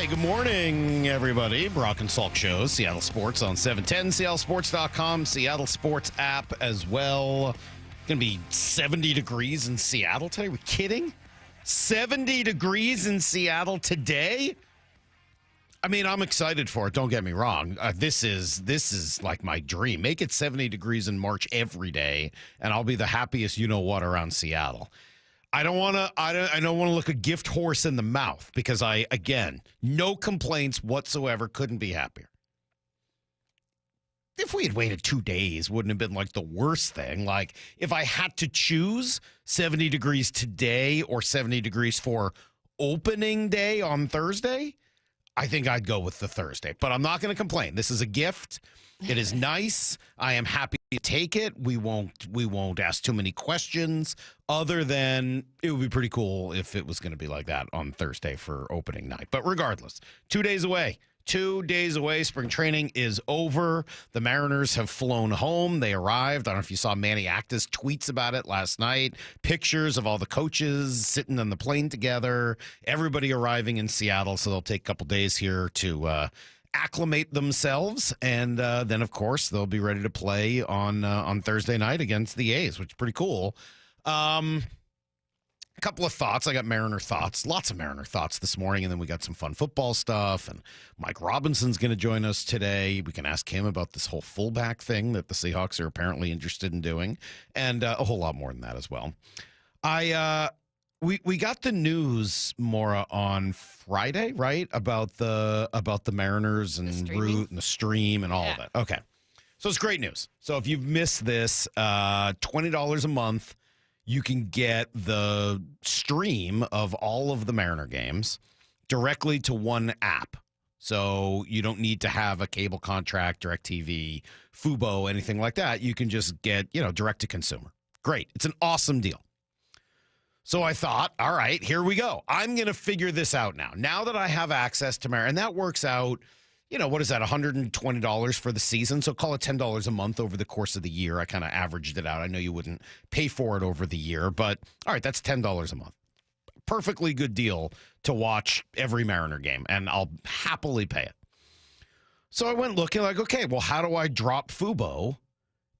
Hey, good morning, everybody. Brock and Salk shows, Seattle Sports on 710, seattlesports.com, Seattle Sports app as well. Going to be 70 degrees in Seattle today. Are we kidding? 70 degrees in Seattle today? I mean, I'm excited for it. Don't get me wrong. This is like my dream. Make it 70 degrees in March every day, and I'll be the happiest you-know-what around Seattle. I don't want to look a gift horse in the mouth because again, no complaints whatsoever. Couldn't be happier. If we had waited 2 days, wouldn't have been like the worst thing. Like if I had to choose 70 degrees today or 70 degrees for opening day on Thursday, I think I'd go with the Thursday. But I'm not going to complain. This is a gift. It is nice. I am happy to take it. We won't ask too many questions other than it would be pretty cool if it was going to be like that on Thursday for opening night. But regardless, 2 days away. 2 days away. Spring training is over. The Mariners have flown home. They arrived. I don't know if you saw Manny Acta's tweets about it last night. Pictures of all the coaches sitting on the plane together. Everybody arriving in Seattle. So they'll take a couple days here to acclimate themselves, and then of course they'll be ready to play on Thursday night against the A's, which is pretty cool. A couple of thoughts. I got Mariner thoughts, lots of Mariner thoughts this morning, and then we got some fun football stuff. And Mike Robinson's going to join us today. We can ask him about this whole fullback thing that the Seahawks are apparently interested in doing, and a whole lot more than that as well. We got the news, Maura, on Friday, right? About the Mariners and Root and the stream and all of it. Okay. So it's great news. So if you've missed this, $20 a month, you can get the stream of all of the Mariner games directly to one app. So you don't need to have a cable contract, DirecTV, Fubo, anything like that. You can just get, direct to consumer. Great. It's an awesome deal. So I thought, all right, here we go. I'm going to figure this out now. Now that I have access to Mariner, and that works out, what is that, $120 for the season? So call it $10 a month over the course of the year. I kind of averaged it out. I know you wouldn't pay for it over the year, but all right, that's $10 a month. Perfectly good deal to watch every Mariner game, and I'll happily pay it. So I went looking like, okay, well, how do I drop Fubo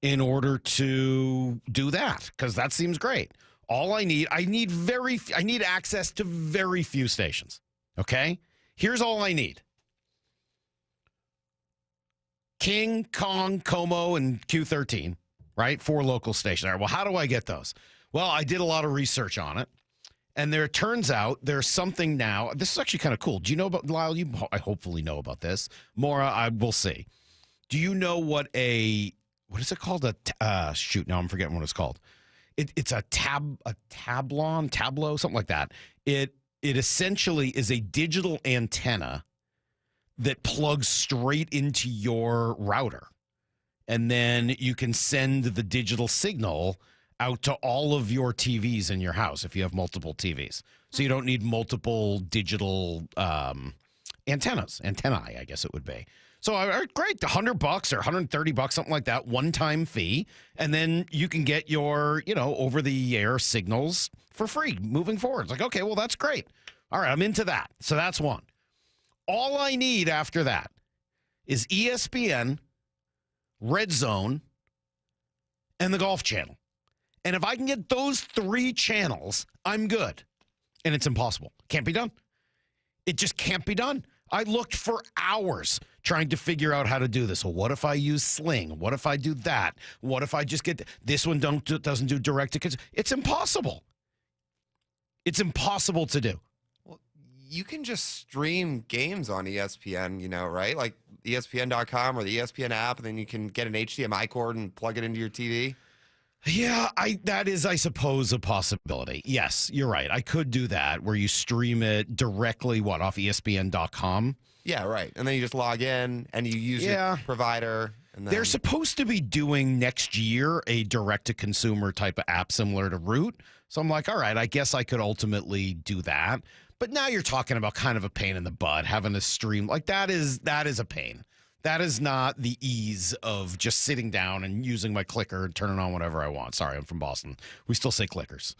in order to do that? Because that seems great. All I need access to very few stations. Okay? Here's all I need. King, Kong, Como, and Q13, right? 4 local stations. All right, well, how do I get those? Well, I did a lot of research on it, and it turns out there's something now. This is actually kind of cool. Do you know about, Lyle, I hopefully know about this. Maura, I will see. Do you know what is it called? Now I'm forgetting what it's called. It's a tableau, something like that. It essentially is a digital antenna that plugs straight into your router. And then you can send the digital signal out to all of your TVs in your house if you have multiple TVs. So you don't need multiple digital antennae, I guess it would be. So, all right, great, $100 or $130, something like that, one-time fee, and then you can get your, over-the-air signals for free moving forward. It's like, okay, well, that's great. All right, I'm into that. So that's one. All I need after that is ESPN, Red Zone, and the Golf Channel. And if I can get those 3 channels, I'm good. And it's impossible. Can't be done. It just can't be done. I looked for hours trying to figure out how to do this. Well, what if I use Sling? What if I do that? What if I just get this one doesn't do direct to consumer? It's impossible. It's impossible to do. Well, you can just stream games on ESPN, right? Like ESPN.com or the ESPN app, and then you can get an HDMI cord and plug it into your TV. Yeah, that is, I suppose, a possibility. Yes, you're right. I could do that where you stream it directly, off ESPN.com? Yeah, right. And then you just log in and you use your provider. And then... They're supposed to be doing next year a direct-to-consumer type of app similar to Root. So I'm like, all right, I guess I could ultimately do that. But now you're talking about kind of a pain in the butt, having to stream. Like, that is a pain. That is not the ease of just sitting down and using my clicker and turning on whatever I want. Sorry, I'm from Boston. We still say clickers.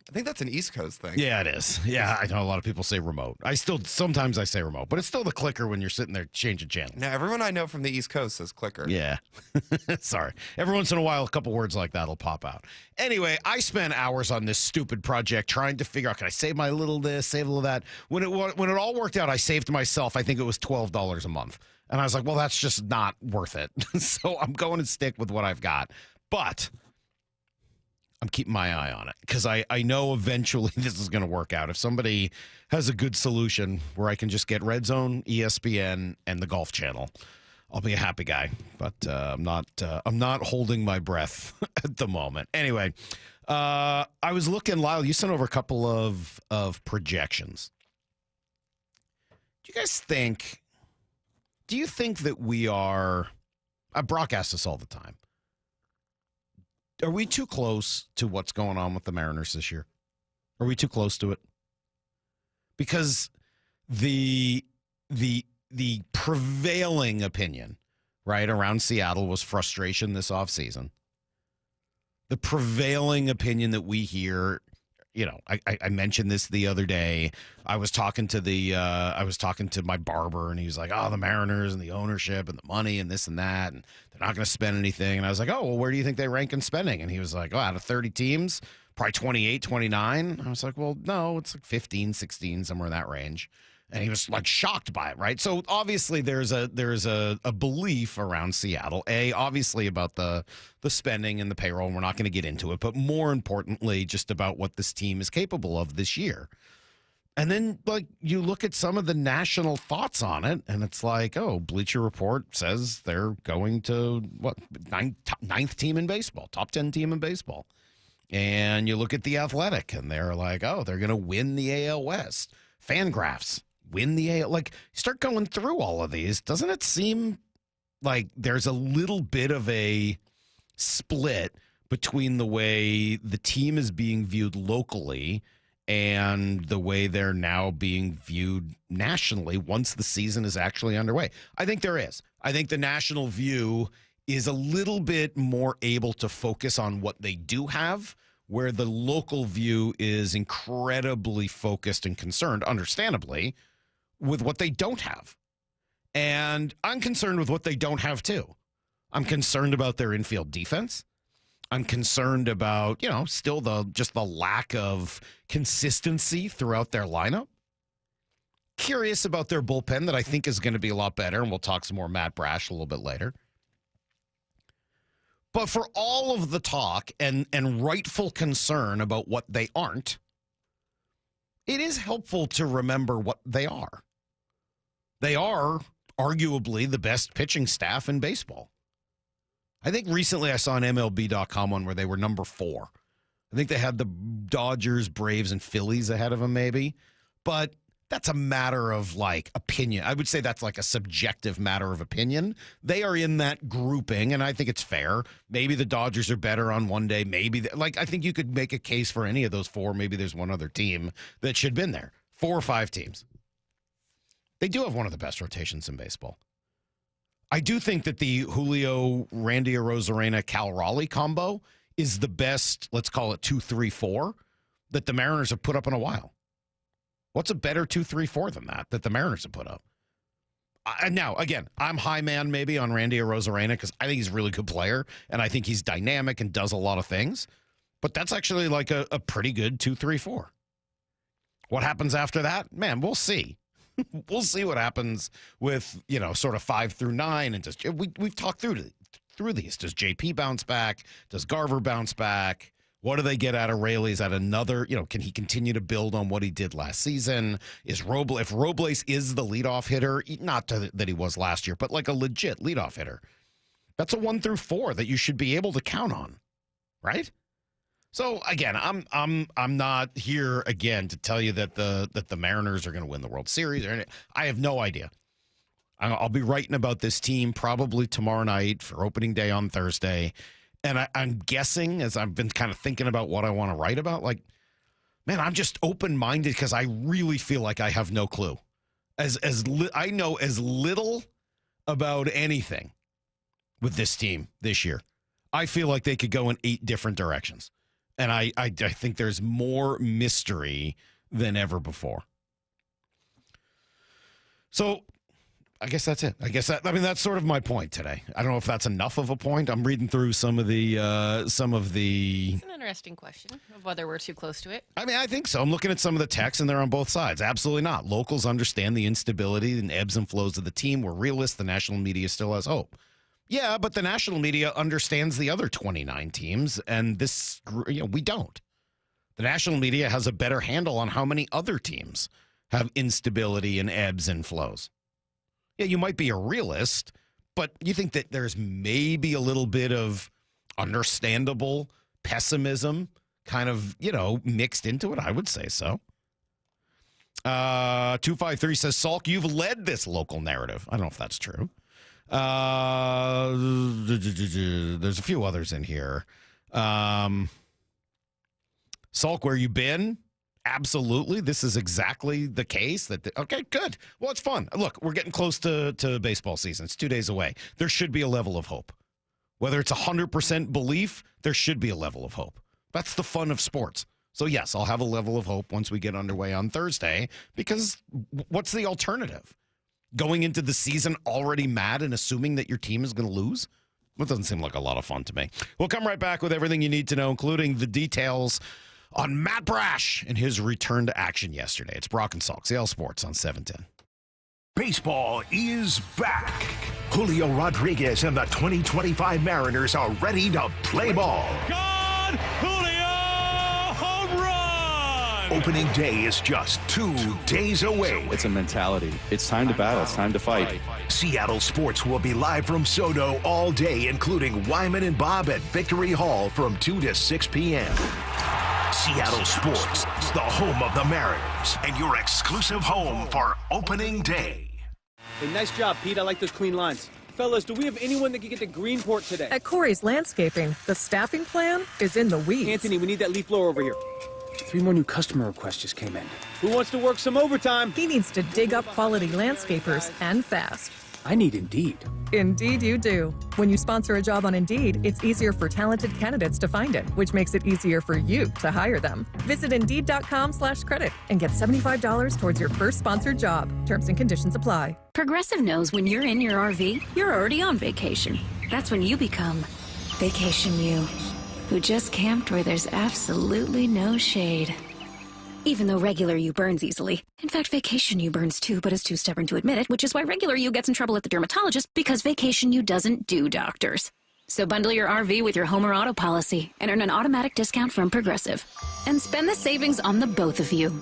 I think that's an East Coast thing. Yeah, it is. Yeah, I know a lot of people say remote. Sometimes I say remote, but it's still the clicker when you're sitting there changing channels. Now, everyone I know from the East Coast says clicker. Yeah. Sorry. Every once in a while, a couple words like that will pop out. Anyway, I spent hours on this stupid project trying to figure out, can I save my little this, save a little that? When it all worked out, I saved myself, I think it was $12 a month. And I was like, well, that's just not worth it. So I'm going to stick with what I've got. But I'm keeping my eye on it because I know eventually this is going to work out. If somebody has a good solution where I can just get Red Zone, ESPN, and the Golf Channel, I'll be a happy guy. But I'm not holding my breath at the moment. Anyway, I was looking, Lyle, you sent over a couple of projections. Do you think that we are, Brock asks us all the time, are we too close to what's going on with the Mariners this year? Are we too close to it? Because the prevailing opinion, right, around Seattle was frustration this offseason. The prevailing opinion that we hear, I mentioned this the other day. I was talking to my barber, and he was like, "Oh, the Mariners and the ownership and the money and this and that, and they're not going to spend anything." And I was like, "Oh, well, where do you think they rank in spending?" And he was like, "Oh, out of 30 teams, probably 28, 29." I was like, "Well, no, it's like 15, 16, somewhere in that range." And he was like shocked by it, right? So obviously there's a belief around Seattle, obviously about the spending and the payroll, and we're not going to get into it, but more importantly, just about what this team is capable of this year. And then, like, you look at some of the national thoughts on it, and it's like, oh, Bleacher Report says they're going to, ninth team in baseball, top 10 team in baseball. And you look at The Athletic, and they're like, oh, they're going to win the AL West. Fangraphs, win the AL. Like, you start going through all of these, doesn't it seem like there's a little bit of a split between the way the team is being viewed locally and the way they're now being viewed nationally once the season is actually underway? I think there is. I think the national view is a little bit more able to focus on what they do have, where the local view is incredibly focused and concerned, understandably, with what they don't have. And I'm concerned with what they don't have, too. I'm concerned about their infield defense. I'm concerned about, still the lack of consistency throughout their lineup. Curious about their bullpen that I think is going to be a lot better, and we'll talk some more Matt Brash a little bit later. But for all of the talk and rightful concern about what they aren't, it is helpful to remember what they are. They are arguably the best pitching staff in baseball. I think recently I saw an MLB.com one where they were number 4. I think they had the Dodgers, Braves, and Phillies ahead of them maybe. But that's a matter of, like, opinion. I would say that's like a subjective matter of opinion. They are in that grouping, and I think it's fair. Maybe the Dodgers are better on one day. Maybe, I think you could make a case for any of those 4. Maybe there's one other team that should have been there. 4 or 5 teams. They do have one of the best rotations in baseball. I do think that the Julio, Randy Arozarena, Cal Raleigh combo is the best, let's call it 2-3-4, that the Mariners have put up in a while. What's a better 2-3-4 than that the Mariners have put up? Now, again, I'm high man maybe on Randy Arozarena because I think he's a really good player, and I think he's dynamic and does a lot of things. But that's actually like a pretty good 2-3-4. What happens after that? Man, we'll see. We'll see what happens with, sort of 5 through 9. And just we've talked through these. Does JP bounce back? Does Garver bounce back? What do they get out of Raley's at another? Can he continue to build on what he did last season? If Robles is the leadoff hitter, not that he was last year, but like a legit leadoff hitter, that's a 1 through 4 that you should be able to count on, right? So again, I'm not here again to tell you that the Mariners are going to win the World Series or anything. I have no idea. I'll be writing about this team probably tomorrow night for opening day on Thursday. And I'm guessing, as I've been kind of thinking about what I want to write about, like, man, I'm just open-minded because I really feel like I have no clue. I know as little about anything with this team this year. I feel like they could go in 8 different directions. And I think there's more mystery than ever before. So I guess that's it. That's sort of my point today. I don't know if that's enough of a point. I'm reading through some of the. It's an interesting question of whether we're too close to it. I think so. I'm looking at some of the texts, and they're on both sides. Absolutely not. Locals understand the instability and ebbs and flows of the team. We're realists. The national media still has hope. Yeah, but the national media understands the other 29 teams, and we don't. The national media has a better handle on how many other teams have instability and ebbs and flows. Yeah, you might be a realist, but you think that there's maybe a little bit of understandable pessimism kind of, mixed into it. I would say so. 253 says, Salk, you've led this local narrative. I don't know if that's true. There's a few others in here. Salk, where you been? Absolutely. This is exactly the case. Okay, good. Well, it's fun. Look, we're getting close to baseball season. It's 2 days away. There should be a level of hope. Whether it's 100% belief, there should be a level of hope. That's the fun of sports. So, yes, I'll have a level of hope once we get underway on Thursday, because what's the alternative? Going into the season already mad and assuming that your team is going to lose? That doesn't seem like a lot of fun to me. We'll come right back with everything you need to know, including the details on Matt Brash and his return to action yesterday. It's Brock and Salk, CL Sports on 710. Baseball is back. Julio Rodriguez and the 2025 Mariners are ready to play ball. God, Julio, home run! Opening day is just 2 days away. It's a mentality. It's time to battle. It's time to fight. Seattle Sports will be live from Soto all day, including Wyman and Bob at Victory Hall from 2 to 6 p.m. Seattle Sports, the home of the Mariners, and your exclusive home for opening day. Hey, nice job, Pete. I like those clean lines. Fellas, do we have anyone that can get to Greenport today? At Corey's Landscaping, the staffing plan is in the weeds. Anthony, we need that leaf blower over here. 3 more new customer requests just came in. Who wants to work some overtime? He needs to dig up quality landscapers and fast. I need Indeed. Indeed you do. When you sponsor a job on Indeed, it's easier for talented candidates to find it, which makes it easier for you to hire them. Visit Indeed.com/credit and get $75 towards your first sponsored job. Terms and conditions apply. Progressive knows when you're in your RV, you're already on vacation. That's when you become Vacation You, who just camped where there's absolutely no shade. Even though regular you burns easily. In fact, Vacation You burns too, but is too stubborn to admit it, which is why regular you gets in trouble at the dermatologist, because Vacation You doesn't do doctors. So bundle your RV with your home or auto policy and earn an automatic discount from Progressive. And spend the savings on the both of you.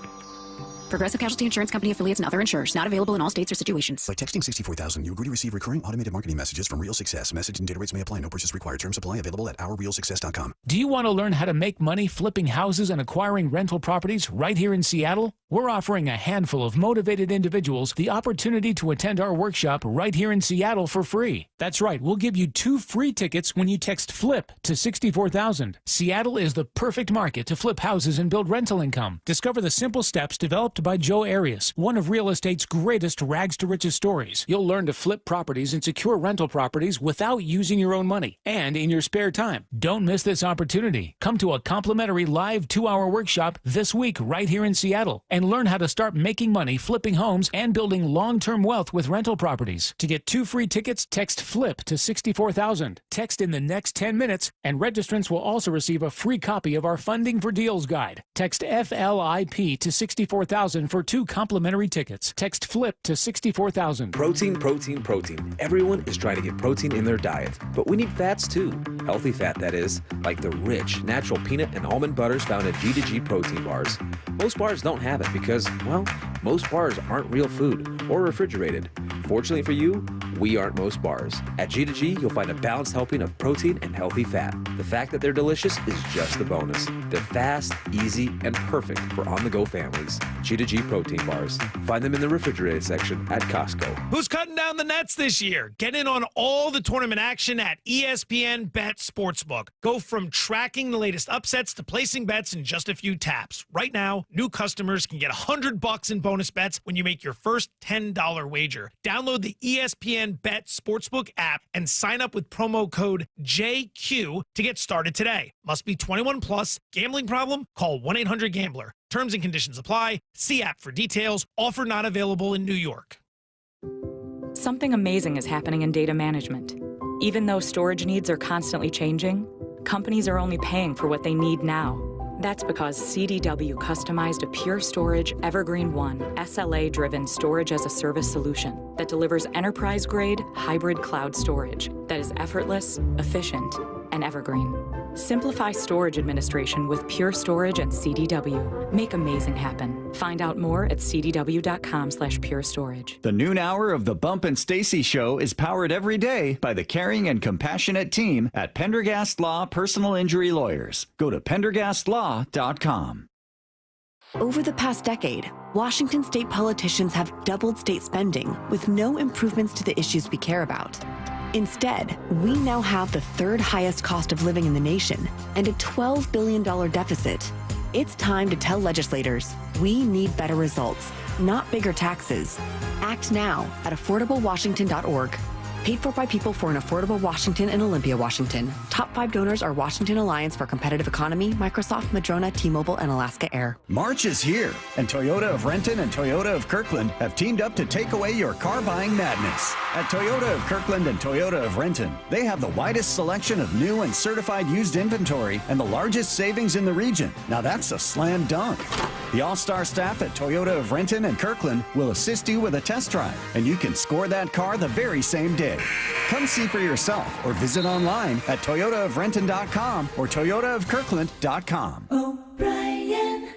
Progressive Casualty Insurance Company affiliates and other insurers. Not available in all states or situations. By texting 64,000, you agree to receive recurring automated marketing messages from Real Success. Message and data rates may apply. No purchase required. Terms apply. Available at ourrealsuccess.com. Do you want to learn how to make money flipping houses and acquiring rental properties right here in Seattle? We're offering a handful of motivated individuals the opportunity to attend our workshop right here in Seattle for free. That's right, we'll give you 2 free tickets when you text FLIP to 64,000. Seattle is the perfect market to flip houses and build rental income. Discover the simple steps developed by Joe Arias, one of real estate's greatest rags to riches stories. You'll learn to flip properties and secure rental properties without using your own money and in your spare time. Don't miss this opportunity. Come to a complimentary live 2-hour workshop this week right here in Seattle and learn how to start making money flipping homes and building long-term wealth with rental properties. To get 2 free tickets, text FLIP to 64,000. Text in the next 10 minutes, and registrants will also receive a free copy of our Funding for Deals guide. Text FLIP to 64,000 for 2 complimentary tickets. Text FLIP to 64,000. Protein, protein, protein. Everyone is trying to get protein in their diet, but we need fats too. Healthy fat, that is, like the rich, natural peanut and almond butters found at G2G protein bars. Most bars don't have it because, well, most bars aren't real food or refrigerated. Fortunately for you, we aren't most bars. At G2G, you'll find a balanced helping of protein and healthy fat. The fact that they're delicious is just the bonus. They're fast, easy, and perfect for on-the-go families. G2G protein bars. Find them in the refrigerated section at Costco. Who's cutting down the nets this year? Get in on all the tournament action at ESPN Bet Sportsbook. Go from tracking the latest upsets to placing bets in just a few taps. Right now, new customers can get $100 in bonus bets when you make your first $10 wager. Download the ESPN ESPN Bet Sportsbook app and sign up with promo code JQ to get started today. Must be 21 plus. Gambling problem? Call 1-800-GAMBLER. Terms and conditions apply. See app for details. Offer not available in New York. Something amazing is happening in data management. Even though storage needs are constantly changing, companies are only paying for what they need now. That's because CDW customized a Pure Storage Evergreen One SLA-driven storage-as-a-service solution that delivers enterprise-grade hybrid cloud storage that is effortless, efficient, and evergreen. Simplify storage administration with Pure Storage and CDW. Make amazing happen. Find out more at cdw.com/purestorage. The noon hour of the Bump and Stacy Show is powered every day by the caring and compassionate team at Pendergast Law Personal Injury Lawyers. Go to pendergastlaw.com. Over the past decade, Washington state politicians have doubled state spending with no improvements to the issues we care about. Instead, we now have the third highest cost of living in the nation and a $12 billion deficit. It's time to tell legislators we need better results, not bigger taxes. Act now at affordablewashington.org. Paid for by people for an affordable Washington and Olympia, Washington. Top 5 donors are Washington Alliance for Competitive Economy, Microsoft, Madrona, T-Mobile, and Alaska Air. March is here, and Toyota of Renton and Toyota of Kirkland have teamed up to take away your car buying madness. At Toyota of Kirkland and Toyota of Renton, they have the widest selection of new and certified used inventory and the largest savings in the region. Now that's a slam dunk. The all-star staff at Toyota of Renton and Kirkland will assist you with a test drive, and you can score that car the very same day. Come see for yourself or visit online at toyotaofrenton.com or toyotaofkirkland.com. O'Brien.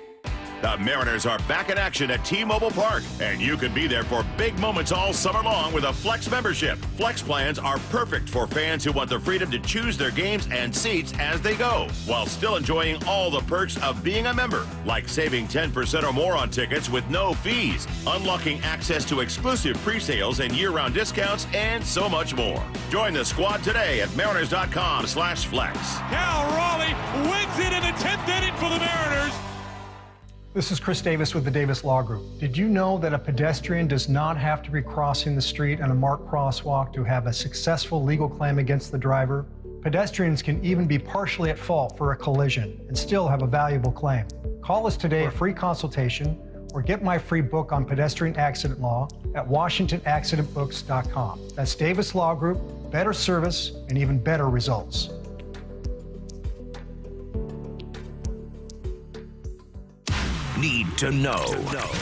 The Mariners are back in action at T-Mobile Park, and you could be there for big moments all summer long with a Flex membership. Flex plans are perfect for fans who want the freedom to choose their games and seats as they go, while still enjoying all the perks of being a member, like saving 10% or more on tickets with no fees, unlocking access to exclusive pre-sales and year-round discounts, and so much more. Join the squad today at mariners.com/flex. Cal Raleigh wins it in the 10th inning for the Mariners. This is Chris Davis with the Davis Law Group. Did you know that a pedestrian does not have to be crossing the street on a marked crosswalk to have a successful legal claim against the driver? Pedestrians can even be partially at fault for a collision and still have a valuable claim. Call us today for a free consultation or get my free book on pedestrian accident law at WashingtonAccidentBooks.com. That's Davis Law Group, better service and even better results. Need to know.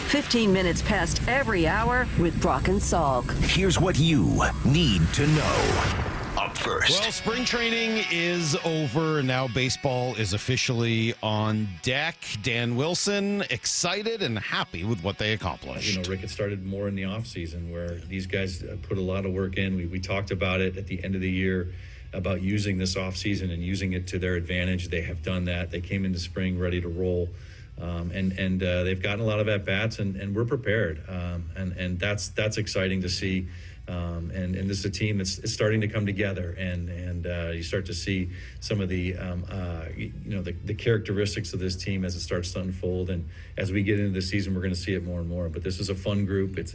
15 minutes past every hour with Brock and Salk. Here's what you need to know. Up first. Well, spring training is over, and now baseball is officially on deck. Dan Wilson, excited and happy with what they accomplished. You know, Rick, it started more in the offseason where these guys put a lot of work in. We talked about it at the end of the year about using this offseason and using it to their advantage. They have done that. They came into spring ready to roll. And they've gotten a lot of at-bats, and we're prepared. And that's exciting to see. And this is a team that's starting to come together, and you start to see some of the the characteristics of this team as it starts to unfold. And as we get into the season, we're going to see it more and more. But this is a fun group. It's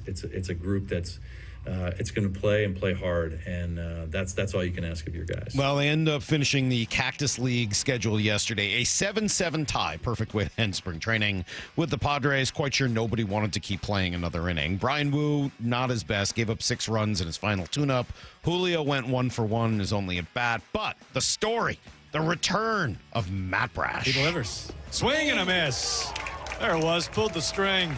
a group that's it's going to play and play hard, and that's all you can ask of your guys. Well, they end up finishing the Cactus League schedule yesterday, a 7-7 tie, perfect way to end spring training with the Padres. Quite sure nobody wanted to keep playing another inning. Bryan Woo, not his best, gave up 6 runs in his final tune-up. Julio went 1 for 1 in his only at bat, but the story, the return of Matt Brash. He delivers. Swing and a miss. There it was, pulled the string.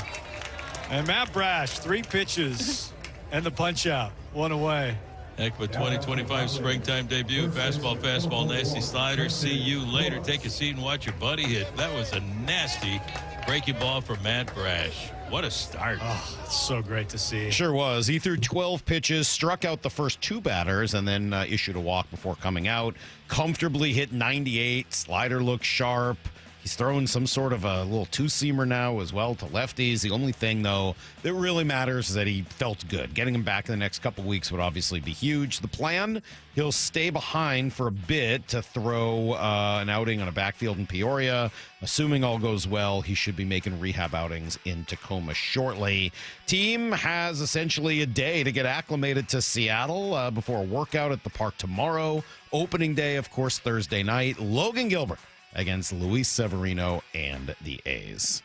And Matt Brash, 3 pitches. And the punch out, 1 away. Heck of a 2025 springtime debut. Fastball, nasty slider. See you later. Take a seat and watch your buddy hit. That was a nasty breaking ball for Matt Brash. What a start. Oh, it's so great to see. Sure was. He threw 12 pitches, struck out the first 2 batters, and then issued a walk before coming out. Comfortably hit 98. Slider looked sharp. He's throwing some sort of a little two-seamer now as well to lefties. The only thing, though, that really matters is that he felt good. Getting him back in the next couple weeks would obviously be huge. The plan, he'll stay behind for a bit to throw an outing on a backfield in Peoria. Assuming all goes well, he should be making rehab outings in Tacoma shortly. Team has essentially a day to get acclimated to Seattle before a workout at the park tomorrow. Opening day, of course, Thursday night. Logan Gilbert against Luis Severino and the A's.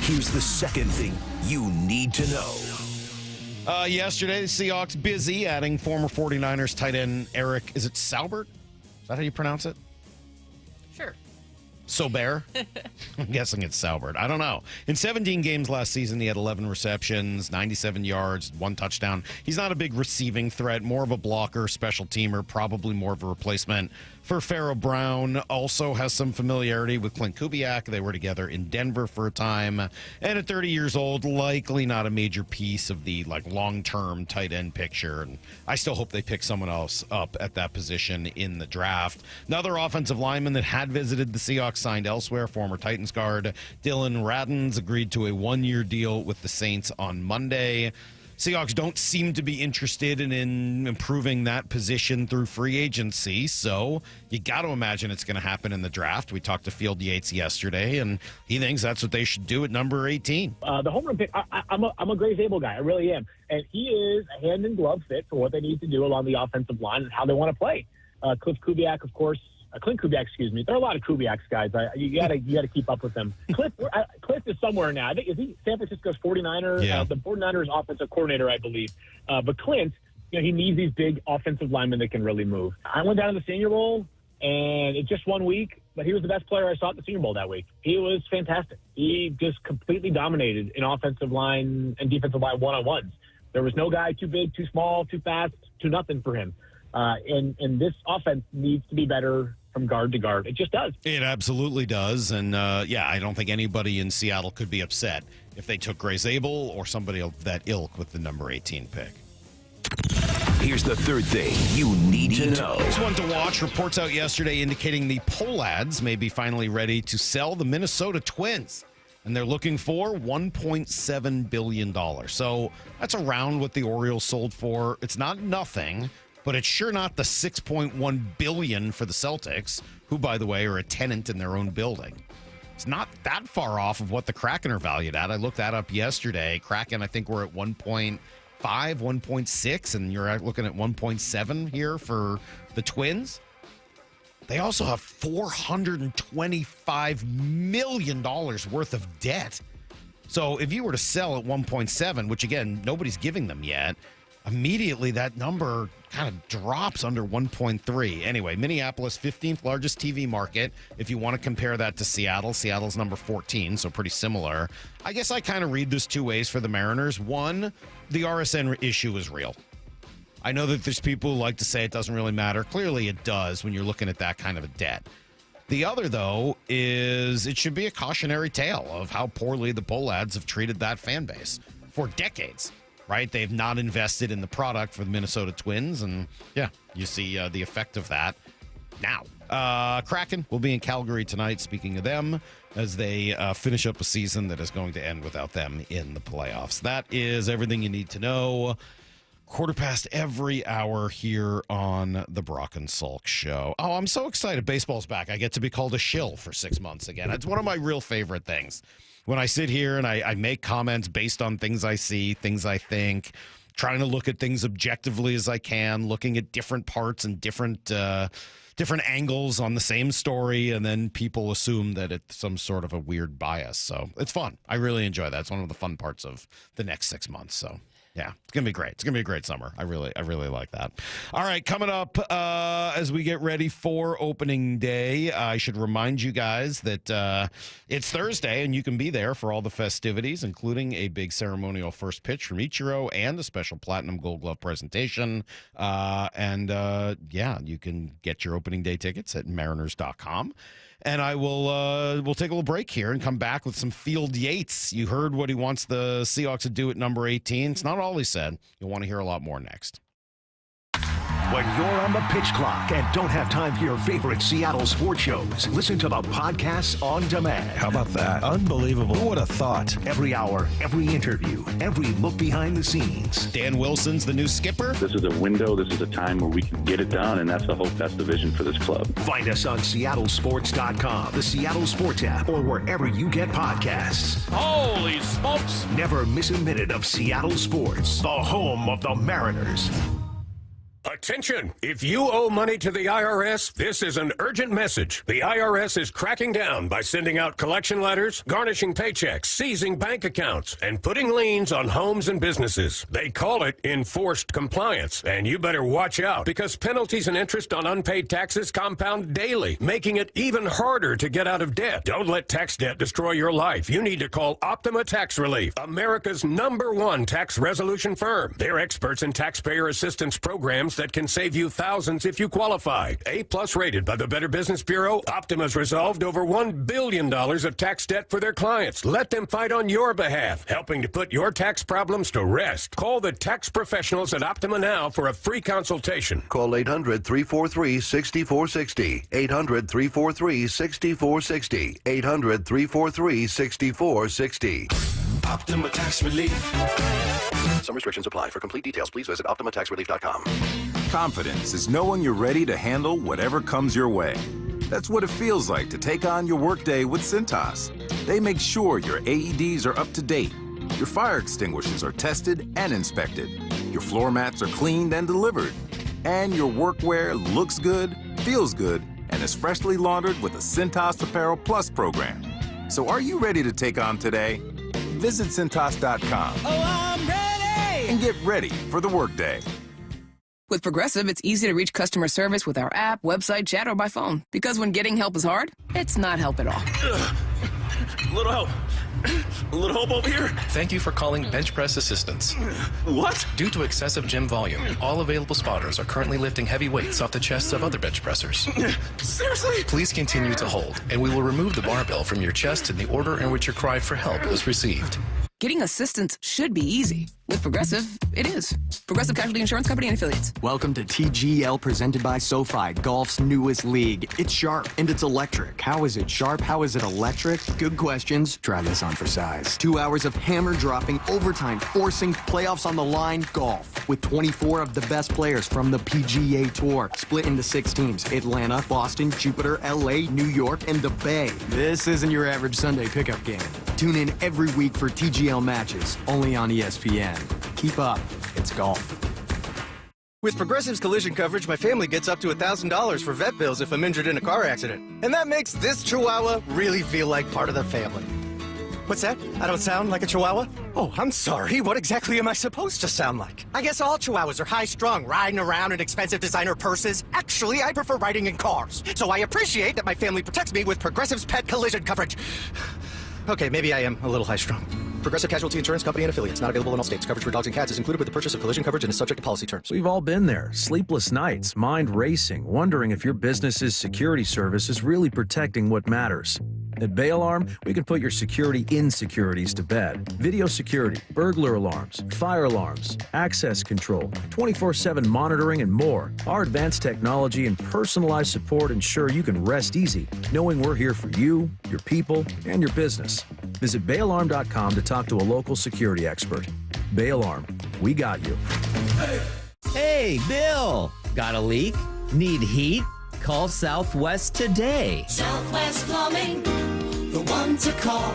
Here's the second thing you need to know. Yesterday, the Seahawks busy adding former 49ers tight end Eric, is it Saubert? Is that how you pronounce it? Sure. Sober? I'm guessing it's Saubert. I don't know. In 17 games last season, he had 11 receptions, 97 yards, 1 touchdown. He's not a big receiving threat, more of a blocker, special teamer, probably more of a replacement for Pharaoh Brown. Also has some familiarity with Clint Kubiak. They were together in Denver for a time. And at 30 years old, likely not a major piece of the long-term tight end picture. And I still hope they pick someone else up at that position in the draft. Another offensive lineman that had visited the Seahawks signed elsewhere, former Titans guard Dylan Radins agreed to a 1-year deal with the Saints on Monday. Seahawks don't seem to be interested in improving that position through free agency, so you got to imagine it's going to happen in the draft. We talked to Field Yates yesterday, and he thinks that's what they should do at number 18. The home run pick, I'm a Gray Zabel guy. I really am. And he is a hand-in-glove fit for what they need to do along the offensive line and how they want to play. Clint Kubiak, of course. Clint Kubiak, excuse me. There are a lot of Kubiaks guys. You gotta keep up with them. Clint is somewhere now. I think, is he San Francisco's 49er? Yeah. The 49ers offensive coordinator, I believe. But Clint, he needs these big offensive linemen that can really move. I went down to the Senior Bowl, and it's just 1 week, but he was the best player I saw at the Senior Bowl that week. He was fantastic. He just completely dominated in offensive line and defensive line one-on-ones. There was no guy too big, too small, too fast, too nothing for him. And this offense needs to be better from guard to guard. It just does. It absolutely does. And, I don't think anybody in Seattle could be upset if they took Gray Zabel or somebody of that ilk with the number 18 pick. Here's the third thing you need to know. Here's one to watch. Reports out yesterday indicating the Pohlads may be finally ready to sell the Minnesota Twins. And they're looking for $1.7 billion. So that's around what the Orioles sold for. It's not nothing, but it's sure not the $6.1 billion for the Celtics, who, by the way, are a tenant in their own building. It's not that far off of what the Kraken are valued at. I looked that up yesterday. Kraken, I think, we're at 1.5, 1.6, and you're looking at 1.7 here for the Twins. They also have $425 million worth of debt. So if you were to sell at 1.7, which, again, nobody's giving them yet, immediately that number kind of drops under 1.3. Anyway, Minneapolis, 15th largest TV market. If you want to compare that to Seattle, Seattle's number 14, so pretty similar. I guess I kind of read this two ways for the Mariners. One, the RSN issue is real. I know that there's people who like to say it doesn't really matter. Clearly it does when you're looking at that kind of a debt. The other, though, is it should be a cautionary tale of how poorly the Pohlads have treated that fan base for decades. Right? They've not invested in the product for the Minnesota Twins. And, yeah, you see the effect of that now. Kraken will be in Calgary tonight, speaking of them, as they finish up a season that is going to end without them in the playoffs. That is everything you need to know. 1:15 every hour here on the Brock and Salk Show. Oh, I'm so excited. Baseball's back. I get to be called a shill for 6 months again. It's one of my real favorite things. When I sit here and I make comments based on things I see, things I think, trying to look at things objectively as I can, looking at different parts and different angles on the same story, and then people assume that it's some sort of a weird bias. So it's fun. I really enjoy that. It's one of the fun parts of the next 6 months. So yeah, it's going to be great. It's going to be a great summer. I really like that. All right, coming up as we get ready for opening day, I should remind you guys that it's Thursday and you can be there for all the festivities, including a big ceremonial first pitch from Ichiro and a special Platinum Gold Glove presentation. You can get your opening day tickets at mariners.com. And I will we'll take a little break here and come back with some Field Yates. You heard what he wants the Seahawks to do at number 18. It's not all he said. You'll want to hear a lot more next. When you're on the pitch clock and don't have time for your favorite Seattle sports shows, listen to the podcasts on demand. How about that? Unbelievable. Who would have thought? Every hour, every interview, every look behind the scenes. Dan Wilson's the new skipper. This is a window. This is a time where we can get it done, and that's the hope. That's the vision for this club. Find us on SeattleSports.com, the Seattle Sports app, or wherever you get podcasts. Holy smokes! Never miss a minute of Seattle sports, the home of the Mariners. Attention! If you owe money to the IRS, this is an urgent message. The IRS is cracking down by sending out collection letters, garnishing paychecks, seizing bank accounts, and putting liens on homes and businesses. They call it enforced compliance, and you better watch out because penalties and interest on unpaid taxes compound daily, making it even harder to get out of debt. Don't let tax debt destroy your life. You need to call Optima Tax Relief, America's #1 tax resolution firm. They're experts in taxpayer assistance programs that can save you thousands if you qualify. A+ rated by the Better Business Bureau, Optima's resolved over $1 billion of tax debt for their clients. Let them fight on your behalf, helping to put your tax problems to rest. Call the tax professionals at Optima now for a free consultation. Call 800-343-6460. 800-343-6460. 800-343-6460. Optima Tax Relief. Some restrictions apply. For complete details, please visit OptimaTaxRelief.com. Confidence is knowing you're ready to handle whatever comes your way. That's what it feels like to take on your workday with Cintas. They make sure your AEDs are up to date, your fire extinguishers are tested and inspected, your floor mats are cleaned and delivered, and your workwear looks good, feels good, and is freshly laundered with a Cintas Apparel Plus program. So are you ready to take on today? Visit Cintas.com. Oh, I'm ready! And get ready for the workday. With Progressive, it's easy to reach customer service with our app, website, chat, or by phone. Because when getting help is hard, it's not help at all. Little help. A little help over here. Thank you for calling Bench Press Assistance. What? Due to excessive gym volume, all available spotters are currently lifting heavy weights off the chests of other bench pressers. Seriously? Please continue to hold, and we will remove the barbell from your chest in the order in which your cry for help was received. Getting assistance should be easy. With Progressive, it is. Progressive Casualty Insurance Company and Affiliates. Welcome to TGL presented by SoFi, golf's newest league. It's sharp and it's electric. How is it sharp? How is it electric? Good questions. Try this on for size. 2 hours of hammer dropping, overtime, forcing, playoffs on the line, golf. With 24 of the best players from the PGA Tour. Split into 6 teams. Atlanta, Boston, Jupiter, LA, New York, and the Bay. This isn't your average Sunday pickup game. Tune in every week for TGL matches, only on ESPN. Keep up. It's golf. With Progressive's collision coverage, my family gets up to $1,000 for vet bills if I'm injured in a car accident. And that makes this Chihuahua really feel like part of the family. What's that? I don't sound like a Chihuahua? Oh, I'm sorry. What exactly am I supposed to sound like? I guess all Chihuahuas are high-strung, riding around in expensive designer purses. Actually, I prefer riding in cars. So I appreciate that my family protects me with Progressive's pet collision coverage. Okay, maybe I am a little high-strung. Progressive Casualty Insurance Company and Affiliates. Not available in all states. Coverage for dogs and cats is included with the purchase of collision coverage and is subject to policy terms. We've all been there. Sleepless nights, mind racing, wondering if your business's security service is really protecting what matters. At Bay Alarm, we can put your security insecurities to bed. Video security, burglar alarms, fire alarms, access control, 24/7 monitoring, and more. Our advanced technology and personalized support ensure you can rest easy, knowing we're here for you, your people, and your business. Visit bayalarm.com to talk to a local security expert. Bay Alarm, we got you. Hey, Bill! Got a leak? Need heat? Call Southwest today. Southwest Plumbing, the one to call.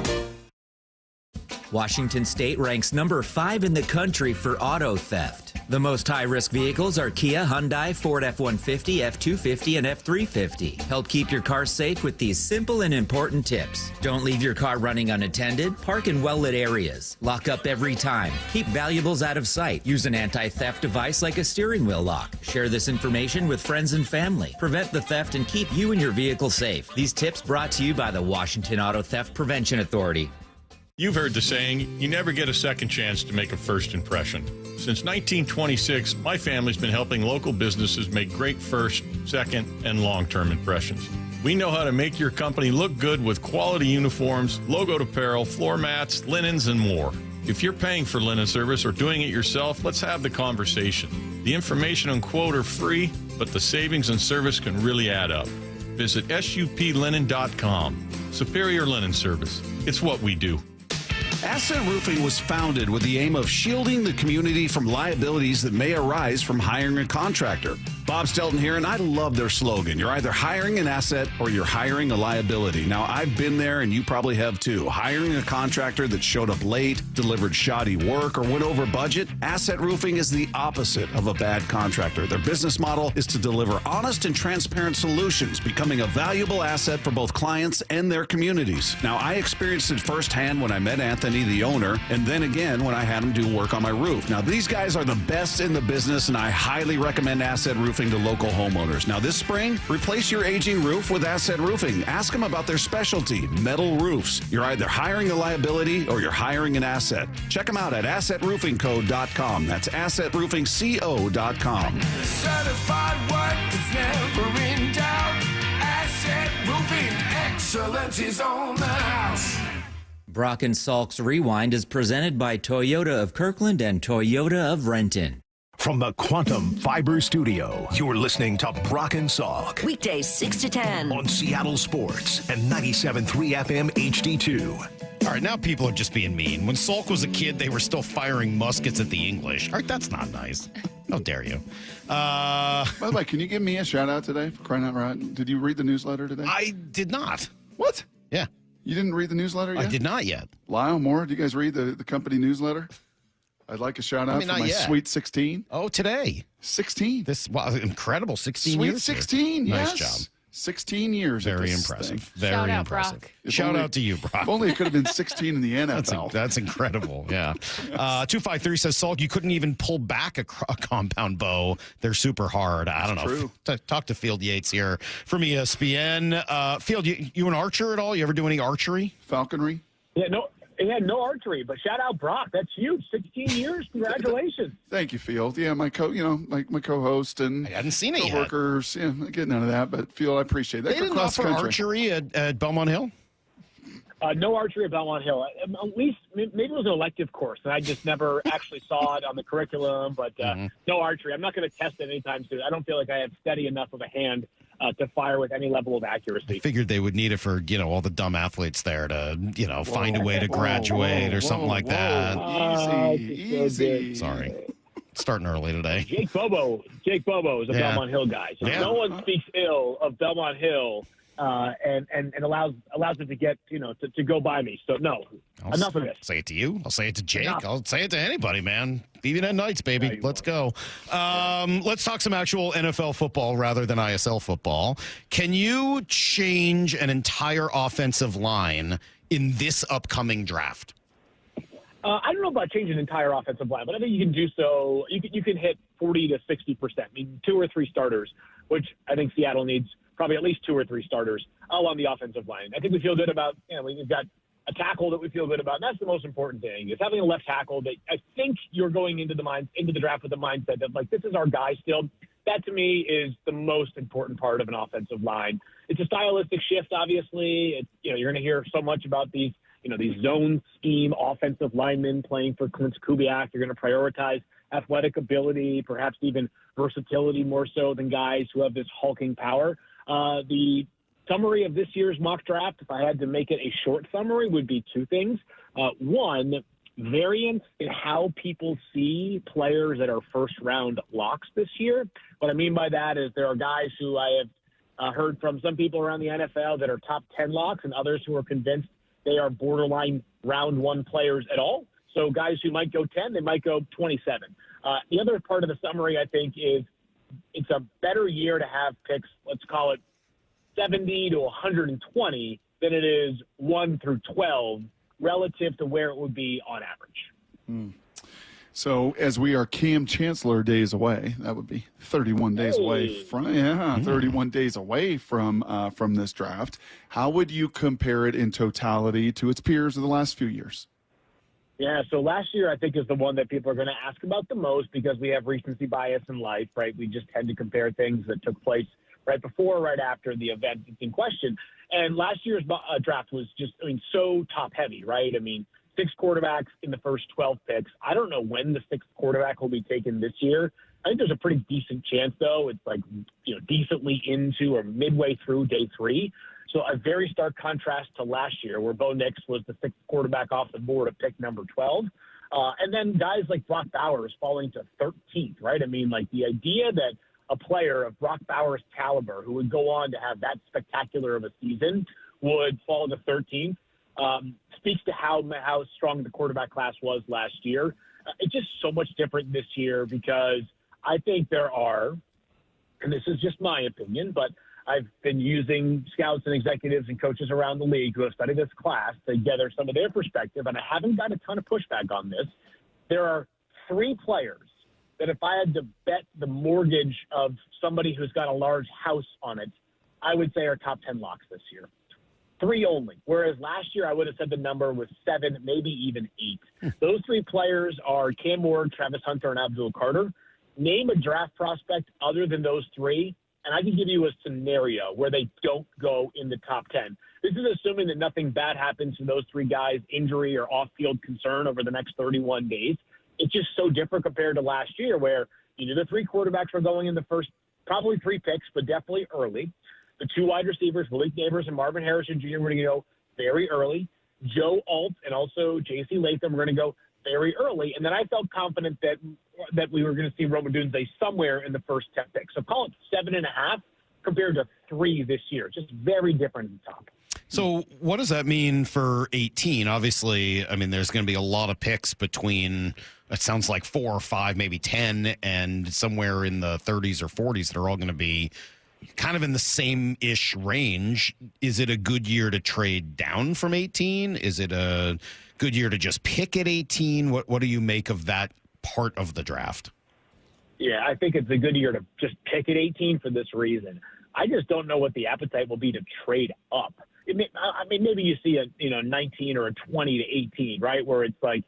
Washington State ranks number 5 in the country for auto theft. The most high-risk vehicles are Kia, Hyundai, Ford F-150, F-250, and F-350. Help keep your car safe with these simple and important tips. Don't leave your car running unattended. Park in well-lit areas. Lock up every time. Keep valuables out of sight. Use an anti-theft device like a steering wheel lock. Share this information with friends and family. Prevent the theft and keep you and your vehicle safe. These tips brought to you by the Washington Auto Theft Prevention Authority. You've heard the saying, you never get a second chance to make a first impression. Since 1926, my family's been helping local businesses make great first, second, and long-term impressions. We know how to make your company look good with quality uniforms, logoed apparel, floor mats, linens, and more. If you're paying for linen service or doing it yourself, let's have the conversation. The information and quote are free, but the savings and service can really add up. Visit suplinen.com. Superior Linen Service. It's what we do. Asset Roofing was founded with the aim of shielding the community from liabilities that may arise from hiring a contractor. Bob Stelton here, and I love their slogan. You're either hiring an asset or you're hiring a liability. Now, I've been there, and you probably have too. Hiring a contractor that showed up late, delivered shoddy work, or went over budget. Asset Roofing is the opposite of a bad contractor. Their business model is to deliver honest and transparent solutions, becoming a valuable asset for both clients and their communities. Now, I experienced it firsthand when I met Anthony, the owner, and then again when I had him do work on my roof. Now, these guys are the best in the business, and I highly recommend Asset Roofing to local homeowners. Now, this spring, replace your aging roof with Asset Roofing. Ask them about their specialty, metal roofs. You're either hiring a liability or you're hiring an asset. Check them out at assetroofingco.com. That's assetroofingco.com. Certified work that's never in doubt. Asset Roofing, excellence is on the house. Brock and Salk's Rewind is presented by Toyota of Kirkland and Toyota of Renton. From the Quantum Fiber Studio, you're listening to Brock and Salk. Weekdays 6 to 10. On Seattle Sports and 97.3 FM HD2. All right, now people are just being mean. When Salk was a kid, they were still firing muskets at the English. All right, that's not nice. How dare you? By the way, can you give me a shout-out today for crying out loud? Did you read the newsletter today? I did not. What? Yeah. You didn't read the newsletter yet? I did not yet. Lyle Moore, do you guys read the company newsletter? I'd like a shout-out for my yet. Sweet 16. Oh, today. 16. This incredible 16 Sweet years. 16, here. yes. Nice job. 16 years. Very impressive. Thing. Very Shout out, impressive. Brock. Shout out to you, Brock. If only it could have been 16 in the NFL. That's incredible. Yeah. 253 says, Salk, you couldn't even pull back a compound bow. They're super hard. I don't know. True. Talk to Field Yates here from ESPN. Field, you an archer at all? You ever do any archery? Falconry? Yeah, no archery, but shout out Brock. That's huge. 16 years. Congratulations. Thank you, Field. Yeah, my co-host and I hadn't seen it yet. Co-workers. Yeah, I get none of that, but Field, I appreciate that. They didn't offer archery at Belmont Hill? No archery at Belmont Hill. At least maybe it was an elective course, and I just never actually saw it on the curriculum. But no archery. I'm not going to test it anytime soon. I don't feel like I have steady enough of a hand to fire with any level of accuracy. I figured they would need it for all the dumb athletes there to find a way to graduate or something like that. Easy. Sorry, starting early today. Jake Bobo is a Belmont Hill guy. So no one speaks ill of Belmont Hill. And allows it to get to go by me. So no, enough of this. I'll say it to you. I'll say it to Jake. I'll say it to anybody, man. BB Nights, baby. Let's go. Let's talk some actual NFL football rather than ISL football. Can you change an entire offensive line in this upcoming draft? I don't know about changing an entire offensive line, but I think you can do so. You can hit 40 to 60%. I mean, 2 or 3 starters, which I think Seattle needs. Probably at least 2 or 3 starters all on the offensive line. I think we feel good about, we've got a tackle that we feel good about. And that's the most important thing, is having a left tackle that I think you're going into the draft with the mindset that, this is our guy still. That, to me, is the most important part of an offensive line. It's a stylistic shift, obviously. You're going to hear so much about these zone scheme offensive linemen playing for Clint Kubiak. You're going to prioritize athletic ability, perhaps even versatility more so than guys who have this hulking power. The summary of this year's mock draft, if I had to make it a short summary, would be 2 things. One, variance in how people see players that are first-round locks this year. What I mean by that is there are guys who I have heard from some people around the NFL that are top 10 locks and others who are convinced they are borderline round 1 players at all. So guys who might go 10, they might go 27. The other part of the summary, I think, is it's a better year to have picks, let's call it 70 to 120, than it is 1 through 12 relative to where it would be on average. So as we are Cam Chancellor days away, that would be 31 days away from 31 days away from this draft. How would you compare it in totality to its peers of the last few years? Yeah, so last year I think is the one that people are going to ask about the most because we have recency bias in life, right? We just tend to compare things that took place right before or right after the event that's in question. And last year's draft was just, so top heavy, right? 6 quarterbacks in the first 12 picks. I don't know when the 6th quarterback will be taken this year. I think there's a pretty decent chance, though. It's like, decently into or midway through day 3. So a very stark contrast to last year where Bo Nix was the 6th quarterback off the board at pick number 12. And then guys like Brock Bowers falling to 13th, right? I mean, like the idea that a player of Brock Bowers' caliber who would go on to have that spectacular of a season would fall to 13th speaks to how strong the quarterback class was last year. It's just so much different this year because I think there are, and this is just my opinion, but I've been using scouts and executives and coaches around the league who have studied this class to gather some of their perspective, and I haven't got a ton of pushback on this. There are 3 players that if I had to bet the mortgage of somebody who's got a large house on it, I would say are top 10 locks this year. 3 only, whereas last year I would have said the number was 7, maybe even 8. Those 3 players are Cam Ward, Travis Hunter, and Abdul Carter. Name a draft prospect other than those 3, and I can give you a scenario where they don't go in the top 10. This is assuming that nothing bad happens to those 3 guys, injury or off-field concern over the next 31 days. It's just so different compared to last year where the 3 quarterbacks were going in the first probably 3 picks, but definitely early. The 2 wide receivers, Malik Neighbors and Marvin Harrison Jr., were going to go very early. Joe Alt and also J.C. Latham were going to go very early. And then I felt confident that we were going to see Rome Odunze somewhere in the first 10 picks. So call it 7.5 compared to 3 this year. Just very different at the top. So what does that mean for 18? Obviously, I mean, there's going to be a lot of picks between, it sounds like 4 or 5, maybe 10, and somewhere in the 30s or 40s that are all going to be kind of in the same-ish range. Is it a good year to trade down from 18? Is it a good year to just pick at 18? What do you make of that part of the draft? Yeah, I think it's a good year to just pick at 18 for this reason. I just don't know what the appetite will be to trade up. I mean, maybe you see a 19 or a 20 to 18, right, where it's like,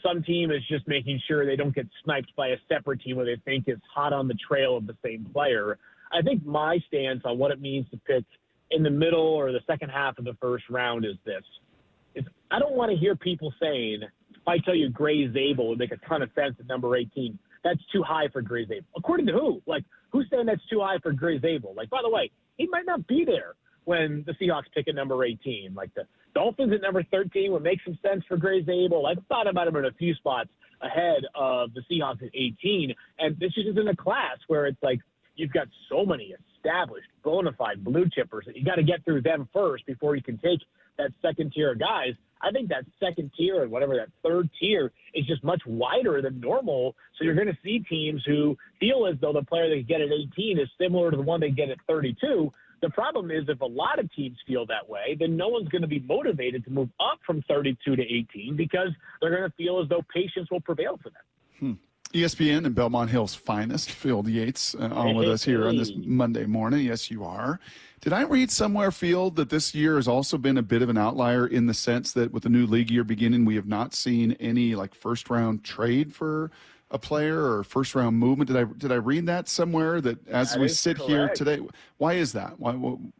some team is just making sure they don't get sniped by a separate team where they think is hot on the trail of the same player. I think my stance on what it means to pick in the middle or the second half of the first round is this. I don't want to hear people saying, if I tell you Gray Zabel would make a ton of sense at number 18, that's too high for Gray Zabel. According to who? Like, who's saying that's too high for Gray Zabel? Like, by the way, he might not be there when the Seahawks pick at number 18. Like, the Dolphins at number 13 would make some sense for Gray Zabel. I've thought about him in a few spots ahead of the Seahawks at 18. And this is in a class where it's like, you've got so many established, bona fide blue chippers that you got to get through them first before you can take that second tier of guys. I think that second tier and whatever that third tier is just much wider than normal. So you're going to see teams who feel as though the player they get at 18 is similar to the one they get at 32. The problem is if a lot of teams feel that way, then no one's going to be motivated to move up from 32 to 18 because they're going to feel as though patience will prevail for them. ESPN and Belmont Hill's finest, Field Yates, on with us here on this Monday morning. Yes, you are. Did I read somewhere, Field, that this year has also been a bit of an outlier in the sense that with the new league year beginning, we have not seen any first-round trade for a player or first-round movement? Did I read that somewhere that as we sit here today? Why is that? Why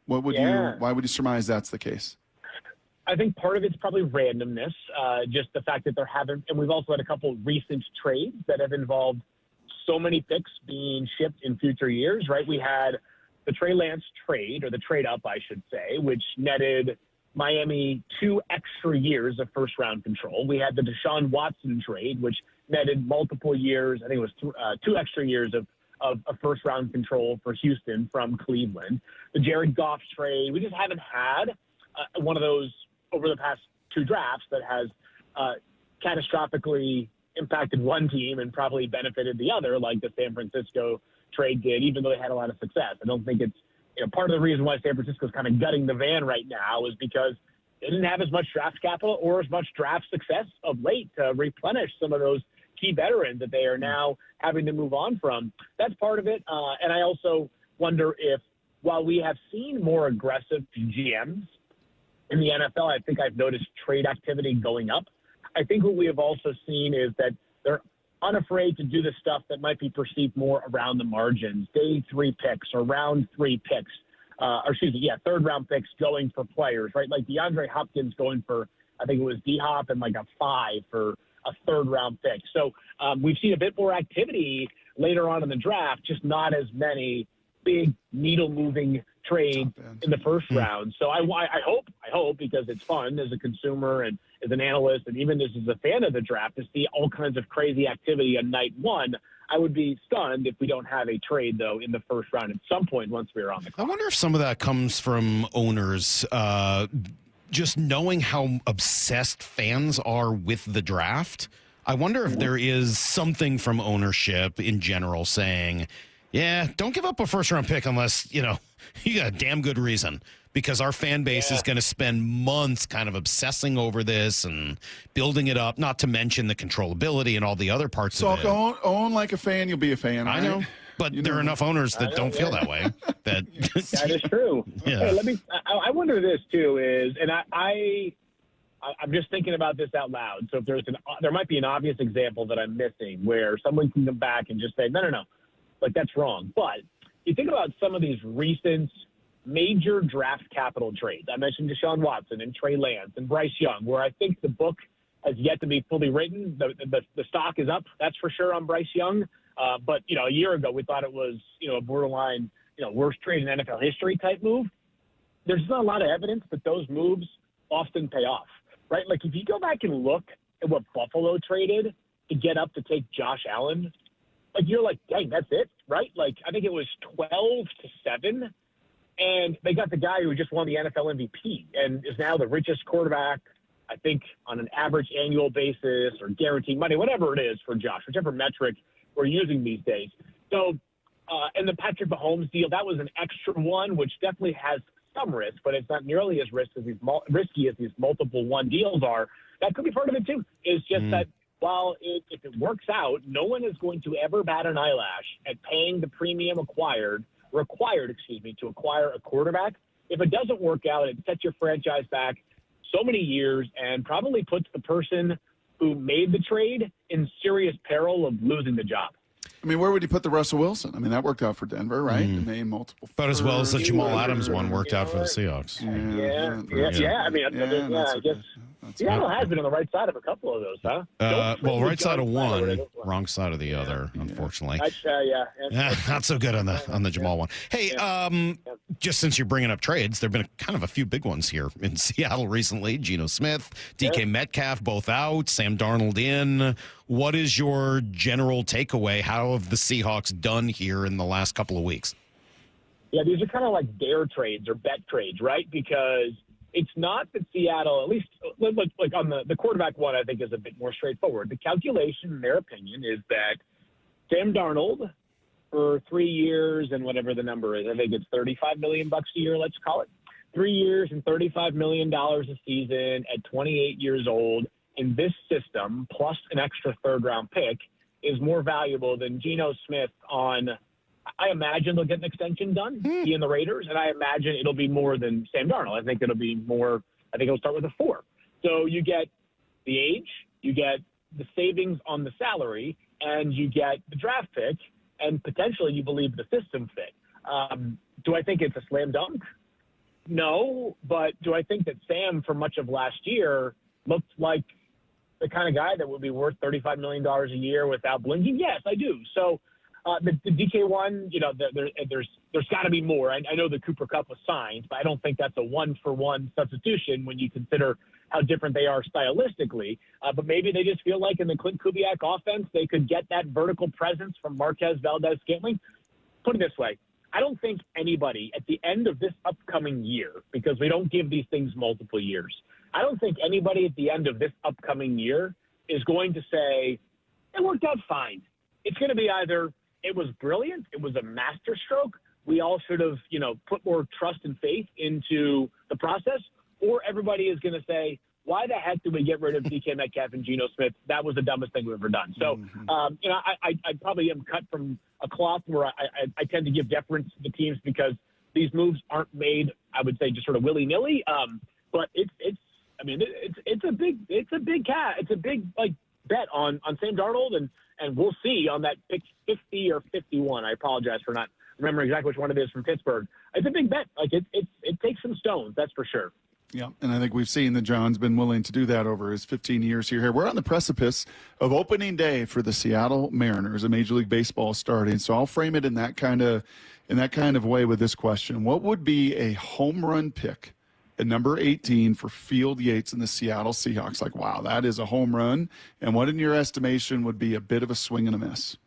would you surmise that's the case? I think part of it's probably randomness, just the fact that there haven't, and we've also had a couple recent trades that have involved so many picks being shipped in future years, right? We had the Trey Lance trade, or the trade up, I should say, which netted Miami 2 extra years of first-round control. We had the Deshaun Watson trade, which netted multiple years, I think it was 2 extra years of first-round control for Houston from Cleveland. The Jared Goff trade, we just haven't had one of those over the past 2 drafts that has catastrophically impacted one team and probably benefited the other, like the San Francisco trade did, even though they had a lot of success. I don't think it's, part of the reason why San Francisco is kind of gutting the van right now is because they didn't have as much draft capital or as much draft success of late to replenish some of those key veterans that they are now having to move on from. That's part of it. And I also wonder if, while we have seen more aggressive GMs in the NFL, I think I've noticed trade activity going up. I think what we have also seen is that they're unafraid to do the stuff that might be perceived more around the margins, day 3 picks or round 3 picks, third round picks going for players, right? Like DeAndre Hopkins going for I think it was D-Hop and like a 5 for a third-round pick. So we've seen a bit more activity later on in the draft, just not as many big needle-moving trades in the first round. So I hope, because it's fun as a consumer and as an analyst and even as a fan of the draft, to see all kinds of crazy activity on night one. I would be stunned if we don't have a trade, though, in the first round at some point once we're on the clock. I wonder if some of that comes from owners just knowing how obsessed fans are with the draft. I wonder if there is something from ownership in general saying, yeah, don't give up a first-round pick unless, you got a damn good reason, because our fan base is going to spend months kind of obsessing over this and building it up, not to mention the controllability and all the other parts of it. So own like a fan, you'll be a fan. I know, but there are enough owners that don't feel that way. That is true. Yeah. Hey, I wonder this, too, is, and I'm just thinking about this out loud. So if there might be an obvious example that I'm missing where someone can come back and just say, no, like that's wrong. But you think about some of these recent major draft capital trades. I mentioned Deshaun Watson and Trey Lance and Bryce Young, where I think the book has yet to be fully written. The stock is up, that's for sure, on Bryce Young. But, a year ago, we thought it was, a borderline, worst trade in NFL history type move. There's not a lot of evidence that those moves often pay off, right? Like, if you go back and look at what Buffalo traded to get up to take Josh Allen, like, you're like, dang, that's it, right? Like, I think it was 12-7, and they got the guy who just won the NFL MVP and is now the richest quarterback, I think, on an average annual basis or guaranteed money, whatever it is for Josh, whichever metric we're using these days. So, and the Patrick Mahomes deal, that was an extra one, which definitely has some risk, but it's not nearly as risky as these multiple one deals are. That could be part of it, too, is just that while if it works out, no one is going to ever bat an eyelash at paying the premium required to acquire a quarterback. If it doesn't work out, it sets your franchise back so many years and probably puts the person who made the trade in serious peril of losing the job. I mean, where would you put the Russell Wilson? I mean, that worked out for Denver, right? They made multiple. About as well as the Jamal Adams one worked out for the Seahawks. Yeah. I mean, I guess Seattle has been on the right side of a couple of those, huh? Right side of one, wrong side of the other, unfortunately. Not so good on the Jamal one. Hey, just since you're bringing up trades, there have been kind of a few big ones here in Seattle recently. Geno Smith, DK Metcalf, both out, Sam Darnold in. What is your general takeaway? How have the Seahawks done here in the last couple of weeks? Yeah, these are kind of like dare trades or bet trades, right? Because it's not that Seattle, at least like on the quarterback one, I think is a bit more straightforward. The calculation, in their opinion, is that Sam Darnold for 3 years and whatever the number is, I think it's $35 million a year, let's call it. 3 years and $35 million a season at 28 years old in this system, plus an extra third-round pick, is more valuable than Geno Smith on – I imagine they'll get an extension done, he and the Raiders, and I imagine it'll be more than Sam Darnold. I think it'll be more – I think it'll start with a 4. So you get the age, you get the savings on the salary, and you get the draft pick, and potentially you believe the system fit. Do I think it's a slam dunk? No, but do I think that Sam, for much of last year, looked like the kind of guy that would be worth $35 million a year without blinking? Yes, I do. So the DK one, there's got to be more. I know the Cooper Kupp was signed, but I don't think that's a one-for-one substitution when you consider how different they are stylistically. But maybe they just feel like in the Clint Kubiak offense, they could get that vertical presence from Marquez Valdez-Scantling. Put it this way. I don't think anybody at the end of this upcoming year, because we don't give these things multiple years, I don't think anybody at the end of this upcoming year is going to say, it worked out fine. It's going to be either it was brilliant, it was a masterstroke, we all should have, put more trust and faith into the process, or everybody is going to say, why the heck did we get rid of DK Metcalf and Geno Smith? That was the dumbest thing we've ever done. So, I probably am cut from a cloth where I tend to give deference to the teams because these moves aren't made, I would say, just sort of willy-nilly. But it's a big bet on Sam Darnold, and we'll see on that pick 50 or 51. I apologize for not remembering exactly which one it is from Pittsburgh. It's a big bet. Like it takes some stones, that's for sure. Yeah, and I think we've seen that John's been willing to do that over his 15 years here. We're on the precipice of opening day for the Seattle Mariners, a Major League Baseball starting. So I'll frame it in that kind of way with this question. What would be a home run pick at number 18 for Field Yates and the Seattle Seahawks? Like, wow, that is a home run. And what in your estimation would be a bit of a swing and a miss?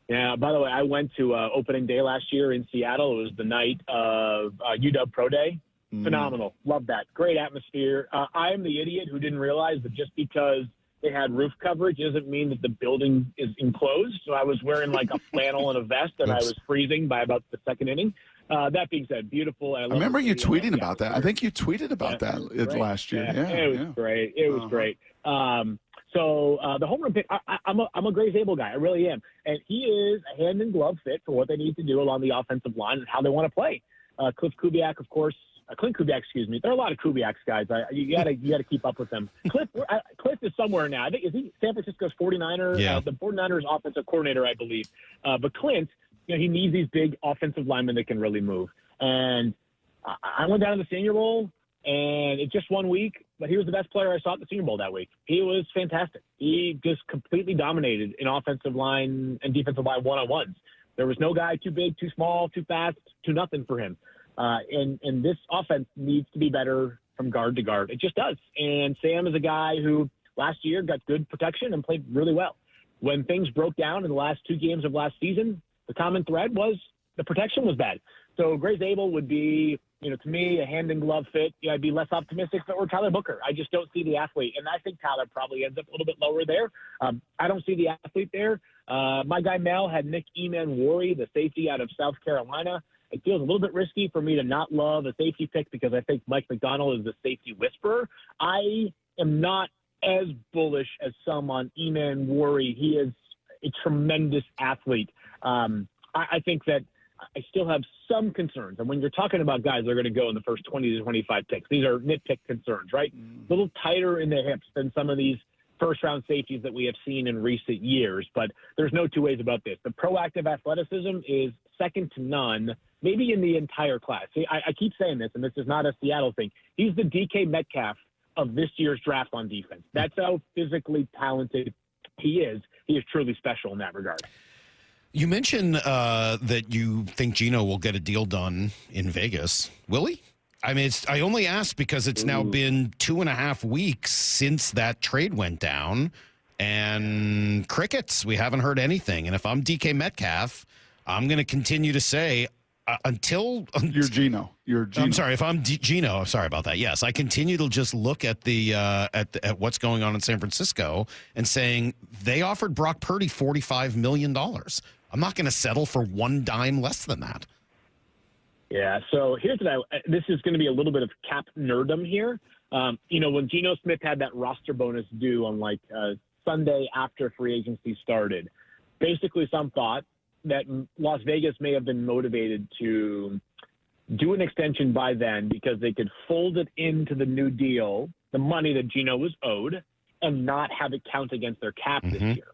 Yeah, by the way, I went to opening day last year in Seattle. It was the night of UW Pro Day. Phenomenal. Love that. Great atmosphere. I am the idiot who didn't realize that just because they had roof coverage doesn't mean that the building is enclosed. So I was wearing like a flannel and a vest, and I was freezing by about the second inning. That being said, beautiful. I remember you tweeting about that. I think you tweeted about that last year. Yeah, it was great. It was great. So the home run pick, I'm a Gray Zabel guy. I really am. And he is a hand in glove fit for what they need to do along the offensive line and how they want to play. Clint Kubiak, excuse me. There are a lot of Kubiaks guys. You gotta keep up with them. Cliff is somewhere now. I think is he San Francisco's 49er, the 49ers offensive coordinator, I believe. But Clint, he needs these big offensive linemen that can really move. And I went down to the Senior Bowl, and it's just 1 week, but he was the best player I saw at the Senior Bowl that week. He was fantastic. He just completely dominated in offensive line and defensive line one-on-ones. There was no guy too big, too small, too fast, too nothing for him. And this offense needs to be better from guard to guard. It just does. And Sam is a guy who last year got good protection and played really well. When things broke down in the last 2 games of last season, the common thread was the protection was bad. So Gray Zabel would be, to me, a hand-in-glove fit. I'd be less optimistic if it were Tyler Booker. I just don't see the athlete. And I think Tyler probably ends up a little bit lower there. I don't see the athlete there. My guy Mel had Nick Eman-Worry, the safety out of South Carolina. It feels a little bit risky for me to not love a safety pick because I think Mike McDonald is the safety whisperer. I am not as bullish as some on Eman-Worry. He is a tremendous athlete. I think that I still have some concerns. And when you're talking about guys that are going to go in the first 20 to 25 picks, these are nitpick concerns, right? A little tighter in the hips than some of these first-round safeties that we have seen in recent years. But there's no two ways about this. The proactive athleticism is second to none, maybe in the entire class. See, I keep saying this, and this is not a Seattle thing. He's the DK Metcalf of this year's draft on defense. That's how physically talented he is. He is truly special in that regard. You mentioned that you think Geno will get a deal done in Vegas. Will he? I mean, I only asked because it's now been 2.5 weeks since that trade went down, and crickets. We haven't heard anything. And if I'm DK Metcalf, I'm going to continue to say until you're Geno. I'm sorry, if I'm Geno. Sorry about that. Yes, I continue to just look at at what's going on in San Francisco and saying they offered Brock Purdy $45 million. I'm not going to settle for one dime less than that. Yeah, so here's what this is going to be a little bit of cap nerdum here. When Geno Smith had that roster bonus due on Sunday after free agency started, basically some thought that Las Vegas may have been motivated to do an extension by then because they could fold it into the new deal, the money that Geno was owed, and not have it count against their cap this year.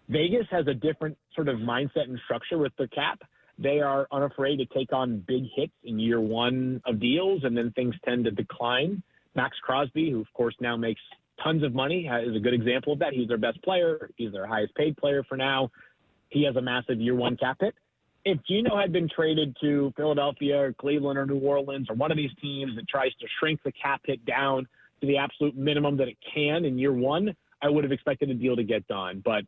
Vegas has a different sort of mindset and structure with their cap. They are unafraid to take on big hits in year one of deals, and then things tend to decline. Max Crosby, who, of course, now makes tons of money, is a good example of that. He's their best player. He's their highest paid player for now. He has a massive year one cap hit. If Geno had been traded to Philadelphia or Cleveland or New Orleans or one of these teams that tries to shrink the cap hit down to the absolute minimum that it can in year one, I would have expected a deal to get done. But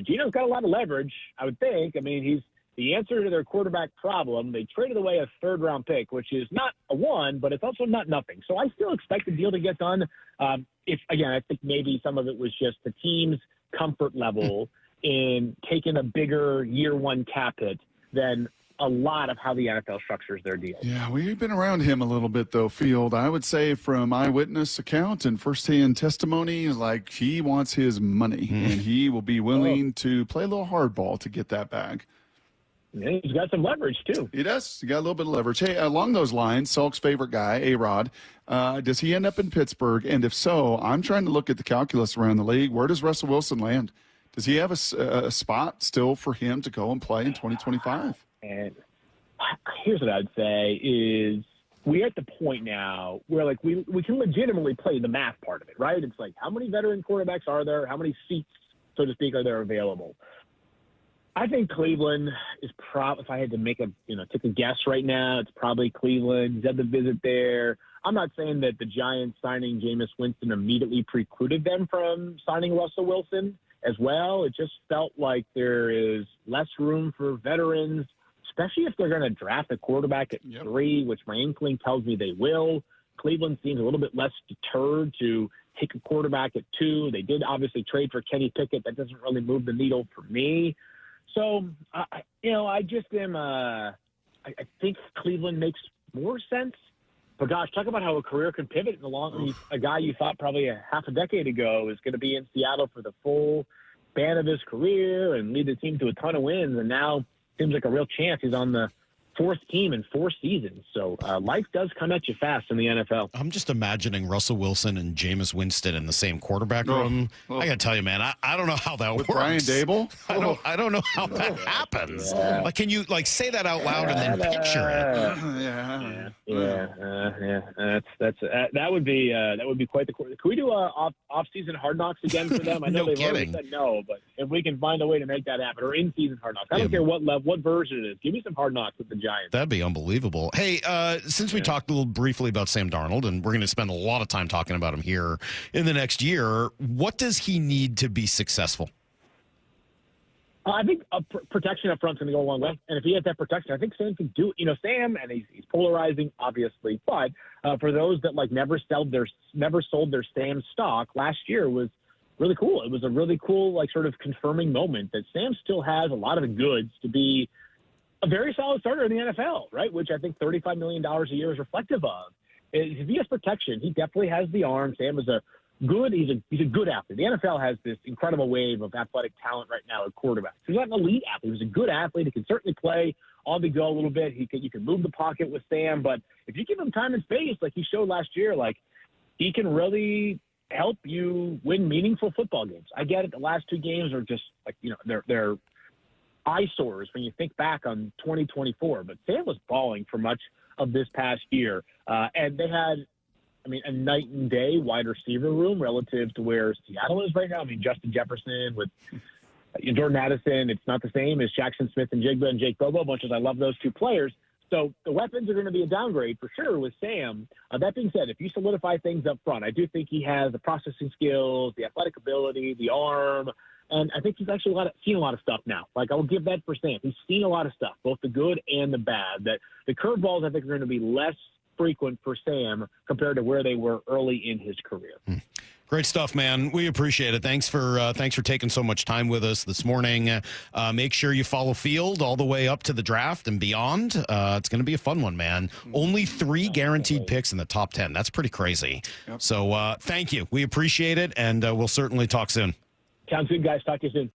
Geno's got a lot of leverage, I would think. I mean, he's the answer to their quarterback problem. They traded away a third-round pick, which is not a one, but it's also not nothing. So I still expect the deal to get done. I think maybe some of it was just the team's comfort level in taking a bigger year one cap hit than a lot of how the NFL structures their deals. Yeah, we've been around him a little bit, though, Field. I would say from eyewitness account and firsthand testimony, like he wants his money, and he will be willing to play a little hardball to get that bag. Yeah, he's got some leverage, too. He does. He got a little bit of leverage. Hey, along those lines, Salk's favorite guy, A-Rod, does he end up in Pittsburgh? And if so, I'm trying to look at the calculus around the league. Where does Russell Wilson land? Does he have a spot still for him to go and play in 2025? And here's what I'd say is we're at the point now where, like, we can legitimately play the math part of it, right? It's like, how many veteran quarterbacks are there? How many seats, so to speak, are there available? I think Cleveland is probably, if I had to take a guess right now, it's probably Cleveland. He's had the visit there. I'm not saying that the Giants signing Jameis Winston immediately precluded them from signing Russell Wilson as well. It just felt like there is less room for veterans, especially if they're going to draft a quarterback at 3, which my inkling tells me they will. Cleveland seems a little bit less deterred to take a quarterback at 2. They did obviously trade for Kenny Pickett. That doesn't really move the needle for me. So, I just am I think Cleveland makes more sense. But, gosh, talk about how a career can pivot in the long. A guy you thought probably a half a decade ago is going to be in Seattle for the full span of his career and lead the team to a ton of wins, and now seems like a real chance he's on the 4th team in 4 seasons. So life does come at you fast in the NFL. I'm just imagining Russell Wilson and Jameis Winston in the same quarterback room. I got to tell you, man, I don't know how that works. Brian Dable? I don't know how that happens. Yeah. Like, can you say that out loud and then picture it? That would be quite the. Can we do off-season Hard Knocks again for them? I know they've already said no, but if we can find a way to make that happen, or in-season Hard Knocks, I don't care what version it is. Give me some Hard Knocks with the Giants. That'd be unbelievable. Hey, since we talked a little briefly about Sam Darnold, and we're going to spend a lot of time talking about him here in the next year, what does he need to be successful? I think protection up front is going to go a long way. And if he has that protection, I think Sam can do it. Sam, and he's polarizing, obviously. But for those that never sold their Sam stock, last year was really cool. It was a really cool, sort of confirming moment that Sam still has a lot of the goods to be a very solid starter in the NFL, right? Which I think $35 million a year is reflective of. If he has protection, he definitely has the arm. Sam is he's a good athlete. The NFL has this incredible wave of athletic talent right now at quarterback. He's not an elite athlete. He's a good athlete. He can certainly play on the go a little bit. You can move the pocket with Sam, but if you give him time and space, like he showed last year, he can really help you win meaningful football games. I get it. The last 2 games are just they're eyesores when you think back on 2024, but Sam was balling for much of this past year. And they had, a night and day wide receiver room relative to where Seattle is right now. Justin Jefferson with Jordan Addison, it's not the same as Jackson Smith and Jigba and Jake Bobo, much as I love those 2 players. So the weapons are going to be a downgrade for sure with Sam. That being said, if you solidify things up front, I do think he has the processing skills, the athletic ability, the arm, and I think he's actually seen a lot of stuff now. I will give that for Sam. He's seen a lot of stuff, both the good and the bad. That the curveballs, I think, are going to be less frequent for Sam compared to where they were early in his career. Great stuff, man. We appreciate it. Thanks for taking so much time with us this morning. Make sure you follow Field all the way up to the draft and beyond. It's going to be a fun one, man. Only 3 guaranteed picks in the top 10. That's pretty crazy. Yep. So thank you. We appreciate it, and we'll certainly talk soon. Sounds good, guys. Talk to you soon.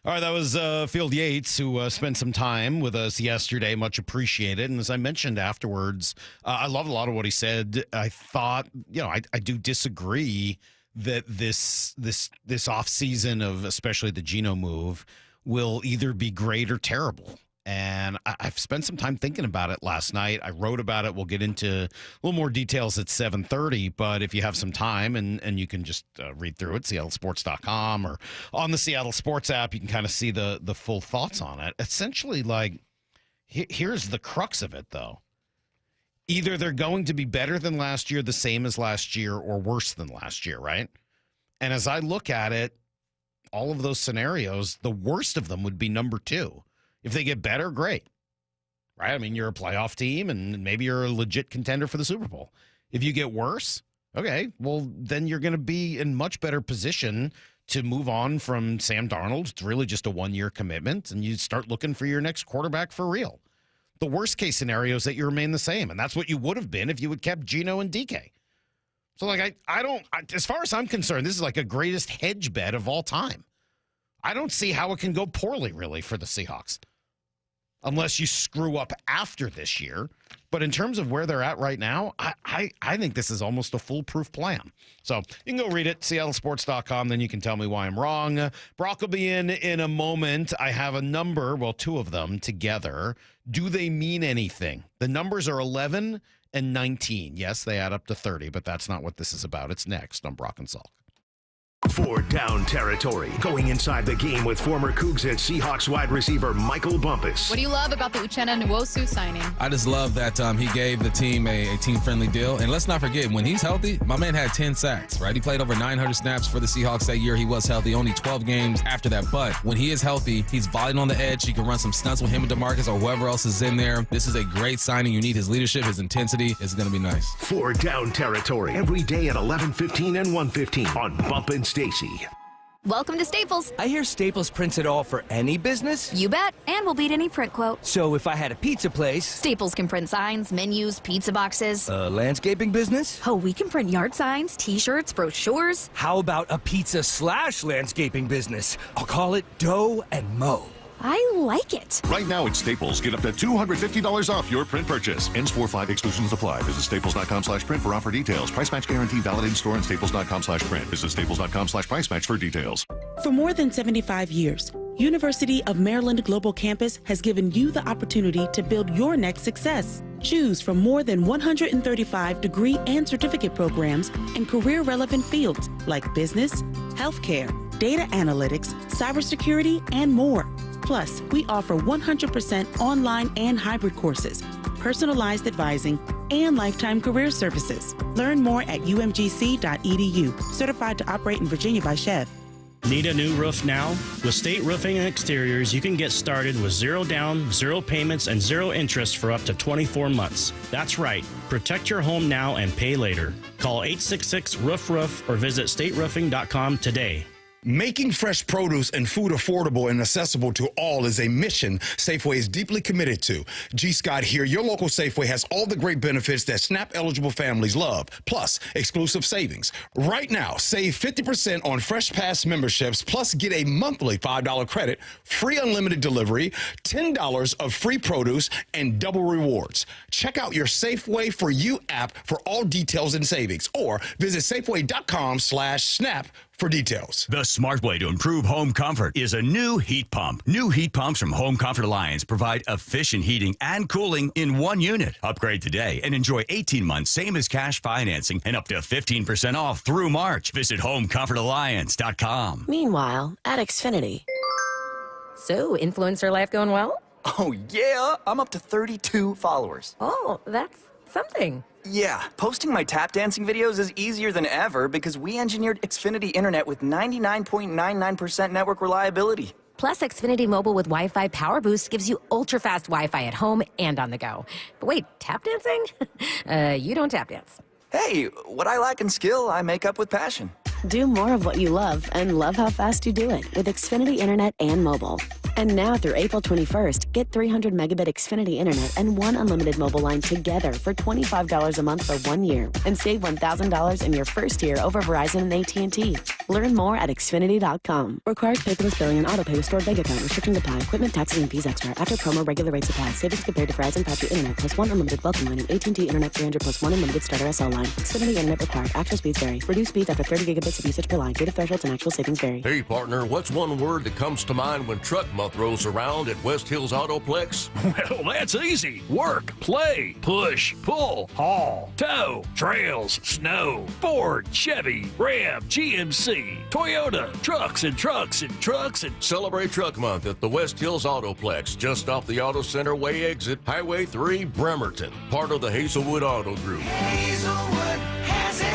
All right, that was Field Yates, who spent some time with us yesterday. Much appreciated. And as I mentioned afterwards, I love a lot of what he said. I thought, I do disagree that this offseason of especially the Geno move will either be great or terrible. And I've spent some time thinking about it last night. I wrote about it. We'll get into a little more details at 7:30. But if you have some time and you can just read through it, seattlesports.com or on the Seattle Sports app, you can kind of see the full thoughts on it. Essentially, here's the crux of it, though. Either they're going to be better than last year, the same as last year, or worse than last year, right? And as I look at it, all of those scenarios, the worst of them would be number 2. If they get better, great, right? You're a playoff team, and maybe you're a legit contender for the Super Bowl. If you get worse, okay, well, then you're going to be in much better position to move on from Sam Darnold. It's really just a 1-year commitment, and you start looking for your next quarterback for real. The worst-case scenario is that you remain the same, and that's what you would have been if you had kept Geno and DK. So, I don't, as far as I'm concerned, this is a greatest hedge bet of all time. I don't see how it can go poorly, really, for the Seahawks. Unless you screw up after this year. But in terms of where they're at right now, I think this is almost a foolproof plan. So you can go read it, seattlesports.com, then you can tell me why I'm wrong. Brock will be in a moment. I have a number, 2 of them together. Do they mean anything? The numbers are 11 and 19. Yes, they add up to 30, but that's not what this is about. It's next on Brock and Salk. For Down Territory, going inside the game with former Cougs and Seahawks wide receiver Michael Bumpus. What do you love about the Uchenna Nwosu signing? I just love that he gave the team a team-friendly deal. And let's not forget, when he's healthy, my man had 10 sacks, right? He played over 900 snaps for the Seahawks that year. He was healthy, only 12 games after that. But when he is healthy, he's volleying on the edge. You can run some stunts with him and DeMarcus or whoever else is in there. This is a great signing. You need his leadership, his intensity. It's going to be nice. For Down Territory, every day at 11:15 and 1:15 on Bump and Stacy. Welcome to Staples. I hear Staples prints it all for any business. You bet, and we'll beat any print quote. So if I had a pizza place... Staples can print signs, menus, pizza boxes. A landscaping business? Oh, we can print yard signs, T-shirts, brochures. How about a pizza/landscaping business? I'll call it Dough and Mow. I like it. Right now at Staples, get up to $250 off your print purchase. Ends 4/5, exclusions apply. Visit staples.com/print for offer details. Price match guarantee valid in store and staples.com/print. Visit staples.com/price match for details. For more than 75 years, University of Maryland Global Campus has given you the opportunity to build your next success. Choose from more than 135 degree and certificate programs in career-relevant fields like business, healthcare, data analytics, cybersecurity, and more. Plus, we offer 100% online and hybrid courses, personalized advising, and lifetime career services. Learn more at umgc.edu. Certified to operate in Virginia by Chev. Need a new roof now? With State Roofing and Exteriors, you can get started with 0 down, 0 payments, and 0 interest for up to 24 months. That's right. Protect your home now and pay later. Call 866-ROOF-ROOF or visit stateroofing.com today. Making fresh produce and food affordable and accessible to all is a mission Safeway is deeply committed to. G. Scott here. Your local Safeway has all the great benefits that SNAP-eligible families love, plus exclusive savings. Right now, save 50% on Fresh Pass memberships, plus get a monthly $5 credit, free unlimited delivery, $10 of free produce, and double rewards. Check out your Safeway For You app for all details and savings, or visit safeway.com/snap for details. The smart way to improve home comfort is a new heat pump. New heat pumps from Home Comfort Alliance provide efficient heating and cooling in one unit. Upgrade today and enjoy 18 months same as cash financing and up to 15% off through March. Visit homecomfortalliance.com. Meanwhile, at Xfinity. So, influencer life going well? Oh, yeah. I'm up to 32 followers. Oh, that's something. Yeah, posting my tap dancing videos is easier than ever because we engineered Xfinity Internet with 99.99% network reliability. Plus, Xfinity Mobile with Wi-Fi Power Boost gives you ultra-fast Wi-Fi at home and on the go. But wait, tap dancing? You don't tap dance. Hey, what I lack in skill, I make up with passion. Do more of what you love and love how fast you do it with Xfinity Internet and mobile. And now through April 21st, get 300 megabit Xfinity Internet and 1 unlimited mobile line together for $25 a month for 1 year and save $1,000 in your first year over Verizon and AT&T. Learn more at Xfinity.com. Requires paperless billing and autopay with stored bank account. Restrictions apply. Equipment, taxes, and fees extra. After promo, regular rates apply. Savings compared to Verizon 5G Internet plus 1 unlimited welcome line and AT&T Internet 300 plus 1 unlimited starter SL line. Xfinity Internet required. Actual speeds vary. Reduced speeds after 30 gigabits of usage per line. Data thresholds and actual savings vary. Hey, partner, what's one word that comes to mind when truck month rolls around at West Hills Autoplex? Well, that's easy. Work, play, push, pull, haul, tow, trails, snow, Ford, Chevy, Ram, GMC, Toyota, trucks and trucks and trucks and... Celebrate Truck Month at the West Hills Autoplex, just off the Auto Center Way exit, Highway 3, Bremerton, part of the Hazelwood Auto Group. Hazelwood has it!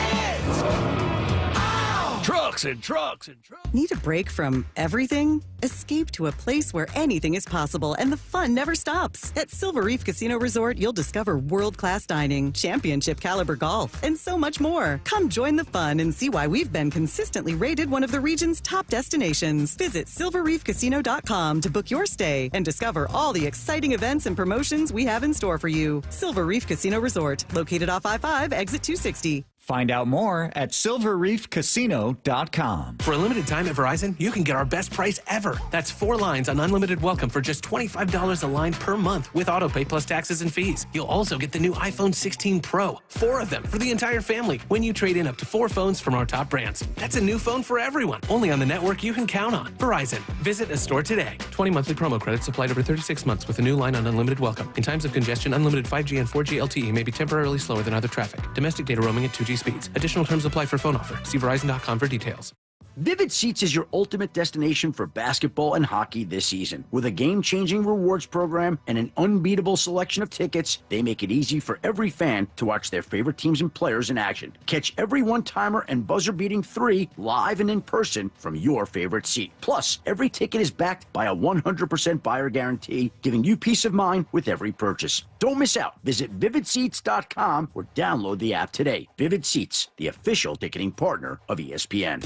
Trucks and trucks and trucks. Need a break from everything? Escape to a place where anything is possible and the fun never stops. At Silver Reef Casino Resort, you'll discover world-class dining, championship caliber golf, and so much more. Come join the fun and see why we've been consistently rated one of the region's top destinations. Visit silverreefcasino.com to book your stay and discover all the exciting events and promotions we have in store for you. Silver Reef Casino Resort, located off I-5, exit 260. Find out more at silverreefcasino.com. For a limited time at Verizon, you can get our best price ever. That's 4 lines on unlimited welcome for just $25 a line per month with autopay plus taxes and fees. You'll also get the new iPhone 16 Pro, 4 of them for the entire family when you trade in up to 4 phones from our top brands. That's a new phone for everyone, only on the network you can count on. Verizon. Visit a store today. 20 monthly promo credits applied over 36 months with a new line on unlimited welcome. In times of congestion, unlimited 5G and 4G LTE may be temporarily slower than other traffic. Domestic data roaming at 2G speeds. Additional terms apply for phone offer. See Verizon.com for details. Vivid Seats is your ultimate destination for basketball and hockey this season. With a game-changing rewards program and an unbeatable selection of tickets, they make it easy for every fan to watch their favorite teams and players in action. Catch every one-timer and buzzer-beating 3 live and in person from your favorite seat. Plus, every ticket is backed by a 100% buyer guarantee, giving you peace of mind with every purchase. Don't miss out. Visit vividseats.com or download the app today. Vivid Seats, the official ticketing partner of ESPN.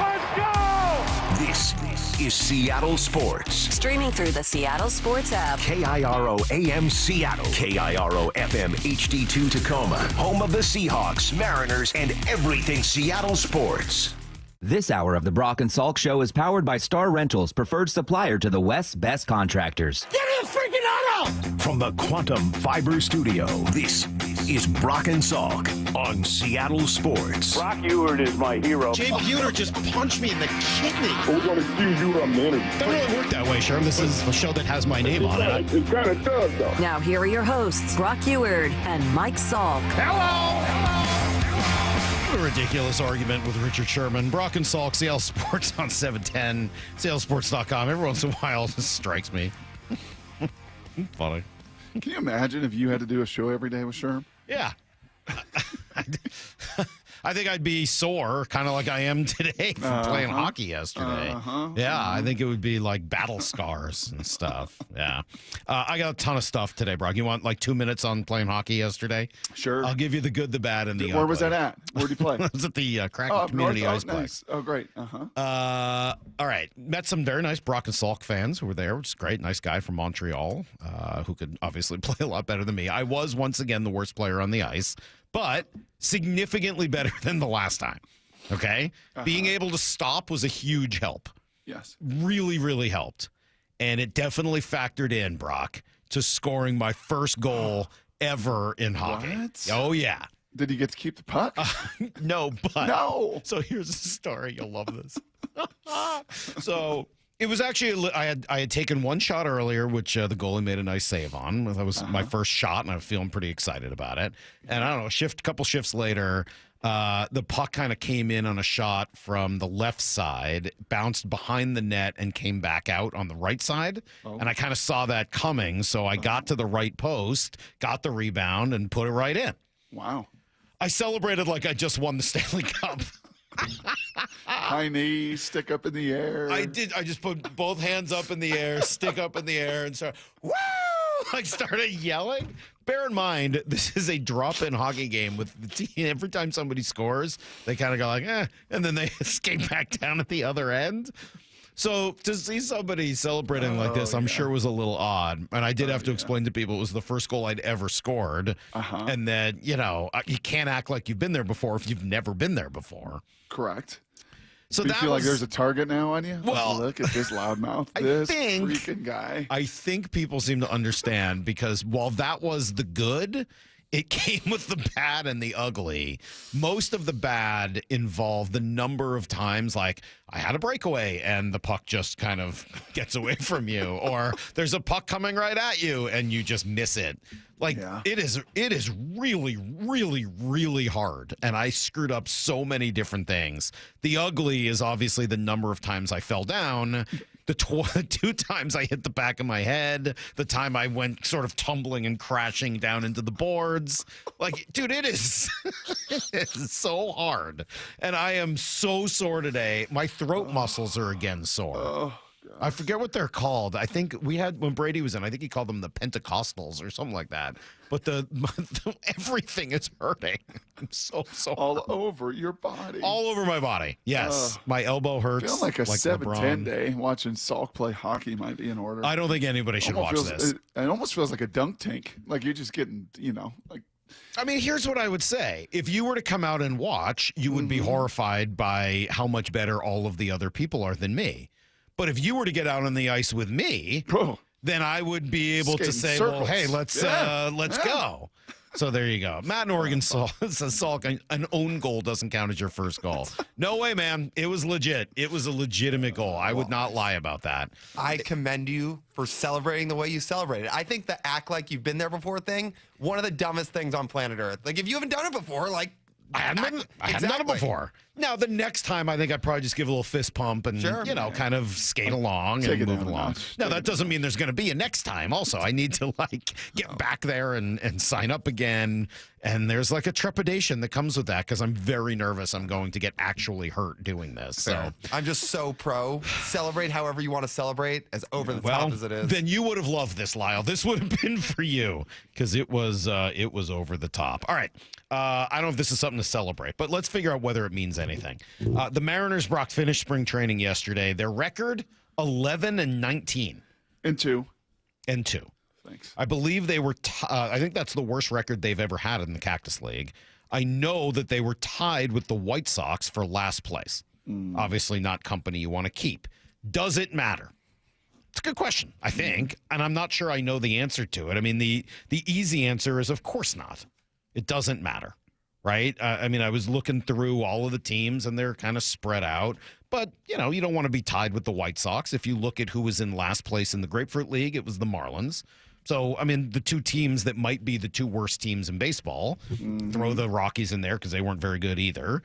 Let's go! This is Seattle Sports. Streaming through the Seattle Sports app. KIRO AM Seattle. KIRO FM HD2 Tacoma. Home of the Seahawks, Mariners, and everything Seattle sports. This hour of the Brock and Salk Show is powered by Star Rentals, preferred supplier to the West's best contractors. Give me a freaking auto! From the Quantum Fiber Studio, this is Brock and Salk on Seattle Sports. Brock Ewert is my hero. Jay Buhner just punched me in the kidney. We're going to accuse you of manager. Doesn't really work that way, Sherm. This is a show that has my name on it. It kind of does, though. Now here are your hosts, Brock Ewert and Mike Salk. A ridiculous argument with Richard Sherman. Brock and Salk, Seattle Sports on 710, seattlesports.com. Every once in a while, this strikes me. Funny. Can you imagine if you had to do a show every day with Sherm? Yeah. I think I'd be sore, kind of like I am today from playing hockey yesterday. Yeah, I think it would be like battle scars and stuff. Yeah. I got a ton of stuff today, Brock. You want like 2 minutes on playing hockey yesterday? Sure. I'll give you the good, the bad, and the ugly. Where was that at? Where did you play? It was at the Kraken Community Iceplex. Nice. Oh, great. All right. Met some very nice Brock and Salk fans who were there, which is great. Nice guy from Montreal who could obviously play a lot better than me. I was, once again, the worst player on the ice, but significantly better than the last time. Okay? Being able to stop was a huge help. Yes. Really, really helped. And it definitely factored in, Brock, to scoring my first goal ever in hockey. What? Oh, yeah. Did he get to keep the puck? No, but. No. So here's the story. You'll love this. So it was actually, I had taken one shot earlier, which the goalie made a nice save on. That was my first shot, and I was feeling pretty excited about it. And I don't know, couple shifts later, the puck kind of came in on a shot from the left side, bounced behind the net, and came back out on the right side. Oh. And I kind of saw that coming, so I got to the right post, got the rebound, and put it right in. Wow. I celebrated like I just won the Stanley Cup. High knee, stick up in the air. I did. I just put both hands up in the air, stick up in the air, and started, woo! Like started yelling. Bear in mind, this is a drop-in hockey game with the team. Every time somebody scores, they kind of go like, and then they skate back down at the other end. So to see somebody celebrating like this, I'm sure was a little odd. And I did have to explain to people it was the first goal I'd ever scored. And that, you can't act like you've been there before if you've never been there before. Correct. So do you that feel like there's a target now on you? Well, look at this loudmouth. This freaking guy. I think people seem to understand because while that was the good, it came with the bad and the ugly. Most of the bad involved the number of times, like I had a breakaway and the puck just kind of gets away from you, or there's a puck coming right at you and you just miss it. Like it is really, really, really hard. And I screwed up so many different things. The ugly is obviously the number of times I fell down. The 2 times I hit the back of my head, the time I went sort of tumbling and crashing down into the boards. Like, dude, it is so hard. And I am so sore today. My throat muscles are again sore. Oh, I forget what they're called. I think we had, when Brady was in, I think he called them the Pentecostals or something like that. But everything is hurting. I'm so all over your body. All over my body. Yes. My elbow hurts. I feel like a 7-10 LeBron. day watching Salk play hockey might be in order. I don't think anybody should watch this. It almost feels like a dunk tank. Like you're just getting, like I mean, here's what I would say. If you were to come out and watch, you would be horrified by how much better all of the other people are than me. But if you were to get out on the ice with me, then I would be able to say, well, hey, let's go. So there you go. Matt in Oregon says, Salk, an own goal doesn't count as your first goal. No way, man. It was legit. It was a legitimate goal. I would not lie about that. I commend you for celebrating the way you celebrated. I think the act like you've been there before thing, one of the dumbest things on planet Earth. Like, if you haven't done it before, like, I hadn't done it before. Now, the next time, I think I'd probably just give a little fist pump and, kind of skate along and move along. Now, that doesn't mean there's going to be a next time. Also, I need to, get back there and sign up again. And there's, a trepidation that comes with that because I'm very nervous I'm going to get actually hurt doing this. So I'm just so pro. Celebrate however you want to celebrate, as over the top as it is. Then you would have loved this, Lyle. This would have been for you because it was over the top. All right. I don't know if this is something to celebrate, but let's figure out whether it means anything. The Mariners, Brock, finished spring training yesterday. Their record, 11-19. And 2. Thanks. I believe they were, I think that's the worst record they've ever had in the Cactus League. I know that they were tied with the White Sox for last place. Obviously not company you want to keep. Does it matter? It's a good question, I think, and I'm not sure I know the answer to it. I mean, the easy answer is of course not. It doesn't matter, right? I mean, I was looking through all of the teams, and they're kind of spread out. But, you don't want to be tied with the White Sox. If you look at who was in last place in the Grapefruit League, it was the Marlins. So, I mean, the two teams that might be the two worst teams in baseball, throw the Rockies in there because they weren't very good either.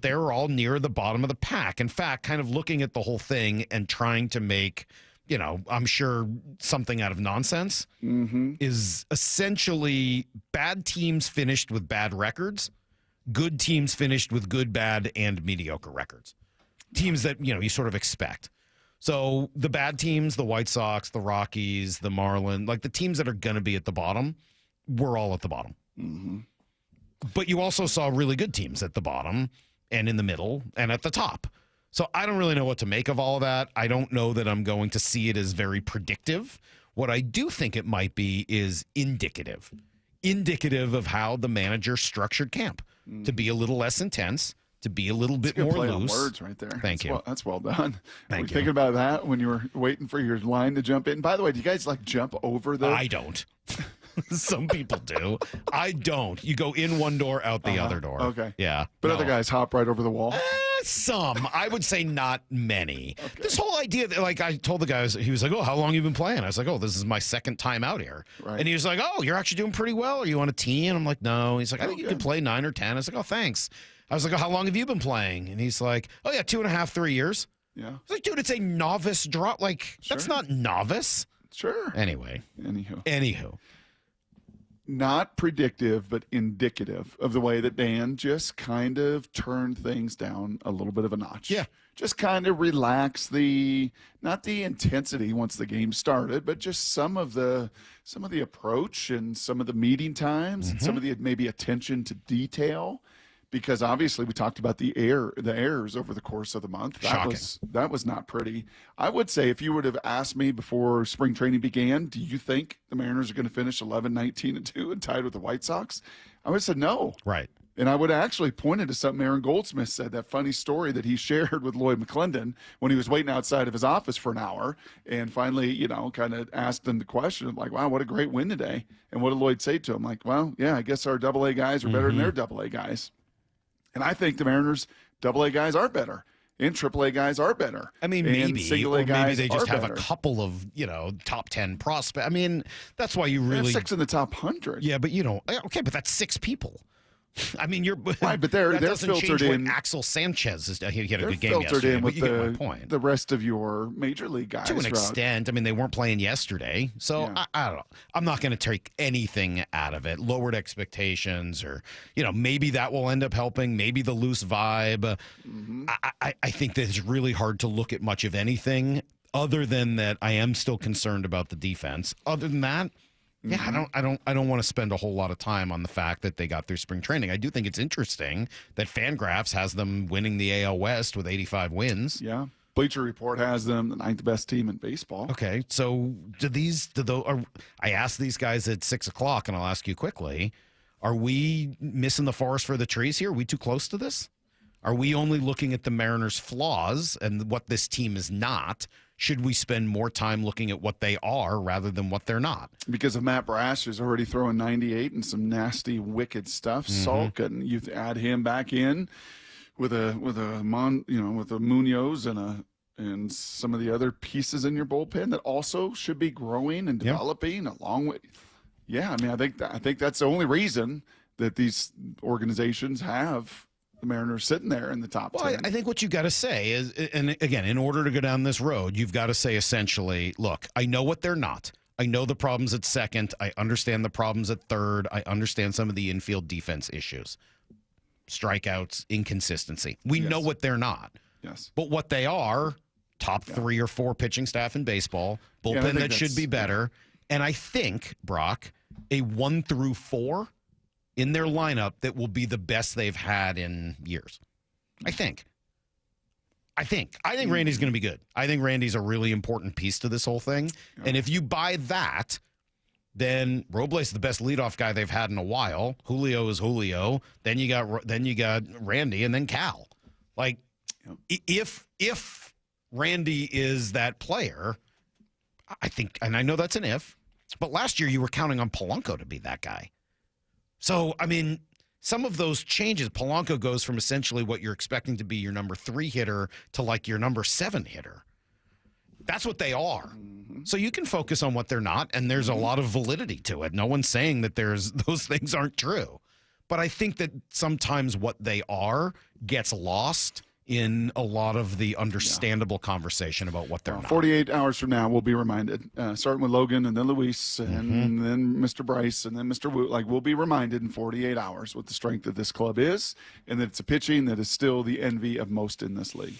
They're all near the bottom of the pack. In fact, kind of looking at the whole thing and trying to make I'm sure something out of nonsense is essentially bad teams finished with bad records, good teams finished with good, bad, and mediocre records. Teams that, you sort of expect. So the bad teams, the White Sox, the Rockies, the Marlins, the teams that are going to be at the bottom, we're all at the bottom. But you also saw really good teams at the bottom and in the middle and at the top. So I don't really know what to make of all of that. I don't know that I'm going to see it as very predictive. What I do think it might be is indicative of how the manager structured camp to be a little less intense, to be a little bit more play loose. On words right there. Thank you. That's well done. Thank you. Thinking about that when you were waiting for your line to jump in. By the way, do you guys jump over the? I don't. Some people do. I don't. You go in one door, out the other door. Okay. Yeah. But other guys hop right over the wall. Some. I would say not many. Okay. This whole idea that, I told the guys, he was like, oh, how long have you been playing? I was like, oh, this is my second time out here. Right. And he was like, oh, you're actually doing pretty well. Are you on a team? I'm like, no. He's like, I think you can play 9 or 10. I was like, oh, thanks. I was like, oh, how long have you been playing? And he's like, oh, yeah, 2.5, 3 years. Yeah. I was like, dude, it's a novice drop. That's not novice. Sure. Anyway. Anywho. Not predictive, but indicative of the way that Dan just kind of turned things down a little bit of a notch. Yeah. Just kind of relax not the intensity once the game started, but just some of the approach and some of the meeting times and some of the maybe attention to detail. Because obviously we talked about the errors over the course of the month. That was not pretty. I would say if you would have asked me before spring training began, do you think the Mariners are going to finish 11-19-2 and tied with the White Sox? I would have said no. Right. And I would have actually pointed to something Aaron Goldsmith said, that funny story that he shared with Lloyd McClendon when he was waiting outside of his office for an hour and finally, kind of asked him the question like, wow, what a great win today. And what did Lloyd say to him? Like, well, yeah, I guess our AA guys are better than their AA guys. And I think the Mariners' AA guys are better, and AAA guys are better. I mean, maybe, or maybe they just have a couple of, top 10 prospects. I mean, that's why you really 6 in the top 100. Yeah, but okay, but that's 6 people. I mean, you're right, but they're filtered in. Axel Sanchez is he had a good game filtered yesterday, in with but you get my point. The rest of your major league guys to an extent. I mean, they weren't playing yesterday, so yeah. I don't know. I'm not going to take anything out of it. Lowered expectations, or maybe that will end up helping. Maybe the loose vibe. I think that it's really hard to look at much of anything other than that. I am still concerned about the defense. Other than that. Yeah, I don't want to spend a whole lot of time on the fact that they got through spring training. I do think it's interesting that Fangraphs has them winning the AL West with 85 wins. Yeah. Bleacher Report has them the 9th best team in baseball. Okay, so I asked these guys at 6:00, and I'll ask you quickly, Are we missing the forest for the trees here? Are we too close to this? Are we only looking at the Mariners' flaws and what this team is not? Should we spend more time looking at what they are rather than what they're not? Because of Matt Brash, who's already throwing 98 and some nasty, wicked stuff. Salk, and you add him back in with a Munoz and some of the other pieces in your bullpen that also should be growing and developing along with. Yeah, I mean, I think that's the only reason that these organizations have the Mariners sitting there in the top 10. I think what you got to say is, and again, in order to go down this road, you've got to say essentially, look, I know what they're not. I know the problems at second. I understand the problems at third. I understand some of the infield defense issues, strikeouts, inconsistency. We know what they're not. Yes. But what they are, top 3 or 4 pitching staff in baseball, bullpen that should be better. And I think, Brock, a 1 through 4 in their lineup that will be the best they've had in years. I think Randy's going to be good. I think Randy's a really important piece to this whole thing. Yeah. And if you buy that, then Robles is the best leadoff guy they've had in a while. Julio is Julio. Then you got Randy, and then Cal. Like, if Randy is that player, I think, and I know that's an if, but last year you were counting on Polanco to be that guy. So, I mean, some of those changes, Polanco goes from essentially what you're expecting to be your number 3 hitter to like your number 7 hitter. That's what they are. Mm-hmm. So you can focus on what they're not, and there's a lot of validity to it. No one's saying that those things aren't true. But I think that sometimes what they are gets lost in a lot of the understandable conversation about what they're not. 48 hours from now, we'll be reminded, starting with Logan and then Luis and then Mr. Bryce and then Mr. Woo. Like, we'll be reminded in 48 hours what the strength of this club is and that it's a pitching that is still the envy of most in this league.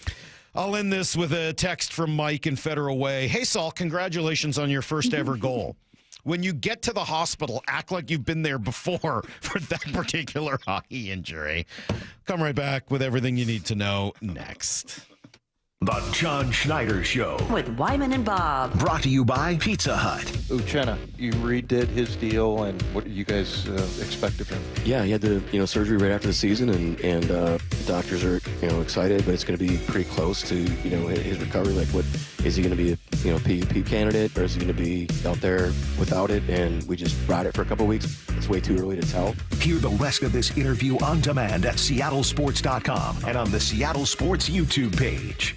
I'll end this with a text from Mike in Federal Way. Hey, Saul, congratulations on your first ever goal. When you get to the hospital, act like you've been there before for that particular hockey injury. Come right back with everything you need to know next. The John Schneider Show. With Wyman and Bob. Brought to you by Pizza Hut. Uchenna, you redid his deal, and what do you guys expect of him? Yeah, he had the surgery right after the season, and doctors are excited, but it's going to be pretty close to his recovery. Like, what is he going to be a PUP candidate, or is he going to be out there without it? And we just ride it for a couple of weeks. It's way too early to tell. Hear the rest of this interview on demand at seattlesports.com and on the Seattle Sports YouTube page.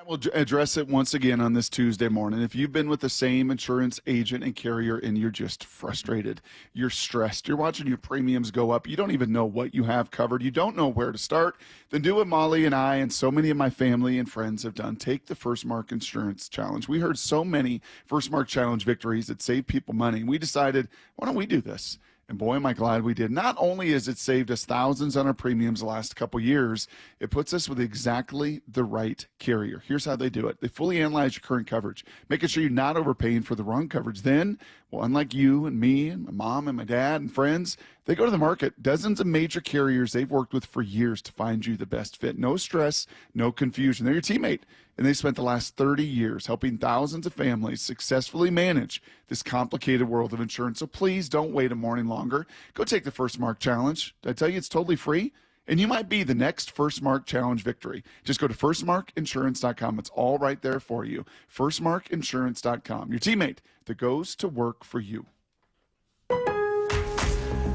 We'll address it once again on this Tuesday morning. If you've been with the same insurance agent and carrier and you're just frustrated, you're stressed, you're watching your premiums go up, you don't even know what you have covered, you don't know where to start, then do what Molly and I and so many of my family and friends have done. Take the First Mark Insurance Challenge. We heard so many First Mark Challenge victories that saved people money, and we decided, why don't we do this? And boy, am I glad we did. Not only has it saved us thousands on our premiums the last couple years, it puts us with exactly the right carrier. Here's how they do it. They fully analyze your current coverage, making sure you're not overpaying for the wrong coverage. Then, well, unlike you and me and my mom and my dad and friends, they go to the market. Dozens of major carriers they've worked with for years to find you the best fit. No stress, no confusion. They're your teammate. And they spent the last 30 years helping thousands of families successfully manage this complicated world of insurance. So please don't wait a morning longer. Go take the First Mark Challenge. Did I tell you it's totally free? And you might be the next First Mark Challenge victory. Just go to firstmarkinsurance.com. It's all right there for you. Firstmarkinsurance.com. Your teammate that goes to work for you.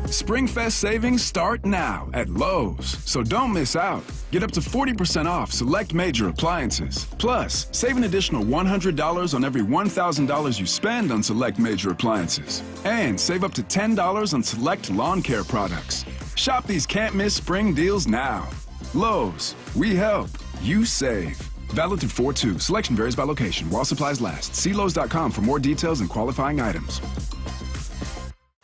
SpringFest savings start now at Lowe's, so don't miss out. Get up to 40% off select major appliances. Plus, save an additional $100 on every $1,000 you spend on select major appliances. And save up to $10 on select lawn care products. Shop these can't-miss spring deals now. Lowe's, we help, you save. Valid through 4/2. Selection varies by location while supplies last. See Lowe's.com for more details and qualifying items.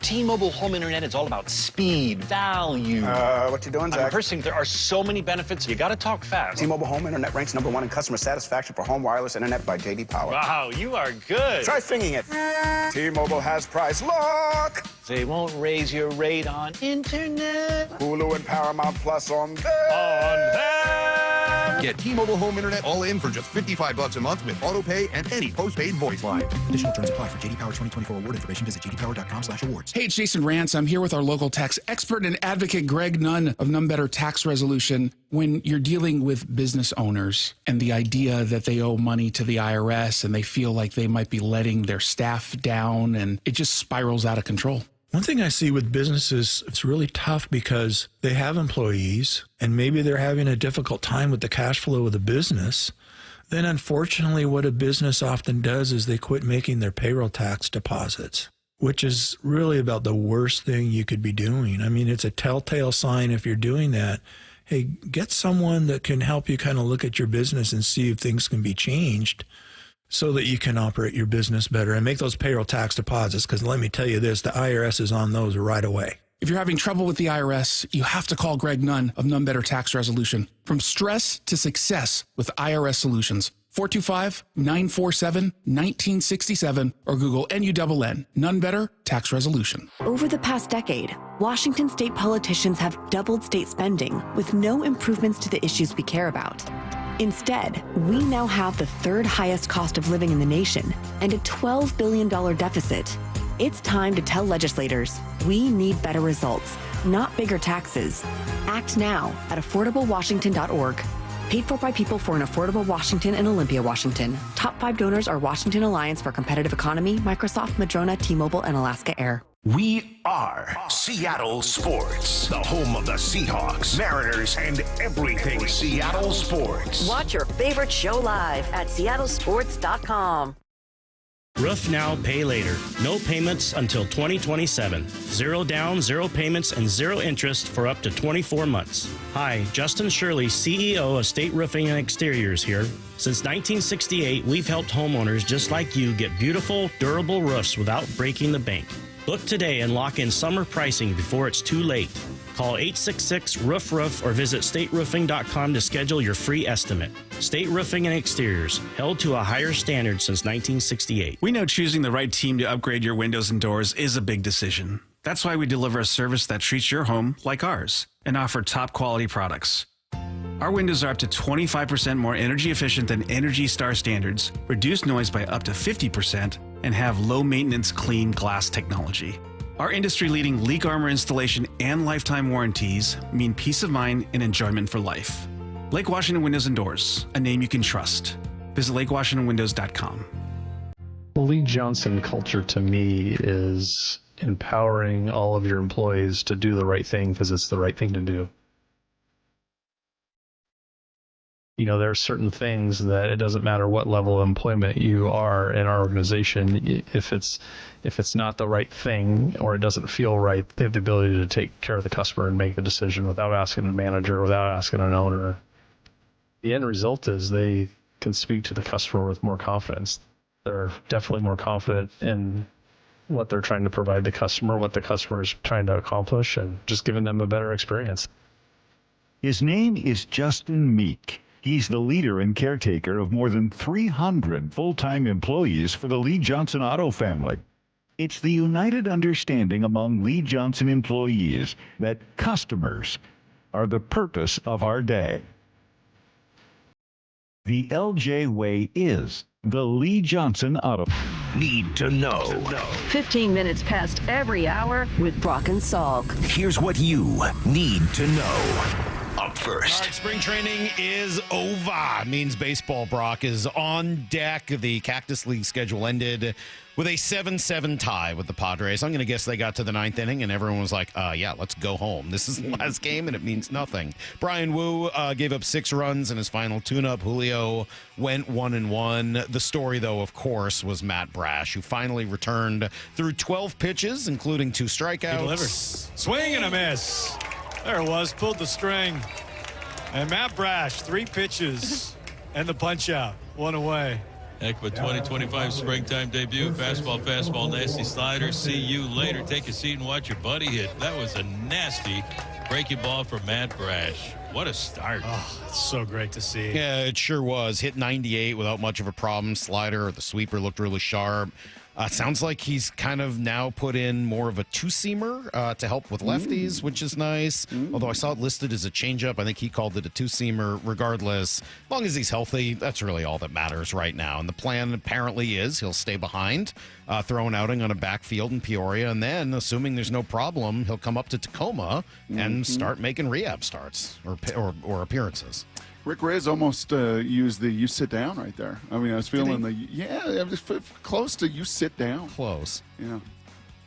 T-Mobile home internet is all about speed, value. What you doing, Zach? First thing, there are so many benefits. You got to talk fast. T-Mobile home internet ranks #1 in customer satisfaction for home wireless internet by J.D. Power. Wow, you are good. Try singing it. T-Mobile has price lock. They won't raise your rate on internet. Hulu and Paramount Plus on them. Get T-Mobile home internet all in for just $55 a month with auto pay and any postpaid voice line. Additional terms apply. For JD Power 2024 award information, visit jdpower.com/awards. Hey, it's Jason Rantz. I'm here with our local tax expert and advocate, Greg Nunn of None Better Tax Resolution. When you're dealing with business owners and the idea that they owe money to the IRS and they feel like they might be letting their staff down, and it just spirals out of control. One thing I see with businesses, it's really tough because they have employees and maybe they're having a difficult time with the cash flow of the business. Then unfortunately, what a business often does is they quit making their payroll tax deposits, which is really about the worst thing you could be doing. I mean, it's a telltale sign if you're doing that. Hey, get someone that can help you kind of look at your business and see if things can be changed so that you can operate your business better and make those payroll tax deposits. Because let me tell you this, the IRS is on those right away. If you're having trouble with the IRS, you have to call Greg Nunn of None Better Tax Resolution. From stress to success with IRS Solutions. 425-947-1967 or Google NUNN. None Better Tax Resolution. Over the past decade, Washington state politicians have doubled state spending with no improvements to the issues we care about. Instead, we now have the third highest cost of living in the nation and a $12 billion deficit. It's time to tell legislators we need better results, not bigger taxes. Act now at affordablewashington.org. Paid for by people for an affordable Washington and Olympia, Washington. Top 5 donors are Washington Alliance for Competitive Economy, Microsoft, Madrona, T-Mobile, and Alaska Air. We are Seattle Sports, the home of the Seahawks, Mariners, and everything Seattle sports. Watch your favorite show live at seattlesports.com. Roof now, pay later. No payments until 2027. 0 down, 0 payments, and 0 interest for up to 24 months. Hi, Justin Shirley, CEO of State Roofing and Exteriors here. Since 1968, we've helped homeowners just like you get beautiful, durable roofs without breaking the bank. Book today and lock in summer pricing before it's too late. Call 866-ROOF-ROOF or visit stateroofing.com to schedule your free estimate. State Roofing and Exteriors, held to a higher standard since 1968. We know choosing the right team to upgrade your windows and doors is a big decision. That's why we deliver a service that treats your home like ours and offer top quality products. Our windows are up to 25% more energy efficient than Energy Star standards, reduce noise by up to 50%, and have low maintenance clean glass technology. Our industry-leading leak armor installation and lifetime warranties mean peace of mind and enjoyment for life. Lake Washington Windows and Doors, a name you can trust. Visit lakewashingtonwindows.com. The Lee Johnson culture to me is empowering all of your employees to do the right thing because it's the right thing to do. You know, there are certain things that it doesn't matter what level of employment you are in our organization. If it's not the right thing or it doesn't feel right, they have the ability to take care of the customer and make the decision without asking a manager, without asking an owner. The end result is they can speak to the customer with more confidence. They're definitely more confident in what they're trying to provide the customer, what the customer is trying to accomplish, and just giving them a better experience. His name is Justin Meek. He's the leader and caretaker of more than 300 full-time employees for the Lee Johnson Auto family. It's the united understanding among Lee Johnson employees that customers are the purpose of our day. The LJ way is the Lee Johnson Auto. Need to know. 15 minutes past every hour with Brock and Salk. Here's what you need to know. Up first. All right, spring training is over. Means baseball, Brock, is on deck. The Cactus League schedule ended with a 7-7 tie with the Padres. I'm going to guess they got to the 9th inning, and everyone was like, yeah, let's go home. This is the last game, and it means nothing. Bryan Woo gave up 6 runs in his final tune-up. Julio went 1-1. The story, though, of course, was Matt Brash, who finally returned through 12 pitches, including 2 strikeouts. He delivered. Swing and a miss. There it was, pulled the string. And Matt Brash, 3 pitches and the punch out, 1 away. Heck of a 2025 springtime debut. Fastball, nasty slider. See you later. Take a seat and watch your buddy hit. That was a nasty breaking ball from Matt Brash. What a start. Oh, it's so great to see. Yeah, it sure was. Hit 98 without much of a problem. Slider, the sweeper looked really sharp. Sounds like he's kind of now put in more of a two-seamer to help with lefties, which is nice. Although I saw it listed as a changeup. I think he called it a two-seamer. Regardless, as long as he's healthy, that's really all that matters right now. And the plan apparently is he'll stay behind, throw an outing on a backfield in Peoria, and then, assuming there's no problem, he'll come up to Tacoma and start making rehab starts or appearances. Rick Reyes almost used the "you sit down" right there. I mean, I was feeling it was close to "you sit down." Close. Yeah.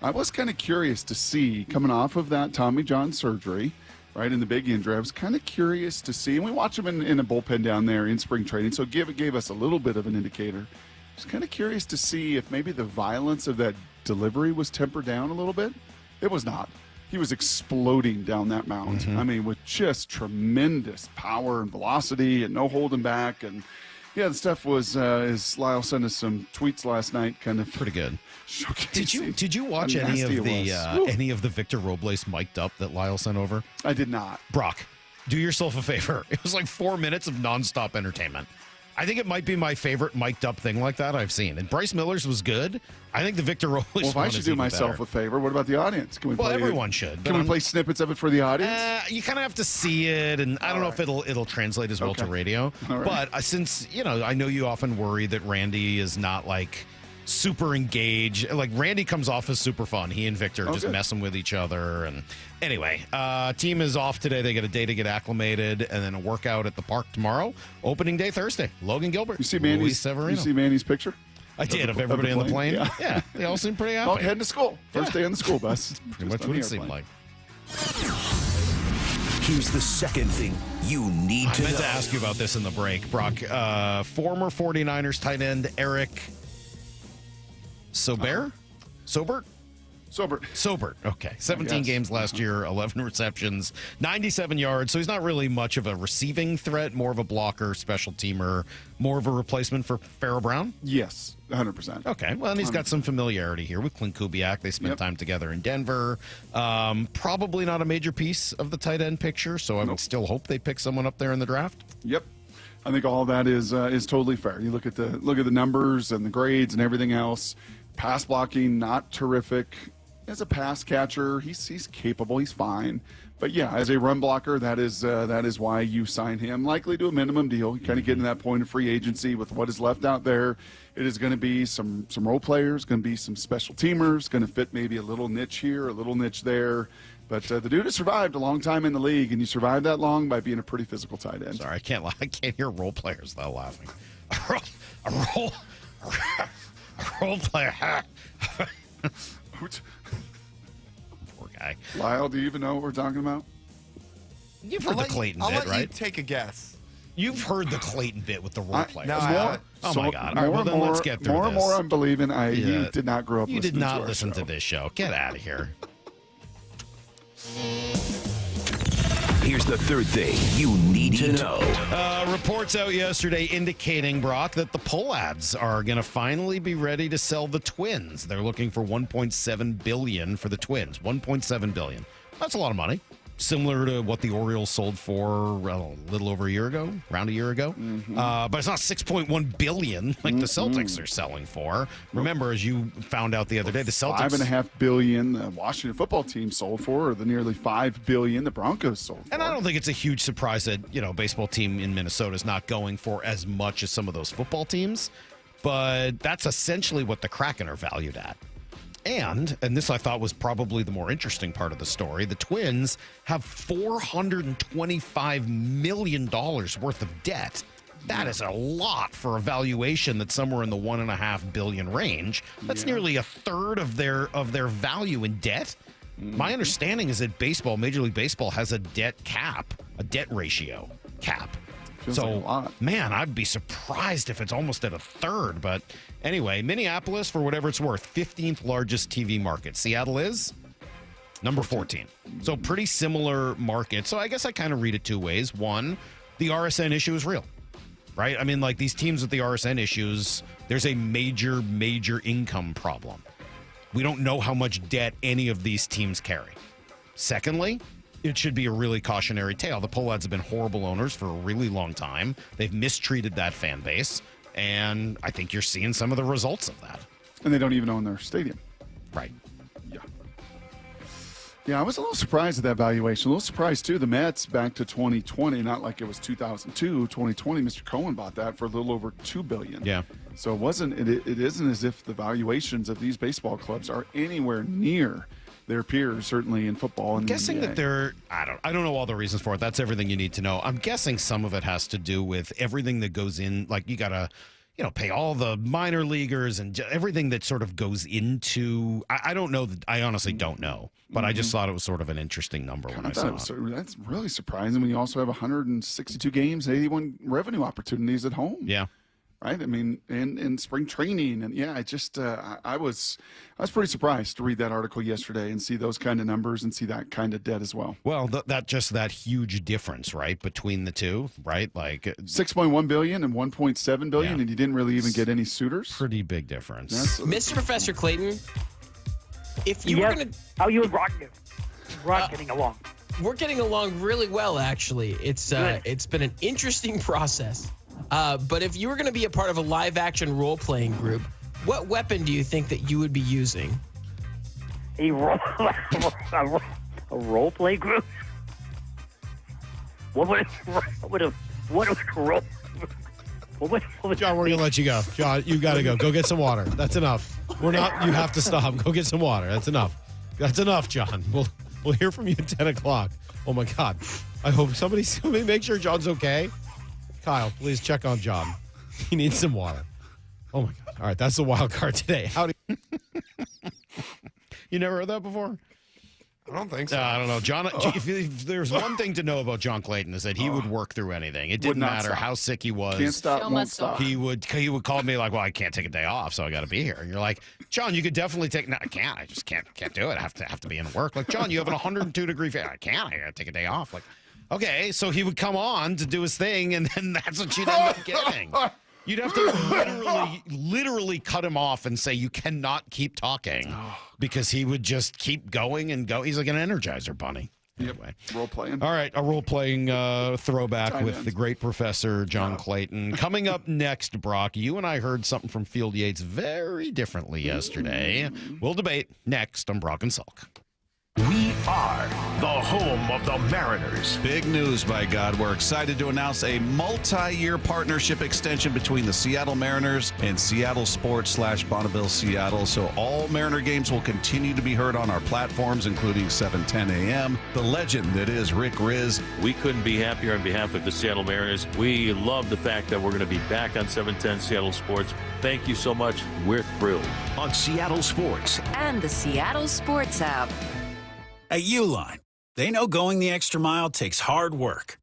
I was kind of curious to see, coming off of that Tommy John surgery, right, in the big injury, I was kind of curious to see, and we watch him in a bullpen down there in spring training, so it gave us a little bit of an indicator. I was kind of curious to see if maybe the violence of that delivery was tempered down a little bit. It was not. He was exploding down that mound. I mean, with just tremendous power and velocity and no holding back. And yeah, the stuff was, as Lyle sent us some tweets last night, kind of pretty good. Showcasing. Did you watch any of the Victor Robles mic'd up that Lyle sent over? I did not. Brock, do yourself a favor. It was like 4 minutes of nonstop entertainment. I think it might be my favorite mic'd up thing like that I've seen. And Bryce Miller's was good. I think the Victor Robles Well, if I should do myself a favor, what about the audience? Can we play everyone should. Can we play snippets of it for the audience? You kind of have to see it, and I don't know if it'll translate as well to radio. But since, I know you often worry that Randy is not like super engaged. Like Randy comes off as super fun. He and Victor just messing with each other. And anyway, team is off today. They get a day to get acclimated, and then a workout at the park tomorrow. Opening day Thursday. Logan Gilbert. You see Manny's picture? I did, of everybody on the plane. Yeah, they all seem pretty happy. Well, heading to school. First day on the school bus. Pretty much what it seemed like. Here's the second thing you need to know. I meant to ask you about this in the break, Brock. Former 49ers tight end Eric Sobert? Sobert. Okay. 17 games last year, 11 receptions, 97 yards. So he's not really much of a receiving threat, more of a blocker, special teamer, more of a replacement for Pharaoh Brown? Yes, 100%. Okay. Well, and he's got some familiarity here with Clint Kubiak. They spent time together in Denver. Probably not a major piece of the tight end picture, so I would still hope they pick someone up there in the draft. Yep. I think all that is totally fair. You look at the numbers and the grades and everything else. Pass blocking, not terrific. As a pass catcher, he's capable. He's fine. But yeah, as a run blocker, that is why you sign him, likely to a minimum deal. You kind of get to that point of free agency with what is left out there. It is going to be some role players, going to be some special teamers, going to fit maybe a little niche here, a little niche there. But the dude has survived a long time in the league, and you survived that long by being a pretty physical tight end. Sorry, I can't hear role players without laughing. A role player. Poor guy. Lyle, do you even know what we're talking about? You've heard the Clayton bit, I'll let right? you take a guess. You've heard the Clayton bit with the role players. No, oh my God! All right, well then let's get through more this. and more, I'm believing you did not grow up. You did not to listen to this show. Get out of here. Here's the third thing you need to know. Reports out yesterday indicating, Brock, that the Pollads are going to finally be ready to sell the Twins. They're looking for $1.7 billion for the Twins. $1.7 billion. That's a lot of money. Similar to what the Orioles sold for a little over a year ago, around a year ago. But it's not $6.1 billion like the Celtics are selling for. Remember, as you found out the other day, the Celtics... $5.5 billion the Washington football team sold for, or the nearly $5 billion the Broncos sold for. And I don't think it's a huge surprise that, a baseball team in Minnesota is not going for as much as some of those football teams. But that's essentially what the Kraken are valued at. And this I thought was probably the more interesting part of the story, the Twins have $425 million worth of debt. That is a lot for a valuation that's somewhere in the $1.5 billion range. That's nearly a third of their value in debt. My understanding is that Major League Baseball has a debt ratio cap. Feels like a lot. Man, I'd be surprised if it's almost at a third. But anyway, Minneapolis, for whatever it's worth, 15th largest TV market. Seattle is number 14. So pretty similar market. So I guess I kind of read it two ways. One, the RSN issue is real, right? I mean, like these teams with the RSN issues, there's a major, major income problem. We don't know how much debt any of these teams carry. Secondly, it should be a really cautionary tale. The Pollads have been horrible owners for a really long time. They've mistreated that fan base, and I think you're seeing some of the results of that. And they don't even own their stadium. Right. Yeah, I was a little surprised at that valuation. A little surprised, too. The Mets back to 2020, not like it was 2002. 2020, Mr. Cohen bought that for a little over $2 billion. Yeah. So it isn't as if the valuations of these baseball clubs are anywhere near their peers, certainly in football. I'm guessing that they're, I don't know all the reasons for it. That's everything you need to know. I'm guessing some of it has to do with everything that goes in, like you got to, pay all the minor leaguers and everything that sort of goes into, I don't know. I honestly don't know, but I just thought it was sort of an interesting number when I saw it. That's really surprising when you also have 162 games, 81 revenue opportunities at home. Yeah. Right. I mean, in spring training, and I was pretty surprised to read that article yesterday and see those kind of numbers and see that kind of debt as well. Well, that huge difference, right, between the two, right? Like $6.1 billion and $1.7 billion, and you didn't really even get any suitors. Pretty big difference. Mr. Professor Clayton, if you were going to, how you and Rod getting along? We're getting along really well, actually. It's been an interesting process. But if you were going to be a part of a live-action role-playing group, what weapon do you think that you would be using? A role-play group? What would John, we're going to let you go. John, you got to go. Go get some water. That's enough. You have to stop. Go get some water. That's enough. That's enough, John. We'll hear from you at 10 o'clock. Oh, my God. I hope somebody make sure John's okay. Kyle, please check on John. He needs some water. Oh, my God. All right, that's the wild card today. You never heard that before? I don't think so. I don't know. John, if there's one thing to know about John Clayton is that he would work through anything. It didn't matter how sick he was. Can't stop, won't stop. He would call me like, well, I can't take a day off, so I got to be here. And you're like, John, you could definitely take. No, I can't. I just can't do it. I have to be in work. Like, John, you have an 102-degree fan. I can't. I got to take a day off. Like, okay, so he would come on to do his thing, and then that's what you'd end up getting. You'd have to literally cut him off and say, you cannot keep talking, because he would just keep going and go. He's like an Energizer bunny. Anyway. Role-playing. All right, a role-playing throwback with the great Professor John Clayton. Coming up next, Brock, you and I heard something from Field Yates very differently yesterday. We'll debate next on Brock and Salk. We are the home of the Mariners. Big news, by God. We're excited to announce a multi-year partnership extension between the Seattle Mariners and Seattle Sports / Bonneville Seattle. So all Mariner games will continue to be heard on our platforms, including 7:10 a.m. The legend that is Rick Riz. We couldn't be happier on behalf of the Seattle Mariners. We love the fact that we're going to be back on 710 Seattle Sports. Thank you so much. We're thrilled. On Seattle Sports and the Seattle Sports app. At Uline, they know going the extra mile takes hard work.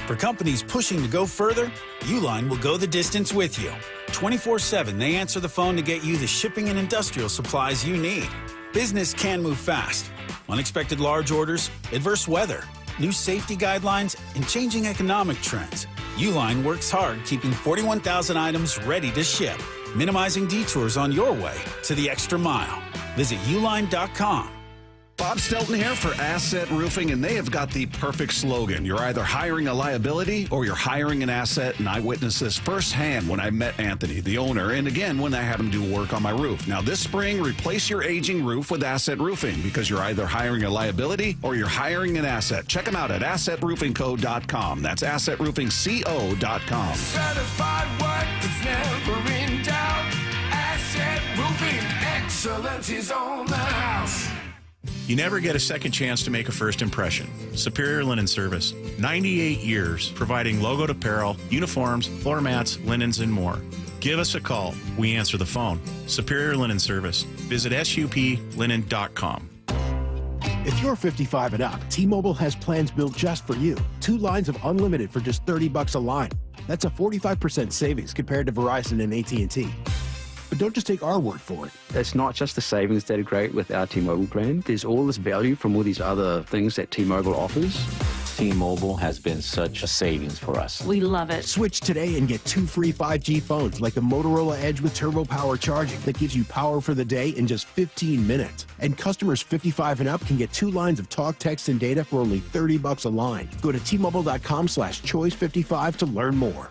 For companies pushing to go further, Uline will go the distance with you. 24/7, they answer the phone to get you the shipping and industrial supplies you need. Business can move fast. Unexpected large orders, adverse weather, new safety guidelines, and changing economic trends. Uline works hard keeping 41,000 items ready to ship, minimizing detours on your way to the extra mile. Visit uline.com. Bob Stelton here for Asset Roofing, and they have got the perfect slogan. You're either hiring a liability or you're hiring an asset, and I witnessed this firsthand when I met Anthony, the owner, and again when I had him do work on my roof. Now this spring, replace your aging roof with Asset Roofing, because you're either hiring a liability or you're hiring an asset. Check them out at AssetRoofingCo.com. That's AssetRoofingCo.com. Certified work that's never in doubt. Asset Roofing, excellence is on the house. You never get a second chance to make a first impression. Superior Linen Service. 98 years providing logoed apparel, uniforms, floor mats, linens, and more. Give us a call. We answer the phone. Superior Linen Service. Visit suplinen.com. If you're 55 and up, T-Mobile has plans built just for you. 2 lines of unlimited for just $30 a line. That's a 45% savings compared to Verizon and AT&T. But don't just take our word for it. It's not just the savings that are great with our T-Mobile plan. There's all this value from all these other things that T-Mobile offers. T-Mobile has been such a savings for us. We love it. Switch today and get 2 free 5G phones like the Motorola Edge with Turbo Power charging that gives you power for the day in just 15 minutes. And customers 55 and up can get 2 lines of talk, text, and data for only $30 a line. Go to T-Mobile.com/choice55 to learn more.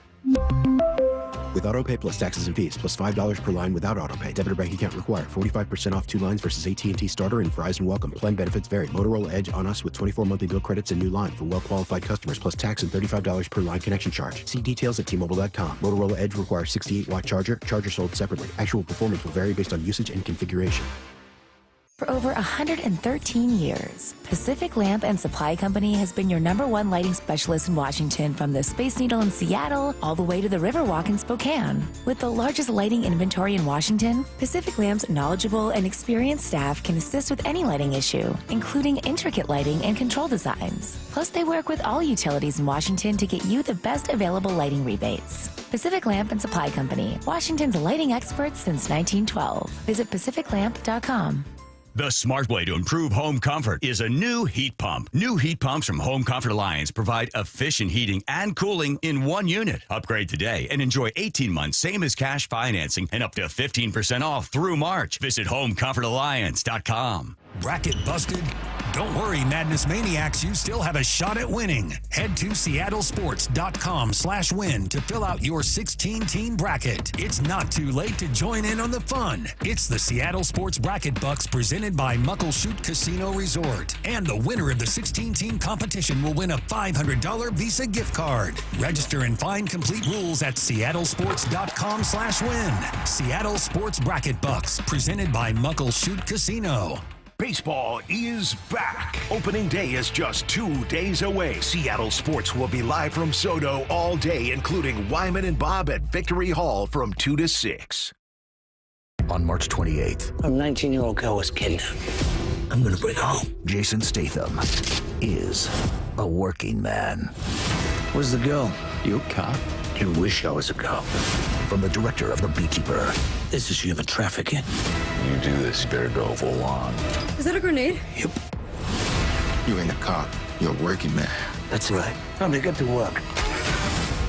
With AutoPay plus taxes and fees, plus $5 per line without AutoPay. Debit or bank account required. 45% off 2 lines versus AT&T Starter and Verizon Welcome. Plan benefits vary. Motorola Edge on us with 24 monthly bill credits and new line for well-qualified customers, plus tax and $35 per line connection charge. See details at T-Mobile.com. Motorola Edge requires 68-watt charger. Charger sold separately. Actual performance will vary based on usage and configuration. For over 113 years, Pacific Lamp and Supply Company has been your #1 lighting specialist in Washington, from the Space Needle in Seattle all the way to the Riverwalk in Spokane. With the largest lighting inventory in Washington, Pacific Lamp's knowledgeable and experienced staff can assist with any lighting issue, including intricate lighting and control designs. Plus, they work with all utilities in Washington to get you the best available lighting rebates. Pacific Lamp and Supply Company, Washington's lighting experts since 1912. Visit pacificlamp.com. The smart way to improve home comfort is a new heat pump. New heat pumps from Home Comfort Alliance provide efficient heating and cooling in one unit. Upgrade today and enjoy 18 months, same as cash financing, and up to 15% off through March. Visit homecomfortalliance.com. Bracket busted? Don't worry, Madness Maniacs, you still have a shot at winning. Head to seattlesports.com/win to fill out your 16-team bracket. It's not too late to join in on the fun. It's the Seattle Sports Bracket Bucks presented by Muckleshoot Casino Resort. And the winner of the 16-team competition will win a $500 Visa gift card. Register and find complete rules at seattlesports.com/win. Seattle Sports Bracket Bucks presented by Muckleshoot Casino. Baseball is back. Opening day is just 2 days away. Seattle Sports will be live from Sodo all day, including Wyman and Bob at Victory Hall from 2 to 6. On March 28th, a 19-year-old girl was kidnapped. I'm going to bring her home. Jason Statham is a working man. Where's the girl? You a cop? You wish I was a cop. From the director of The Beekeeper. This is human trafficking. You do this, you better go full on. Is that a grenade? Yep. You ain't a cop. You're a working man. That's right. Time to get to work.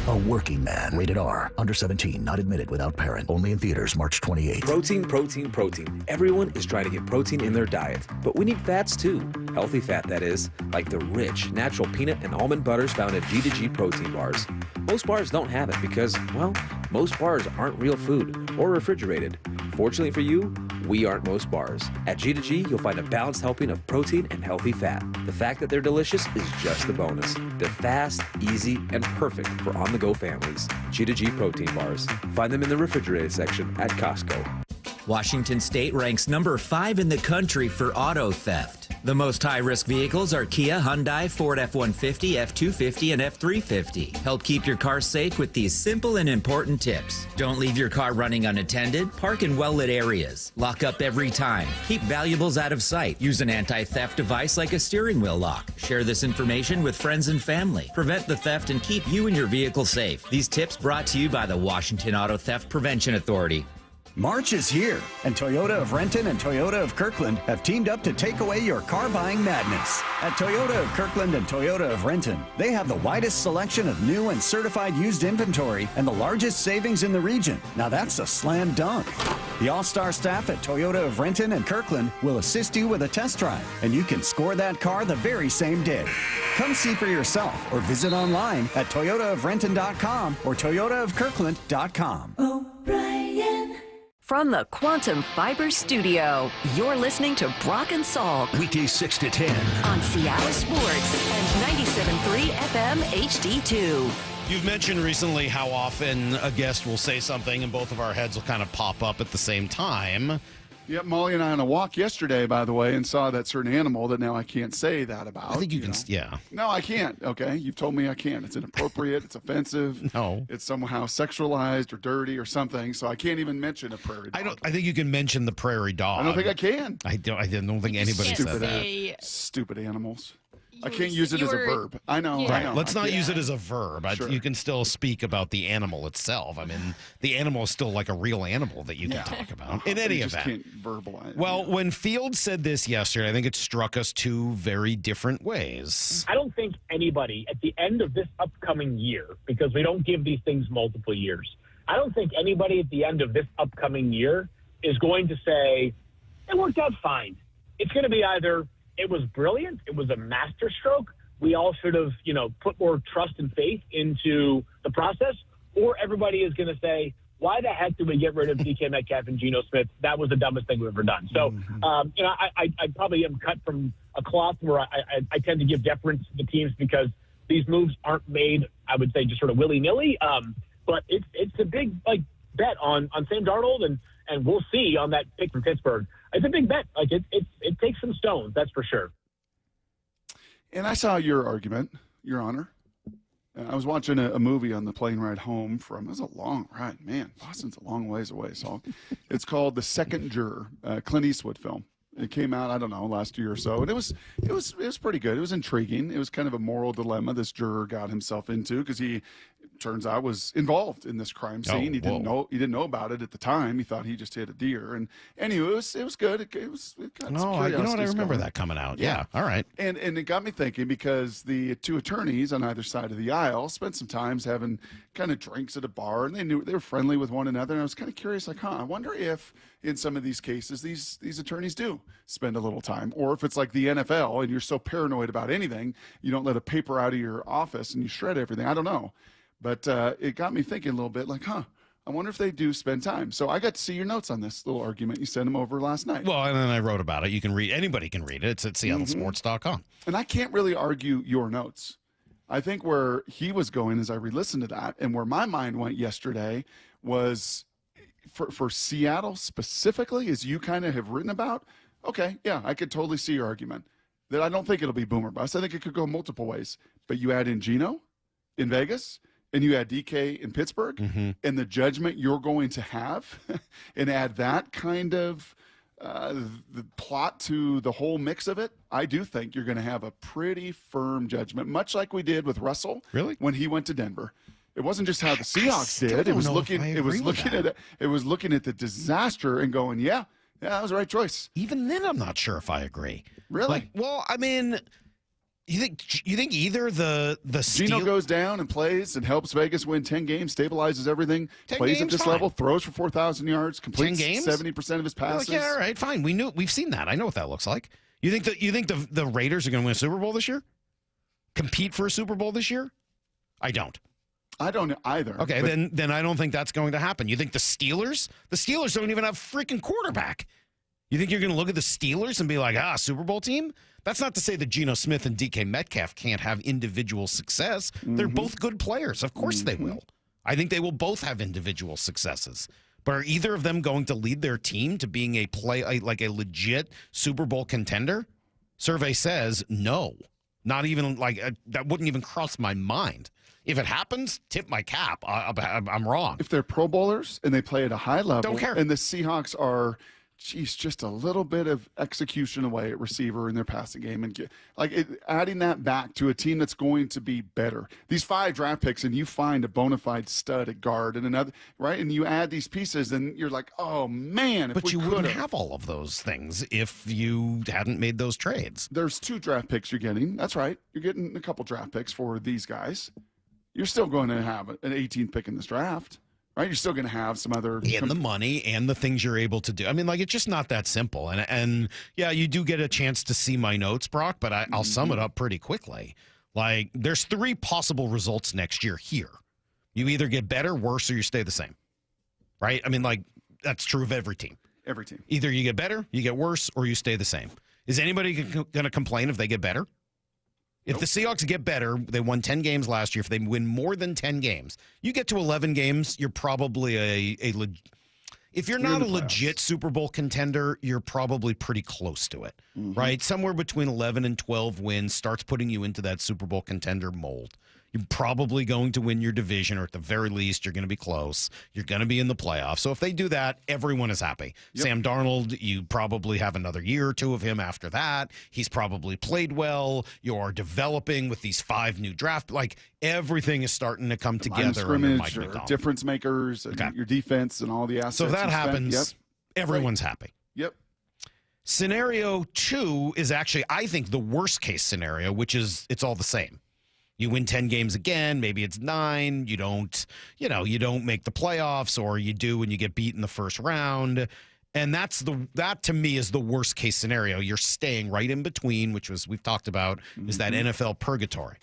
A working man. Rated R. Under 17. Not admitted without parent. Only in theaters March 28th. Protein, protein, protein. Everyone is trying to get protein in their diet. But we need fats too. Healthy fat, that is. Like the rich, natural peanut and almond butters found at G2G protein bars. Most bars don't have it because, well, most bars aren't real food or refrigerated. Fortunately for you, we aren't most bars. At G2G, you'll find a balanced helping of protein and healthy fat. The fact that they're delicious is just the bonus. They're fast, easy, and perfect for on-the-go families. G2G protein bars. Find them in the refrigerated section at Costco. Washington State ranks number 5 in the country for auto theft. The most high-risk vehicles are Kia, Hyundai, Ford F-150, F-250, and F-350. Help keep your car safe with these simple and important tips. Don't leave your car running unattended. Park in well-lit areas. Lock up every time. Keep valuables out of sight. Use an anti-theft device like a steering wheel lock. Share this information with friends and family. Prevent the theft and keep you and your vehicle safe. These tips brought to you by the Washington Auto Theft Prevention Authority. March is here, and Toyota of Renton and Toyota of Kirkland have teamed up to take away your car buying madness. At Toyota of Kirkland and Toyota of Renton, they have the widest selection of new and certified used inventory and the largest savings in the region. Now that's a slam dunk. The all-star staff at Toyota of Renton and Kirkland will assist you with a test drive, and you can score that car the very same day. Come see for yourself or visit online at toyotaofrenton.com or toyotaofkirkland.com. O'Brien. From the Quantum Fiber Studio, you're listening to Brock and Salk. Weekdays 6 to 10. On Seattle Sports and 97.3 FM HD2. You've mentioned recently how often a guest will say something and both of our heads will kind of pop up at the same time. Yep, Molly and I on a walk yesterday, by the way, and saw that certain animal that now I can't say that about. I think you can, know? yeah. No, I can't, okay? You've told me I can't. It's inappropriate. It's offensive. No. It's somehow sexualized or dirty or something, so I can't even mention a prairie dog. I think you can mention the prairie dog. I don't think I can. I don't think anybody said that. Stupid animals. I can't use it as a verb. I know. Right. I know. Let's not use it as a verb. Sure. You can still speak about the animal itself. I mean, the animal is still like a real animal that you can talk about. In any You just event. can't verbalize. Well, when Fields said this yesterday, I think it struck us two very different ways. I don't think anybody at the end of this upcoming year, because we don't give these things multiple years, I don't think anybody at the end of this upcoming year is going to say, it worked out fine. It's going to be either it was brilliant, it was a masterstroke, we all should have, put more trust and faith into the process, or everybody is going to say, why the heck did we get rid of DK Metcalf and Geno Smith? That was the dumbest thing we've ever done. So, I probably am cut from a cloth where I tend to give deference to the teams because these moves aren't made, I would say, just sort of willy-nilly. But it's a big bet on Sam Darnold, and we'll see on that pick from Pittsburgh. It's a big bet. It takes some stones, that's for sure. And I saw your argument, Your Honor. I was watching a movie on the plane ride home it was a long ride. Man, Boston's a long ways away, so it's called The Second Juror, Clint Eastwood film. It came out, I don't know, last year or so, and it was pretty good. It was intriguing. It was kind of a moral dilemma this juror got himself into because he, turns out, was involved in this crime scene. He didn't know about it at the time. He thought he just hit a deer, and anyway, it was good. It got some I remember that coming out. Yeah, all right. And it got me thinking because the two attorneys on either side of the aisle spent some times having kind of drinks at a bar, and they were friendly with one another. And I was kind of curious, I wonder if in some of these cases these attorneys do spend a little time, or if it's like the NFL and you're so paranoid about anything you don't let a paper out of your office and you shred everything. I don't know, but it got me thinking a little bit I wonder if they do spend time. So I got to see your notes on this little argument. You sent them over last night. Well, and then I wrote about it. You can read. Anybody can read it. It's at SeattleSports.com. And I can't really argue your notes. I think where he was going as I re-listened to that, and where my mind went yesterday was for Seattle specifically, as you kind of have written about. Okay, yeah, I could totally see your argument that I don't think it'll be boom or bust. I think it could go multiple ways. But you add in Geno in Vegas, and you add DK in Pittsburgh, and the judgment you're going to have, and add that kind of the plot to the whole mix of it, I do think you're going to have a pretty firm judgment, much like we did with Russell when he went to Denver. It wasn't just how the Seahawks did. It was looking at the disaster and going, yeah, that was the right choice. Even then, I'm not sure if I agree. Really? You think either the Geno goes down and plays and helps Vegas win 10 games, stabilizes everything, plays at this level, throws for 4,000 yards, completes 70% of his passes. Yeah, all right, fine. We've seen that. I know what that looks like. You think the Raiders are going to win a Super Bowl this year? Compete for a Super Bowl this year? I don't. I don't either. Okay, then I don't think that's going to happen. You think the Steelers? The Steelers don't even have a freaking quarterback. You think you're going to look at the Steelers and be like, Super Bowl team? That's not to say that Geno Smith and DK Metcalf can't have individual success. They're both good players. Of course they will. I think they will both have individual successes. But are either of them going to lead their team to being a legit Super Bowl contender? Survey says no. Not even that wouldn't even cross my mind. If it happens, tip my cap. I'm wrong. If they're Pro Bowlers and they play at a high level, don't care. And the Seahawks are, just a little bit of execution away at receiver in their passing game, and adding that back to a team that's going to be better. These 5 draft picks, and you find a bona fide stud at guard and another, right? And you add these pieces, and you're like, oh man! But you wouldn't have all of those things if you hadn't made those trades. There's 2 draft picks you're getting. That's right. You're getting a couple draft picks for these guys. You're still going to have an 18th pick in this draft, right? You're still going to have some other... And the money and the things you're able to do. I mean, it's just not that simple. And yeah, you do get a chance to see my notes, Brock, but I'll sum it up pretty quickly. There's 3 possible results next year here. You either get better, worse, or you stay the same, right? I mean, that's true of every team. Every team. Either you get better, you get worse, or you stay the same. Is anybody going to complain if they get better? If the Seahawks get better, they won 10 games last year. If they win more than 10 games, you get to 11 games, you're probably if you're not a legit Super Bowl contender, you're probably pretty close to it, right? Somewhere between 11 and 12 wins starts putting you into that Super Bowl contender mold. You're probably going to win your division, or at the very least, you're going to be close. You're going to be in the playoffs. So if they do that, everyone is happy. Yep. Sam Darnold, you probably have another year or 2 of him after that. He's probably played well. You're developing with these 5 new draft. Everything is starting to come together. Scrimmage, difference makers, and your defense, and all the assets. So if that happens, everyone's happy. Yep. Scenario 2 is actually, I think, the worst case scenario, which is it's all the same. You win 10 games again, maybe it's 9, you don't make the playoffs, or you do and you get beat in the first round. And that to me is the worst case scenario. You're staying right in between, which we've talked about, is that NFL purgatory.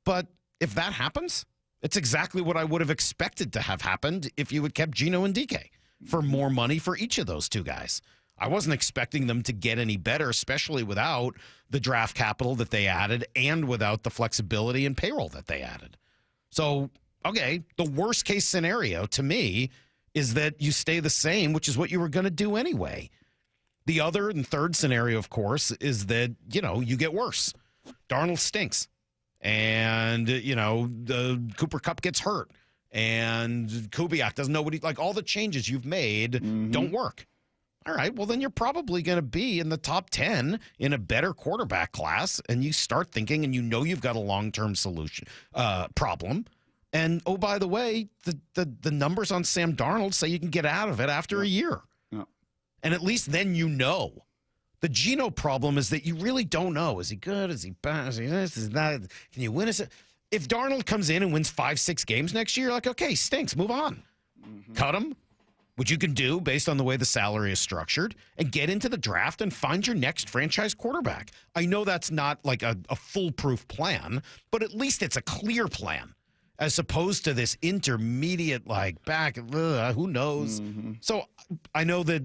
But if that happens, It's exactly what I would have expected to have happened if you had kept Geno and DK for more money for each of those two guys. I wasn't expecting them to get any better, especially without the draft capital that they added and without the flexibility and payroll that they added. So, okay, the worst case scenario to me is that you stay the same, which is what you were going to do anyway. The other and third scenario, of course, is that, you get worse. Darnold stinks. And, the Cooper Kupp gets hurt. And Kubiak doesn't know what all the changes you've made don't work. All right, well, then you're probably going to be in the top 10 in a better quarterback class, and you start thinking, and you've got a long-term solution problem. And, oh, by the way, the numbers on Sam Darnold say you can get out of it after a year. Yeah. And at least then you know. The Geno problem is that you really don't know. Is he good? Is he bad? Is he this? Is he that? Can you win? If Darnold comes in and wins 5-6 games next year, you're like, okay, stinks, move on. Cut him. Which you can do based on the way the salary is structured, and get into the draft and find your next franchise quarterback. I know that's not like a foolproof plan, but at least it's a clear plan as opposed to this intermediate back, who knows. So I know that,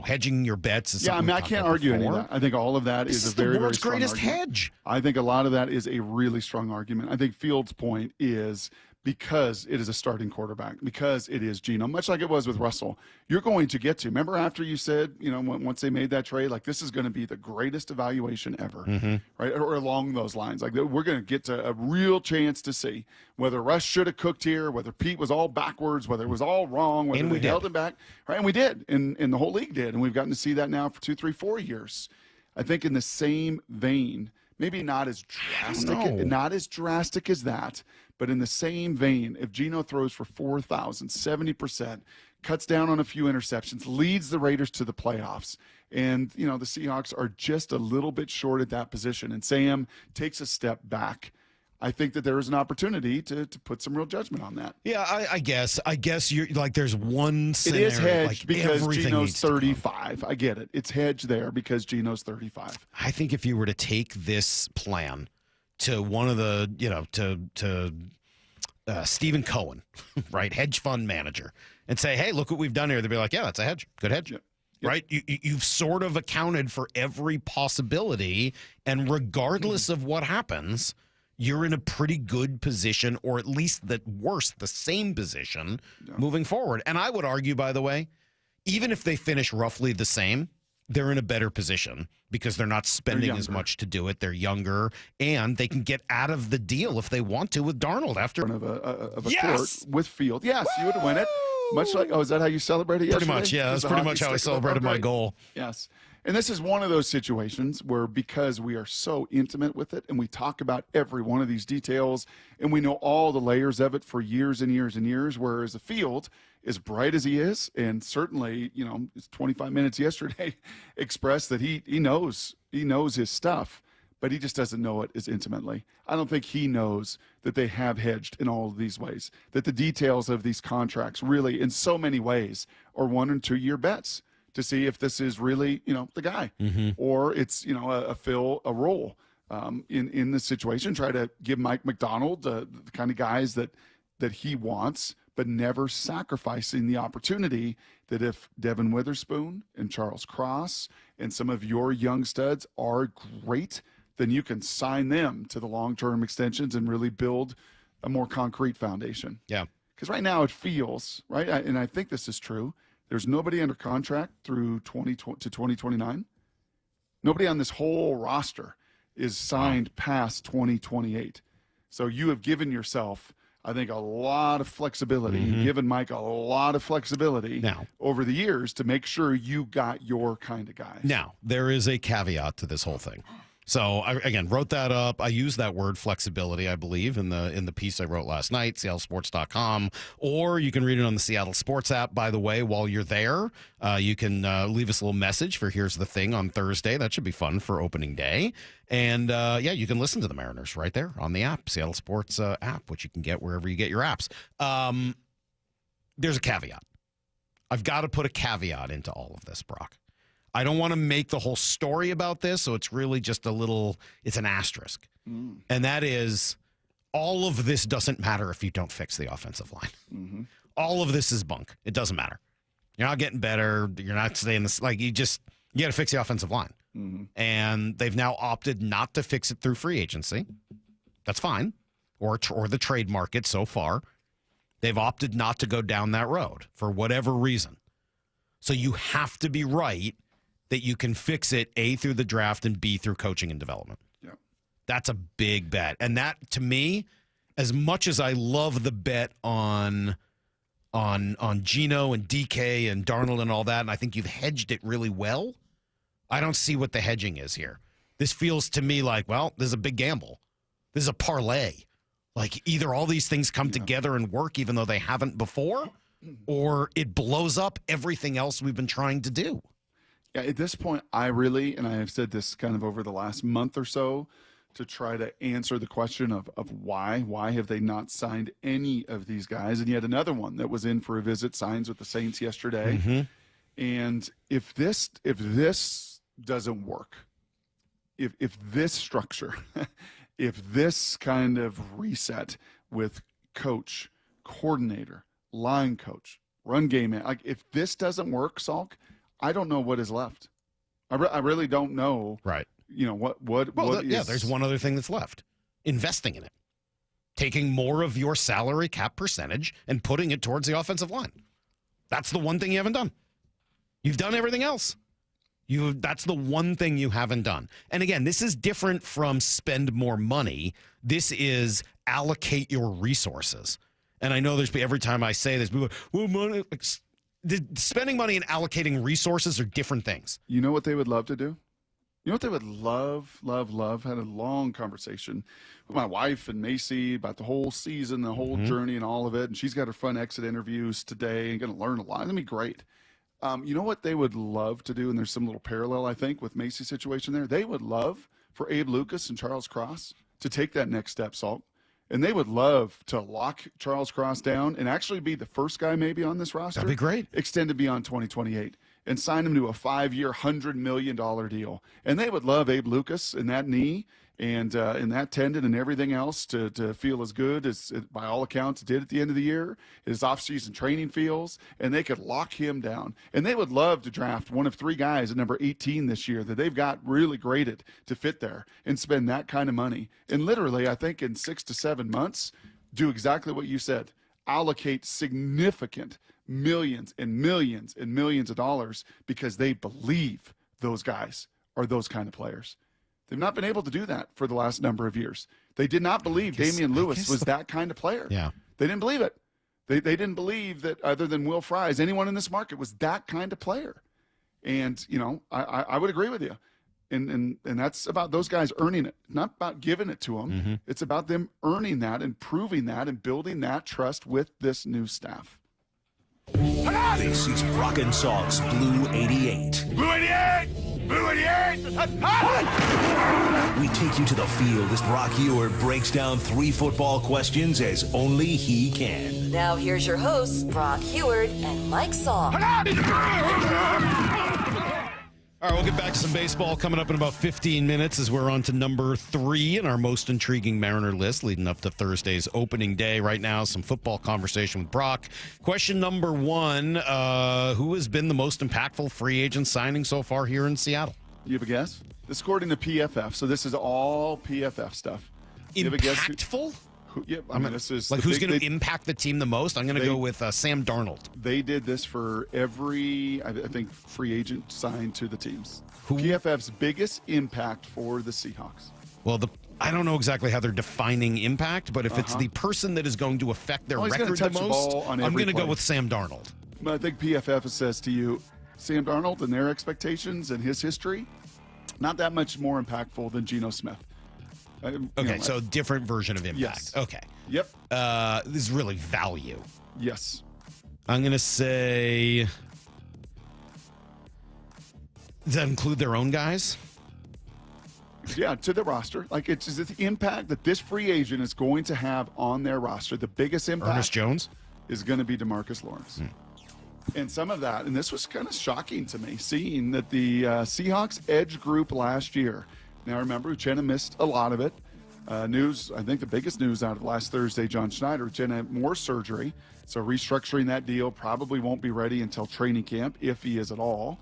hedging your bets is something I can't argue any of that. I think all of that is a very, very strong greatest argument. Hedge. I think a lot of that is a really strong argument. I think Fields' point is because it is a starting quarterback, because it is Geno, much like it was with Russell, you're going to get to. Remember after you said, once they made that trade, this is going to be the greatest evaluation ever, right? Or along those lines. We're going to get to a real chance to see whether Russ should have cooked here, whether Pete was all backwards, whether it was all wrong, whether we held him back, right? And we did, and the whole league did, and we've gotten to see that now for 2, 3, 4 years. I think in the same vein, maybe not as drastic as that, but in the same vein, if Geno throws for 4,000, 70%, cuts down on a few interceptions, leads the Raiders to the playoffs, and the Seahawks are just a little bit short at that position, and Sam takes a step back, I think that there is an opportunity to put some real judgment on that. Yeah, I guess you're there's one scenario. It is hedged because Geno's 35. I get it. It's hedged there because Geno's 35. I think if you were to take this plan to one of the, to Stephen Cohen, right, hedge fund manager, and say, hey, look what we've done here, they'd be like, yeah, that's a hedge. Good hedge. Yep. Right? You've sort of accounted for every possibility, and regardless of what happens, you're in a pretty good position, or at least the same position moving forward. And I would argue, by the way, even if they finish roughly the same, they're in a better position because they're not spending as much to do it. They're younger, and they can get out of the deal if they want to with Darnold after of a court with Field. Yes, you would win it. Much like, is that how you celebrated yesterday? Pretty much, yeah. That's pretty much how I celebrated my goal. Yes. And this is one of those situations where, because we are so intimate with it and we talk about every one of these details and we know all the layers of it for years and years and years, whereas the Field, as bright as he is, and certainly, his 25 minutes yesterday expressed that he knows his stuff, but he just doesn't know it as intimately. I don't think he knows that they have hedged in all of these ways, that the details of these contracts really, in so many ways, are 1 and 2 year bets to see if this is really, the guy, or it's, a role in this situation. Try to give Mike McDonald the kind of guys that he wants, but never sacrificing the opportunity that if Devin Witherspoon and Charles Cross and some of your young studs are great, then you can sign them to the long-term extensions and really build a more concrete foundation. Yeah. Because right now it feels, right, and I think this is true, there's nobody under contract through 2029. Nobody on this whole roster is signed past 2028. So you have given yourself, I think, a lot of flexibility. You've given Mike a lot of flexibility over the years to make sure you got your kind of guys. Now, there is a caveat to this whole thing. So I, again, wrote that up. I used that word flexibility, I believe, in the piece I wrote last night, seattlesports.com, or you can read it on the Seattle Sports app. By the way, while you're there, you can leave us a little message for Here's the Thing on Thursday. That should be fun for opening day. And, you can listen to the Mariners right there on the app, Seattle Sports app, which you can get wherever you get your apps. There's a caveat. I've got to put a caveat into all of this, Brock. I don't want to make the whole story about this, so it's really just it's an asterisk. And that is, all of this doesn't matter if you don't fix the offensive line. Mm-hmm. All of this is bunk. It doesn't matter. You're not getting better. You're not staying this. Like, you got to fix the offensive line. Mm-hmm. And they've now opted not to fix it through free agency. That's fine. Or the trade market so far. They've opted not to go down that road for whatever reason. So you have to be right that you can fix it, A, through the draft, and B, through coaching and development. Yeah. That's a big bet. And that, to me, as much as I love the bet on Geno and DK and Darnold and all that, and I think you've hedged it really well, I don't see what the hedging is here. This feels to me like, well, this is a big gamble. This is a parlay. Like, either all these things come together and work even though they haven't before, or it blows up everything else we've been trying to do. Yeah, at this point, I really, and I have said this kind of over the last month or so, to try to answer the question of why. Why have they not signed any of these guys? And yet another one that was in for a visit signs with the Saints yesterday. Mm-hmm. And if this doesn't work, if this structure, if this kind of reset with coach, coordinator, line coach, run game man, like if this doesn't work, Salk, I don't know what is left. I really don't know. Right. You know what Yeah, is, there's one other thing that's left. Investing in it. Taking more of your salary cap percentage and putting it towards the offensive line. That's the one thing you haven't done. You've done everything else. That's the one thing you haven't done. And again, this is different from spend more money. This is allocate your resources. And I know every time I say this, people go, well, money, spending money and allocating resources are different things. You know what they would love to do? You know what they would love? Had a long conversation with my wife and Macy about the whole season, the whole journey and all of it. And she's got her fun exit interviews today and going to learn a lot. It's going to be great. You know what they would love to do? And there's some little parallel, I think, with Macy's situation there. They would love for Abe Lucas and Charles Cross to take that next step, Salk. And they would love to lock Charles Cross down and actually be the first guy maybe on this roster. That'd be great. Extended beyond 2028 and sign him to a 5-year, $100 million deal. And they would love Abe Lucas in that knee and in that tendon and everything else to feel as good as, by all accounts, it did at the end of the year. His offseason training feels, and they could lock him down. And they would love to draft one of 3 guys at number 18 this year that they've got really graded to fit there and spend that kind of money. And literally, I think in 6 to 7 months, do exactly what you said. Allocate significant millions and millions and millions of dollars because they believe those guys are those kind of players. They've not been able to do that for the last number of years. They did not believe Damian Lewis was that kind of player. Yeah. They didn't believe it. They didn't believe that other than Will Fries, anyone in this market was that kind of player. And, you know, I would agree with you. And that's about those guys earning it, not about giving it to them. Mm-hmm. It's about them earning that and proving that and building that trust with this new staff. This is Brock and Salk's Blue 88. Blue 88! Blue 88! We take you to the field as Brock Ewart breaks down 3 football questions as only he can. Now here's your hosts, Brock Heward and Mike Salk. All right, we'll get back to some baseball coming up in about 15 minutes as we're on to number 3 in our most intriguing Mariner list leading up to Thursday's opening day. Right now, some football conversation with Brock. Question number 1, who has been the most impactful free agent signing so far here in Seattle? You have a guess? This according to PFF, so this is all PFF stuff. You have a guess? Impactful? Yeah, I mean, this is like who's going to impact the team the most? I'm going to go with Sam Darnold. They did this for every, I think, free agent signed to the teams. PFF's biggest impact for the Seahawks. Well, I don't know exactly how they're defining impact, but if it's the person that is going to affect their record the most, I'm going to go with Sam Darnold. But I think PFF says to you, Sam Darnold and their expectations and his history, not that much more impactful than Geno Smith. Okay, so different version of impact. Yes. Okay. Yep. This is really value. Yes. I'm going to say, does that include their own guys? Yeah, to the roster. Like, it's just the impact that this free agent is going to have on their roster. The biggest impact Ernest Jones is going to be DeMarcus Lawrence. And some of that, and this was kind of shocking to me, seeing that the Seahawks edge group last year, now remember, Uchenna missed a lot of it. News, I think the biggest news out of last Thursday, John Schneider, had more surgery. So restructuring that deal, probably won't be ready until training camp, if he is at all.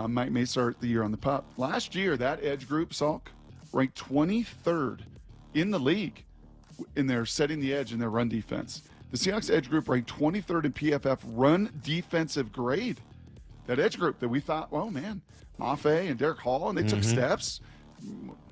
May start the year on the pup. Last year, that edge group, Salk, ranked 23rd in the league in their setting the edge in their run defense. The Seahawks edge group ranked 23rd in PFF run defensive grade. That edge group that we thought, well, man, Mafe and Derek Hall, and they took steps.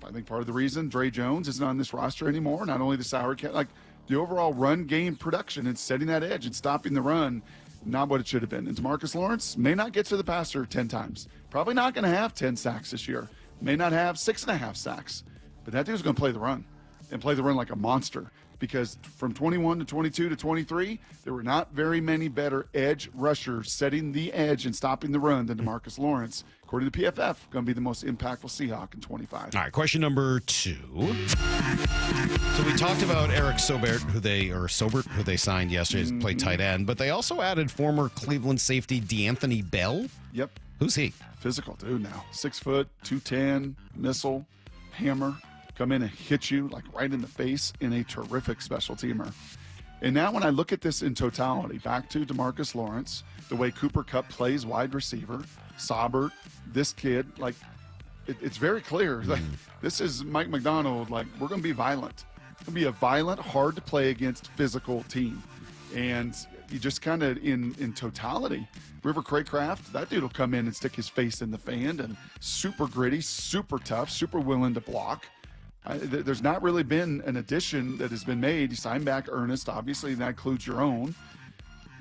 I think part of the reason Dre Jones isn't on this roster anymore, not only the salary cap, like the overall run game production and setting that edge and stopping the run, not what it should have been. And DeMarcus Lawrence may not get to the passer 10 times. Probably not going to have 10 sacks this year. May not have 6.5 sacks. But that dude's going to play the run and play the run like a monster. Because from 21 to 22 to 23, there were not very many better edge rushers setting the edge and stopping the run than DeMarcus Lawrence. According to PFF, going to be the most impactful Seahawk in 25. All right, question number 2. So we talked about Eric Sobert, who they signed yesterday to play tight end, but they also added former Cleveland safety DeAnthony Bell. Yep. Who's he? Physical dude now. 6 foot, 210, missile, hammer. Come in and hit you like right in the face in a terrific special teamer. And now when I look at this in totality, back to DeMarcus Lawrence, the way Cooper Kupp plays wide receiver, Saubert, this kid, like it's very clear. Like this is Mike McDonald. Like we're going to be violent. It's going to be a violent, hard to play against physical team. And you just kind of in totality, River Craycraft, that dude will come in and stick his face in the fan and super gritty, super tough, super willing to block. There's not really been an addition that has been made. You signed back Ernest, obviously, and that includes your own.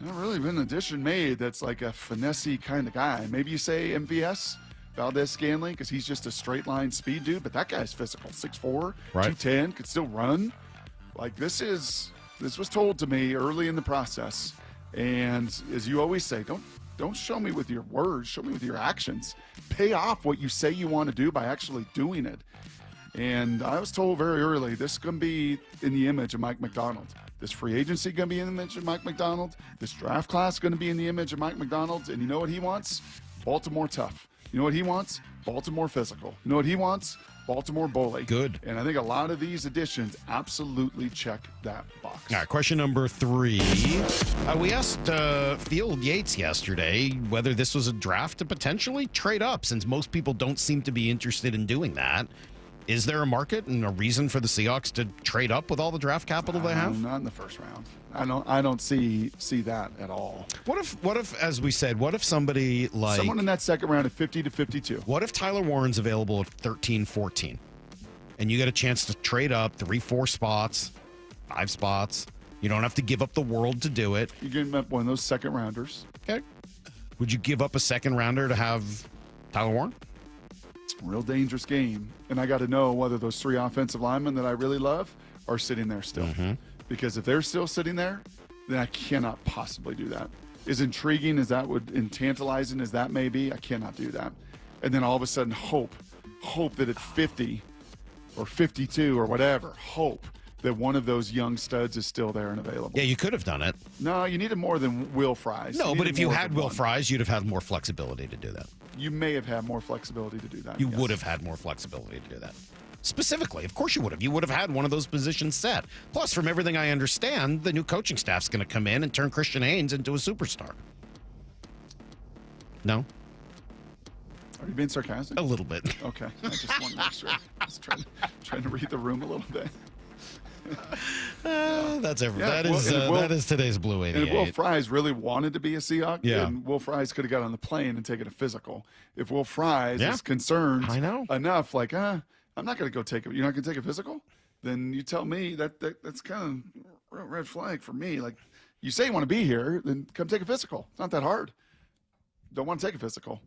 Not really been an addition made that's like a finesse-y kind of guy. Maybe you say MVS, Valdez Scanlon, because he's just a straight line speed dude, but that guy's physical. 6'4", 210, could still run. Like this was told to me early in the process. And as you always say, don't show me with your words, show me with your actions. Pay off what you say you want to do by actually doing it. And I was told very early, this is going to be in the image of Mike McDonald. This free agency going to be in the image of Mike McDonald. This draft class going to be in the image of Mike McDonald. And you know what he wants? Baltimore tough. You know what he wants? Baltimore physical. You know what he wants? Baltimore bully. Good. And I think a lot of these additions absolutely check that box. All right, question number 3. We asked Field Yates yesterday whether this was a draft to potentially trade up, since most people don't seem to be interested in doing that. Is there a market and a reason for the Seahawks to trade up with all the draft capital they have? Not in the first round. I don't see that at all. What if, as we said, what if somebody like someone in that second round at 50 to 52? What if Tyler Warren's available at 13, 14, and you get a chance to trade up 3, 4 spots, 5 spots? You don't have to give up the world to do it. You give up one of those second rounders. Okay. Would you give up a second rounder to have Tyler Warren? Real dangerous game. And I got to know whether those 3 offensive linemen that I really love are sitting there still. Because if they're still sitting there, then I cannot possibly do that. As intriguing as that would, and tantalizing as that may be, I cannot do that. And then all of a sudden hope that at 50 or 52 or whatever, hope that one of those young studs is still there and available. Yeah, you could have done it. No, you needed more than Will Fries. No, but if you had Will Fries, you'd have had more flexibility to do that. You may have had more flexibility to do that. You would have had more flexibility to do that. Specifically, of course you would have. You would have had one of those positions set. Plus, from everything I understand, the new coaching staff's going to come in and turn Christian Haynes into a superstar. No? Are you being sarcastic? A little bit. Okay. I just want to make sure. I was trying to read the room a little bit. That's everything. That is today's Blue 88. And if Will Fries really wanted to be a Seahawk, Yeah. then Will Fries could have got on the plane and taken a physical. If Will Fries is concerned enough, like, I'm not going to go take it. You're not going to take a physical? Then you tell me that's kind of a red flag for me. Like, you say you want to be here, then come take a physical. It's not that hard. Don't want to take a physical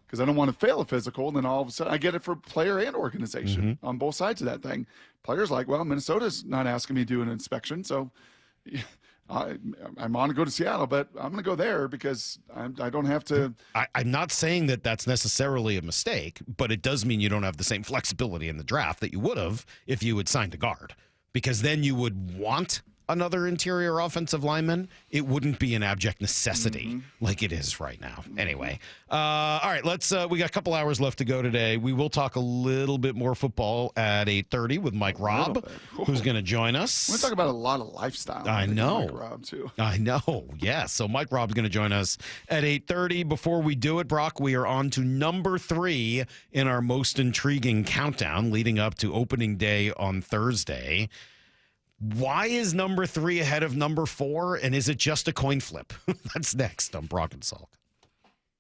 because I don't want to fail a physical. And then all of a sudden, I get it for player and organization on both sides of that thing. Players like, well, Minnesota's not asking me to do an inspection, so I'm on to go to Seattle, but I'm going to go there because I don't have to. I'm not saying that that's necessarily a mistake, but it does mean you don't have the same flexibility in the draft that you would have if you had signed a guard, because then you would want another interior offensive lineman, it wouldn't be an abject necessity like it is right now. Anyway, all right, we got a couple hours left to go today. We will talk a little bit more football at 8:30 with Mike Robb, who's going to join us. We're talking about a lot of lifestyle. I know. Mike Robb, too. I know. Yeah. So Mike Robb's going to join us at 8:30. Before we do it, Brock, we are on to number 3 in our most intriguing countdown leading up to opening day on Thursday. Why is number 3 ahead of number 4? And is it just a coin flip? That's next on Brock and Salk.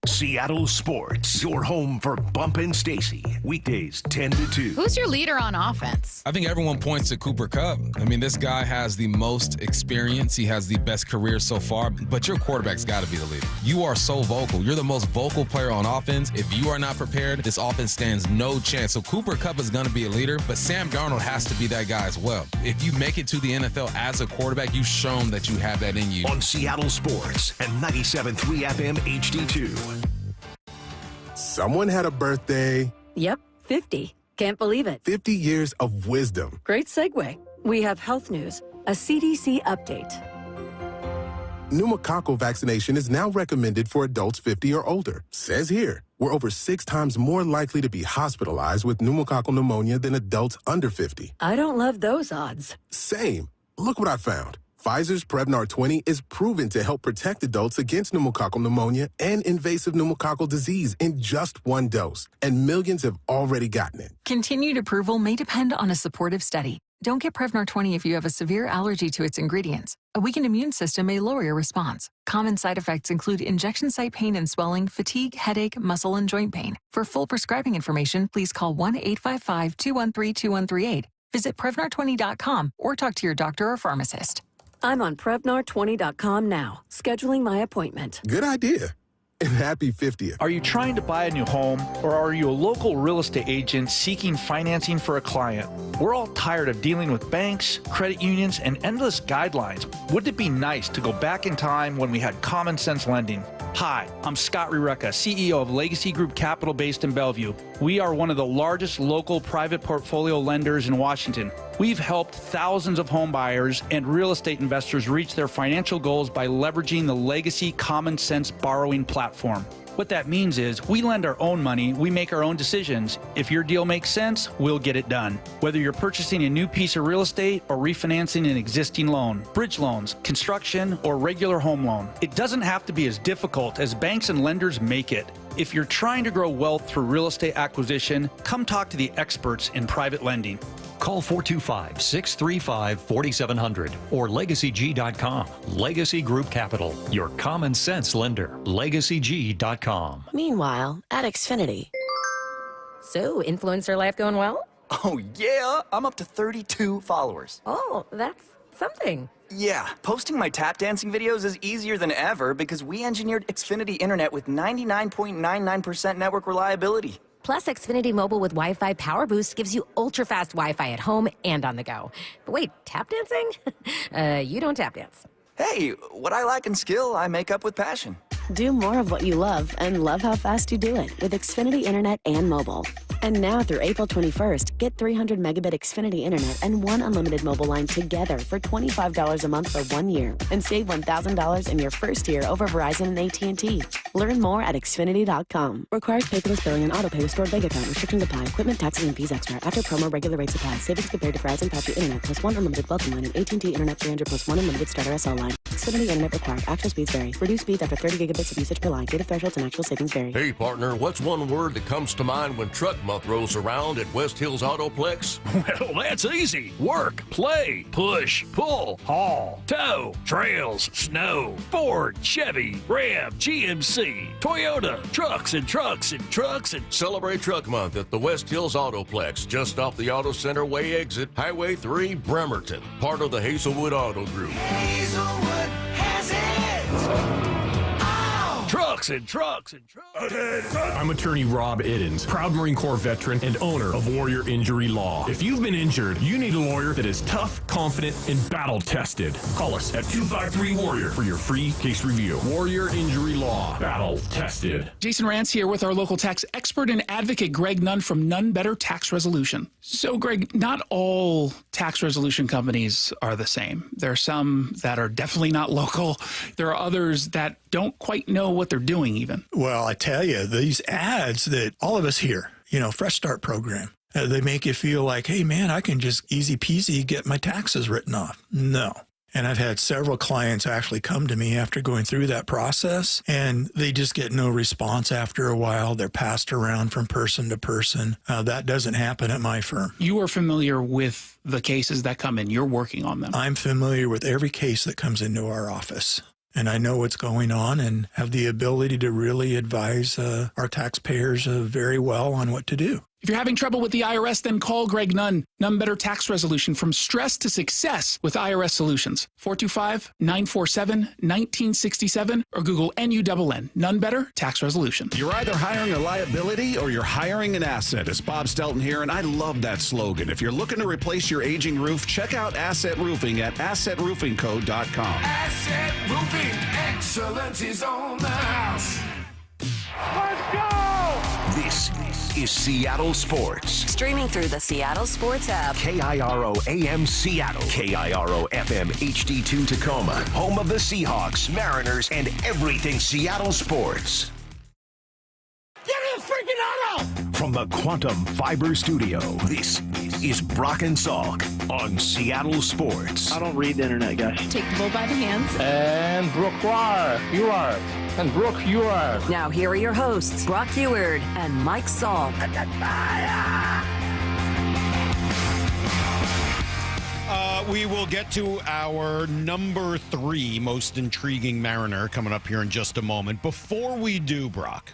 Seattle Sports, your home for Bump and Stacy. Weekdays 10 to 2. Who's your leader on offense? I think everyone points to Cooper Kupp. I mean, this guy has the most experience. He has the best career so far, but your quarterback's got to be the leader. You are so vocal. You're the most vocal player on offense. If you are not prepared, this offense stands no chance. So Cooper Kupp is going to be a leader, but Sam Darnold has to be that guy as well. If you make it to the NFL as a quarterback, you've shown that you have that in you. On Seattle Sports and 97.3 FM HD2. Someone had a birthday. Yep, 50. Can't believe it. 50 years of wisdom. Great segue. We have health news, a CDC update. Pneumococcal vaccination is now recommended for adults 50 or older. Says here, we're over 6 times more likely to be hospitalized with pneumococcal pneumonia than adults under 50. I don't love those odds. Same. Look what I found. Pfizer's Prevnar 20 is proven to help protect adults against pneumococcal pneumonia and invasive pneumococcal disease in just 1 dose, and millions have already gotten it. Continued approval may depend on a supportive study. Don't get Prevnar 20 if you have a severe allergy to its ingredients. A weakened immune system may lower your response. Common side effects include injection site pain and swelling, fatigue, headache, muscle, and joint pain. For full prescribing information, please call 1-855-213-2138. Visit Prevnar20.com or talk to your doctor or pharmacist. I'm on Prevnar20.com now, scheduling my appointment. Good idea. And happy 50th. Are you trying to buy a new home, or are you a local real estate agent seeking financing for a client? We're all tired of dealing with banks, credit unions, and endless guidelines. Wouldn't it be nice to go back in time when we had common sense lending? Hi, I'm Scott Rireka, CEO of Legacy Group Capital based in Bellevue. We are one of the largest local private portfolio lenders in Washington. We've helped thousands of home buyers and real estate investors reach their financial goals by leveraging the Legacy Common Sense borrowing platform. What that means is we lend our own money, we make our own decisions. If your deal makes sense, we'll get it done. Whether you're purchasing a new piece of real estate or refinancing an existing loan, bridge loans, construction, or regular home loan, it doesn't have to be as difficult as banks and lenders make it. If you're trying to grow wealth through real estate acquisition, come talk to the experts in private lending. Call 425-635-4700 or LegacyG.com. Legacy Group Capital, your common sense lender. LegacyG.com. Meanwhile, at Xfinity. So, influencer life going well? Oh, yeah. I'm up to 32 followers. Oh, that's something. Yeah, posting my tap dancing videos is easier than ever because we engineered Xfinity Internet with 99.99% network reliability. Plus, Xfinity Mobile with Wi-Fi Power Boost gives you ultra-fast Wi-Fi at home and on the go. But wait, tap dancing? You don't tap dance. Hey, what I lack in skill, I make up with passion. Do more of what you love and love how fast you do it with Xfinity Internet and mobile. And now through April 21st, get 300 megabit Xfinity Internet and 1 unlimited mobile line together for $25 a month for 1 year and save $1,000 in your first year over Verizon and AT&T. Learn more at Xfinity.com. Requires paperless billing and auto pay with stored bank account. Restrictions apply. Equipment, taxes, and fees extra. After promo, regular rates apply. Savings compared to Verizon 5G Internet plus 1 unlimited welcome line and AT&T Internet 300 plus 1 unlimited starter SL line. Xfinity Internet required. Actual speeds vary. Reduced speeds after 30 gigabits of usage per line. Data thresholds and actual savings vary. Hey, partner, what's one word that comes to mind when truck month rolls around at West Hills Autoplex? Well, that's easy. Work, play, push, pull, haul, tow, trails, snow, Ford, Chevy, Ram, GMC, Toyota, trucks and trucks and trucks and... Celebrate Truck Month at the West Hills Autoplex, just off the Auto Center Way exit, Highway 3, Bremerton, part of the Hazelwood Auto Group. Hazelwood has it. Oh! Truck trucks and trucks and trucks. I'm attorney Rob Iddens, proud Marine Corps veteran and owner of Warrior Injury Law. If you've been injured, you need a lawyer that is tough, confident, and battle-tested. Call us at 253-WARRIOR for your free case review. Warrior Injury Law. Battle-tested. Jason Rance here with our local tax expert and advocate Greg Nunn from Nunn Better Tax Resolution. So, Greg, not all tax resolution companies are the same. There are some that are definitely not local. There are others that don't quite know what they're doing even. Well, I tell you, these ads that all of us hear, Fresh Start program, they make you feel like, hey, man, I can just easy peasy get my taxes written off. No. And I've had several clients actually come to me after going through that process, and they just get no response after a while. They're passed around from person to person. That doesn't happen at my firm. You are familiar with the cases that come in. You're working on them. I'm familiar with every case that comes into our office. And I know what's going on and have the ability to really advise our taxpayers very well on what to do. If you're having trouble with the IRS, then call Greg Nunn. Nunn Better Tax Resolution, from stress to success with IRS Solutions. 425-947-1967 or Google NUNN. Nunn Better Tax Resolution. You're either hiring a liability or you're hiring an asset. It's Bob Stelton here, and I love that slogan. If you're looking to replace your aging roof, check out Asset Roofing at AssetRoofingCo.com. Asset Roofing, excellence is on the house. Let's go! This is Seattle Sports. Streaming through the Seattle Sports app. KIRO AM Seattle. KIRO FM HD2 Tacoma. Home of the Seahawks, Mariners, and everything Seattle sports. Give me a freaking auto! From the Quantum Fiber Studio, this is Brock and Salk on Seattle Sports. I don't read the internet, guys. Take the bull by the hands. And Brooke, you are. And Brooke, you are. Now here are your hosts, Brock Heward and Mike Salk. We will get to our number 3 most intriguing Mariner coming up here in just a moment. Before we do, Brock,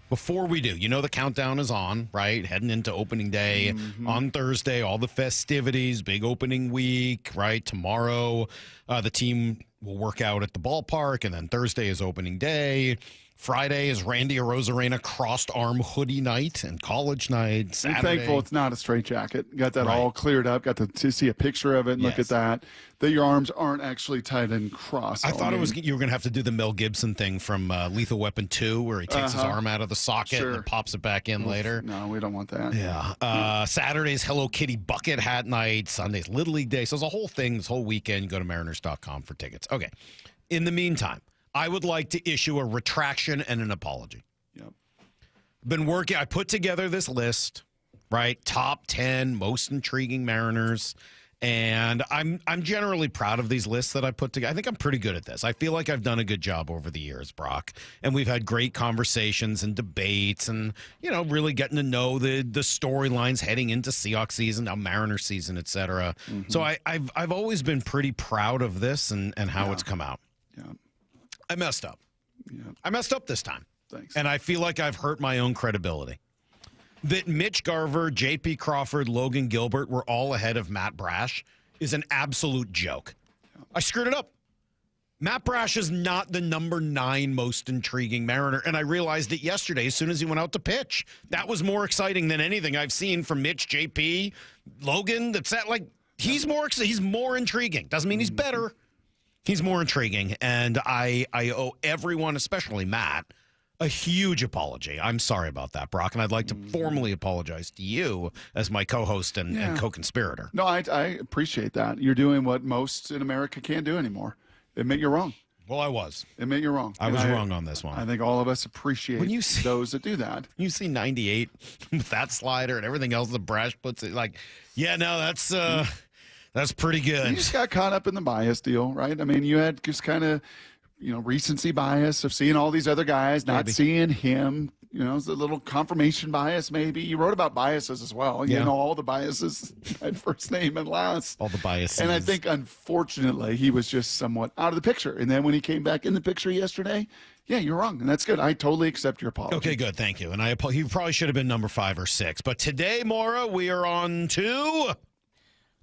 the countdown is on, right? Heading into opening day on Thursday, all the festivities, big opening week, right? Tomorrow, the team will work out at the ballpark, and then Thursday is opening day. Friday is Randy Arozarena crossed arm hoodie night and college night. Saturday. I'm thankful it's not a straitjacket. Got that all cleared up. Got to see a picture of it and look at that. That your arms aren't actually tied and crossed. I thought you were going to have to do the Mel Gibson thing from Lethal Weapon 2 where he takes his arm out of the socket and pops it back in later. No, we don't want that. Yeah. Saturday's Hello Kitty bucket hat night. Sunday's Little League Day. So there's a whole thing, this whole weekend. Go to Mariners.com for tickets. Okay. In the meantime, I would like to issue a retraction and an apology. Been working. I put together this list, right? Top 10 most intriguing Mariners. And I'm generally proud of these lists that I put together. I think I'm pretty good at this. I feel like I've done a good job over the years, Brock. And we've had great conversations and debates and, really getting to know the storylines heading into Seahawks season, now Mariner season, et cetera. So I've always been pretty proud of this and how it's come out. I messed up. I messed up this time. Thanks. And I feel like I've hurt my own credibility. That Mitch Garver, J.P. Crawford, Logan Gilbert were all ahead of Matt Brash is an absolute joke. I screwed it up. Matt Brash is not the number 9 most intriguing Mariner, and I realized it yesterday as soon as he went out to pitch. That was more exciting than anything I've seen from Mitch, J.P., Logan. He's more intriguing. Doesn't mean he's better. He's more intriguing, and I owe everyone, especially Matt, a huge apology. I'm sorry about that, Brock, and I'd like to formally apologize to you as my co-host and co-conspirator. No, I appreciate that. You're doing what most in America can't do anymore. Admit you're wrong. Well, I was. Admit you're wrong. I was wrong on this one. I think all of us appreciate those that do that. You see 98 with that slider and everything else the Brash puts it that's pretty good. You just got caught up in the bias deal, right? I mean, you had just kind of, recency bias of seeing all these other guys, not seeing him. It's a little confirmation bias, maybe. You wrote about biases as well. You know, all the biases, first name and last. All the biases. And I think, unfortunately, he was just somewhat out of the picture. And then when he came back in the picture yesterday, you're wrong. And that's good. I totally accept your apology. Okay, good. Thank you. And he probably should have been number 5 or 6. But today, Maura, we are on to...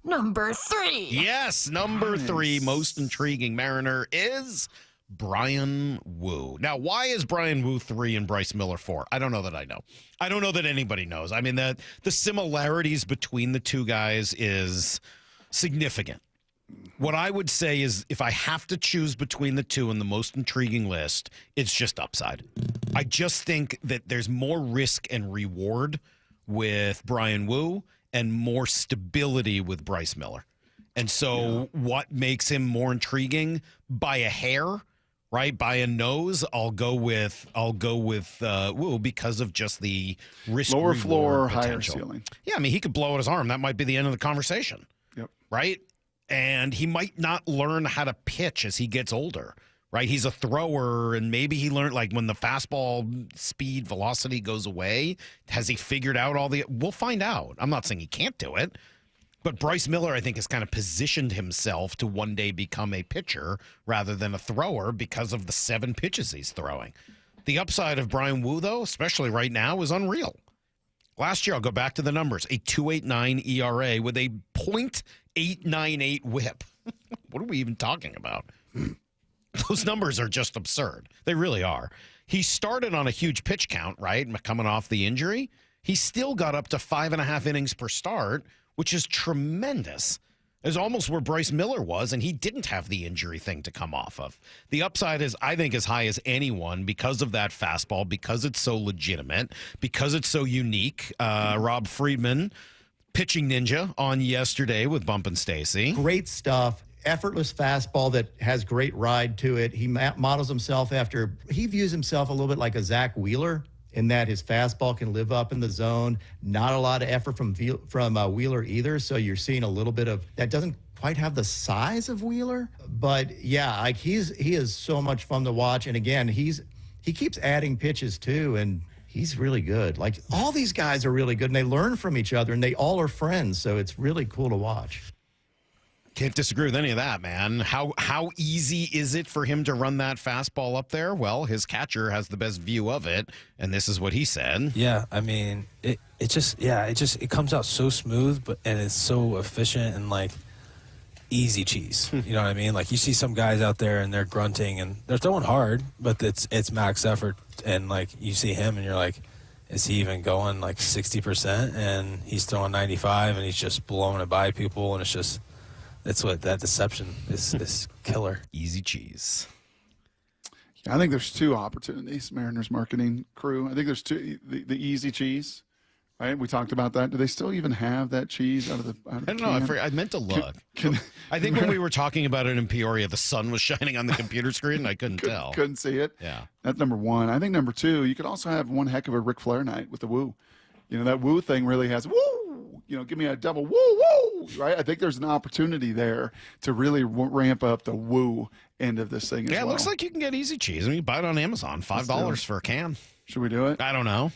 Number 3. Yes, number 3 most intriguing Mariner is Bryan Woo. Now, why is Bryan Woo 3 and Bryce Miller 4? I don't know that I know. I don't know that anybody knows. I mean, the similarities between the two guys is significant. What I would say is if I have to choose between the two in the most intriguing list, it's just upside. I just think that there's more risk and reward with Bryan Woo and more stability with Bryce Miller. And so what makes him more intriguing? By a hair, right? By a nose, I'll go with Woo because of just the risk. Lower floor, potential. higher ceiling. Yeah, I mean, he could blow out his arm. That might be the end of the conversation. Yep. Right? And he might not learn how to pitch as he gets older, right? He's a thrower, and maybe he learned, like, when the fastball speed, velocity goes away, has he figured out all the – we'll find out. I'm not saying he can't do it. But Bryce Miller, I think, has kind of positioned himself to one day become a pitcher rather than a thrower because of the 7 pitches he's throwing. The upside of Bryan Woo, though, especially right now, is unreal. Last year, I'll go back to the numbers, a 2.89 ERA with a .898 whip. What are we even talking about? Those numbers are just absurd. They really are. He started on a huge pitch count, right, coming off the injury. He still got up to 5.5 innings per start, which is tremendous. It's almost where Bryce Miller was, and he didn't have the injury thing to come off of. The upside is, I think, as high as anyone because of that fastball, because it's so legitimate, because it's so unique. Rob Friedman, pitching ninja, on yesterday with Bump and Stacy. Great stuff. Effortless fastball that has great ride to it. He models himself after, he views himself a little bit like a Zach Wheeler, in that his fastball can live up in the zone. Not a lot of effort from Wheeler either, so you're seeing a little bit of that. Doesn't quite have the size of Wheeler, but yeah, like he is so much fun to watch. And again, he keeps adding pitches too, and he's really good. Like, all these guys are really good, and they learn from each other, and they all are friends, so it's really cool to watch. Can't disagree with any of that, man. How easy is it for him to run that fastball up there? Well, his catcher has the best view of it, and this is what he said. Yeah, I mean, it comes out so smooth, and it's so efficient and, like, easy cheese. You know what I mean? Like, you see some guys out there and they're grunting and they're throwing hard, but it's max effort, and, like, you see him and you're like, is he even going like 60%? And he's throwing 95 and he's just blowing it by people, and it's just. That's what that deception is killer. Easy cheese. Yeah, I think there's 2 opportunities, Mariners marketing crew. I think there's 2, the easy cheese, right? We talked about that. Do they still even have that cheese out of the I don't know. I meant to look. I think when we were talking about it in Peoria, the sun was shining on the computer screen, and I couldn't tell. Couldn't see it. Yeah. That's number 1. I think number 2, you could also have one heck of a Ric Flair night with the Woo. You know, that Woo thing really has woo. You know, give me a double woo, woo, right? I think there's an opportunity there to really ramp up the Woo end of this thing as well. Yeah, it looks like you can get easy cheese. I mean, you buy it on Amazon, $5 for a can. Should we do it? I don't know.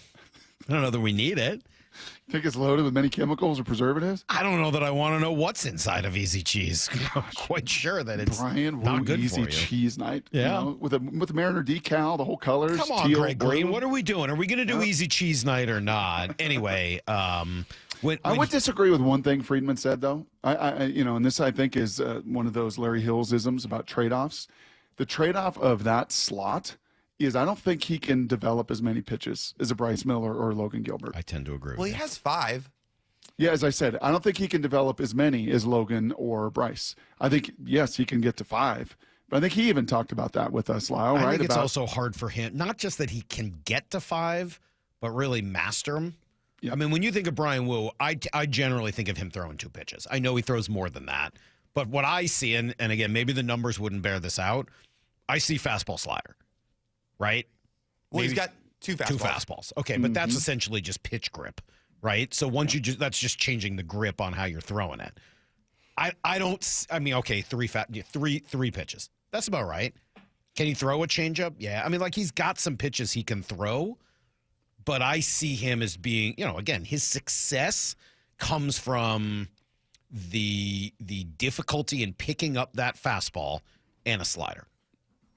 I don't know that we need it. Think it's loaded with many chemicals or preservatives? I don't know that I want to know what's inside of Easy Cheese. I'm quite sure that it's Bryan not Woo good Easy for you. Cheese night. Yeah. You know, with the Mariner decal, the whole colors. Come on, teal, Greg blue. Green. What are we doing? Are we going to do Easy Cheese night or not? Anyway, I would disagree with one thing Friedman said, though. And this, I think, is one of those Larry Hills-isms about trade-offs. The trade-off of that slot is I don't think he can develop as many pitches as a Bryce Miller or Logan Gilbert. I tend to agree Well, he has 5. Yeah, as I said, I don't think he can develop as many as Logan or Bryce. I think, yes, he can get to 5. But I think he even talked about that with us, Lyle, right? I think it's also hard for him, not just that he can get to 5, but really master them. Yeah. I mean, when you think of Bryan Woo, I generally think of him throwing 2 pitches. I know he throws more than that. But what I see, and again, maybe the numbers wouldn't bear this out, I see fastball slider, right? Well, Maybe he's got 2 fastballs. 2 fastballs. Okay, but that's essentially just pitch grip, right? So once that's just changing the grip on how you're throwing it. Okay, 3 pitches. That's about right. Can he throw a changeup? Yeah. I mean, like, he's got some pitches he can throw, but I see him as being, again, his success comes from the difficulty in picking up that fastball and a slider.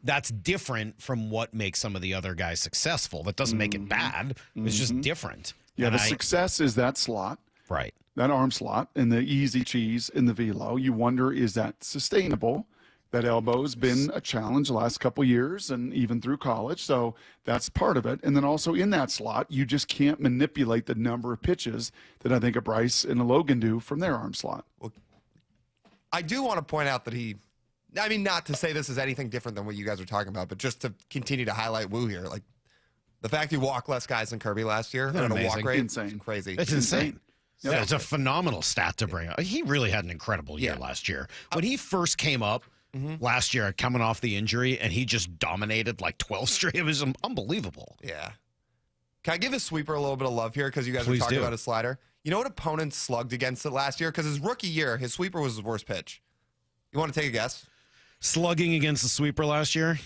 That's different from what makes some of the other guys successful. That doesn't make it bad. It's just different. Yeah, and success is that slot. Right. That arm slot and the easy cheese in the velo. You wonder, is that sustainable? That elbow's been a challenge the last couple years and even through college. So that's part of it. And then also in that slot, you just can't manipulate the number of pitches that I think a Bryce and a Logan do from their arm slot. Well, I do want to point out that not to say this is anything different than what you guys are talking about, but just to continue to highlight Woo here. Like the fact he walked less guys than Kirby last year and a walk rate, insane, crazy. It's insane. Yep. Yeah, it's a phenomenal stat to bring up. He really had an incredible year last year. When he first came up last year, coming off the injury, and he just dominated like 12 straight. It was unbelievable. Yeah. Can I give his sweeper a little bit of love here? Because you guys were Please talking do. about his slider. You know what opponents slugged against it last year? Because his rookie year, his sweeper was his worst pitch. You want to take a guess? Slugging against the sweeper last year,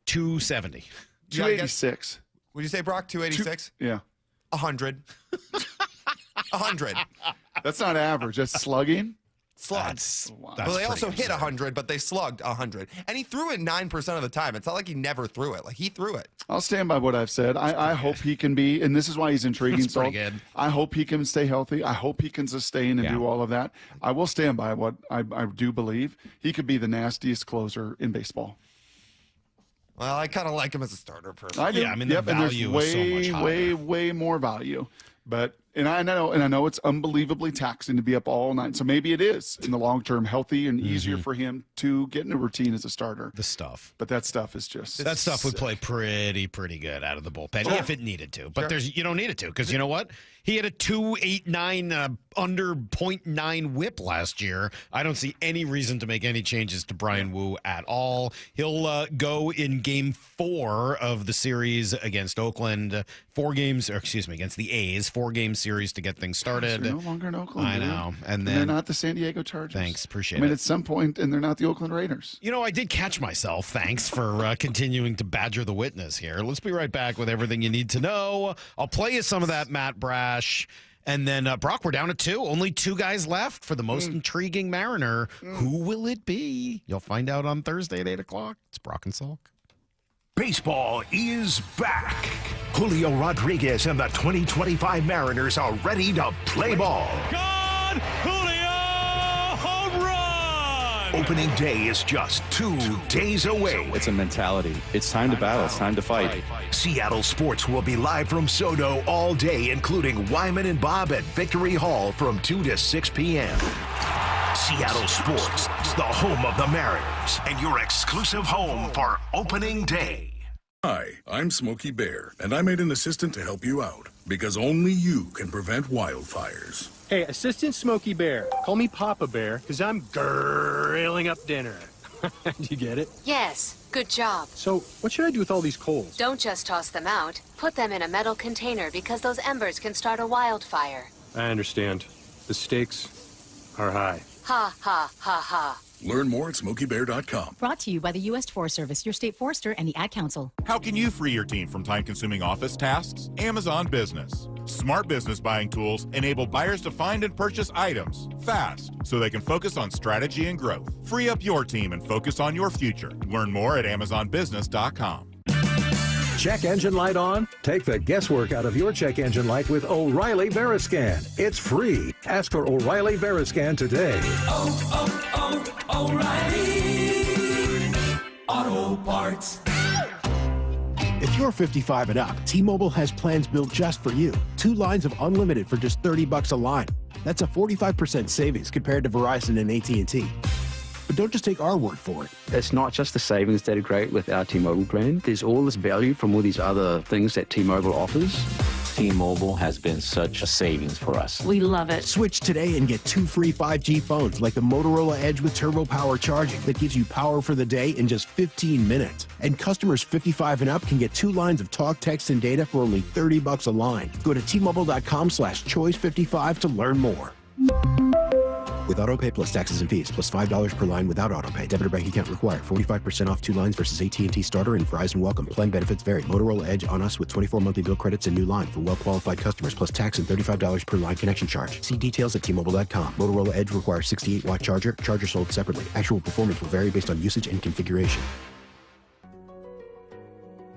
270. 286. Would you say, Brock, 286? Yeah. 100. 100. That's not average. That's slugging. Slugged. Well, they also hit 100, but they slugged 100. And he threw it 9% of the time. It's not like he never threw it. Like, he threw it. I'll stand by what I've said. I hope he can be, and this is why he's intriguing. That's pretty good. I hope he can stay healthy. I hope he can sustain and do all of that. I will stand by what I do believe. He could be the nastiest closer in baseball. Well, I kind of like him as a starter personally. I do. Yeah, I mean, the and there's value is so much higher. way more value. But I know it's unbelievably taxing to be up all night. So maybe it is in the long term healthy and easier for him to get in a routine as a starter. The stuff. But that stuff is just That stuff would play pretty good out of the bullpen if it needed to. But you don't need it to, because you know what? He had a 2.89 under 0.9 whip last year. I don't see any reason to make any changes to Bryan Woo at all. He'll go in game 4 of the series against Oakland. Against the A's. 4-game series to get things started. They're no longer in Oakland. I know. And they're then not the San Diego Chargers. Thanks, appreciate it. I mean, it. at some point, and they're not the Oakland Raiders. You know, I did catch myself. Thanks for continuing to badger the witness here. Let's be right back with everything you need to know. I'll play you some of that Matt Brash. And then, Brock, we're down to 2. Only 2 guys left for the most intriguing Mariner. Who will it be? You'll find out on Thursday at 8 o'clock. It's Brock and Salk. Baseball is back. Julio Rodriguez and the 2025 Mariners are ready to play ball. God, Julio, home run! Opening day is just 2 days away. It's a mentality. It's time to battle. It's time to fight. Seattle Sports will be live from Soto all day, including Wyman and Bob at Victory Hall from 2 to 6 p.m. Seattle Sports, the home of the Mariners, and your exclusive home for opening day. Hi, I'm Smokey Bear, and I made an assistant to help you out, because only you can prevent wildfires. Hey, Assistant Smokey Bear, call me Papa Bear, because I'm grilling up dinner. Do you get it? Yes, good job. So, what should I do with all these coals? Don't just toss them out. Put them in a metal container because those embers can start a wildfire. I understand. The stakes are high. Ha, ha, ha, ha. Learn more at SmokeyBear.com. Brought to you by the U.S. Forest Service, your state forester, and the Ad Council. How can you free your team from time-consuming office tasks? Amazon Business. Smart business buying tools enable buyers to find and purchase items fast so they can focus on strategy and growth. Free up your team and focus on your future. Learn more at AmazonBusiness.com. Check engine light on? Take the guesswork out of your check engine light with O'Reilly Veriscan. It's free. Ask for O'Reilly Veriscan today. O'Reilly Auto Parts. If you're 55 and up, T-Mobile has plans built just for you. 2 lines of unlimited for just $30 a line. That's a 45% savings compared to Verizon and AT&T. But don't just take our word for it. It's not just the savings that are great with our T-Mobile plan. There's all this value from all these other things that T-Mobile offers. T-Mobile has been such a savings for us. We love it. Switch today and get 2 free 5G phones like the Motorola Edge with Turbo Power charging that gives you power for the day in just 15 minutes. And customers 55 and up can get 2 lines of talk, text, and data for only $30 a line. Go to T-Mobile.com/choice55 to learn more. With AutoPay plus taxes and fees, plus $5 per line without AutoPay. Debit or bank account required. 45% off 2 lines versus AT&T Starter and Verizon Welcome. Plan benefits vary. Motorola Edge on us with 24 monthly bill credits and new line for well-qualified customers, plus tax and $35 per line connection charge. See details at T-Mobile.com. Motorola Edge requires 68-watt charger. Charger sold separately. Actual performance will vary based on usage and configuration.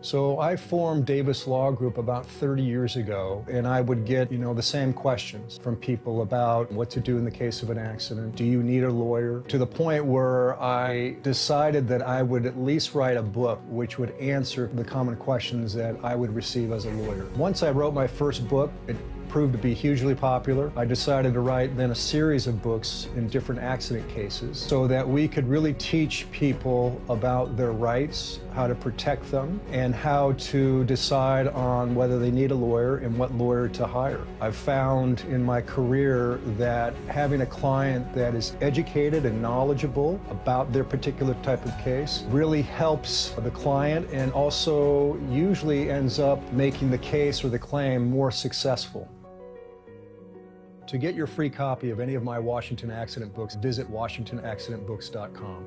So I formed Davis Law Group about 30 years ago, and I would get, the same questions from people about what to do in the case of an accident. Do you need a lawyer? To the point where I decided that I would at least write a book which would answer the common questions that I would receive as a lawyer. Once I wrote my first book, it proved to be hugely popular. I decided to write then a series of books in different accident cases so that we could really teach people about their rights, how to protect them, and how to decide on whether they need a lawyer and what lawyer to hire. I've found in my career that having a client that is educated and knowledgeable about their particular type of case really helps the client and also usually ends up making the case or the claim more successful. To get your free copy of any of my Washington accident books, visit WashingtonAccidentBooks.com.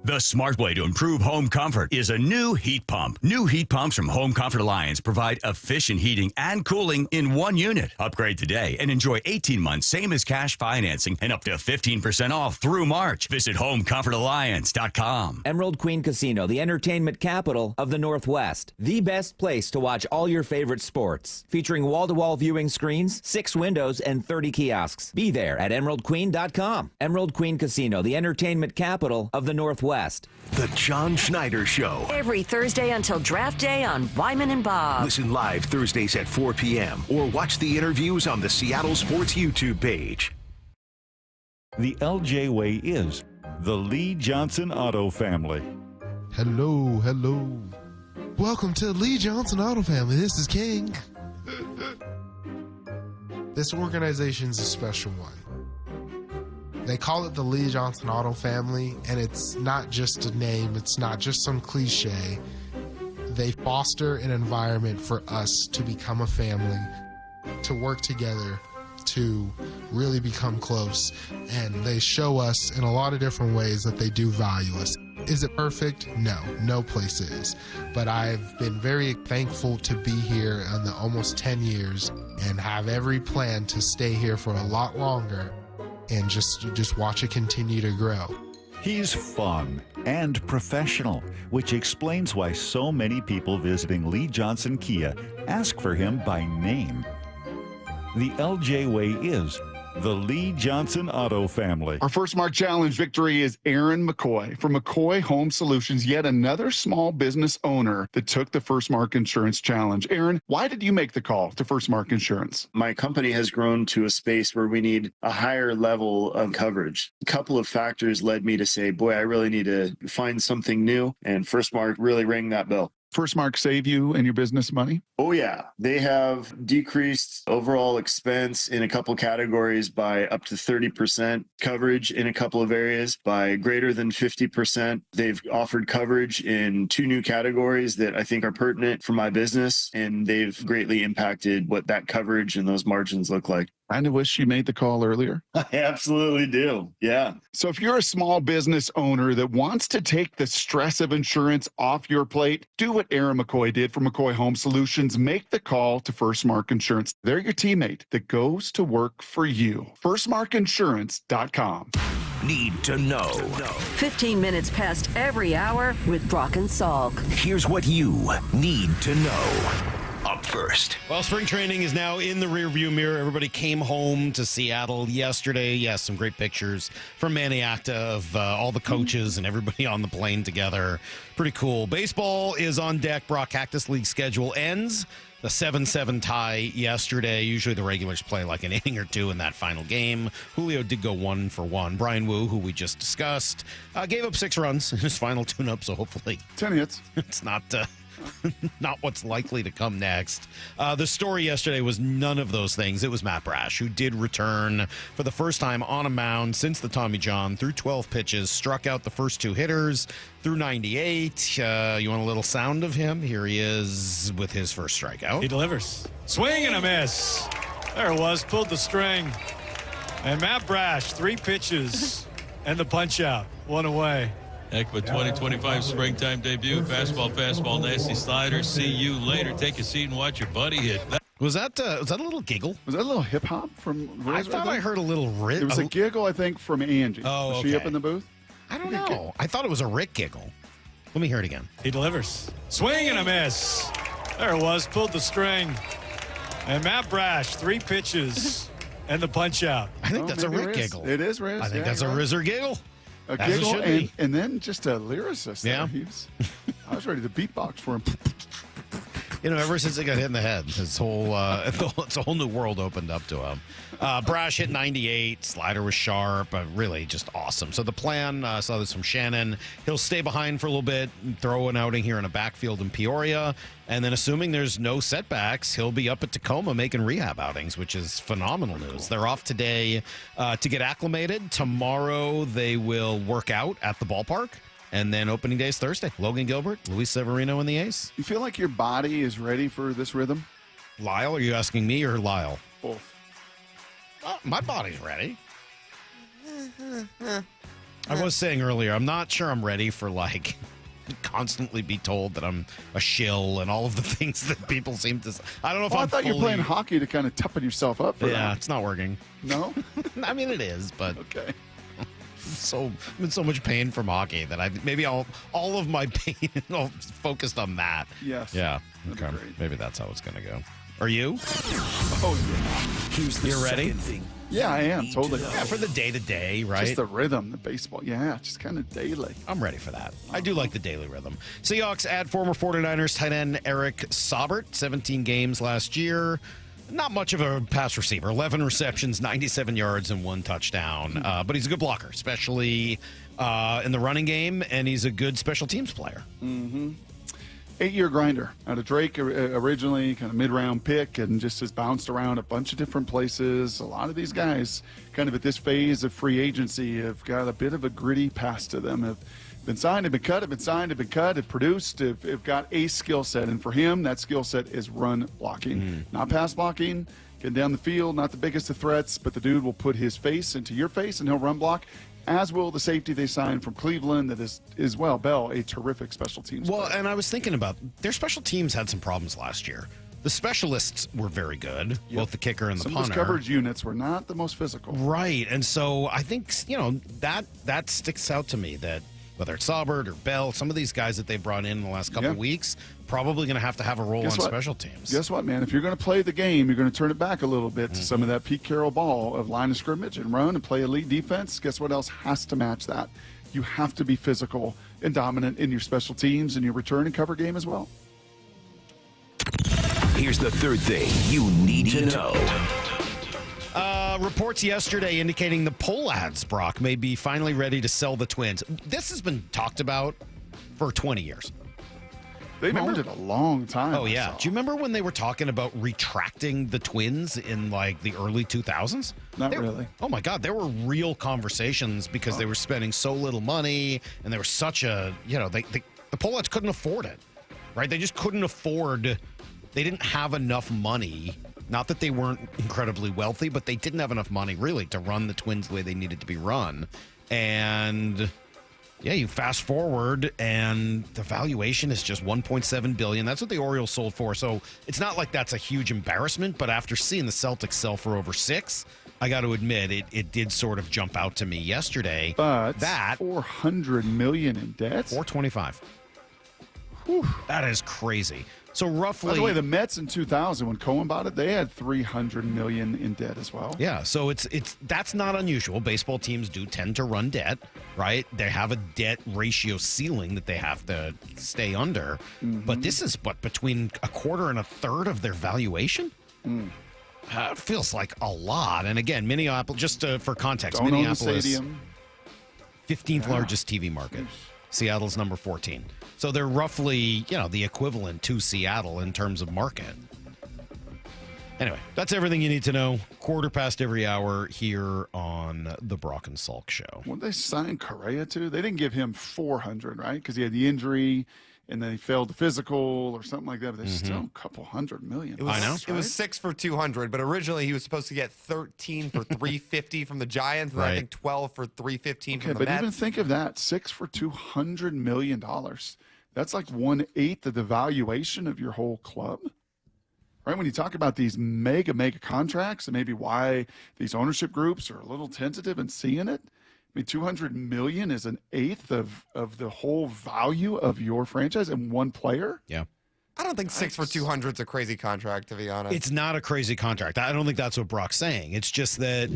The smart way to improve home comfort is a new heat pump. New heat pumps from Home Comfort Alliance provide efficient heating and cooling in one unit. Upgrade today and enjoy 18 months same as cash financing and up to 15% off through March. Visit HomeComfortAlliance.com. Emerald Queen Casino, the entertainment capital of the Northwest. The best place to watch all your favorite sports. Featuring wall-to-wall viewing screens, 6 windows, and 30 kiosks. Be there at EmeraldQueen.com. Emerald Queen Casino, the entertainment capital of the Northwest. The John Schneider Show. Every Thursday until draft day on Wyman and Bob. Listen live Thursdays at 4 p.m. or watch the interviews on the Seattle Sports YouTube page. The LJ way is the Lee Johnson Auto Family. Hello, hello. Welcome to the Lee Johnson Auto Family. This is King. This organization's a special one. They call it the Lee Johnson Auto Family, and it's not just a name, it's not just some cliche. They foster an environment for us to become a family, to work together, to really become close, and they show us in a lot of different ways that they do value us. Is it perfect? No, no place is. But I've been very thankful to be here in the almost 10 years and have every plan to stay here for a lot longer and just watch it continue to grow. He's fun and professional, which explains why so many people visiting Lee Johnson Kia ask for him by name. The LJ way is the Lee Johnson Auto Family. Our first Mark Challenge victory is Aaron McCoy from McCoy Home Solutions, yet another small business owner that took the First Mark Insurance Challenge. Aaron, why did you make the call to First Mark Insurance? My company has grown to a space where we need a higher level of coverage. A couple of factors led me to say, boy, I really need to find something new, and First Mark really rang that bell. First Mark save you and your business money? Oh, yeah. They have decreased overall expense in a couple categories by up to 30%, coverage in a couple of areas by greater than 50%. They've offered coverage in 2 new categories that I think are pertinent for my business, and they've greatly impacted what that coverage and those margins look like. I wish you made the call earlier. I absolutely do. Yeah. So if you're a small business owner that wants to take the stress of insurance off your plate, do what Aaron McCoy did for McCoy Home Solutions. Make the call to First Mark Insurance. They're your teammate that goes to work for you. FirstMarkInsurance.com. Need to know. 15 minutes past every hour with Brock and Salk. Here's what you need to know. Up first. Well, spring training is now in the rearview mirror. Everybody came home to Seattle yesterday. Yes, some great pictures from Maniacta of all the coaches and everybody on the plane together. Pretty cool. Baseball is on deck. Brock, Cactus League schedule ends. The 7-7 tie yesterday. Usually the regulars play like an inning or two in that final game. Julio did go 1 for 1. Bryan Woo, who we just discussed, gave up 6 runs in his final tune-up, so hopefully 10 hits. It's not what's likely to come next. The story yesterday was none of those things. It was Matt Brash, who did return for the first time on a mound since the Tommy John, threw 12 pitches, struck out the first 2 hitters, threw 98. You want a little sound of him? Here he is with his first strikeout. He delivers. Swing and a miss. There it was, pulled the string. And Matt Brash, 3 pitches and the punch out, 1 away. Heck of a 2025 springtime debut. Fastball, nasty slider. See you later. Take a seat and watch your buddy hit. Was that a little giggle? Was that a little hip hop from Riz? I thought I heard a little Rick. It was a giggle, I think, from Angie. Oh, Was okay. she up in the booth? I don't know. I thought it was a Rick giggle. Let me hear it again. He delivers. Swing and a miss. There it was. Pulled the string. And Matt Brash, 3 pitches and the punch out. I think that's a Rick giggle. It is Riz. I think that's a Rizzer giggle. A As it giggle should be. and then just a lyricist. Yeah. I was ready to beatbox for him. Ever since he got hit in the head, his whole it's a whole new world opened up to him. Brash hit 98. Slider was sharp. Really just awesome. So the plan, saw this from Shannon, he'll stay behind for a little bit, throw an outing here in a backfield in Peoria, and then assuming there's no setbacks, he'll be up at Tacoma making rehab outings, which is phenomenal news. Cool. They're off today to get acclimated. Tomorrow they will work out at the ballpark. And then opening day is Thursday. Logan Gilbert, Luis Severino, and the Ace. You feel like your body is ready for this rhythm? Lyle, are you asking me or Lyle? Both. My body's ready. I was saying earlier, I'm not sure I'm ready for, constantly be told that I'm a shill and all of the things that people seem to. I don't know if I I'm thought you were playing hockey to kind of toughen yourself up for that. Yeah, it's not working. No? I mean, it is, but. Okay. I'm in so much pain from hockey that all of my pain is focused on that. Yes. Yeah. Okay. Maybe that's how it's going to go. Are you? Oh, yeah. Here's the You're ready? Yeah, I am. Totally. Yeah, for the day-to-day, right? Just the rhythm, the baseball. Yeah, just kind of daily. I'm ready for that. I do like the daily rhythm. Seahawks add former 49ers tight end Eric Saubert, 17 games last year. Not much of a pass receiver. 11 receptions, 97 yards, and 1 touchdown. But he's a good blocker, especially in the running game, and he's a good special teams player. Mm-hmm. 8-year grinder out of Drake, originally kind of mid-round pick, and just has bounced around a bunch of different places. A lot of these guys kind of at this phase of free agency have got a bit of a gritty past to them, have been signed, have been cut, have been signed, have been cut, have produced, have got a skill set. And for him, that skill set is run blocking, not pass blocking, getting down the field, not the biggest of threats, but the dude will put his face into your face and he'll run block, as will the safety they signed from Cleveland that is well, Bell, a terrific special teams player. And I was thinking about their special teams had some problems last year. The specialists were very good, both the kicker and the punter. Some of those coverage units were not the most physical. Right. And so I think, that sticks out to me that whether it's Saubert or Bell, some of these guys that they brought in the last couple of weeks, probably going to have a role on special teams. Guess what, man? If you're going to play the game, you're going to turn it back a little bit to some of that Pete Carroll ball of line of scrimmage and run and play elite defense. Guess what else has to match that? You have to be physical and dominant in your special teams and your return and cover game as well. Here's the third thing you need to know. Reports yesterday indicating the Pohlads, Brock, may be finally ready to sell the Twins. This has been talked about for 20 years. They remembered it a long time. Oh, yeah. Do you remember when they were talking about retracting the Twins in, the early 2000s? Not really. Oh, my God. There were real conversations because they were spending so little money, and there was such a, the Pohlads couldn't afford it, right? They just couldn't afford, they didn't have enough money. Not that they weren't incredibly wealthy, but they didn't have enough money, really, to run the Twins the way they needed to be run. And, yeah, you fast forward, and the valuation is just $1.7 billion. That's what the Orioles sold for. So it's not like that's a huge embarrassment, but after seeing the Celtics sell for over $6, I got to admit, it did sort of jump out to me yesterday. But that $400 million in debt? $425. Whew. That is crazy. So roughly, by the way, the Mets in 2000, when Cohen bought it, they had $300 million in debt as well. Yeah, so that's not unusual. Baseball teams do tend to run debt, right? They have a debt ratio ceiling that they have to stay under. But this is between a quarter and a third of their valuation. It feels like a lot. And again, Minneapolis. Just for context, Don't Minneapolis, own the stadium. 15th largest TV market. Seattle's number 14. So they're roughly, the equivalent to Seattle in terms of market. Anyway, that's everything you need to know. 1/4 every hour here on the Brock and Salk Show. When they signed Correa to, they didn't give him $400, right? Because he had the injury and then he failed the physical or something like that. But they still a couple $100 million. It was, I know. It was 6 for $200, but originally he was supposed to get 13 for $350 from the Giants, and then I think 12 for $315 from the but Mets. even think of that, 6 for $200 million. That's like 1/8 of the valuation of your whole club. Right? When you talk about these mega contracts and maybe why these ownership groups are a little tentative in seeing it, I mean, $200 million is an eighth of the whole value of your franchise in one player. Yeah. I don't think 6 for 200 is a crazy contract, to be honest. It's not a crazy contract. I don't think that's what Brock's saying. It's just that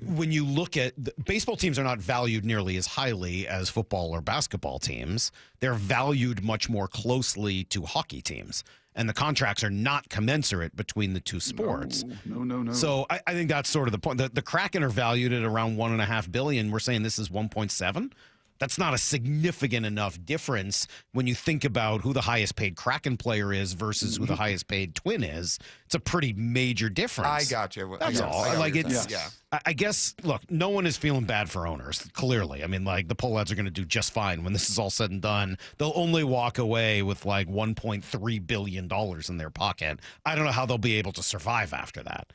when you look at baseball teams are not valued nearly as highly as football or basketball teams. They're valued much more closely to hockey teams. And the contracts are not commensurate between the two sports. No. So I think that's sort of the point. The Kraken are valued at around $1.5 billion. We're saying this is 1.7. That's not a significant enough difference when you think about who the highest paid Kraken player is versus who the highest paid Twin is. It's a pretty major difference. I got you. That's all. Like it's, yeah. I guess. Look, no one is feeling bad for owners. Clearly, I mean, like the Polettes are going to do just fine when this is all said and done. They'll only walk away with like $1.3 billion in their pocket. I don't know how they'll be able to survive after that.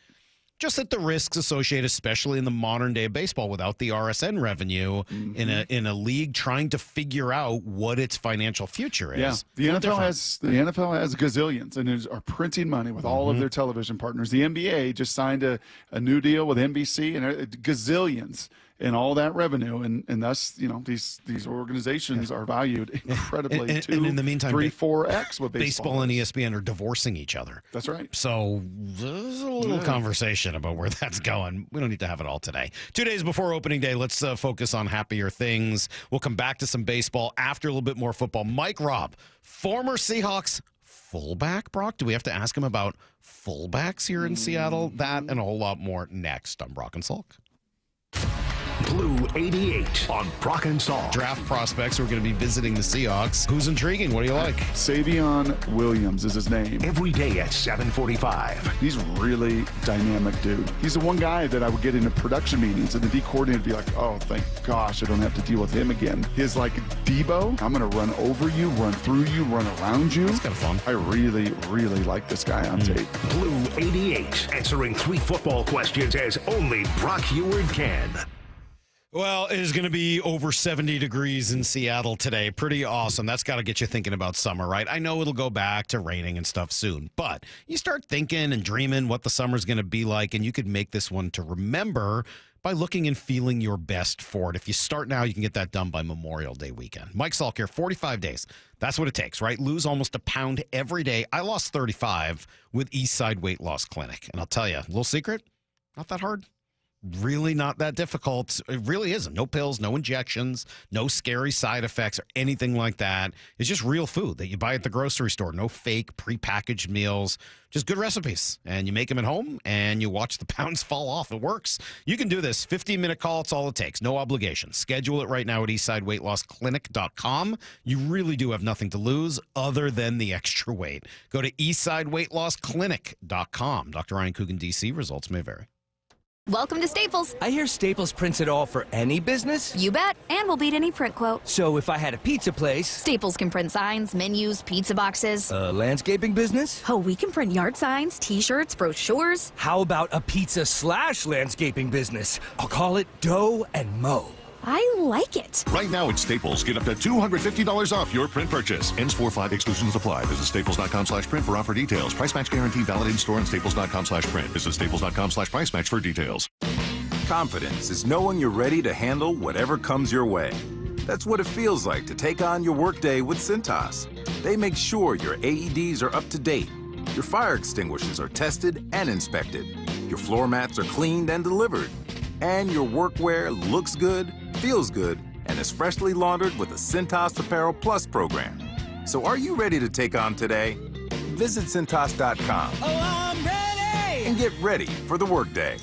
Just at the risks associated, especially in the modern day of baseball, without the RSN revenue in a league trying to figure out what its financial future is. Yeah, the NFL has gazillions and are printing money with all of their television partners. The NBA just signed a new deal with NBC and gazillions and all that revenue, and thus these organizations are valued incredibly and in the meantime, 3-4x what baseball and ESPN are divorcing each other. That's right. So there's a little conversation about where that's going. We don't need to have it all today. 2 days before opening day, let's focus on happier things. We'll come back to some baseball after a little bit more football. Mike Robb, former Seahawks fullback. Brock, do we have to ask him about fullbacks here in Seattle? That and a whole lot more next on Brock and Salk. Blue 88 on Brock and Salk. Draft prospects who are going to be visiting the Seahawks. Who's intriguing? What do you like? Savion Williams is his name. Every day at 7:45. He's really dynamic, dude. He's the one guy that I would get into production meetings and the D coordinator would be like, oh, thank gosh, I don't have to deal with him again. His like, Debo, I'm going to run over you, run through you, run around you. That's kind of fun. I really, really like this guy on tape. Blue 88, answering 3 football questions as only Brock Heward can. Well, it is going to be over 70 degrees in Seattle today. Pretty awesome. That's got to get you thinking about summer, right? I know it'll go back to raining and stuff soon, but you start thinking and dreaming what the summer's going to be like, and you could make this one to remember by looking and feeling your best for it. If you start now, you can get that done by Memorial Day weekend. Mike Salk here, 45 days. That's what it takes, right? Lose almost a pound every day. I lost 35 with Eastside Weight Loss Clinic. And I'll tell you, a little secret, not that hard. Really not that difficult. It really isn't. No pills, no injections, no scary side effects or anything like that. It's just real food that you buy at the grocery store. No fake prepackaged meals, just good recipes. And you make them at home and you watch the pounds fall off. It works. You can do this. 15-minute call. It's all it takes. No obligation. Schedule it right now at eastsideweightlossklinik.com. You really do have nothing to lose other than the extra weight. Go to eastsideweightlossklinik.com. Dr. Ryan Coogan, D.C. Results may vary. Welcome to Staples. I hear Staples prints it all for any business? You bet, and we'll beat any print quote. So if I had a pizza place... Staples can print signs, menus, pizza boxes. A landscaping business? Oh, we can print yard signs, T-shirts, brochures. How about a pizza/landscaping business? I'll call it Dough and Mow. I like it. Right now at Staples, get up to $250 off your print purchase. Ends 4/5, exclusions apply. Visit staples.com/print for offer details. Price match guarantee valid in store and staples.com/print. Visit staples.com/price match for details. Confidence is knowing you're ready to handle whatever comes your way. That's what it feels like to take on your workday with Cintas. They make sure your AEDs are up to date, your fire extinguishers are tested and inspected, your floor mats are cleaned and delivered, and your workwear looks good, feels good, and is freshly laundered with the Cintas Apparel Plus program. So are you ready to take on today? Visit Cintas.com. Oh, I'm ready! And get ready for the workday.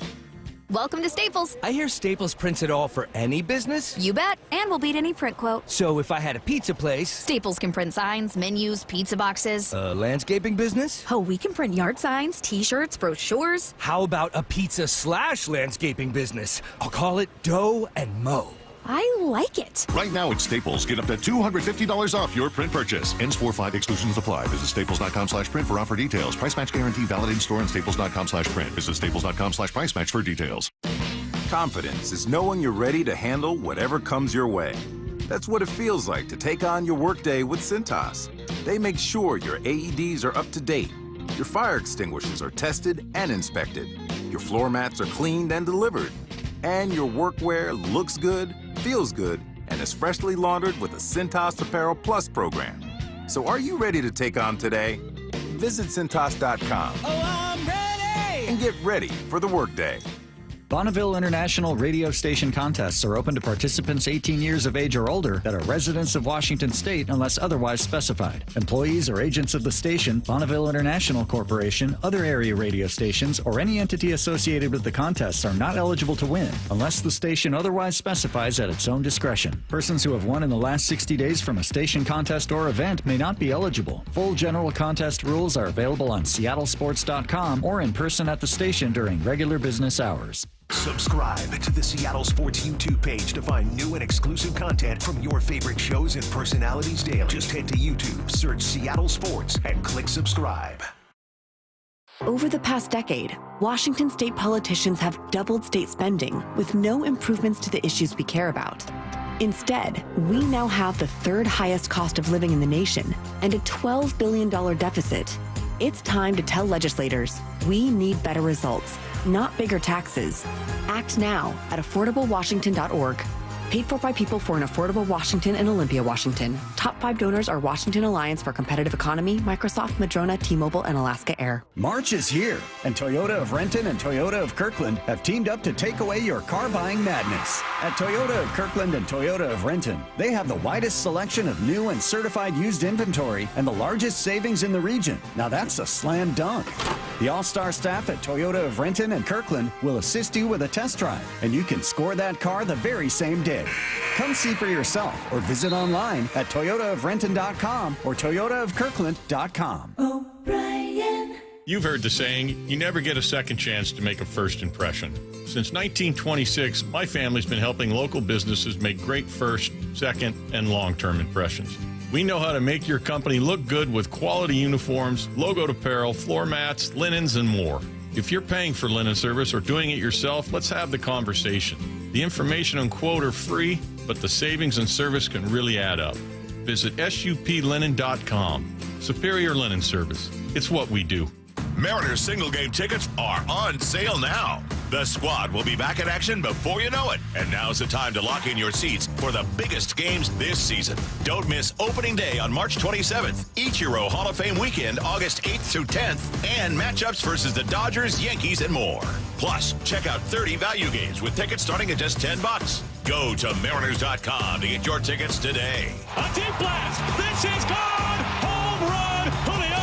Welcome to Staples. I hear Staples prints it all for any business? You bet, and we'll beat any print quote. So if I had a pizza place... Staples can print signs, menus, pizza boxes. A landscaping business? Oh, we can print yard signs, T-shirts, brochures. How about a pizza/landscaping business? I'll call it Dough and Mow. I like it. Right now at Staples, get up to $250 off your print purchase. Ends 4/5, exclusions apply. Visit staples.com/print for offer details. Price match guarantee valid in store and staples.com/print. Visit staples.com/price match for details. Confidence is knowing you're ready to handle whatever comes your way. That's what it feels like to take on your workday with Cintas. They make sure your AEDs are up to date, your fire extinguishers are tested and inspected, your floor mats are cleaned and delivered, and your workwear looks good, feels good, and is freshly laundered with the Cintas Apparel Plus program. So are you ready to take on today? Visit Cintas.com. Oh, I'm ready! And get ready for the workday. Bonneville International radio station contests are open to participants 18 years of age or older that are residents of Washington State unless otherwise specified. Employees or agents of the station, Bonneville International Corporation, other area radio stations, or any entity associated with the contests are not eligible to win unless the station otherwise specifies at its own discretion. Persons who have won in the last 60 days from a station contest or event may not be eligible. Full general contest rules are available on seattlesports.com or in person at the station during regular business hours. Subscribe to the Seattle Sports YouTube page to find new and exclusive content from your favorite shows and personalities daily. Just head to YouTube, search Seattle Sports, and click subscribe. Over the past decade, Washington state politicians have doubled state spending with no improvements to the issues we care about. Instead, we now have the third highest cost of living in the nation and a $12 billion deficit. It's time to tell legislators we need better results, not bigger taxes. Act now at affordablewashington.org. Paid for by people for an affordable Washington and Olympia, Washington. Top 5 donors are Washington Alliance for Competitive Economy, Microsoft, Madrona, T-Mobile, and Alaska Air. March is here, and Toyota of Renton and Toyota of Kirkland have teamed up to take away your car buying madness. At Toyota of Kirkland and Toyota of Renton, they have the widest selection of new and certified used inventory and the largest savings in the region. Now that's a slam dunk. The all-star staff at Toyota of Renton and Kirkland will assist you with a test drive, and you can score that car the very same day. Come see for yourself or visit online at toyotaofrenton.com or toyotaofkirkland.com. O'Brien. You've heard the saying, you never get a second chance to make a first impression. Since 1926, my family's been helping local businesses make great first, second, and long-term impressions. We know how to make your company look good with quality uniforms, logoed apparel, floor mats, linens, and more. If you're paying for linen service or doing it yourself, let's have the conversation. The information and quote are free, but the savings and service can really add up. Visit suplinen.com. Superior Linen Service. It's what we do. Mariners single game tickets are on sale now. The squad will be back in action before you know it. And now's the time to lock in your seats for the biggest games this season. Don't miss opening day on March 27th, Ichiro Hall of Fame weekend, August 8th through 10th, and matchups versus the Dodgers, Yankees, and more. Plus, check out 30 value games with tickets starting at just $10. Go to Mariners.com to get your tickets today. A deep blast. This is gone. Home run. Julio.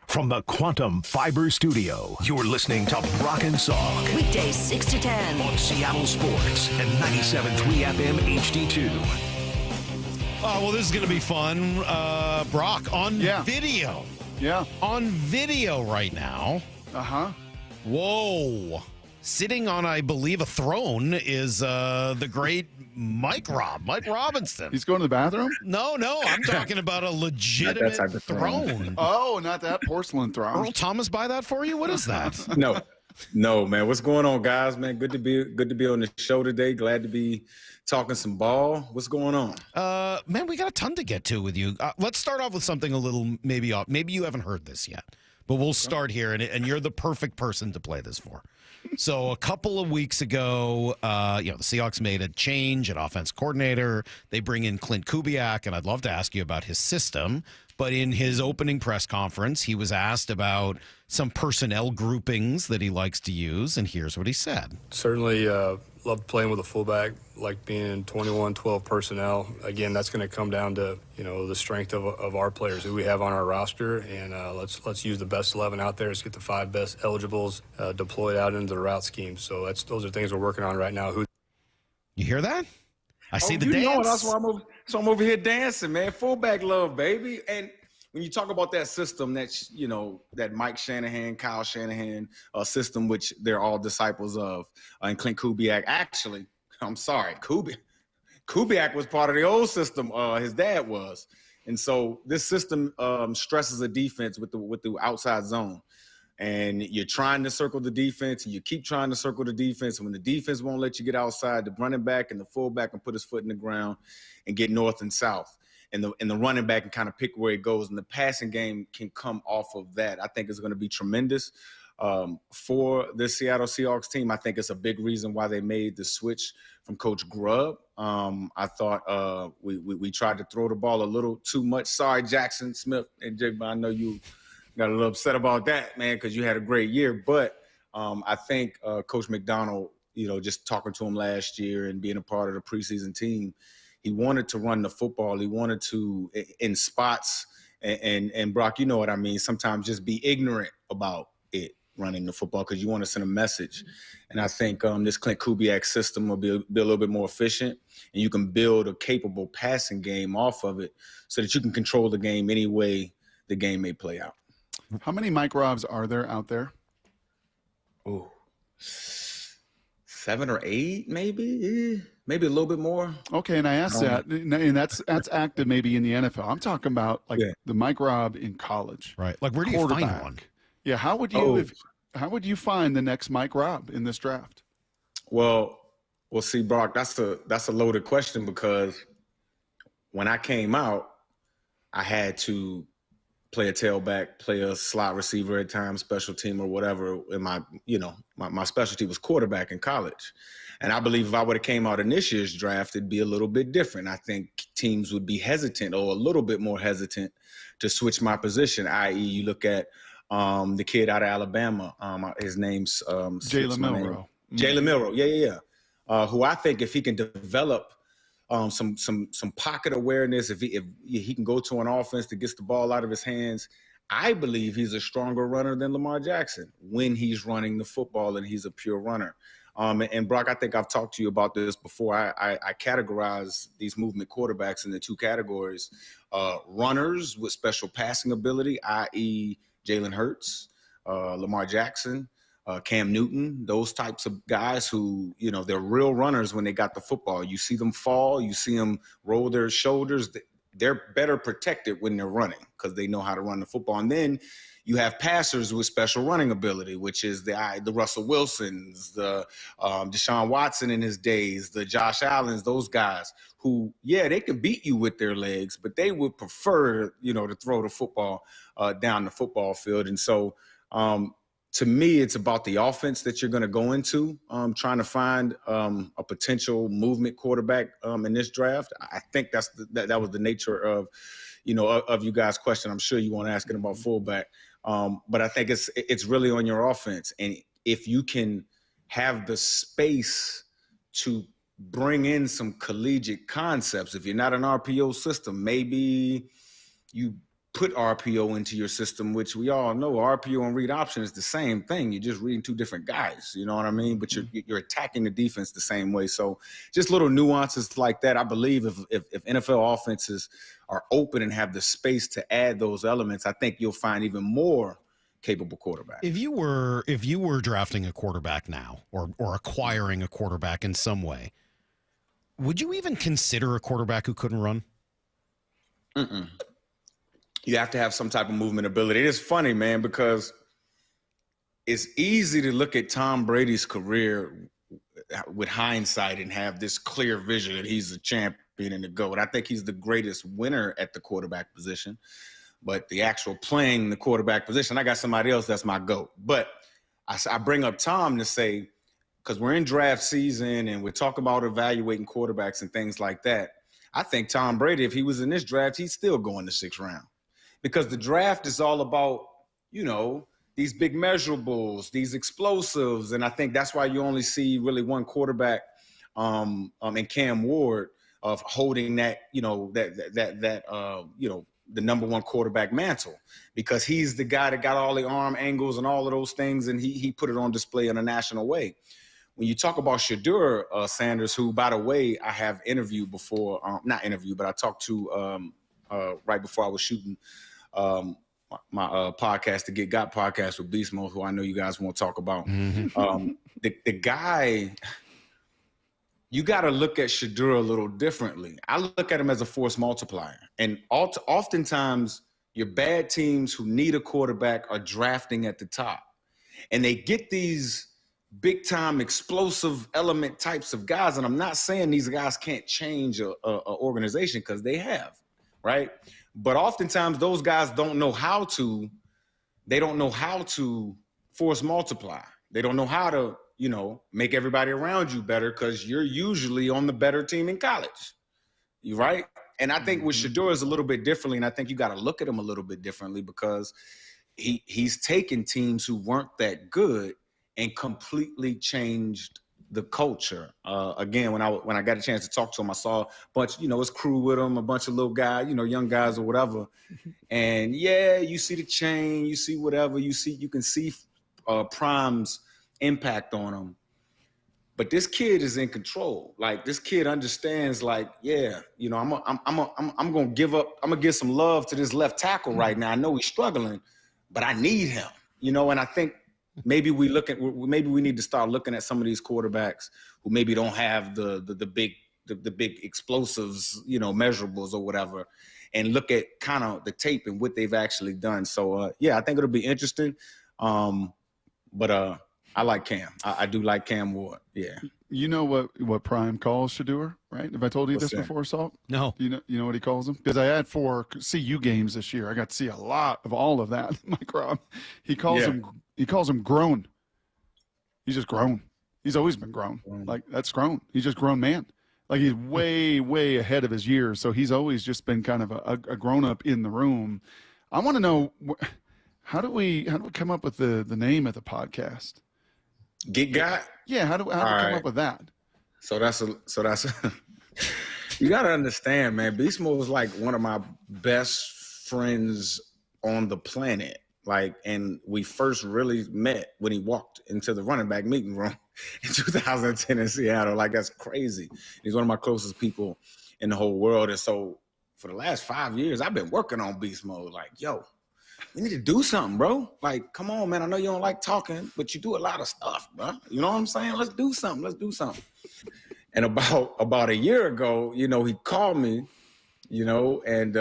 From the Quantum Fiber Studio, you're listening to Brock and Salk. Weekdays 6 to 10 on Seattle Sports and 97.3 FM HD2. Oh, well, this is going to be fun. Brock, on video. Yeah. On video right now. Uh-huh. Whoa. Sitting on, I believe, a throne is the great Mike Robinson. He's going to the bathroom? No, I'm talking about a legitimate throne. Oh, not that porcelain throne. Earl Thomas buy that for you? What is that? No, man. What's going on, guys? Man, good to be on the show today. Glad to be talking some ball. What's going on? Man, we got a ton to get to with you. Let's start off with something a little maybe you haven't heard this yet, but we'll start here, and you're the perfect person to play this for. So a couple of weeks ago, the Seahawks made a change at offense coordinator. They bring in Clint Kubiak, and I'd love to ask you about his system. But in his opening press conference, he was asked about some personnel groupings that he likes to use, and here's what he said. Certainly love playing with a fullback, like being in 21-12 personnel. Again, that's going to come down to, the strength of our players who we have on our roster, and let's use the best 11 out there. Let's get the 5 best eligibles deployed out into the route scheme. So those are things we're working on right now. You hear that? I see the dance. Know, that's why I'm over here dancing, man. Fullback love, baby. And when you talk about that system, that Mike Shanahan, Kyle Shanahan system, which they're all disciples of, and Clint Kubiak. Actually, I'm sorry, Kubiak was part of the old system. His dad was, and so this system stresses a defense with the outside zone. And you're trying to circle the defense, and you keep trying to circle the defense. And when the defense won't let you get outside, the running back and the fullback can put his foot in the ground and get north and south. And the running back can kind of pick where it goes. And the passing game can come off of that. I think it's going to be tremendous. for the Seattle Seahawks team. I think it's a big reason why they made the switch from Coach Grubb. I thought we tried to throw the ball a little too much. Sorry, Jackson Smith and Jake, I know you got a little upset about that, man, because you had a great year. But I think Coach McDonald, just talking to him last year and being a part of the preseason team, he wanted to run the football. He wanted to, in spots, and Brock, you know what I mean, sometimes just be ignorant about it, running the football, because you want to send a message. And I think this Clint Kubiak system will be a little bit more efficient, and you can build a capable passing game off of it so that you can control the game any way the game may play out. How many Mike Robs are there out there? Oh, 7 or 8, maybe a little bit more. Okay, and I asked that, and that's active maybe in the NFL. I'm talking about the Mike Rob in college. Right. Like, where do you find one? Yeah, how would you find the next Mike Rob in this draft? Well, see, Brock, that's a loaded question, because when I came out, I had to play a tailback, play a slot receiver at times, special team or whatever. And my specialty was quarterback in college. And I believe if I would have came out in this year's draft, it'd be a little bit different. I think teams would be hesitant, or a little bit more hesitant, to switch my position, i.e. you look at the kid out of Alabama. His name's Jalen Milroe. Jalen Milroe, yeah. Who I think if he can develop some pocket awareness, if he can go to an offense that gets the ball out of his hands, I believe he's a stronger runner than Lamar Jackson when he's running the football and he's a pure runner. And Brock, I think I've talked to you about this before. I categorize these movement quarterbacks into 2 categories: runners with special passing ability, i.e. Jalen Hurts, Lamar Jackson, Cam Newton, those types of guys who, they're real runners when they got the football. You see them fall, you see them roll their shoulders. They're better protected when they're running because they know how to run the football. And then you have passers with special running ability, which is the Russell Wilsons, the Deshaun Watson in his days, the Josh Allens, those guys who, they can beat you with their legs, but they would prefer, to throw the football down the football field. And so, to me, it's about the offense that you're going to go into, trying to find a potential movement quarterback in this draft. I think that was the nature of you guys' question. I'm sure you want to ask it about fullback, but I think it's really on your offense. And if you can have the space to bring in some collegiate concepts, if you're not an RPO system, maybe you put RPO into your system, which we all know RPO and read option is the same thing. You're just reading 2 different guys, you know what I mean? But you're attacking the defense the same way. So just little nuances like that. I believe if NFL offenses are open and have the space to add those elements, I think you'll find even more capable quarterbacks. If you were drafting a quarterback now, or acquiring a quarterback in some way, would you even consider a quarterback who couldn't run? Mm-mm. You have to have some type of movement ability. It is funny, man, because it's easy to look at Tom Brady's career with hindsight and have this clear vision that he's a champion and the GOAT. I think he's the greatest winner at the quarterback position. But the actual playing the quarterback position, I got somebody else that's my GOAT. But I bring up Tom to say, because we're in draft season and we're talking about evaluating quarterbacks and things like that, I think Tom Brady, if he was in this draft, he'd still go in the 6th round. Because the draft is all about, these big measurables, these explosives. And I think that's why you only see really one quarterback in Cam Ward of holding that, the number 1 quarterback mantle, because he's the guy that got all the arm angles and all of those things. And he put it on display in a national way. When you talk about Shedeur Sanders, who, by the way, I have interviewed before, not interviewed, but I talked to right before I was shooting my podcast, the Get Got podcast with Beast Mode, who I know you guys want to talk about. Mm-hmm. The guy, you got to look at Shedeur a little differently. I look at him as a force multiplier. And oftentimes, your bad teams who need a quarterback are drafting at the top. And they get these big-time explosive element types of guys. And I'm not saying these guys can't change a organization, because they have, right? But oftentimes those guys don't know how to force multiply. They don't know how to, make everybody around you better because you're usually on the better team in college. You right? And I think with Shedeur is a little bit differently, and I think you got to look at him a little bit differently because he's taken teams who weren't that good and completely changed the culture. Again, when I got a chance to talk to him, I saw a bunch, his crew with him, a bunch of little guys, young guys or whatever. And yeah, you see the change, you see whatever, you can see Prime's impact on him. But this kid is in control. Like this kid understands, like, yeah, I'm gonna give some love to this left tackle right now. I know he's struggling, but I need him. And I think maybe we need to start looking at some of these quarterbacks who maybe don't have the big explosives, measurables or whatever, and look at kind of the tape and what they've actually done. So yeah, I think it'll be interesting. But I like Cam. I do like Cam Ward. Yeah. You know what Prime calls Shedeur, right? Have I told you What's this that? before, Salk? No. You know what he calls him? Because I had 4 CU games this year. I got to see a lot of all of that. Mike Rob. He calls him grown. He's just grown. He's always been grown. Like that's grown. He's just grown man. Like he's way, way ahead of his years. So he's always just been kind of a grown up in the room. I want to know how do we come up with the name of the podcast? Get Got? Yeah, how do we come up with that? So that's you gotta understand, man. Beast Mode was like one of my best friends on the planet. Like, and we first really met when he walked into the running back meeting room in 2010 in Seattle. Like, that's crazy. He's one of my closest people in the whole world. And so for the last 5 years, I've been working on Beast Mode. Like, yo, we need to do something, bro. Like, come on, man. I know you don't like talking, but you do a lot of stuff, bro. You know what I'm saying? Let's do something. And about a year ago, he called me, and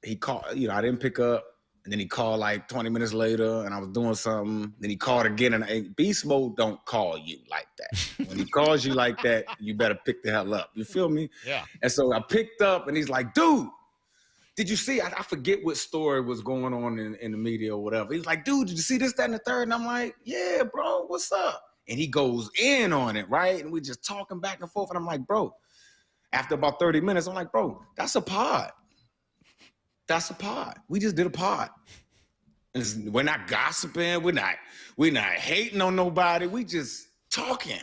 he called, I didn't pick up. And then he called like 20 minutes later and I was doing something. Then he called again and Beast Mode don't call you like that. When he calls you like that, you better pick the hell up. You feel me? Yeah. And so I picked up and he's like, dude, did you see? I forget what story was going on in the media or whatever. He's like, dude, did you see this, that, and the third? And I'm like, yeah, bro, what's up? And he goes in on it, right? And we just talking back and forth. And I'm like, bro, after about 30 minutes, I'm like, bro, that's a pod. That's a pod. We just did a pod. We're not gossiping. We're not hating on nobody. We just talking.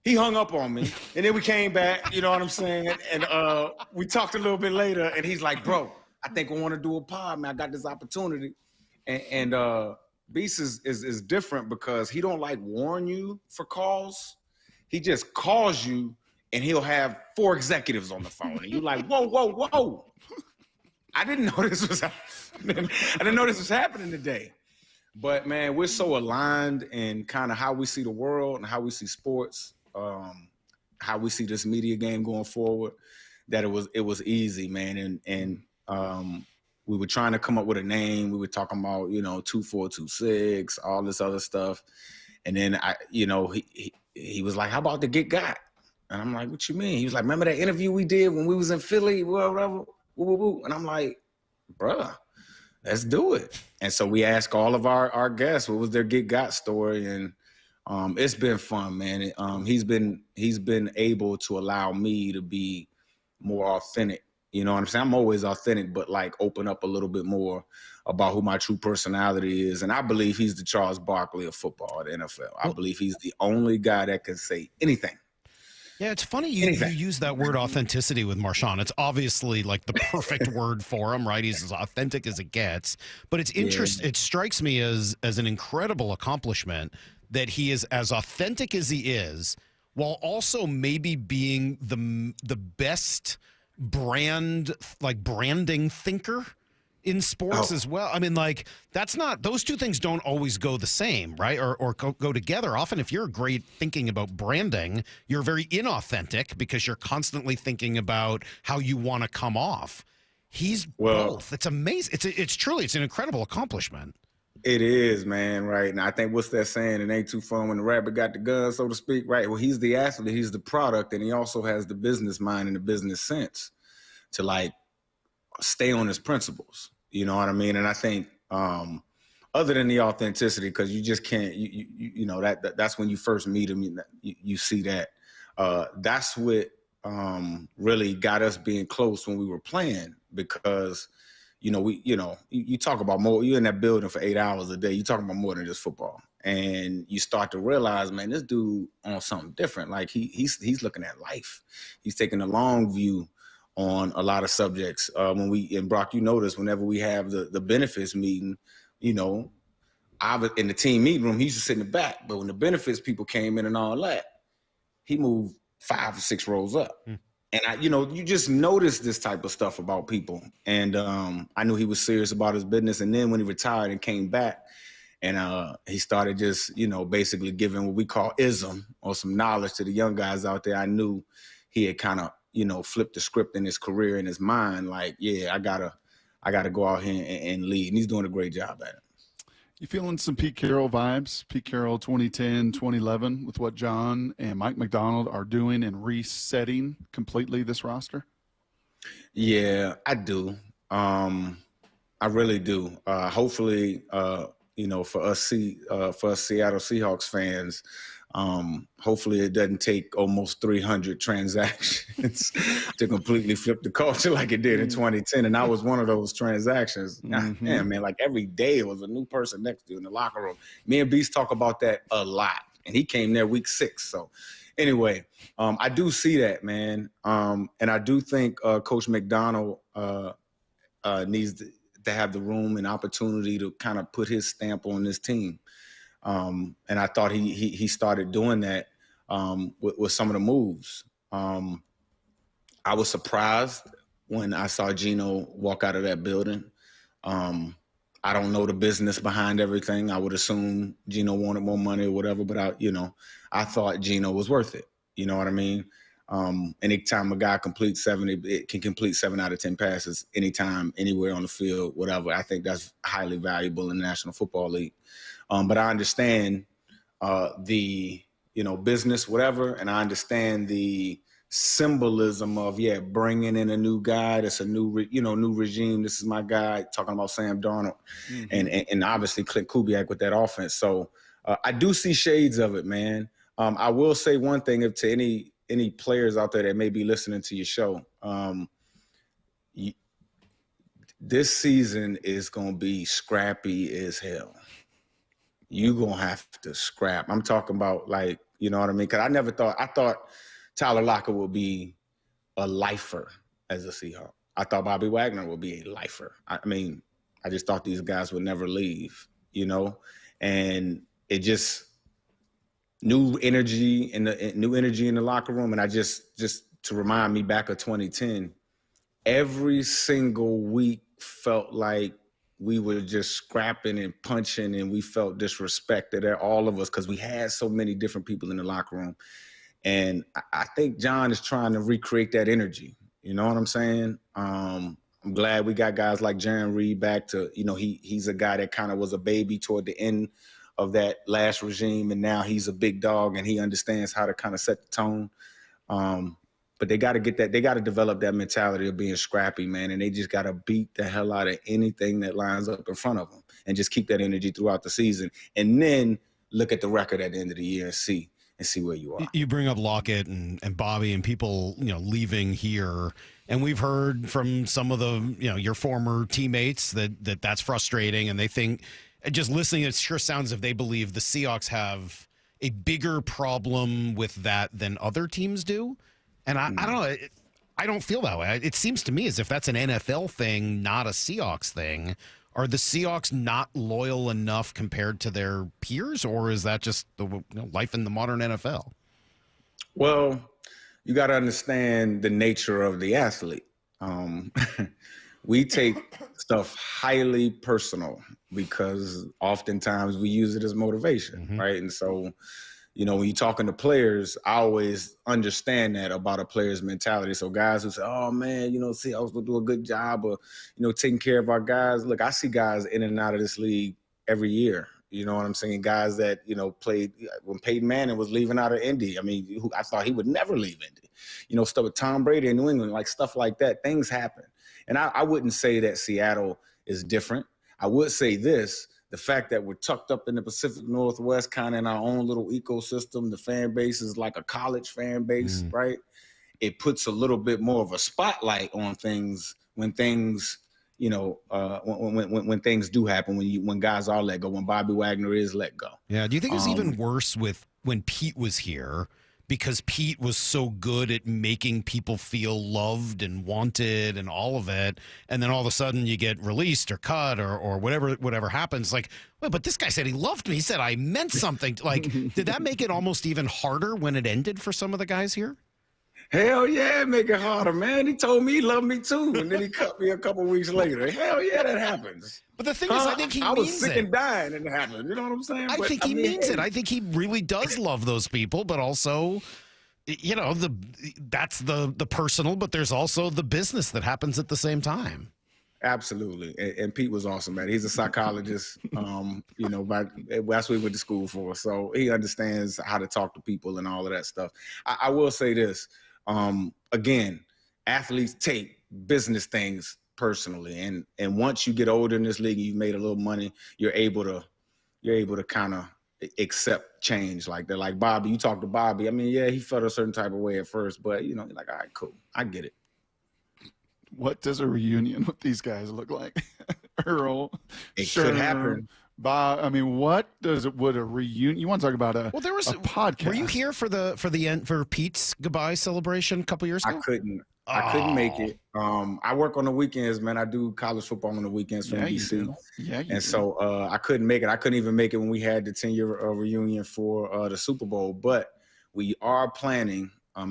He hung up on me, and then we came back. You know what I'm saying? And we talked a little bit later, and he's like, "Bro, I think I want to do a pod, man. I got this opportunity." And Beast is different because he don't like warn you for calls. He just calls you, and he'll have 4 executives on the phone, and you're like, "Whoa." I didn't know this was happening. I didn't know this was happening today. But man, we're so aligned in kind of how we see the world and how we see sports, how we see this media game going forward, that it was easy, man. And we were trying to come up with a name. We were talking about, 2426, all this other stuff. And then he was like, how about the Get Got? And I'm like, what you mean? He was like, remember that interview we did when we was in Philly, whatever? And I'm like, bruh, let's do it. And so we asked all of our guests what was their Get Got story, and it's been fun, man. He's been able to allow me to be more authentic. You know what I'm saying? I'm always authentic, but like open up a little bit more about who my true personality is. And I believe he's the Charles Barkley of football at the NFL. I believe he's the only guy that can say anything. Yeah, it's funny you use that word authenticity with Marshawn. It's obviously like the perfect word for him, right? He's as authentic as it gets. But it's interesting. It strikes me as an incredible accomplishment that he is as authentic as he is, while also maybe being the best branding thinker in sports as well. I mean, like, that's not, those two things don't always go the same, right? Or go together. Often if you're great thinking about branding, you're very inauthentic because you're constantly thinking about how you want to come off. He's both. It's amazing. It's truly an incredible accomplishment. It is, man, right? And I think what's that saying? It ain't too fun when the rabbit got the gun, so to speak, right? Well, he's the athlete, he's the product, and he also has the business mind and the business sense to like stay on his principles. You know what I mean? And I think other than the authenticity, because you just can't, you know, that's when you first meet them, you see that. That's what really got us being close when we were playing, because, you know, you talk about more, you're in that building for 8 hours a day, you talking about more than just football. And you start to realize, man, this dude on something different. Like he's looking at life. He's taking a long view on a lot of subjects. And Brock, you notice whenever we have the benefits meeting, you know, I was in the team meeting room, he used to sit in the back. But when the benefits people came in and all that, he moved 5 or 6 rows up. And you just notice this type of stuff about people. And I knew he was serious about his business. And then when he retired and came back, and he started just, basically giving what we call ism or some knowledge to the young guys out there, I knew he had kind of, flipped the script in his career, in his mind. Like, yeah, I gotta go out here and lead. And he's doing a great job at it. You feeling some Pete Carroll vibes? Pete Carroll 2010, 2011 with what John and Mike McDonald are doing and resetting completely this roster? Yeah, I do. I really do. Hopefully, for us Seattle Seahawks fans, hopefully it doesn't take almost 300 transactions to completely flip the culture like it did in 2010. And I was one of those transactions. Mm-hmm. Man, like every day it was a new person next to you in the locker room. Me and Beast talk about that a lot. And he came there week 6. So anyway, I do see that, man. And I do think Coach McDonald needs to have the room and opportunity to kind of put his stamp on this team. And I thought he started doing that with some of the moves. I was surprised when I saw Geno walk out of that building. I don't know the business behind everything. I would assume Geno wanted more money or whatever, but I thought Geno was worth it. You know what I mean? Anytime a guy completes 7 out of 10 passes anytime, anywhere on the field, whatever, I think that's highly valuable in the National Football League. But I understand the, business, whatever, and I understand the symbolism of, bringing in a new guy. That's a new, new regime. This is my guy, talking about Sam Darnold, and obviously Clint Kubiak with that offense. So I do see shades of it, man. I will say one thing to any players out there that may be listening to your show. This season is going to be scrappy as hell. You're going to have to scrap. I'm talking about, like, you know what I mean? Because I thought Tyler Lockett would be a lifer as a Seahawk. I thought Bobby Wagner would be a lifer. I mean, I just thought these guys would never leave, and it just new energy in the locker room. And I just to remind me back of 2010, every single week felt like we were just scrapping and punching, and we felt disrespected, all of us, because we had so many different people in the locker room. And I think John is trying to recreate that energy. You know what I'm saying? I'm glad we got guys like Jaron Reed back to, he's a guy that kind of was a baby toward the end of that last regime, and now he's a big dog and he understands how to kind of set the tone. But they got to get that. They got to develop that mentality of being scrappy, man. And they just got to beat the hell out of anything that lines up in front of them, and just keep that energy throughout the season. And then look at the record at the end of the year and see where you are. You bring up Lockett and Bobby and people, leaving here. And we've heard from some of the, your former teammates that's frustrating. And they think, just listening, it sure sounds as if they believe the Seahawks have a bigger problem with that than other teams do. And I don't know. I don't feel that way. It seems to me as if that's an NFL thing, not a Seahawks thing. Are the Seahawks not loyal enough compared to their peers, or is that just the life in the modern NFL? Well, you got to understand the nature of the athlete. We take stuff highly personal because oftentimes we use it as motivation, right? And so, when you're talking to players, I always understand that about a player's mentality. So guys who say, oh, man, Seahawks will do a good job of, taking care of our guys. Look, I see guys in and out of this league every year. You know what I'm saying? Guys that, played when Peyton Manning was leaving out of Indy. I mean, I thought he would never leave Indy. Stuff with Tom Brady in New England, like stuff like that. Things happen. And I wouldn't say that Seattle is different. I would say this, the fact that we're tucked up in the Pacific Northwest, kind of in our own little ecosystem. The fan base is like a college fan base, right? It puts a little bit more of a spotlight on things when things, when things do happen, when guys are let go, when Bobby Wagner is let go. Yeah. Do you think it was even worse with when Pete was here? Because Pete was so good at making people feel loved and wanted and all of it. And then all of a sudden you get released or cut or whatever happens. Like, well, but this guy said he loved me. He said I meant something. Like, did that make it almost even harder when it ended for some of the guys here? Hell yeah, make it harder, man. He told me he loved me too. And then he cut me a couple weeks later. Hell yeah, that happens. But the thing is, I think he means it. I was sick and dying and it happened. You know what I'm saying? I think he means it. I think he really does love those people, but also, that's the personal, but there's also the business that happens at the same time. Absolutely. And Pete was awesome, man. He's a psychologist, that's what he went to school for. So he understands how to talk to people and all of that stuff. I will say this, again, athletes take business things personally. And once you get older in this league, you've made a little money, you're able to kind of accept change like that. Like Bobby, you talk to Bobby. I mean, yeah, he felt a certain type of way at first, but you're like, all right, cool. I get it. What does a reunion with these guys look like? Earl, it could happen. Bob, I mean, would a reunion? You want to talk about a podcast? Were you here for Pete's goodbye celebration a couple years ago? I couldn't make it. I work on the weekends, man. I do college football on the weekends from DC. So I couldn't make it. I couldn't even make it when we had the 10-year reunion for the Super Bowl. But we are planning. And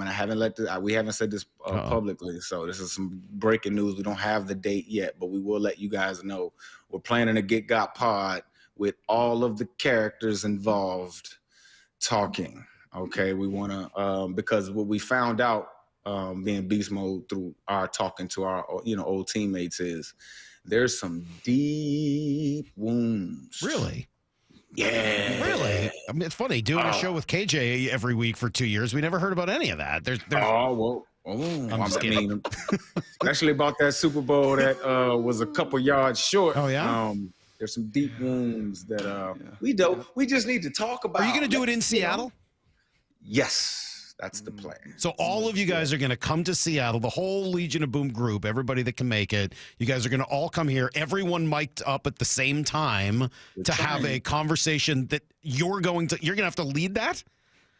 we haven't said this publicly, so this is some breaking news. We don't have the date yet, but we will let you guys know. We're planning a Get Got pod with all of the characters involved talking. Okay, we want to because what we found out being beast mode through our talking to our old teammates is there's some deep wounds. Really? Yeah. Really? I mean, it's funny doing a show with KJ every week for 2 years. We never heard about any of that. Especially about that Super Bowl that was a couple yards short. Oh yeah. There's some deep wounds that we just need to talk about. Are you going to do it in Seattle? Yes. That's the plan. So all of you guys are going to come to Seattle, the whole Legion of Boom group, everybody that can make it. You guys are going to all come here, everyone mic'd up at the same time to have a conversation that you're going to have to lead that?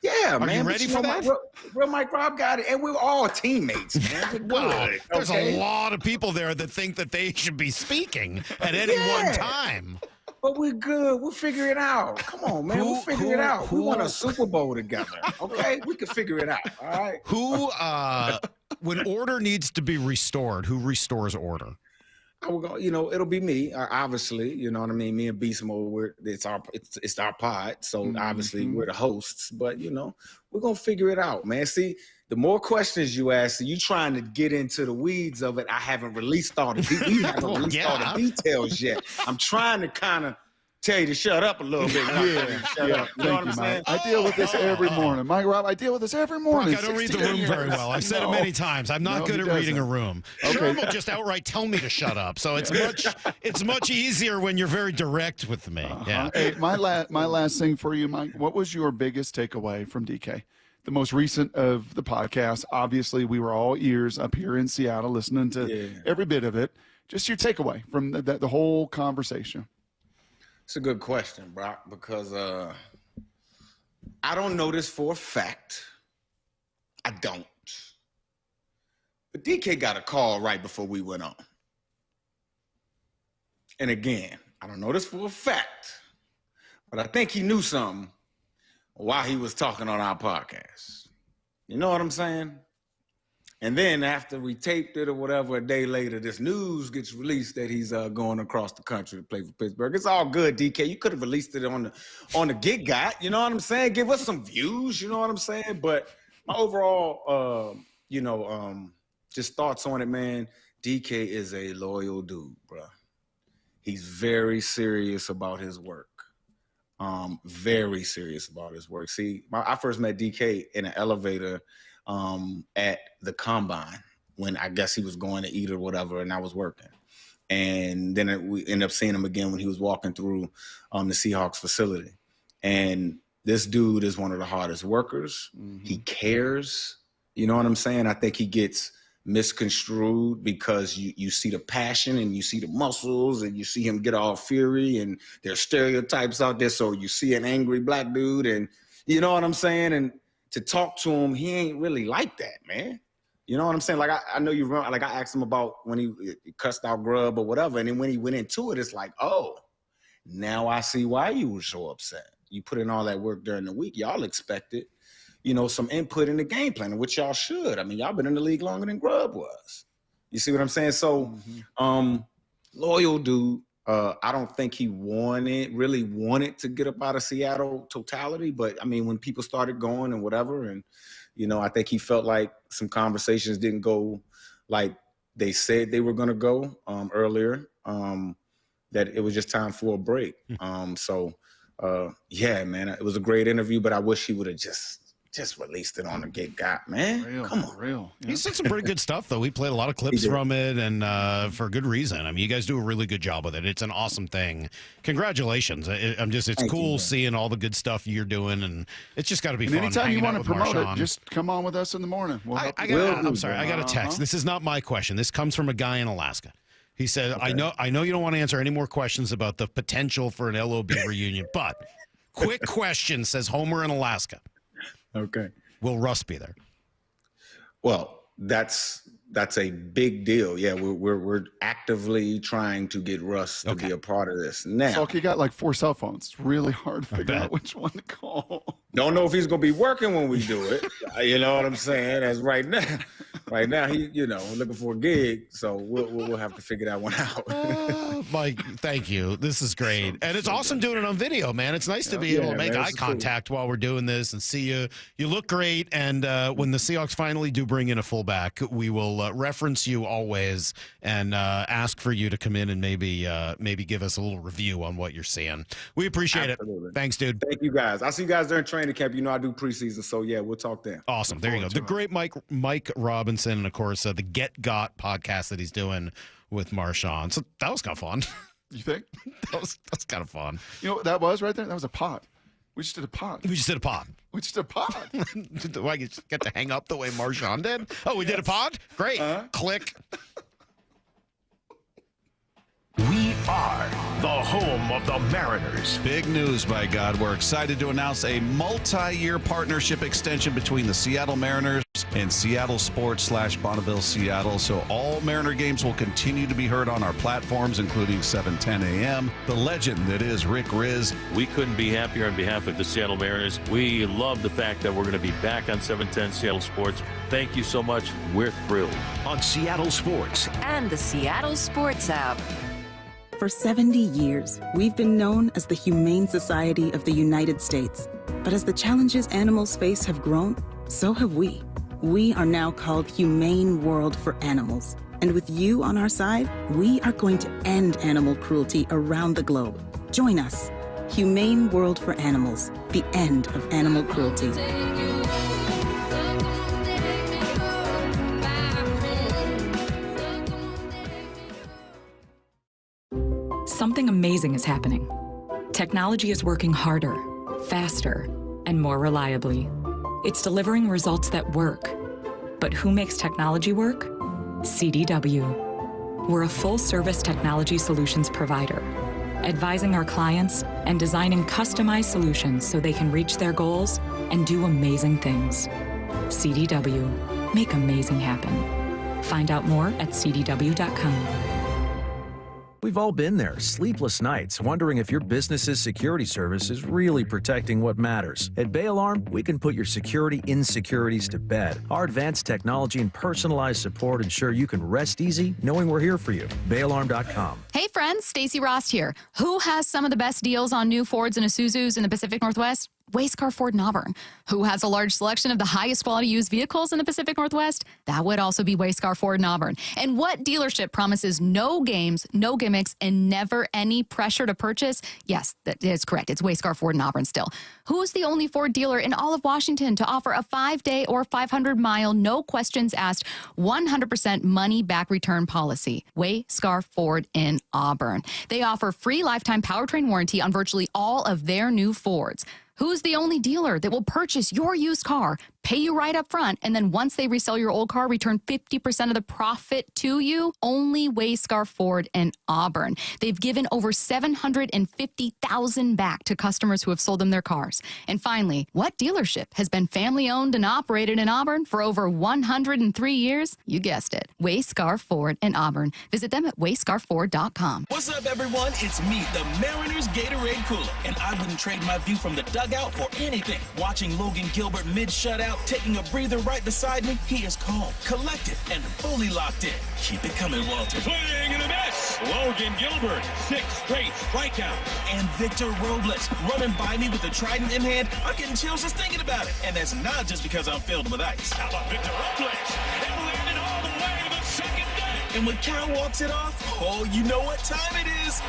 Yeah, man. Are you ready for that? Real Mike Rob got it, and we're all teammates, man. Well, there's a lot of people there that think that they should be speaking at any one time. But we're good. We'll figure it out. Come on, man. We'll figure it out. We want a Super Bowl together. Okay? We can figure it out. All right? When order needs to be restored, who restores order? It'll be me, obviously. You know what I mean? Me and Beast Mode, it's our pod. So obviously we're the hosts. But, we're going to figure it out, man. See, the more questions you ask, you trying to get into the weeds of it. I haven't released all the details yet. I'm trying to kind of tell you to shut up a little bit. Shut up. You know what I'm saying? I deal with this every morning. Mike Rob, I deal with this every morning. Brock, I don't read the room very well. I've said it many times. I'm not good at reading a room. Sherm will just outright tell me to shut up. So it's much easier when you're very direct with me. Yeah. Hey, my last thing for you, Mike. What was your biggest takeaway from DK? The most recent of the podcast. Obviously, we were all ears up here in Seattle listening to every bit of it. Just your takeaway from the whole conversation. It's a good question, Brock, because I don't know this for a fact. I don't. But DK got a call right before we went on. And again, I don't know this for a fact, but I think he knew something while he was talking on our podcast. You know what I'm saying? And then after we taped it or whatever, a day later, this news gets released that he's going across the country to play for Pittsburgh. It's all good, DK. You could have released it on the Get Got. You know what I'm saying? Give us some views. You know what I'm saying? But my overall, just thoughts on it, man. DK is a loyal dude, bro. He's very serious about his work. Very serious about his work. See, I first met DK in an elevator at the combine when I guess he was going to eat or whatever, and I was working. And then we ended up seeing him again when he was walking through the Seahawks facility. And this dude is one of the hardest workers. He cares. You know what I'm saying? I think he gets misconstrued because you see the passion and you see the muscles and you see him get all fury, and there's stereotypes out there. So you see an angry black dude, and you know what I'm saying? And to talk to him, he ain't really like that, man. You know what I'm saying? Like, I know you remember, like, I asked him about when he cussed out Grubb or whatever. And then when he went into it, it's like, oh, now I see why you were so upset. You put in all that work during the week. Y'all expected, you know, some input in the game plan, which y'all should. I mean, y'all been in the league longer than Grubb was. You see what I'm saying? So, loyal dude. I don't think he really wanted to get up out of Seattle totality. But, I mean, when people started going and whatever, and, you know, I think he felt like some conversations didn't go like they said they were going to go earlier, that it was just time for a break. Yeah, man, it was a great interview, but I wish he would have just released it on the Get Got, man. Come on. Real. He said some pretty good stuff, though. We played a lot of clips from it, and for good reason. I mean, you guys do a really good job with it. It's an awesome thing. Congratulations. It's cool seeing all the good stuff you're doing, and it's just got to be and fun. Anytime you want to promote Marshawn. it, just come on with us in the morning. I'm sorry. I got a text. This is not my question. This comes from a guy in Alaska. He said, I know you don't want to answer any more questions about the potential for an LOB reunion, but quick question, says Homer in Alaska. Okay. Will Russ be there? Well, that's a big deal. Yeah, we're actively trying to get Russ to be a part of this. Now, Salk, he got like 4 cell phones. It's really hard to figure out which one to call. Don't know if he's gonna be working when we do it. You know what I'm saying? As right now he, you know, looking for a gig. So we'll have to figure that one out. Mike, thank you. This is great, and it's awesome doing it on video, man. It's nice to be able to make eye contact while we're doing this and see you. You look great, and when the Seahawks finally do bring in a fullback, we will reference you always and ask for you to come in and maybe give us a little review on what you're seeing. We appreciate it. Thanks, dude. Thank you, guys. I'll see you guys during training camp. You know I do preseason, so yeah, we'll talk then. Awesome. There you go. The great Mike Robinson, and of course the Get Got podcast that he's doing with Marshawn. So that was kind of fun. You think? That's kind of fun. You know what that was right there? That was a pod. We just did a pod. We just did a pod. Do I get to hang up the way Marshawn did? Oh, we did a pod? Great. Click. We are the home of the Mariners. Big news, by God. We're excited to announce a multi-year partnership extension between the Seattle Mariners and Seattle Sports / Bonneville Seattle. So all Mariner games will continue to be heard on our platforms, including 7:10 a.m. The legend that is Rick Riz. We couldn't be happier on behalf of the Seattle Mariners. We love the fact that we're going to be back on 710 Seattle Sports. Thank you so much. We're thrilled. On Seattle Sports and the Seattle Sports app. For 70 years, we've been known as the Humane Society of the United States. But as the challenges animals face have grown, so have we. We are now called Humane World for Animals. And with you on our side, we are going to end animal cruelty around the globe. Join us. Humane World for Animals. The end of animal cruelty. Something amazing is happening. Technology is working harder, faster, and more reliably. It's delivering results that work. But who makes technology work? CDW. We're a full-service technology solutions provider, advising our clients and designing customized solutions so they can reach their goals and do amazing things. CDW. Make amazing happen. Find out more at cdw.com. We've all been there, sleepless nights, wondering if your business's security service is really protecting what matters. At Bay Alarm, we can put your security insecurities to bed. Our advanced technology and personalized support ensure you can rest easy knowing we're here for you. BayAlarm.com. Hey friends, Stacey Rost here. Who has some of the best deals on new Fords and Isuzus in the Pacific Northwest? Wayscar Ford in Auburn. Who has a large selection of the highest quality used vehicles in the Pacific Northwest? That would also be Wayscar Ford in Auburn. And what dealership promises no games, no gimmicks, and never any pressure to purchase? Yes, that is correct. It's Wayscar Ford in Auburn still. Who's the only Ford dealer in all of Washington to offer a 5-day or 500-mile, no questions asked, 100% money-back return policy? Wayscar Ford in Auburn. They offer free lifetime powertrain warranty on virtually all of their new Fords. Who's the only dealer that will purchase your used car, pay you right up front, and then once they resell your old car, return 50% of the profit to you? Only Wayscar Ford in Auburn. They've given over $750,000 back to customers who have sold them their cars. And finally, what dealership has been family-owned and operated in Auburn for over 103 years? You guessed it. Wayscar Ford in Auburn. Visit them at wayscarford.com. What's up, everyone? It's me, the Mariners Gatorade Cooler, and I wouldn't trade my view from the dugout for anything. Watching Logan Gilbert mid-shutout, taking a breather right beside me, he is calm, collected, and fully locked in. Keep it coming, Walter. Swing and a miss. Logan Gilbert, 6 straight strikeouts. And Victor Robles, running by me with the trident in hand. I'm getting chills just thinking about it. And that's not just because I'm filled with ice. How about Victor Robles? It landed all the way to the second deck. And when Cal walks it off, oh, you know what time it is. A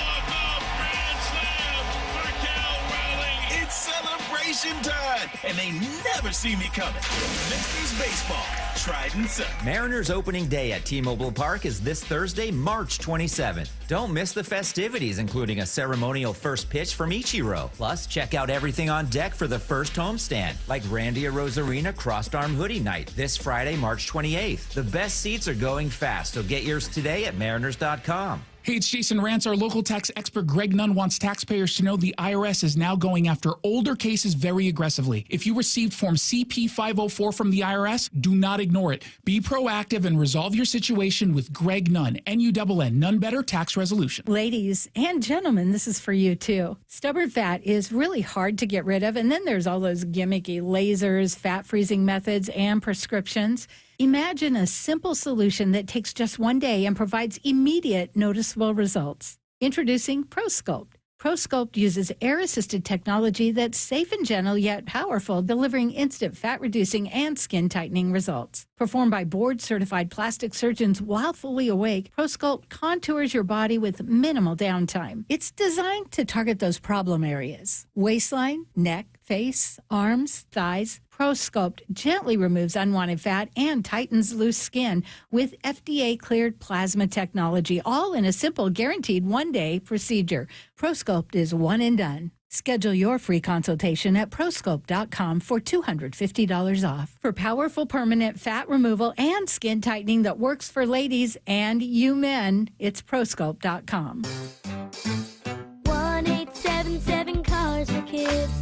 walk-off grand slam for Cal Rowling. It's celebration time, and they never see me coming. Masters Baseball, Trident Sun. Mariners opening day at T-Mobile Park is this Thursday, March 27th. Don't miss the festivities, including a ceremonial first pitch from Ichiro. Plus, check out everything on deck for the first homestand, like Randy Arozarena Crossed Arm Hoodie Night this Friday, March 28th. The best seats are going fast, so get yours today at mariners.com. Hey, it's Jason Rantz. Our local tax expert Greg Nunn wants taxpayers to know the IRS is now going after older cases very aggressively. If you received Form CP-504 from the IRS, do not ignore it. Be proactive and resolve your situation with Greg Nunn, N-U-N-N, None Better Tax Resolution. Ladies and gentlemen, this is for you too. Stubborn fat is really hard to get rid of, and then there's all those gimmicky lasers, fat freezing methods, and prescriptions. Imagine a simple solution that takes just one day and provides immediate noticeable results. Introducing ProSculpt. ProSculpt uses air-assisted technology that's safe and gentle yet powerful, delivering instant fat-reducing and skin-tightening results. Performed by board-certified plastic surgeons while fully awake, ProSculpt contours your body with minimal downtime. It's designed to target those problem areas: waistline, neck, face, arms, thighs. ProSculpt gently removes unwanted fat and tightens loose skin with FDA-cleared plasma technology, all in a simple, guaranteed one-day procedure. ProSculpt is one and done. Schedule your free consultation at prosculpt.com for $250 off. For powerful permanent fat removal and skin tightening that works for ladies and you men, it's prosculpt.com. 1-877 Cars for Kids.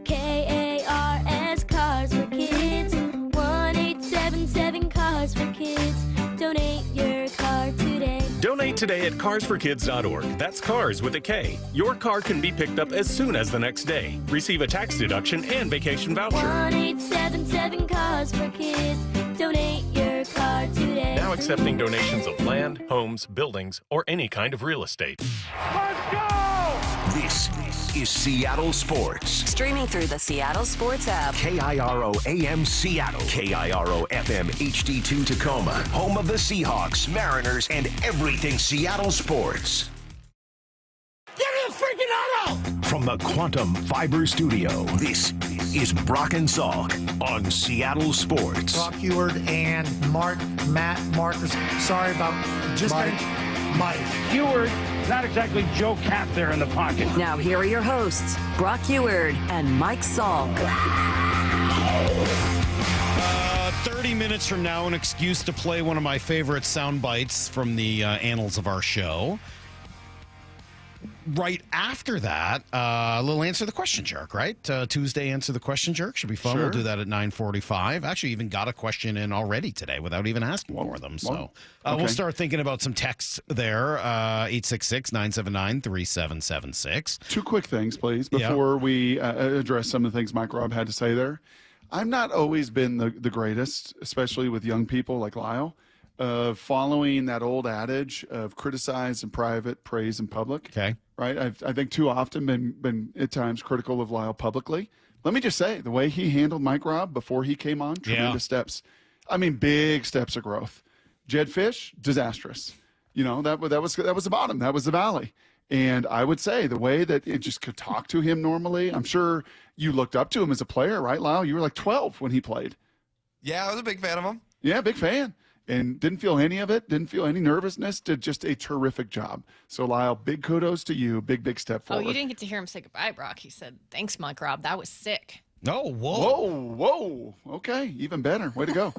KARS Cars for Kids. 1-877 Cars for Kids. Donate your car today. Donate today at carsforkids.org. That's cars with a K. Your car can be picked up as soon as the next day. Receive a tax deduction and vacation voucher. 1-877 Cars for Kids. Donate your car today. Now accepting donations of land, homes, buildings, or any kind of real estate. Let's go! This is Seattle Sports. Streaming through the Seattle Sports app. KIRO AM Seattle. KIRO FM HD2 Tacoma. Home of the Seahawks, Mariners, and everything Seattle sports. Give me a freaking auto! From the Quantum Fiber Studio, this is Brock and Salk on Seattle Sports. Brock Heward and Matt Marcus. Sorry about just Mike Heward. Not exactly Joe Cap there in the pocket. Now here are your hosts, Brock Heward and Mike Salk. 30 minutes from now, an excuse to play one of my favorite sound bites from the annals of our show. Right after that, a little Answer the Question Jerk, right? Tuesday Answer the Question Jerk. Should be fun. Sure. We'll do that at 9:45. Actually, even got a question in already today without even asking for them. So we'll start thinking about some texts there. 866-979-3776. Two quick things, please, before we address some of the things Mike Robb had to say there. I've not always been the greatest, especially with young people like Lyle. of following that old adage of criticize in private, praise in public. Okay. Right? I think too often been at times critical of Lyle publicly. Let me just say, the way he handled Mike Robb before he came on, tremendous steps. I mean, big steps of growth. Jed Fish, disastrous. That was the bottom. That was the valley. And I would say the way that it just could talk to him normally, I'm sure you looked up to him as a player, right, Lyle? You were like 12 when he played. Yeah, I was a big fan of him. Yeah, big fan. And didn't feel any of it, didn't feel any nervousness, did just a terrific job. So, Lyle, big kudos to you. Big step Oh, forward. you didn't get to hear him say goodbye, Brock. He said, thanks, Mike Robb. That was sick. Oh, whoa. Whoa. Okay, even better. Way to go.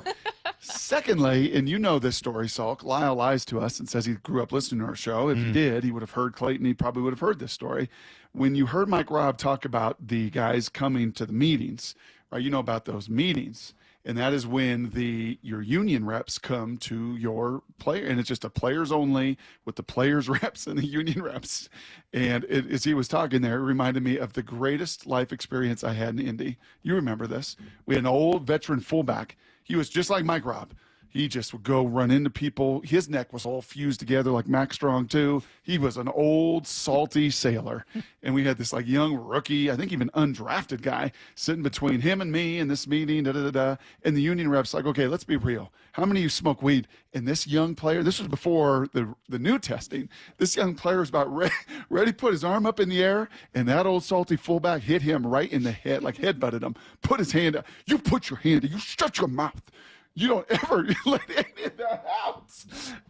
Secondly, and you know this story, Salk, Lyle lies to us and says he grew up listening to our show. If he did, he would have heard Clayton. He probably would have heard this story. When you heard Mike Robb talk about the guys coming to the meetings, right, you know about those meetings. And that is when your union reps come to your player. And it's just a players only with the players reps and the union reps. And as he was talking there, it reminded me of the greatest life experience I had in Indy. You remember this. We had an old veteran fullback. He was just like Mike Robb. He just would go run into people. His neck was all fused together like Max Strong, too. He was an old, salty sailor. And we had this like young rookie, I think even undrafted guy, sitting between him and me in this meeting, And the union rep's like, okay, let's be real. How many of you smoke weed? And this young player, this was before the new testing, this young player was about ready to put his arm up in the air, and that old salty fullback hit him right in the head, like headbutted him, put his hand up. You put your hand up. You shut your mouth. You don't ever let any of that out.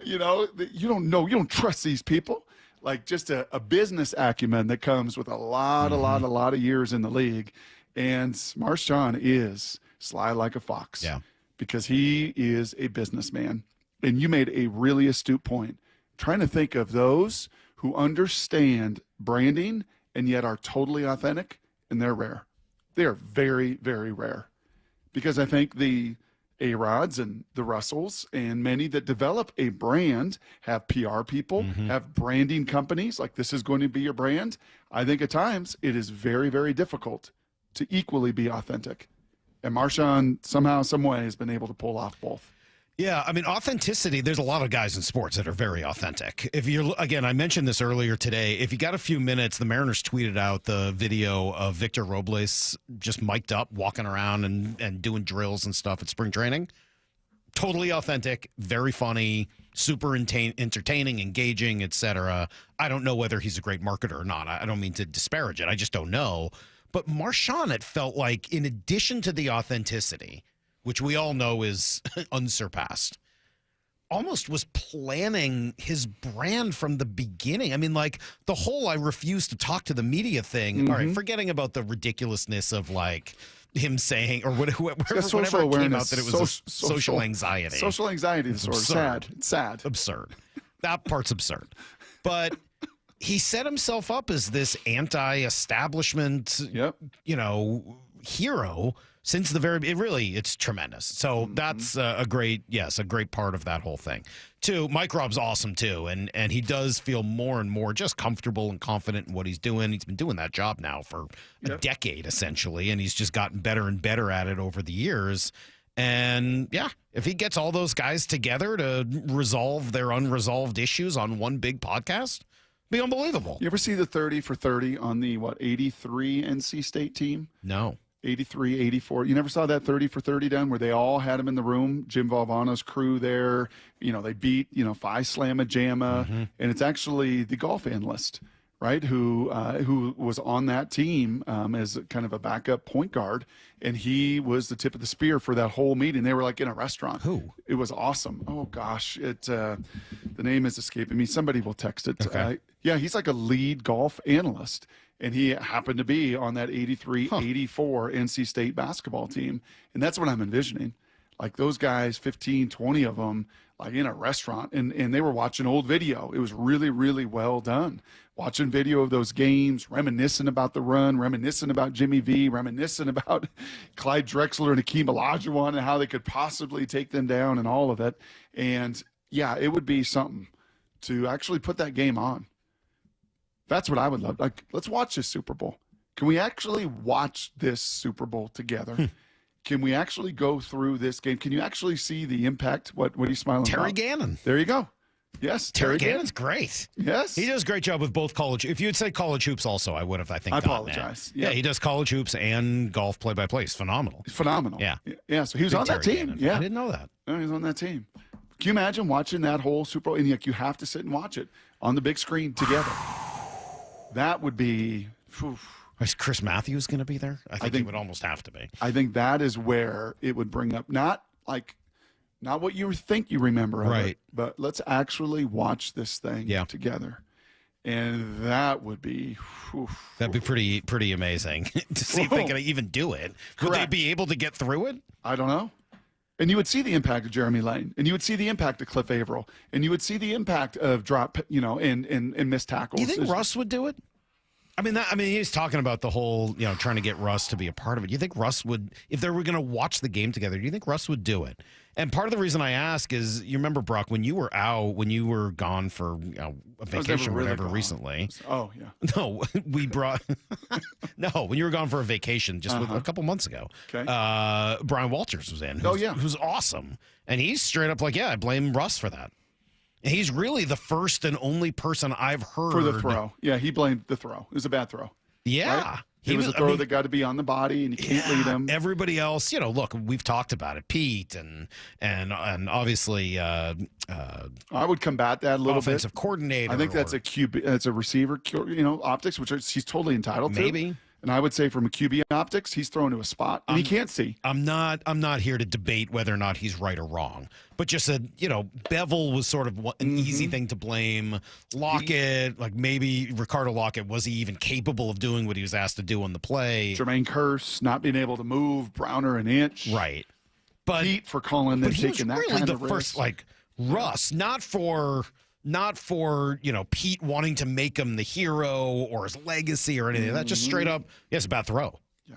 You don't trust these people. Like just a business acumen that comes with a lot of years in the league. And Marshawn is sly like a fox. Yeah. Because he is a businessman. And you made a really astute point. Trying to think of those who understand branding and yet are totally authentic, and they're rare. They are very, very rare. Because I think the A-Rods and the Russells and many that develop a brand have PR people, have branding companies, like this is going to be your brand. I think at times it is very, very difficult to equally be authentic. And Marshawn somehow, some way has been able to pull off both. Yeah, I mean, authenticity, there's a lot of guys in sports that are very authentic. Again, I mentioned this earlier today. If you got a few minutes, the Mariners tweeted out the video of Victor Robles just mic'd up, walking around and doing drills and stuff at spring training. Totally authentic, very funny, super entertaining, engaging, etc. I don't know whether he's a great marketer or not. I don't mean to disparage it. I just don't know. But Marshawn, it felt like, in addition to the authenticity, which we all know is unsurpassed, almost was planning his brand from the beginning. I mean, like the whole I refuse to talk to the media thing. All right, forgetting about the ridiculousness of like him saying or whatever it came out that it was social anxiety. Social anxiety disorder. Sad. It's sad. Absurd. That part's absurd. But he set himself up as this anti-establishment, hero since the very, it's tremendous. So that's a great part of that whole thing. Two, Mike Robb's awesome too. And he does feel more and more just comfortable and confident in what he's doing. He's been doing that job now for a decade essentially. And he's just gotten better and better at it over the years. And yeah, if he gets all those guys together to resolve their unresolved issues on one big podcast, be unbelievable. You ever see the 30 for 30 on the 83 NC State team? No. 83, 84. You never saw that 30 for 30 done where they all had him in the room, Jim Valvano's crew there. They beat, Phi Slamma Jamma. And it's actually the golf analyst, right, who was on that team as kind of a backup point guard. And he was the tip of the spear for that whole meeting. They were like in a restaurant. Who? It was awesome. Oh, gosh. The name is escaping me. Somebody will text it. Okay. Yeah, he's like a lead golf analyst. And he happened to be on that 83, 84 NC State basketball team. And that's what I'm envisioning. Like those guys, 15, 20 of them, like in a restaurant. And they were watching old video. It was really, really well done. Watching video of those games, reminiscing about the run, reminiscing about Jimmy V, reminiscing about Clyde Drexler and Akeem Olajuwon and how they could possibly take them down and all of it. And, yeah, it would be something to actually put that game on. That's what I would love. Like, let's watch this Super Bowl. Can we actually watch this Super Bowl together? Can we actually go through this game? Can you actually see the impact? What are you smiling Terry about? Gannon. There you go. Yes, Terry Gannon's great. Yes. He does a great job with both college. If you had said college hoops also, I would have, I think, I gotten apologize. that. Yeah, he does college hoops and golf play-by-play. He's phenomenal. Phenomenal. Yeah. Yeah, so he was Big on that Terry team. Gannon. Yeah. I didn't know that. No, he was on that team. Can you imagine watching that whole Super Bowl? And you have to sit and watch it on the big screen together. That would be... Is Chris Matthews going to be there? I think he would almost have to be. I think that is where it would bring up not what you think you remember of it, but let's actually watch this thing together. And that would be... That'd be pretty amazing to see if they can even do it. Could they be able to get through it? I don't know. And you would see the impact of Jeremy Lane, and you would see the impact of Cliff Averill, and you would see the impact of drop, and missed tackles. You think Russ would do it? I mean, he's talking about the whole, trying to get Russ to be a part of it. Do you think Russ would, if they were going to watch the game together, do you think Russ would do it? And part of the reason I ask is, you remember, Brock, when you were gone for a vacation or whatever recently. Oh, yeah. No, when you were gone for a vacation just a couple months ago. Okay. Brian Walters was in. Who's awesome. And he's straight up like, yeah, I blame Russ for that. And he's really the first and only person I've heard. For the throw. Yeah, he blamed the throw. It was a bad throw. Yeah. Right? It was a throw that got to be on the body, and you can't lead him. Everybody else, look, we've talked about it. Pete and obviously I would combat that a little bit. Offensive coordinator. I think that's a QB, that's a receiver, optics, which he's totally entitled to. Maybe. And I would say from a QB optics, he's thrown to a spot, and he can't see. I'm not here to debate whether or not he's right or wrong, but just said, Bevel was sort of an easy thing to blame. Lockett, maybe Ricardo Lockett, was he even capable of doing what he was asked to do on the play? Jermaine Kearse not being able to move, Browner an inch. Right. But Pete for calling them taking that really kind the of first, risk. Russ, not for Pete wanting to make him the hero or his legacy or anything. That just straight up, it's a bad throw. Yeah.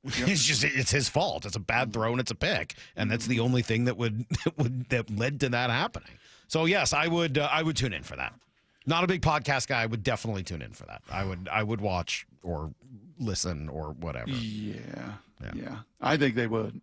It's his fault. It's a bad throw and it's a pick, and that's the only thing that led to that happening. So yes, I would tune in for that. Not a big podcast guy. I would definitely tune in for that. I would watch or listen or whatever. Yeah. I think they would.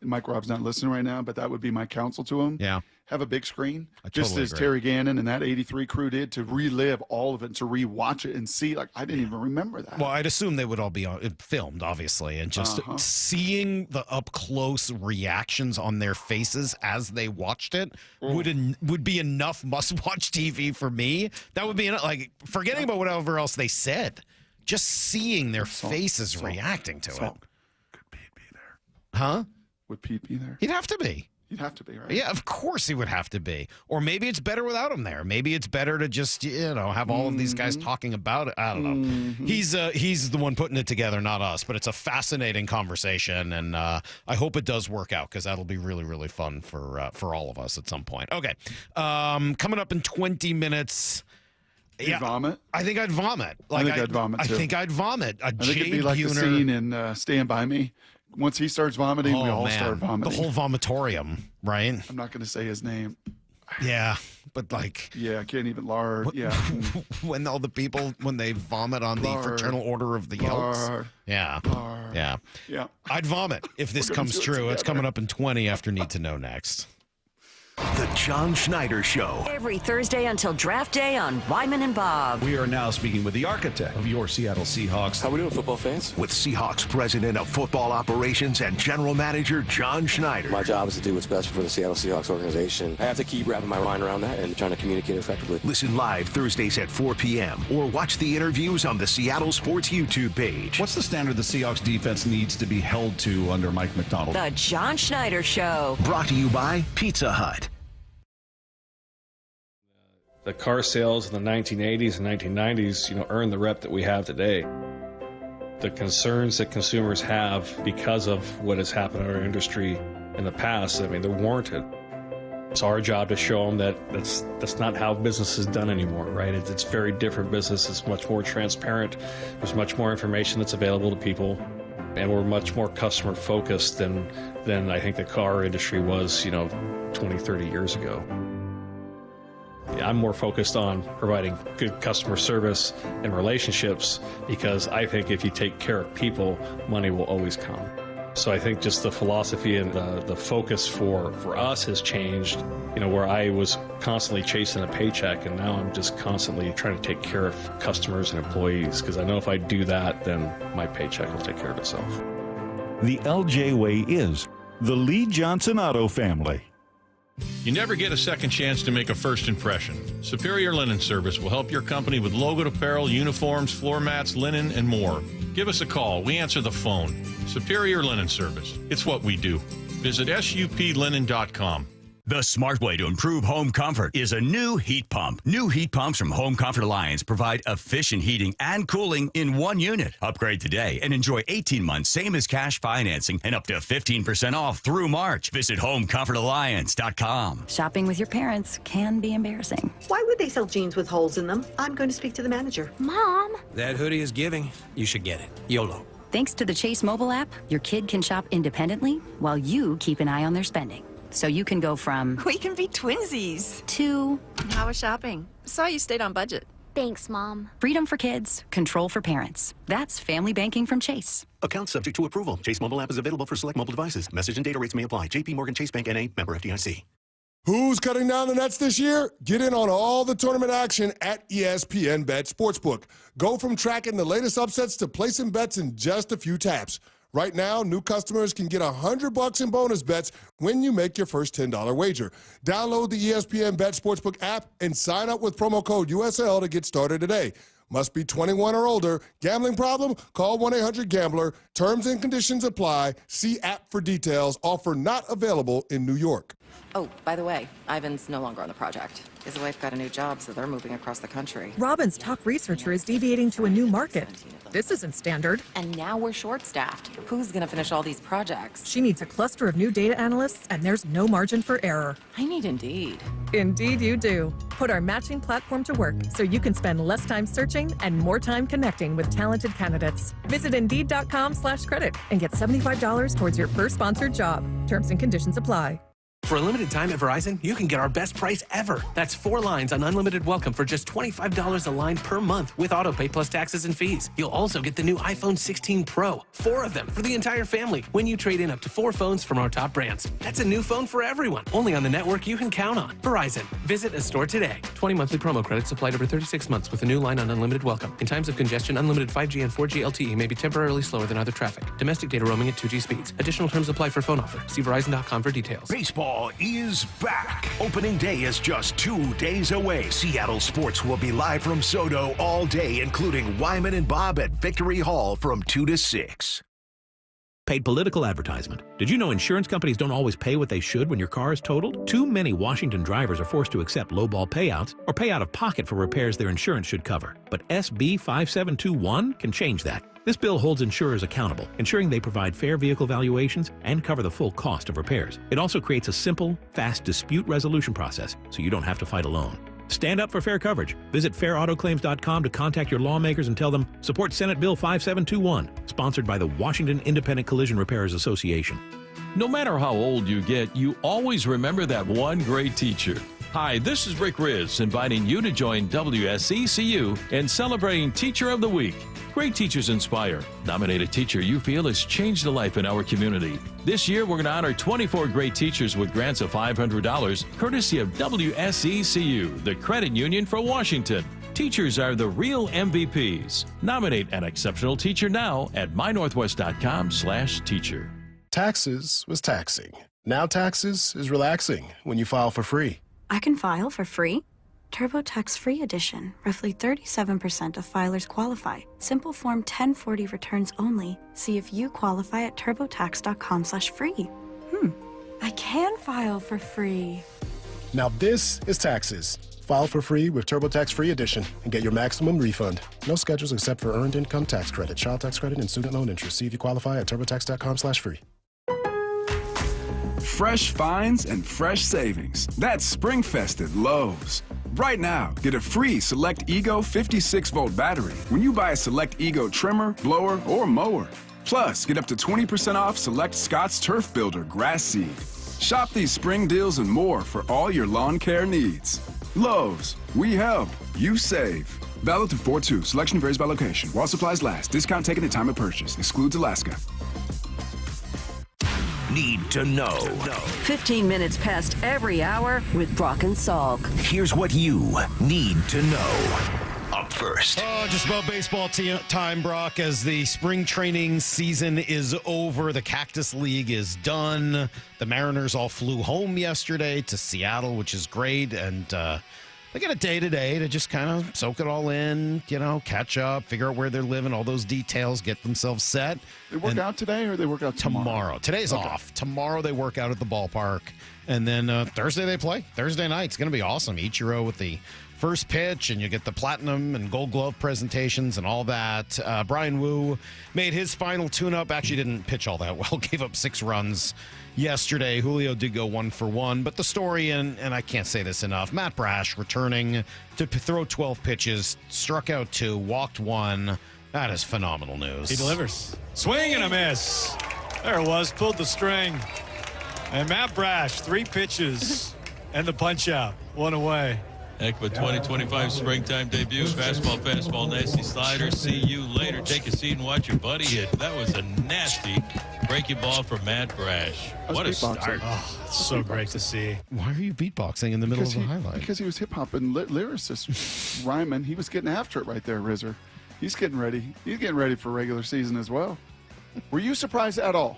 Mike Robb's not listening right now, but that would be my counsel to him. Yeah. Have a big screen, just as Terry Gannon and that 83 crew did, to relive all of it, to rewatch it and see. I didn't even remember that. Well, I'd assume they would all be filmed, obviously, and just seeing the up close reactions on their faces as they watched it would be enough must watch TV for me. That would be enough, forgetting about whatever else they said, just seeing their faces reacting to it. Could Pete be there? Huh? Would Pete be there? He'd have to be. He'd have to be, right? Yeah, of course he would have to be. Or maybe it's better without him there. Maybe it's better to just, have all of these guys talking about it. I don't know. He's the one putting it together, not us. But it's a fascinating conversation, and I hope it does work out because that'll be really, really fun for all of us at some point. Okay, coming up in 20 minutes. You vomit? I think I'd vomit. I think I'd vomit, too. I think I'd vomit. I think it'd be like the scene in Stand By Me. Once he starts vomiting, we all start vomiting. The whole vomitorium, right? I'm not going to say his name. Yeah, but Yeah, I can't even lard. Yeah. When all the people, when they vomit on the Fraternal Order of the Yelps. Yeah. Yeah. I'd vomit if this comes true. It's coming up in 20 after Need to Know next. The John Schneider Show. Every Thursday until draft day on Wyman and Bob. We are now speaking with the architect of your Seattle Seahawks. How we doing, football fans? With Seahawks President of Football Operations and General Manager John Schneider. My job is to do what's best for the Seattle Seahawks organization. I have to keep wrapping my mind around that and trying to communicate effectively. Listen live Thursdays at 4 p.m. or watch the interviews on the Seattle Sports YouTube page. What's the standard the Seahawks defense needs to be held to under Mike McDonald? The John Schneider Show. Brought to you by Pizza Hut. The car sales in the 1980s and 1990s, earned the rep that we have today. The concerns that consumers have because of what has happened in our industry in the past, they're warranted. It's our job to show them that that's not how business is done anymore, right? It's very different business. It's much more transparent. There's much more information that's available to people, and we're much more customer focused than I think the car industry was, 20, 30 years ago. I'm more focused on providing good customer service and relationships, because I think if you take care of people, money will always come. So I think just the philosophy and the focus for us has changed, where I was constantly chasing a paycheck, and now I'm just constantly trying to take care of customers and employees, because I know if I do that, then my paycheck will take care of itself. The LJ way is the Lee Johnson Auto family. You never get a second chance to make a first impression. Superior Linen Service will help your company with logoed apparel, uniforms, floor mats, linen, and more. Give us a call. We answer the phone. Superior Linen Service. It's what we do. Visit suplinen.com. The smart way to improve home comfort is a new heat pump. New heat pumps from Home Comfort Alliance provide efficient heating and cooling in one unit. Upgrade today and enjoy 18 months, same as cash financing, and up to 15% off through March. Visit homecomfortalliance.com. Shopping with your parents can be embarrassing. Why would they sell jeans with holes in them? I'm going to speak to the manager. Mom! That hoodie is giving. You should get it. YOLO. Thanks to the Chase mobile app, your kid can shop independently while you keep an eye on their spending. So you can go from we can be twinsies to how was shopping? Saw you stayed on budget. Thanks, Mom. Freedom for kids, control for parents. That's family banking from Chase. Account subject to approval. Chase mobile app is available for select mobile devices. Message and data rates may apply. JP Morgan Chase Bank N.A. member FDIC. Who's cutting down the nets this year? Get in on all the tournament action at ESPN Bet Sportsbook. Go from tracking the latest upsets to placing bets in just a few taps. Right now, new customers can get $100 in bonus bets when you make your first $10 wager. Download the ESPN Bet Sportsbook app and sign up with promo code USL to get started today. Must be 21 or older. Gambling problem? Call 1-800-GAMBLER. Terms and conditions apply. See app for details. Offer not available in New York. Oh, by the way, Ivan's no longer on the project. His wife got a new job, so they're moving across the country. Robin's top researcher is deviating to a new market. This isn't standard. And now we're short-staffed. Who's going to finish all these projects? She needs a cluster of new data analysts, and there's no margin for error. I need Indeed. Indeed you do. Put our matching platform to work so you can spend less time searching and more time connecting with talented candidates. Visit Indeed.com/credit and get $75 towards your first sponsored job. Terms and conditions apply. For a limited time at Verizon, you can get our best price ever. That's 4 lines on unlimited welcome for just $25 a line per month with autopay plus taxes and fees. You'll also get the new iPhone 16 Pro, 4 of them for the entire family when you trade in up to 4 phones from our top brands. That's a new phone for everyone, only on the network you can count on. Verizon. Visit a store today. 20 monthly promo credits applied over 36 months with a new line on unlimited welcome. In times of congestion, unlimited 5G and 4G LTE may be temporarily slower than other traffic. Domestic data roaming at 2G speeds. Additional terms apply for phone offer. See Verizon.com for details. Baseball is back. Opening day is just 2 days away. Seattle sports will be live from Soto all day, including Wyman and Bob at Victory Hall from 2 to 6. Paid political advertisement. Did you know insurance companies don't always pay what they should when your car is totaled? Too many Washington drivers are forced to accept lowball payouts or pay out of pocket for repairs their insurance should cover. But SB 5721 can change that. This bill holds insurers accountable, ensuring they provide fair vehicle valuations and cover the full cost of repairs. It also creates a simple, fast dispute resolution process so you don't have to fight alone. Stand up for fair coverage. Visit fairautoclaims.com to contact your lawmakers and tell them support Senate Bill 5721, sponsored by the Washington Independent Collision Repairers Association. No matter how old you get, you always remember that one great teacher. Hi, this is Rick Riz, inviting you to join WSECU in celebrating Teacher of the Week. Great teachers inspire. Nominate a teacher you feel has changed a life in our community. This year, we're going to honor 24 great teachers with grants of $500, courtesy of WSECU, the credit union for Washington. Teachers are the real MVPs. Nominate an exceptional teacher now at mynorthwest.com/teacher. Taxes was taxing. Now taxes is relaxing when you file for free. I can file for free? TurboTax Free Edition. Roughly 37% of filers qualify. Simple Form 1040 returns only. See if you qualify at turbotax.com/free. I can file for free. Now this is taxes. File for free with TurboTax Free Edition and get your maximum refund. No schedules except for earned income tax credit, child tax credit, and student loan interest. See if you qualify at turbotax.com/free. Fresh finds and fresh savings. That's SpringFest at Lowe's. Right now, get a free Select Ego 56-volt battery when you buy a Select Ego trimmer, blower, or mower. Plus, get up to 20% off Select Scott's Turf Builder grass seed. Shop these spring deals and more for all your lawn care needs. Lowe's, we help, you save. Valid through 4/2. Selection varies by location. While supplies last. Discount taken at time of purchase. Excludes Alaska. need to know. 15 minutes past every hour with Brock and Salk. Here's what you need to know. Up first. Oh, just about baseball time, Brock, as the spring training season is over. The Cactus League is done. The Mariners all flew home yesterday to Seattle, which is great. And they get a day today to just kind of soak it all in, catch up, figure out where they're living, all those details, get themselves set. They work out today or they work out tomorrow? Today's off. Tomorrow they work out at the ballpark. And then Thursday they play. Thursday night. It's going to be awesome. Ichiro with the first pitch, and you get the platinum and gold glove presentations and all that. Bryan Woo made his final tune-up. Actually didn't pitch all that well. Gave up 6 runs yesterday. Julio did go 1 for 1. But the story, and I can't say this enough, Matt Brash returning to throw 12 pitches, struck out 2, walked 1. That is phenomenal news. He delivers. Swing and a miss. There it was. Pulled the string. And Matt Brash, 3 pitches and the punch out. 1 away. Heck of a 2025 springtime debut. Fastball, nasty slider. See you later. Take a seat and watch your buddy hit. That was a nasty breaking ball from Matt Brash. What a start. Oh, it's so great to see. Why are you beatboxing in the middle of the highlight? Because he was hip-hopping lyricist Ryman. He was getting after it right there, Rizzer. He's getting ready. He's getting ready for regular season as well. Were you surprised at all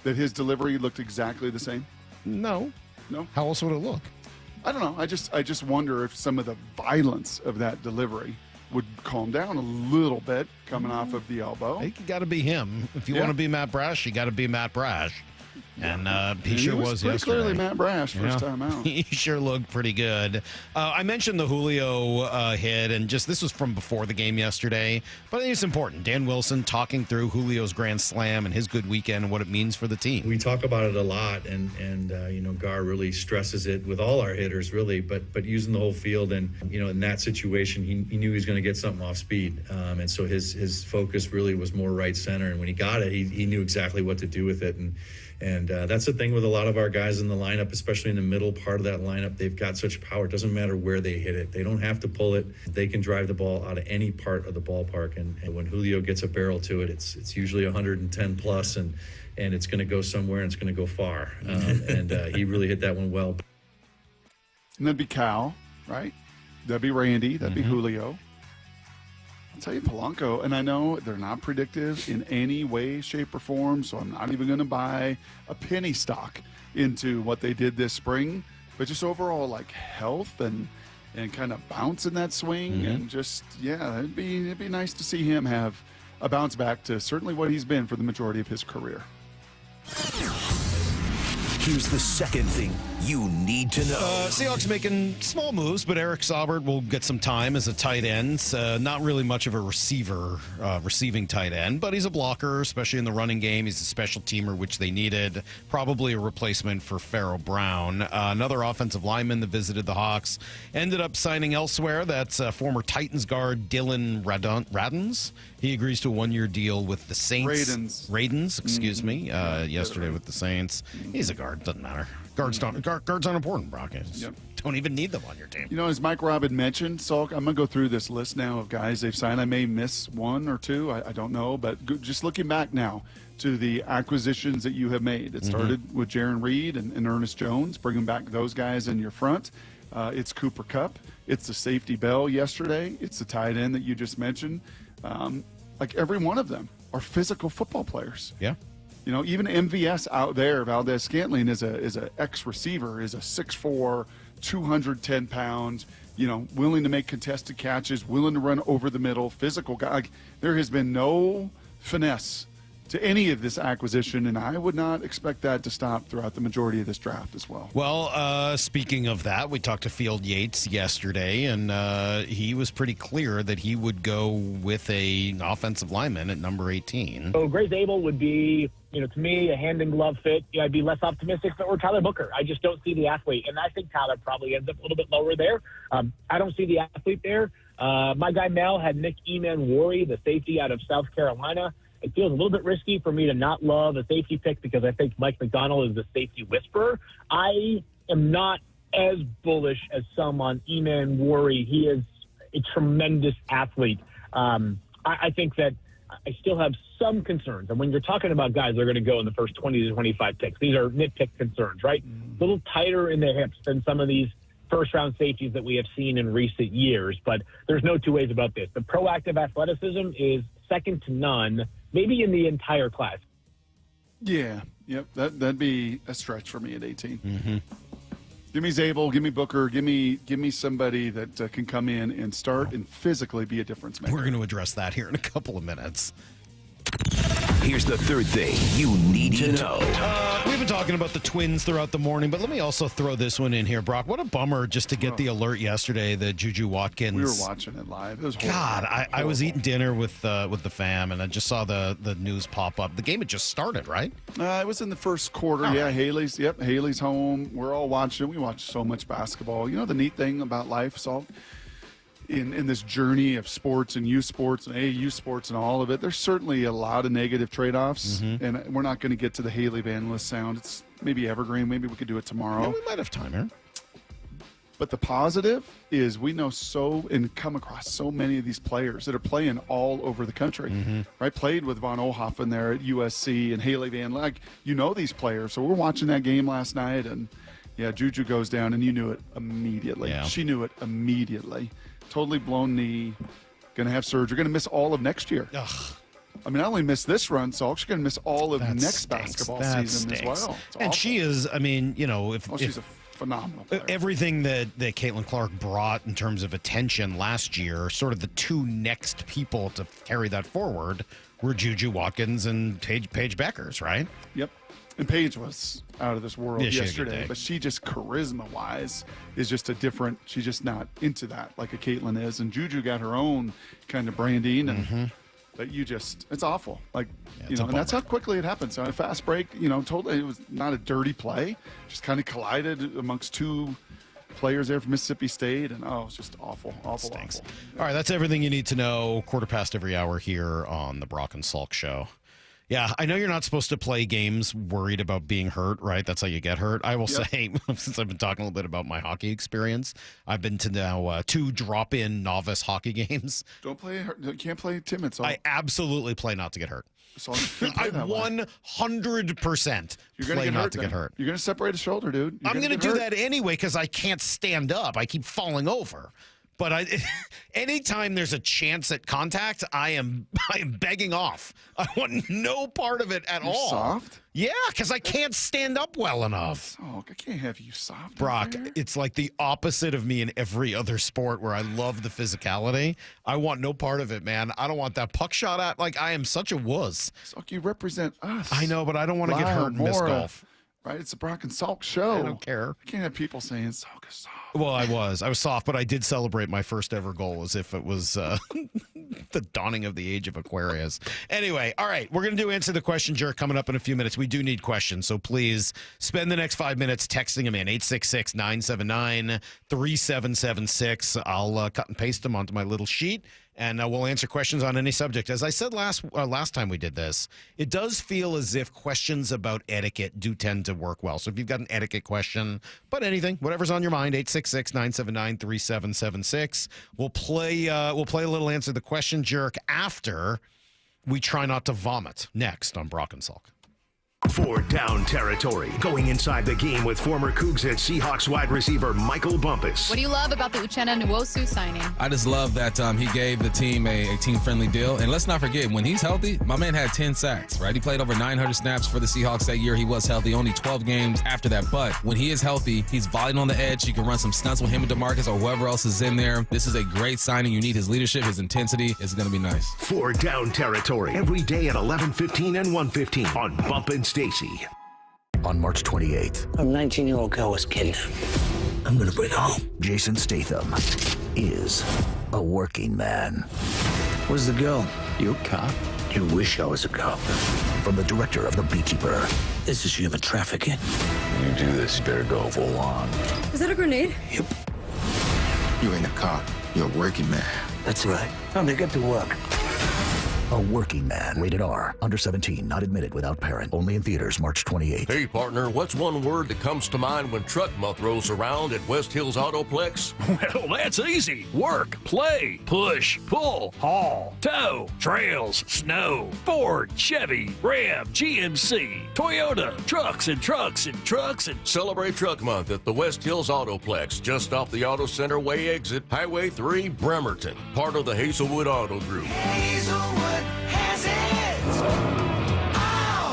that his delivery looked exactly the same? No. No? How else would it look? I don't know. I just wonder if some of the violence of that delivery would calm down a little bit coming off of the elbow. You got to be him. If you want to be Matt Brash, you got to be Matt Brash. And he sure was pretty yesterday. Clearly Matt Brash first time out. He sure looked pretty good. I mentioned the Julio hit, and this was from before the game yesterday, but I think it's important. Dan Wilson talking through Julio's grand slam and his good weekend and what it means for the team. We talk about it a lot, and Gar really stresses it with all our hitters, really, but using the whole field. And, in that situation, he knew he was going to get something off speed. And so his focus really was more right center. And when he got it, he knew exactly what to do with it. And that's the thing with a lot of our guys in the lineup, especially in the middle part of that lineup. They've got such power. It doesn't matter where they hit it. They don't have to pull it. They can drive the ball out of any part of the ballpark. And when Julio gets a barrel to it, it's usually 110 plus, and it's going to go somewhere and it's going to go far. And he really hit that one well. And that'd be Cal, right? That'd be Randy. That'd be Julio. I'll tell you, Polanco, and I know they're not predictive in any way, shape, or form, so I'm not even going to buy a penny stock into what they did this spring, but just overall, health and kind of bounce in that swing, and just, it'd be nice to see him have a bounce back to certainly what he's been for the majority of his career. Here's the second thing you need to know. Seahawks making small moves, but Eric Saubert will get some time as a tight end. Not really much of a receiving tight end, but he's a blocker, especially in the running game. He's a special teamer, which they needed. Probably a replacement for Pharaoh Brown. Another offensive lineman that visited the Hawks ended up signing elsewhere. That's former Titans guard Dylan Radins. He agrees to a 1-year deal with the Saints. Radins, excuse me. Yesterday with the Saints. He's a guard. Doesn't matter. Guards aren't important, Brock. Don't even need them on your team. As Mike Robin mentioned, Salk, I'm going to go through this list now of guys they've signed. I may miss 1 or 2. I don't know. But just looking back now to the acquisitions that you have made. It started with Jaron Reed and Ernest Jones, bringing back those guys in your front. It's Cooper Kupp. It's the safety Bell yesterday. It's the tight end that you just mentioned. Every one of them are physical football players. Yeah. Even MVS out there, Valdez-Scantling is a ex-receiver, is a 6'4", 210 pounds, willing to make contested catches, willing to run over the middle, physical guy. There has been no finesse to any of this acquisition, and I would not expect that to stop throughout the majority of this draft as well. Well, speaking of that, we talked to Field Yates yesterday, and he was pretty clear that he would go with an offensive lineman at number 18. So Grace Abel would be, to me, a hand-in-glove fit. I'd be less optimistic if it were Tyler Booker. I just don't see the athlete, and I think Tyler probably ends up a little bit lower there. I don't see the athlete there. My guy Mel had Nick Eman-Worry, the safety out of South Carolina. It feels a little bit risky for me to not love a safety pick because I think Mike McDonald is the safety whisperer. I am not as bullish as some on Eman-Worry. He is a tremendous athlete. I think that I still have some concerns. And when you're talking about guys that are going to go in the first 20 to 25 picks, these are nitpick concerns, right? A little tighter in the hips than some of these first-round safeties that we have seen in recent years. But there's no two ways about this. The proactive athleticism is second to none, maybe in the entire class. Yeah, yep, that'd be a stretch for me at 18. Give me Zabel, give me Booker, give me somebody that can come in and start and physically be a difference maker. We're going to address that here in a couple of minutes. Here's the third thing you need to know. We've been talking about the Twins throughout the morning, but let me also throw this one in here, Brock. What a bummer just to get the alert yesterday that Juju Watkins. We were watching it live. It was horrible. God, I was eating dinner with the fam, and I just saw the news pop up. The game had just started, right? It was in the first quarter. Yeah, Haley's home. We're all watching. We watch so much basketball. You know the neat thing about life, Salk? In this journey of sports and youth sports and AAU sports and all of it, there's certainly a lot of negative trade-offs, and we're not going to get to the Haley Van List sound. It's maybe evergreen. Maybe we could do it tomorrow. Yeah, we might have time here. But the positive is we know and come across so many of these players that are playing all over the country, right? Played with Von Ohoffen there at USC and Haley Van List. You know these players. So we're watching that game last night, and, yeah, Juju goes down, and you knew it immediately. Yeah. She knew it immediately. Totally blown knee, going to have surgery, going to miss all of next year. Ugh. I mean, not only miss this run, so she's going to miss all of next basketball season as well. And she is, I mean, you know, she's a phenomenal player. Everything that Caitlin Clark brought in terms of attention last year, sort of the two next people to carry that forward were Juju Watkins and Paige Beckers, right? Yep. And Paige was out of this world yesterday, day. but she just charisma-wise is just a different. She's just not into that like a Caitlin is, and Juju got her own kind of branding, and but it's awful. Like and that's how quickly it happened. So a fast break, totally, it was not a dirty play, just kind of collided amongst two players there from Mississippi State, and it's just awful. All right, that's everything you need to know. 15:15 every hour here on the Brock and Salk Show. Yeah, I know you're not supposed to play games worried about being hurt, right? That's how you get hurt. I will say, since I've been talking a little bit about my hockey experience, I've been to now 2 drop-in novice hockey games. Don't play. You can't play Timmins. I absolutely play not to get hurt. So I 100% play not to get hurt. You're going to separate a shoulder, dude. I'm going to do that anyway because I can't stand up. I keep falling over. But anytime there's a chance at contact, I am begging off. I want no part of it at all. Soft? Yeah, because I can't stand up well enough. Oh, I can't have you soft. Brock, it's like the opposite of me in every other sport where I love the physicality. I want no part of it, man. I don't want that puck shot at. Like, I am such a wuss. So you represent us. I know, but I don't want to get hurt and miss golf. Right? It's a Brock and Salk show. I don't care. I can't have people saying Salk is soft. Well, I was soft, but I did celebrate my first ever goal as if it was the dawning of the age of Aquarius. Anyway, all right, we're going to do Answer the Question Jerk coming up in a few minutes. We do need questions, so please spend the next 5 minutes texting them in, 866-979-3776. I'll cut and paste them onto my little sheet, and we'll answer questions on any subject. As I said last time we did this, it does feel as if questions about etiquette do tend to work well. So if you've got an etiquette question, but anything, whatever's on your mind, 866-979-3776. We'll play a little Answer the Question Jerk after we try not to vomit. Next on Brock and Salk. For Down Territory, going inside the game with former Cougs and Seahawks wide receiver Michael Bumpus. What do you love about the Uchenna Nwosu signing? I just love that he gave the team a team-friendly deal. And let's not forget, when he's healthy, my man had 10 sacks, right? He played over 900 snaps for the Seahawks that year. He was healthy, only 12 games after that. But when he is healthy, he's volleying on the edge. You can run some stunts with him and DeMarcus or whoever else is in there. This is a great signing. You need his leadership, his intensity. It's going to be nice. For Down Territory, every day at 11:15 and 1:15 on Bump and Stacy. On March 28th, a 19-year-old girl was kidnapped. I'm going to bring her home. Jason Statham is a working man. Where's the girl? You a cop? You wish I was a cop. From the director of The Beekeeper. This is human trafficking. You do this, you better go full on. Is that a grenade? Yep. You ain't a cop. You're a working man. That's right. Time to get to work. A Working Man. Rated R. Under 17. Not admitted without parent. Only in theaters March 28th. Hey, partner, what's one word that comes to mind when Truck Month rolls around at West Hills Autoplex? Well, that's easy. Work, play, push, pull, haul, tow, trails, snow, Ford, Chevy, Ram, GMC, Toyota, trucks and trucks and trucks and... Celebrate Truck Month at the West Hills Autoplex, just off the Auto Center Way exit, Highway 3, Bremerton, part of the Hazelwood Auto Group. Hazelwood has it!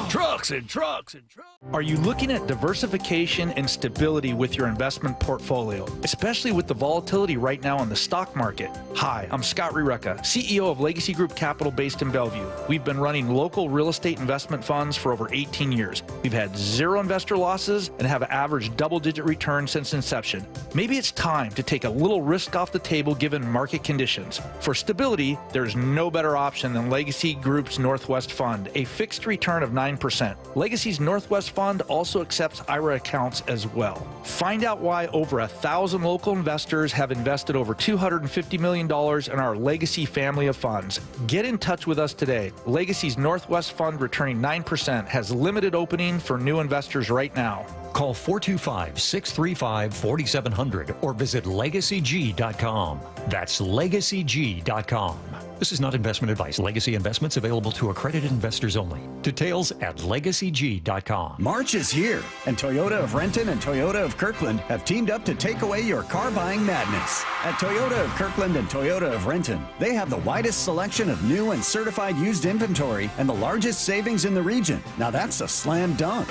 Trucks and trucks and trucks. Are you looking at diversification and stability with your investment portfolio, especially with the volatility right now in the stock market? Hi, I'm Scott Rireka, CEO of Legacy Group Capital based in Bellevue. We've been running local real estate investment funds for over 18 years. We've had 0 investor losses and have averaged double-digit returns since inception. Maybe it's time to take a little risk off the table given market conditions. For stability, there's no better option than Legacy Group's Northwest Fund, a fixed return of 9%. Legacy's Northwest Fund also accepts IRA accounts as well. Find out why over 1,000 local investors have invested over $250 million in our Legacy family of funds. Get in touch with us today. Legacy's Northwest Fund, returning 9%, has limited opening for new investors right now. Call 425-635-4700 or visit LegacyG.com. That's LegacyG.com. This is not investment advice. Legacy investments available to accredited investors only. Details at LegacyG.com. March is here, and Toyota of Renton and Toyota of Kirkland have teamed up to take away your car buying madness. At Toyota of Kirkland and Toyota of Renton, they have the widest selection of new and certified used inventory and the largest savings in the region. Now that's a slam dunk.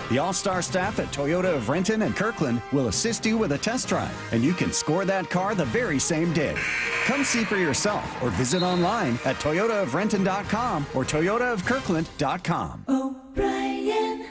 The all-star staff at Toyota of Renton and Kirkland will assist you with a test drive, and you can score that car the very same day. Come see for yourself or visit online at toyotaofrenton.com or toyotaofkirkland.com. O'Brien.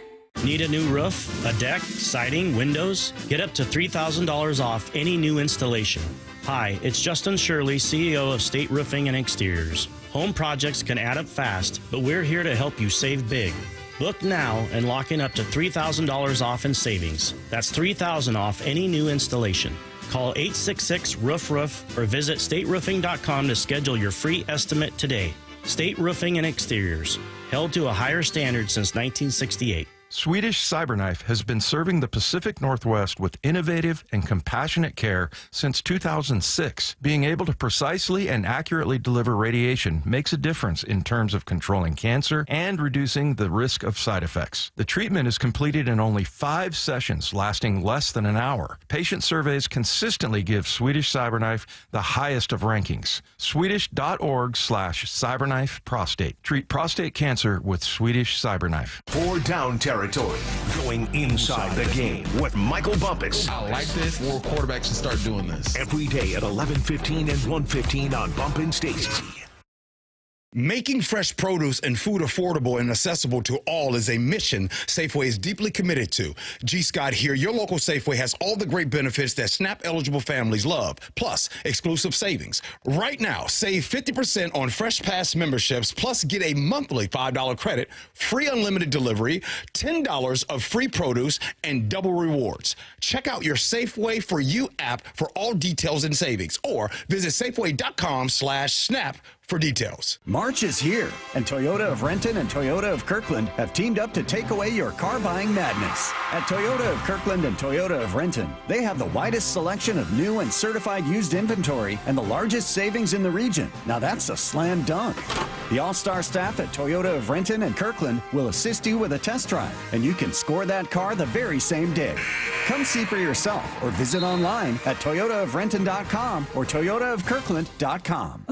Need a new roof, a deck, siding, windows? Get up to $3,000 off any new installation. Hi, it's Justin Shirley, CEO of State Roofing and Exteriors. Home projects can add up fast, but we're here to help you save big. Book now and lock in up to $3,000 off in savings. That's $3,000 off any new installation. Call 866-ROOF-ROOF or visit stateroofing.com to schedule your free estimate today. State Roofing and Exteriors, held to a higher standard since 1968. Swedish Cyberknife has been serving the Pacific Northwest with innovative and compassionate care since 2006. Being able to precisely and accurately deliver radiation makes a difference in terms of controlling cancer and reducing the risk of side effects. The treatment is completed in only 5 sessions, lasting less than an hour. Patient surveys consistently give Swedish Cyberknife the highest of rankings. Swedish.org/Cyberknife Prostate. Treat prostate cancer with Swedish Cyberknife. 4 down territory, going inside the game with Michael Bumpus. I like this. More quarterbacks should start doing this. Every day at 11:15 and 1:15 on Bumpin' Stacy. Making fresh produce and food affordable and accessible to all is a mission Safeway is deeply committed to. G. Scott here. Your local Safeway has all the great benefits that SNAP-eligible families love, plus exclusive savings. Right now, save 50% on Fresh Pass memberships, plus get a monthly $5 credit, free unlimited delivery, $10 of free produce, and double rewards. Check out your Safeway For You app for all details and savings, or visit Safeway.com/SNAP for details. March is here, and Toyota of Renton and Toyota of Kirkland have teamed up to take away your car buying madness. At Toyota of Kirkland and Toyota of Renton, they have the widest selection of new and certified used inventory and the largest savings in the region. Now that's a slam dunk. The all-star staff at Toyota of Renton and Kirkland will assist you with a test drive, and you can score that car the very same day. Come see for yourself or visit online at toyotaofrenton.com or toyotaofkirkland.com.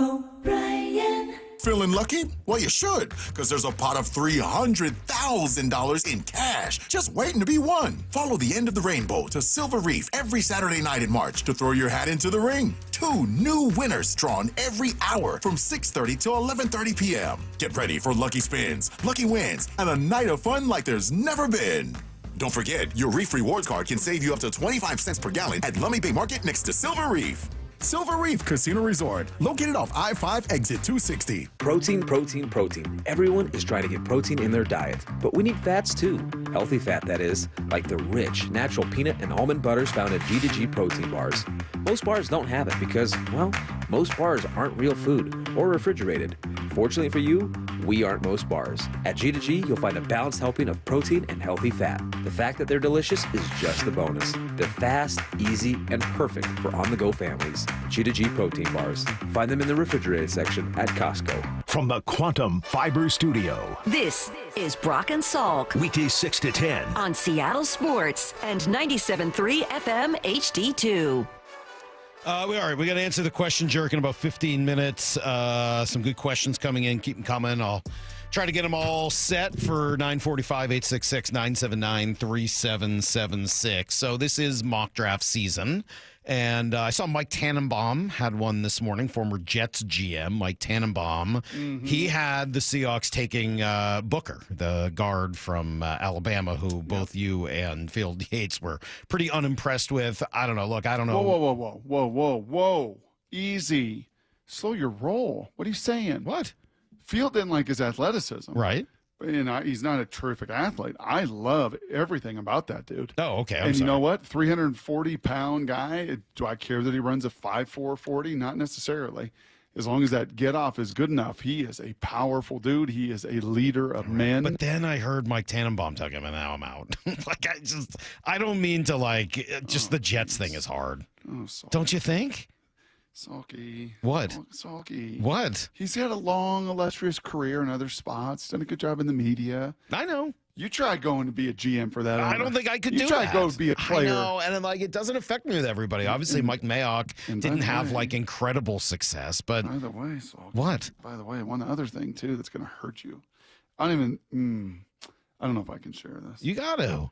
Feeling lucky? Well, you should, because there's a pot of $300,000 in cash just waiting to be won. Follow the end of the rainbow to Silver Reef every Saturday night in March to throw your hat into the ring. 2 new winners drawn every hour from 6:30 to 11:30 p.m. Get ready for lucky spins, lucky wins, and a night of fun like there's never been. Don't forget, your Reef Rewards card can save you up to 25 cents per gallon at Lummi Bay Market next to Silver Reef. Silver Reef Casino Resort, located off I-5 exit 260. Protein, protein, protein. Everyone is trying to get protein in their diet, but we need fats too. Healthy fat, that is, like the rich, natural peanut and almond butters found at G2G protein bars. Most bars don't have it because, well, most bars aren't real food or refrigerated. Fortunately for you, we aren't most bars. At G2G, you'll find a balanced helping of protein and healthy fat. The fact that they're delicious is just the bonus. They're fast, easy, and perfect for on-the-go families. G2G protein bars. Find them in the refrigerated section at Costco. From the Quantum Fiber Studio. This is Brock and Salk. Weekdays 6 to 10. On Seattle Sports and 97.3 FM HD2. All right, we got to answer the question jerk in about 15 minutes. Some good questions coming in. Keep them coming. I'll try to get them all set for 9:45, 866-979-3776. So this is mock draft season. And I saw Mike Tannenbaum had one this morning, former Jets GM, Mike Tannenbaum. Mm-hmm. He had the Seahawks taking Booker, the guard from Alabama, who both you and Field Yates were pretty unimpressed with. I don't know. Look, I don't know. Whoa. Easy. Slow your roll. What are you saying? What? Field didn't like his athleticism. Right. And he's not a terrific athlete. I love everything about that dude. Oh, okay. And you know what? 340-pound guy. Do I care that he runs a 5.4 40? Not necessarily. As long as that get off is good enough, he is a powerful dude. He is a leader of men. But then I heard Mike Tannenbaum talking, and now I'm out. I don't mean to the Jets thing is hard. Oh, don't you think? Salky. What? Salky. What? He's had a long, illustrious career in other spots. Done a good job in the media. I know. You try going to be a GM for that. I don't think I could do that. You try to go be a player. I know, and it doesn't affect me with everybody. Obviously, Mike Mayock didn't have incredible success, but by the way, Salky, what? By the way, one other thing too that's going to hurt you. I don't know if I can share this. You got to.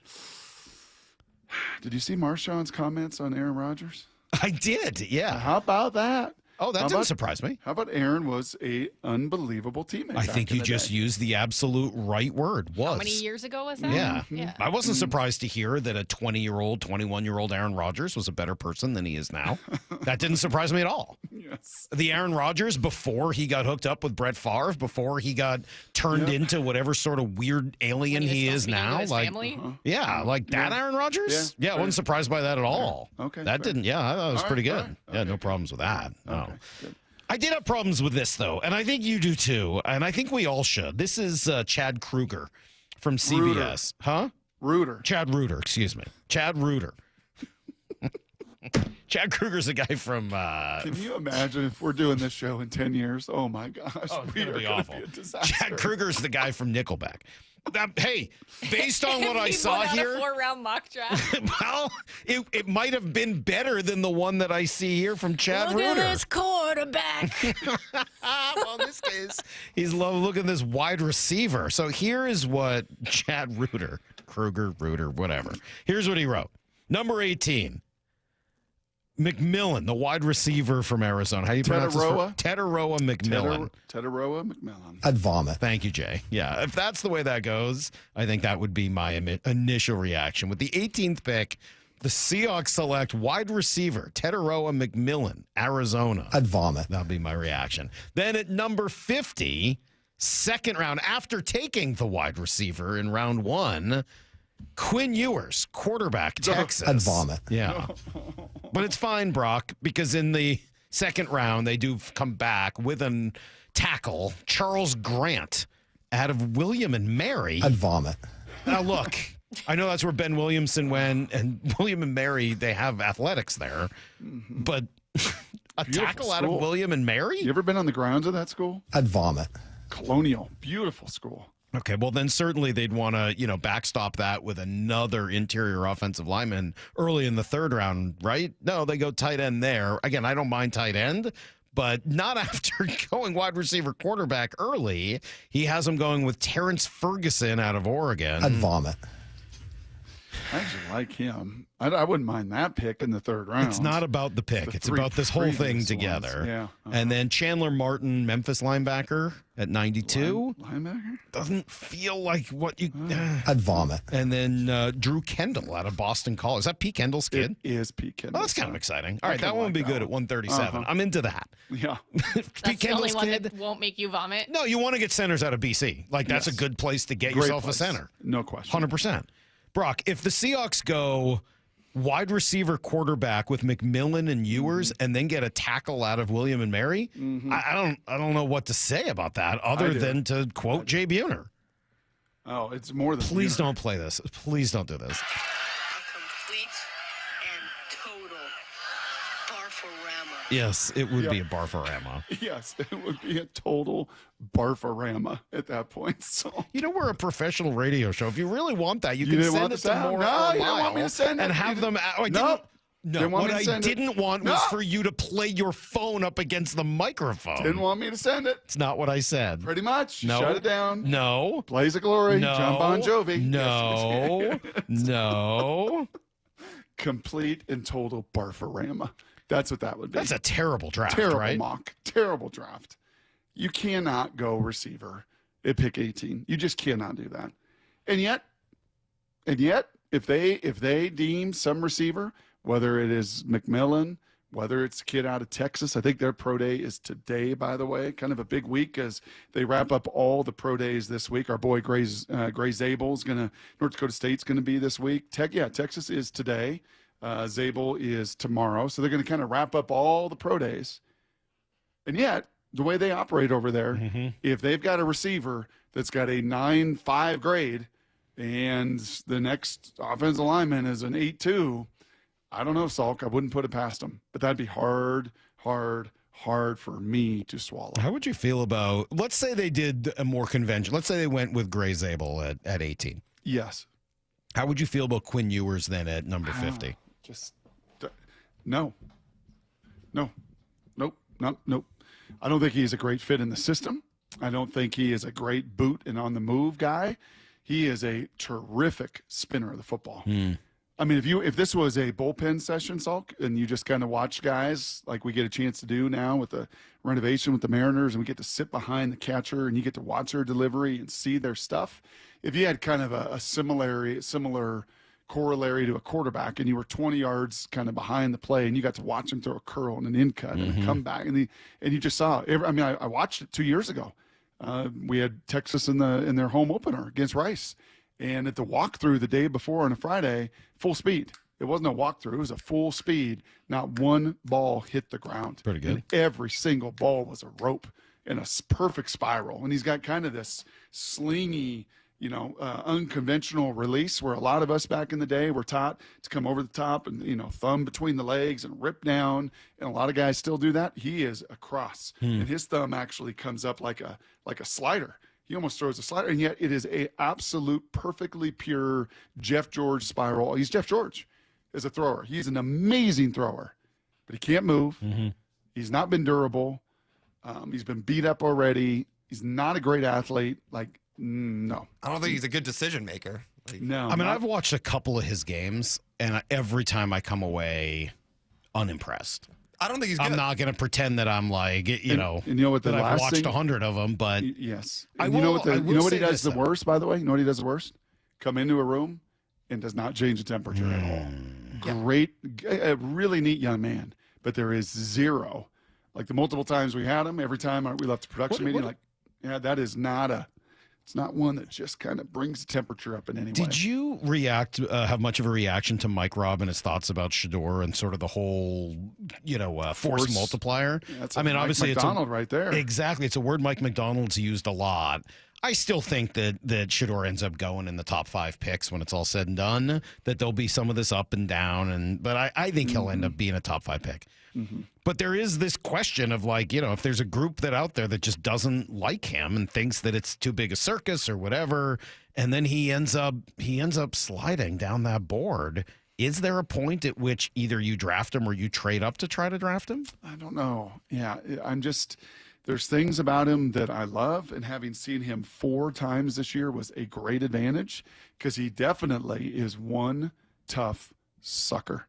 Did you see Marshawn's comments on Aaron Rodgers? I did, yeah. How about that? Oh, that didn't surprise me. How about Aaron was a unbelievable teammate? I think you just used the absolute right word. Was. How many years ago was that? Yeah. I wasn't surprised to hear that a 20-year-old, 21-year-old Aaron Rodgers was a better person than he is now. That didn't surprise me at all. Yes. The Aaron Rodgers before he got hooked up with Brett Favre, before he got turned into whatever sort of weird alien he is now. That Aaron Rodgers? Yeah, I wasn't surprised by that at all. Okay. That didn't, I thought it was pretty good. Yeah, no problems with that. No. Good. I did have problems with this, though, and I think you do, too, and I think we all should. This is Chad Kruger from CBS. Chad Reuter, excuse me. Chad Reuter. Chad Kruger's a guy from... Can you imagine if we're doing this show in 10 years? Oh, my gosh. Oh, it's going to be awful. Chad Kruger's the guy from Nickelback. Hey, based on what I saw here... a 4-round mock draft. Well, it might have been better than the one that I see here from Chad Reuter. Look at this quarterback. Well, in this case, he's looking at this wide receiver. So here is what Chad Reuter, whatever. Here's what he wrote. Number 18. McMillan, the wide receiver from Arizona. How do you pronounce this? Tetaroa McMillan. Tetaroa McMillan. I'd vomit. Thank you, Jay. Yeah, if that's the way that goes, I think that would be my initial reaction. With the 18th pick, the Seahawks select wide receiver Tetaroa McMillan, Arizona. I'd vomit. That would be my reaction. Then at number 50, second round, after taking the wide receiver in round 1, Quinn Ewers, quarterback, Texas. I'd vomit. Yeah. But it's fine, Brock, because in the second round, they do come back with a tackle, Charles Grant, out of William and Mary. I'd vomit. Now, look, I know that's where Ben Williamson went, and William and Mary, they have athletics there. But a tackle out of William and Mary? You ever been on the grounds of that school? I'd vomit. Colonial. Beautiful school. Okay, well, then certainly they'd want to, backstop that with another interior offensive lineman early in the third round, right? No, they go tight end there. Again, I don't mind tight end, but not after going wide receiver quarterback early. He has him going with Terrence Ferguson out of Oregon. I'd vomit. I actually like him. I wouldn't mind that pick in the third round. It's not about the pick. It's about this whole thing together. Yeah. And then Chandler Martin, Memphis linebacker at 92. Linebacker? Doesn't feel like what you... I'd vomit. And then Drew Kendall out of Boston College. Is that Pete Kendall's kid? It is Pete Kendall. Oh, that's kind of exciting. All right, that one would be good at 137. I'm into that. Yeah. That's the only one that won't make you vomit? No, you want to get centers out of BC. That's a good place to get yourself a center. No question. 100%. Brock, if the Seahawks go wide receiver quarterback with McMillan and Ewers, and then get a tackle out of William and Mary. I don't know what to say about that other than to quote Jay Buhner. Oh, it's more than. Please don't play this. Please don't do this. Yes, it would be a barfarama. Yes, it would be a total barfarama at that point. So we're a professional radio show. If you really want that, you can send it to more. No, you don't want me to send it. And have them. No, what I didn't want was for you to play your phone up against the microphone. Didn't want me to send it. It's not what I said. Pretty much. No. Shut it down. No. Blaze of Glory. No. John Bon Jovi. No. No. Complete and total barfarama. That's what that would be. That's a terrible draft, terrible right? mock. Terrible draft. You cannot go receiver at pick 18. You just cannot do that. And yet, if they deem some receiver, whether it is McMillan, whether it's a kid out of Texas, I think their pro day is today, by the way, kind of a big week as they wrap up all the pro days this week. Our boy Gray Zabel's North Dakota State's going to be this week. Texas is today. Zabel is tomorrow. So they're going to kind of wrap up all the pro days. And yet, the way they operate over there, if they've got a receiver that's got a 9.5 grade and the next offensive lineman is an 8.2, I don't know, Salk. I wouldn't put it past them. But that'd be hard for me to swallow. How would you feel about, let's say they did a more conventional, let's say they went with Gray Zabel at 18. Yes. How would you feel about Quinn Ewers then at number 50? No. Nope. I don't think he's a great fit in the system. I don't think he is a great boot and on the move guy. He is a terrific spinner of the football. I mean, if this was a bullpen session, Salk, and you just kind of watch guys like we get a chance to do now with the renovation with the Mariners, and we get to sit behind the catcher and you get to watch their delivery and see their stuff. If you had kind of a similar corollary to a quarterback and you were 20 yards kind of behind the play and you got to watch him throw a curl and an in cut and a comeback, and you just saw it. I watched it 2 years ago. We had Texas in their home opener against Rice. And at the walkthrough the day before on a Friday, full speed. It wasn't a walkthrough. It was a full speed. Not one ball hit the ground. Pretty good. And every single ball was a rope in a perfect spiral. And he's got kind of this slingy, unconventional release where a lot of us back in the day were taught to come over the top and, thumb between the legs and rip down. And a lot of guys still do that. He is a cross. And his thumb actually comes up like a slider. He almost throws a slider, and yet it is a absolute perfectly pure Jeff George spiral. He's Jeff George as a thrower. He's an amazing thrower, but he can't move. He's not been durable. He's been beat up already. He's not a great athlete. No. I don't think he's a good decision maker. No. I mean, I've watched a couple of his games, and every time I come away unimpressed. I don't think he's good. I'm not going to pretend that I'm like, And you know what the that last I've watched thing, 100 of them, but yes. I You know will what he say does this, the worst, by the way? You know what he does the worst? Come into a room and does not change the temperature at all. Great, a really neat young man, but there is zero. Like the multiple times we had him, every time we left the production meeting, that is not it's not one that just kind of brings the temperature up in any way. Did you have much of a reaction to Mike Robb and his thoughts about Shedeur and sort of the whole, force multiplier? Yeah, that's Mike obviously McDonald right there. Exactly. It's a word Mike McDonald's used a lot. I still think that Shedeur ends up going in the top 5 picks when it's all said and done, that there'll be some of this up and down. But I think he'll end up being a top 5 pick. But there is this question of if there's a group out there that just doesn't like him and thinks that it's too big a circus or whatever, and then he ends up sliding down that board. Is there a point at which either you draft him or you trade up to try to draft him? I don't know. Yeah, there's things about him that I love, and having seen him 4 times this year was a great advantage because he definitely is one tough sucker.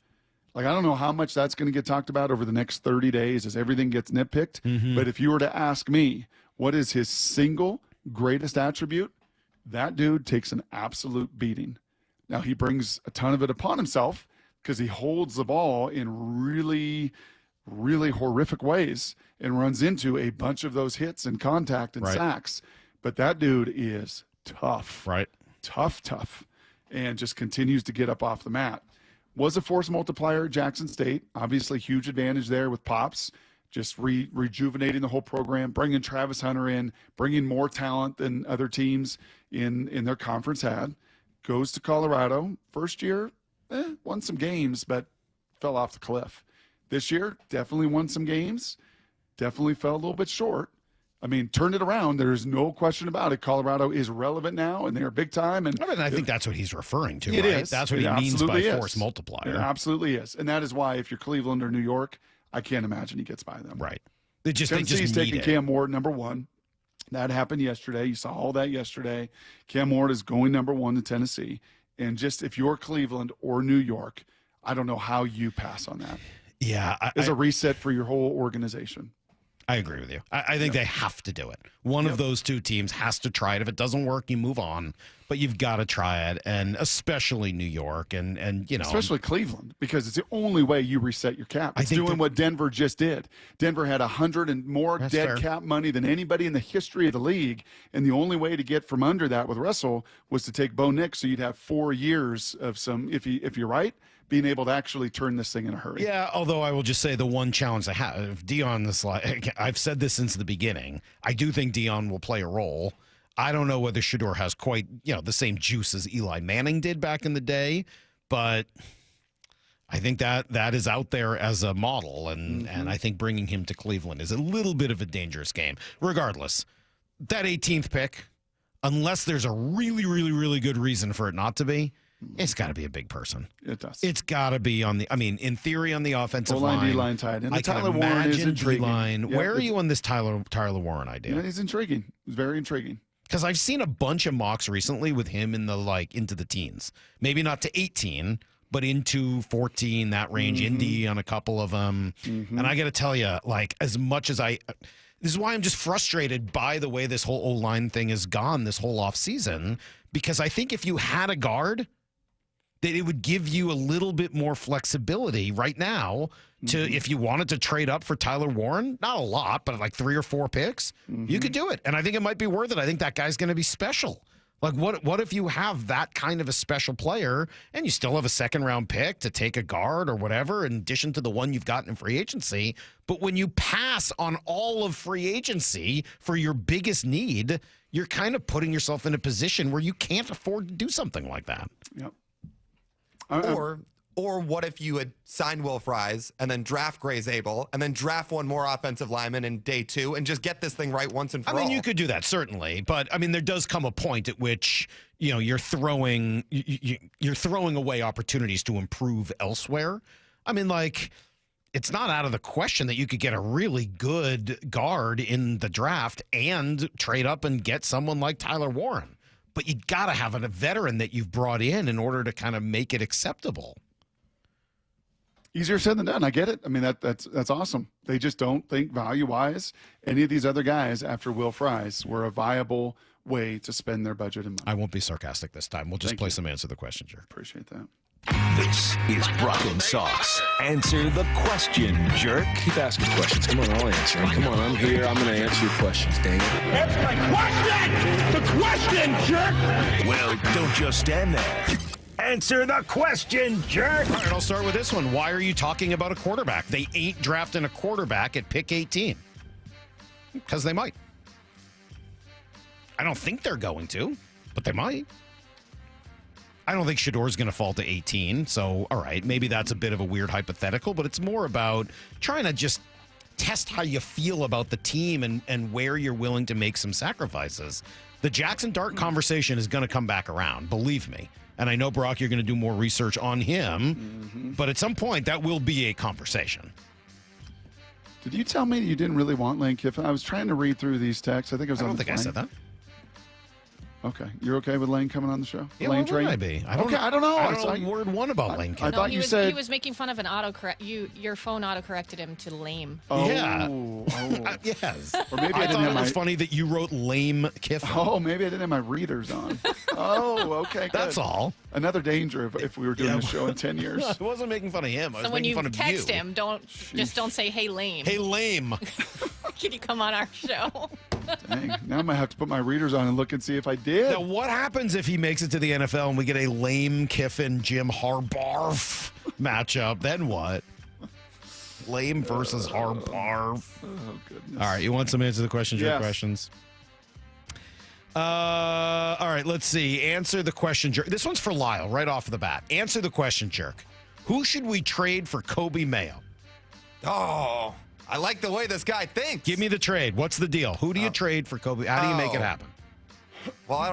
I don't know how much that's going to get talked about over the next 30 days as everything gets nitpicked. But if you were to ask me, what is his single greatest attribute? That dude takes an absolute beating. Now, he brings a ton of it upon himself because he holds the ball in really, really horrific ways and runs into a bunch of those hits and contact and sacks. But that dude is tough. Right. Tough, and just continues to get up off the mat. Was a force multiplier at Jackson State. Obviously, huge advantage there with Pops, just rejuvenating the whole program, bringing Travis Hunter in, bringing more talent than other teams in their conference had. Goes to Colorado. First year, won some games, but fell off the cliff. This year, definitely won some games. Definitely fell a little bit short. I mean, turned it around. There's no question about it. Colorado is relevant now, and they're big time. And I think that's what he's referring to, it right? is. That's what he means by force multiplier. It absolutely is. And that is why if you're Cleveland or New York, I can't imagine he gets by them. Right. Tennessee's taking Cam Ward number 1. That happened yesterday. You saw all that yesterday. Cam Ward is going number 1 to Tennessee. And just if you're Cleveland or New York, I don't know how you pass on that. Yeah. As a reset for your whole organization. I agree with you. I think they have to do it. One of those two teams has to try it. If it doesn't work, you move on. But you've got to try it, and especially New York and especially Cleveland, because it's the only way you reset your cap. It's doing what Denver just did. Denver had 100 and more dead cap money than anybody in the history of the league, and the only way to get from under that with Russell was to take Bo Nix, so you'd have 4 years of some. If you're right, being able to actually turn this thing in a hurry. Yeah, although I will just say the one challenge I have, Dion, I've said this since the beginning. I do think Dion will play a role. I don't know whether Shedeur has quite, the same juice as Eli Manning did back in the day, but I think that is out there as a model, and I think bringing him to Cleveland is a little bit of a dangerous game. Regardless, that 18th pick, unless there's a really, really, really good reason for it not to be, it's got to be a big person. It does. It's got to be in theory on the offensive line. D-line tight. And I Tyler can Warren is imagine intriguing. D-line. Yeah, Where are you on this Tyler Warren idea? Yeah, he's intriguing. He's very intriguing. Because I've seen a bunch of mocks recently with him in the into the teens. Maybe not to 18, but into 14, that range. Indy on a couple of them. And I got to tell you, as much as this is why I'm just frustrated by the way this whole O-line thing has gone this whole offseason, because I think if you had a guard, that it would give you a little bit more flexibility right now to, if you wanted to trade up for Tyler Warren, not a lot, but 3 or 4 picks, you could do it. And I think it might be worth it. I think that guy's going to be special. What if you have that kind of a special player and you still have a second-round pick to take a guard or whatever, in addition to the one you've gotten in free agency? But when you pass on all of free agency for your biggest need, you're kind of putting yourself in a position where you can't afford to do something like that. Yep. Or what if you had signed Will Fries and then draft Gray Zabel and then draft one more offensive lineman in day 2 and just get this thing right once and for all? You could do that, certainly. But, there does come a point at which, you're throwing away opportunities to improve elsewhere. It's not out of the question that you could get a really good guard in the draft and trade up and get someone like Tyler Warren. But you got to have a veteran that you've brought in order to kind of make it acceptable. Easier said than done. I get it. That's awesome. They just don't think value-wise any of these other guys after Will Fries were a viable way to spend their budget and money. I won't be sarcastic this time. We'll just play some Answer the Question, Jerk. Appreciate that. This is Brock and Salk's Answer the Question, Jerk. Keep asking questions. Come on, I'll answer them. Come on, I'm here. I'm going to answer your questions, dang it. Answer my question! The question, jerk! Well, don't just stand there. Answer the question, jerk! All right, I'll start with this one. Why are you talking about a quarterback? They ain't drafting a quarterback at pick 18. Because they might. I don't think they're going to, but they might. I don't think Shedeur's going to fall to 18, so all right, maybe that's a bit of a weird hypothetical, but it's more about trying to just test how you feel about the team and where you're willing to make some sacrifices. The Jackson Dart conversation is going to come back around, believe me. And I know, Brock, you're going to do more research on him, but at some point that will be a conversation. Did you tell me you didn't really want Lane Kiffin? I was trying to read through these texts. I think I was on the plane. I said that. Okay. You're okay with Lane coming on the show? Yeah, Lane why would I be? I don't know. I don't know word one about Lane Kiffin. I thought you said... He was making fun of an autocorrect. Your phone autocorrected him to lame. Oh. Yeah. Oh. Yes. Or maybe I thought it was funny that you wrote lame Kiffin. Oh, maybe I didn't have my readers on. Oh, okay. Good. That's all. Another danger if we were doing a show in 10 years. I wasn't making fun of him. I was when making you fun of you. text him, don't say, hey, lame. Hey, lame. Can you come on our show? Dang. Now I might have to put my readers on and look and see if I did. Now, what happens if he makes it to the NFL and we get a Lane Kiffin, Jim Harbaugh matchup? Then what? Lame versus Harbaugh. Oh, goodness. All right, you want some answer the questions? Your questions? All right, let's see. Answer the question, jerk. This one's for Lyle, right off the bat. Answer the question, jerk. Who should we trade for Kobe Mayo? Oh, I like the way this guy thinks. Give me the trade. What's the deal? Who do you trade for Kobe? How do you make it happen? Well, I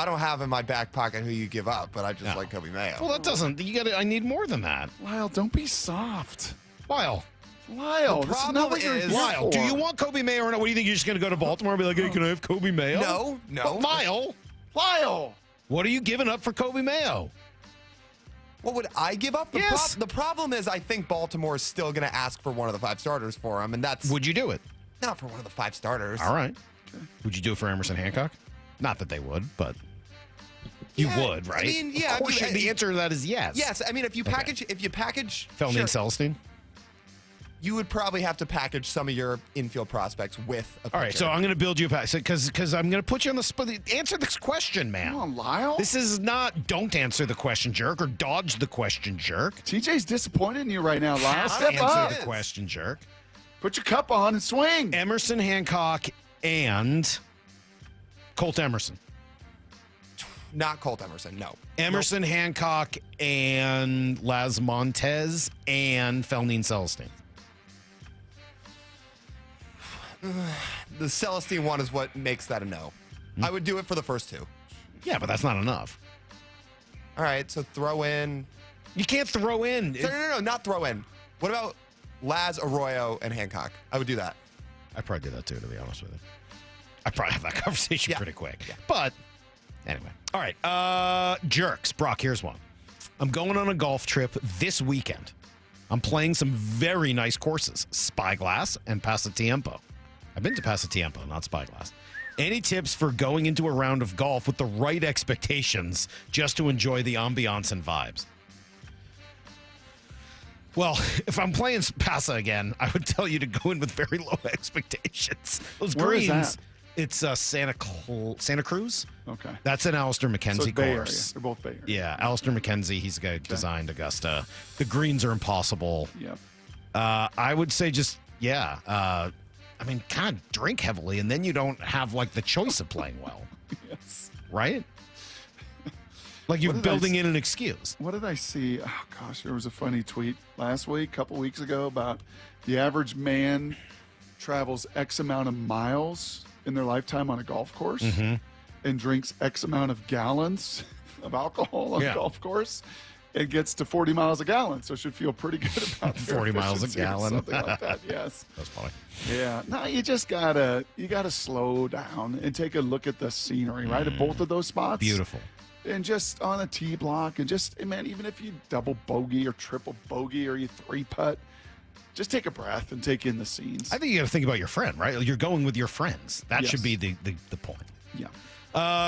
don't have in my back pocket who you give up, but I just like Kobe Mayo. Well, that doesn't. I need more than that. Lyle, don't be soft. Lyle, The this is problem not what you're is, here Lyle, do for. you want Kobe Mayo or not? What do you think? You're just going to go to Baltimore and be like, hey, can I have Kobe Mayo? No. But Lyle, what are you giving up for Kobe Mayo? What would I give up? The problem is I think Baltimore is still going to ask for one of the 5 starters for him, and that's... Would you do it? Not for one of the 5 starters. All right. Okay. Would you do it for Emerson Hancock? Not that they would, but you would, right? I mean, yeah. Of course, the answer to that is yes. Yes. I mean, if you package... Felton Celestine? You would probably have to package some of your infield prospects with a pitcher. All right, so I'm going to build you a pack because I'm going to put you on the spot. Answer this question, man. Come on, Lyle. This is not don't answer the question, jerk, or dodge the question, jerk. TJ's disappointed in you right now, Lyle. Step Answer up. the question, jerk. Put your cup on and swing. Emerson Hancock and Colt Emerson. Not Colt Emerson, no. Emerson Hancock and Laz Montez and Felton Celestine. The Celestine one is what makes that a no. I would do it for the first 2. Yeah, but that's not enough. All right, so throw in. You can't throw in. No, not throw in. What about Laz, Arroyo, and Hancock? I would do that. I'd probably do that too, to be honest with you. I'd probably have that conversation pretty quick. Yeah. But anyway. All right. Jerks. Brock, here's one. I'm going on a golf trip this weekend. I'm playing some very nice courses, Spyglass and Pasatiempo. I've been to Pasatiempo, not Spyglass. Any tips for going into a round of golf with the right expectations just to enjoy the ambiance and vibes? Well, if I'm playing Pasa again, I would tell you to go in with very low expectations. Those Where is greens. that? It's Santa Cruz. Okay. That's an Alistair So McKenzie it's Bay course. Area. They're both Bay Area. Yeah, Alistair McKenzie. He's designed Augusta. The greens are impossible. Yep. I would say just, I mean, kind of drink heavily, and then you don't have, like, the choice of playing well. Yes. Right? Like you're building in an excuse. What did I see? Oh, gosh, there was a funny tweet last week, a couple weeks ago, about the average man travels X amount of miles in their lifetime on a golf course and drinks X amount of gallons of alcohol on a golf course. It gets to 40 miles a gallon, so it should feel pretty good about 40 miles a efficiency or gallon. something like that. Yes, that's funny. Yeah, no, you just gotta slow down and take a look at the scenery, right? At both of those spots, Beautiful. and just on a tee block, and just man, even if you double bogey or triple bogey or you 3-putt, just take a breath and take in the scenes. I think you got to think about your friend, right? You're going with your friends. That Yes. should be the point. Yeah.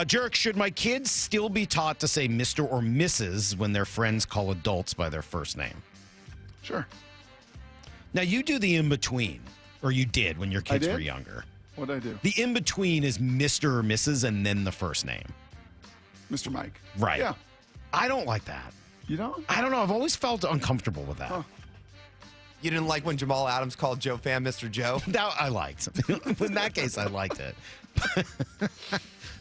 Jerk, should my kids still be taught to say Mr. or Mrs. when their friends call adults by their first name? Sure. Now, you do the in-between, or you did when your kids did? were younger. What'd I do? The in-between is Mr. or Mrs. and then the first name. Mr. Mike. Right. Yeah. I don't like that. You don't? I don't know. I've always felt uncomfortable with that. Huh. You didn't like when Jamal Adams called Joe Pham Mr. Joe? That I liked. In that case, I liked it.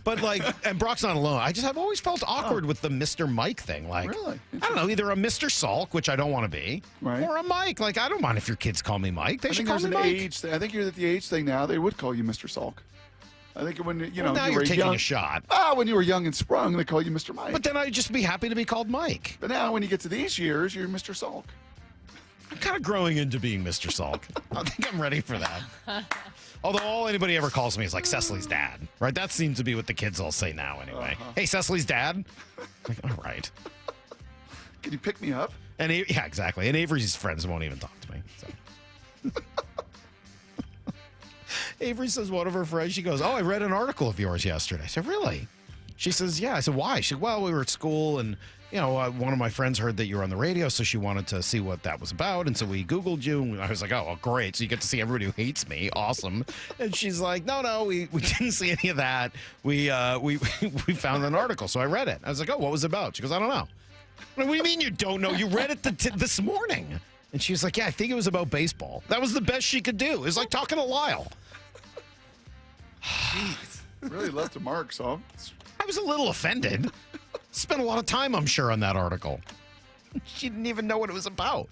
But like, and Brock's not alone. I've always felt awkward with the Mr. Mike thing. Like, Really? I don't know, either a Mr. Salk, which I don't want to be, Right. or a Mike. Like, I don't mind if your kids call me Mike. They I should think call there's me an Mike. age thing. I think you're at the age thing now. They would call you Mr. Salk. I think when you know Well, now you you're were taking young, a shot. when you were young and sprung, they call you Mr. Mike. But then I'd just be happy to be called Mike. But now, when you get to these years, you're Mr. Salk. I'm kind of growing into being Mr. Salk. I think I'm ready for that. Although all anybody ever calls me is like Cecily's dad, right? That seems to be what the kids all say now anyway. Hey, Cecily's dad? Like, all right. Can you pick me up? And yeah, exactly. And Avery's friends won't even talk to me. So. Avery says one of her friends, she goes, oh, I read an article of yours yesterday. I said, really? She says, yeah. I said, why? She said, well, we were at school and one of my friends heard that you were on the radio, so she wanted to see what that was about. And so we Googled you, and I was like, oh, well, great. So you get to see everybody who hates me. Awesome. And she's like, no, we didn't see any of that. We found an article. So I read it. I was like, oh, what was it about? She goes, I don't know. What do you mean you don't know? You read it this morning. And she's like, yeah, I think it was about baseball. That was the best she could do. It was like talking to Lyle. Jeez. Really left a mark, so. I was a little offended. Spent a lot of time, I'm sure, on that article. She didn't even know what it was about.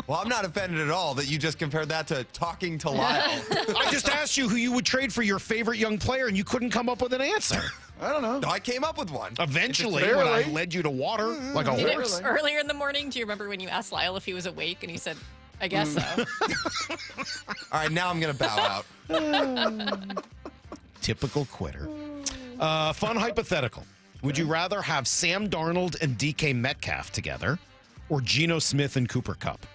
Well, I'm not offended at all that you just compared that to talking to Lyle. I just asked you who you would trade for your favorite young player, and you couldn't come up with an answer. I don't know. No, I came up with one. Eventually, when I led you to water like a horse. Earlier in the morning, do you remember when you asked Lyle if he was awake, and he said, I guess so. All right, now I'm going to bow out. Typical quitter. Fun hypothetical. Would you rather have Sam Darnold and DK Metcalf together or Geno Smith and Cooper Kupp?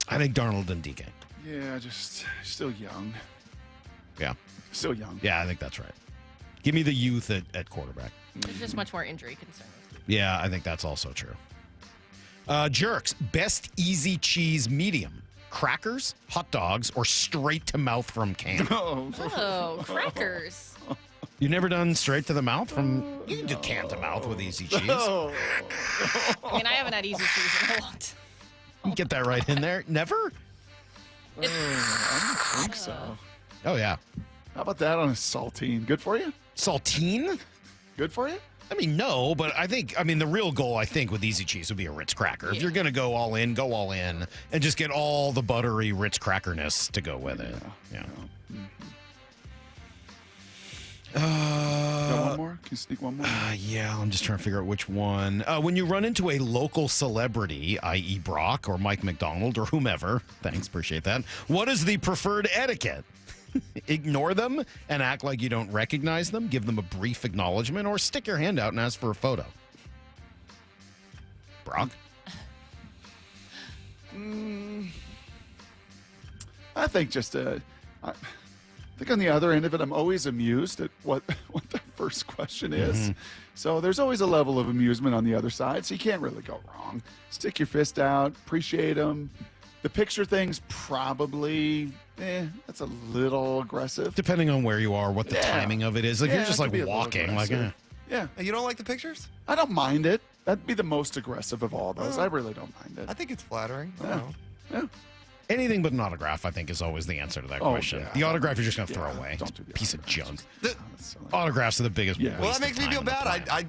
I think Darnold and DK. Yeah, just still young. Yeah. Still young. Yeah, I think that's right. Give me the youth at quarterback. There's just much more injury concern. Yeah, I think that's also true. Jerks, best easy cheese medium. Crackers, hot dogs, or straight to mouth from can? Oh, crackers. You've never done straight to the mouth from? You can do can to mouth with easy cheese. I mean, I haven't had easy cheese in a long time. You can get that right in there. Never? I don't think so. Oh, yeah. How about that on a saltine? Good for you? Saltine? Good for you? I mean, no, but the real goal, I think, with easy cheese would be a Ritz cracker. If you're going to go all in, and just get all the buttery Ritz crackerness to go with it. Yeah. Got one more? Can you sneak one more? Yeah, I'm just trying to figure out which one. When you run into a local celebrity, i.e. Brock or Mike McDonald or whomever, thanks, appreciate that, what is the preferred etiquette? Ignore them and act like you don't recognize them, give them a brief acknowledgement, or stick your hand out and ask for a photo? Brock? I think I think on the other end of it, I'm always amused at what the first question is. Mm-hmm. So there's always a level of amusement on the other side, so you can't really go wrong. Stick your fist out, appreciate them. The picture thing's probably, that's a little aggressive. Depending on where you are, what the timing of it is. Like, you're just like walking. Like, Yeah. You don't like the pictures? I don't mind it. That'd be the most aggressive of all those. I really don't mind it. I think it's flattering. I don't know. Yeah. Anything but an autograph, I think, is always the answer to that question. yeah. The autograph you're just going to throw away. Don't do the Piece of junk. So Autographs are the biggest waste Well, that makes of me time feel on the bad. planet. I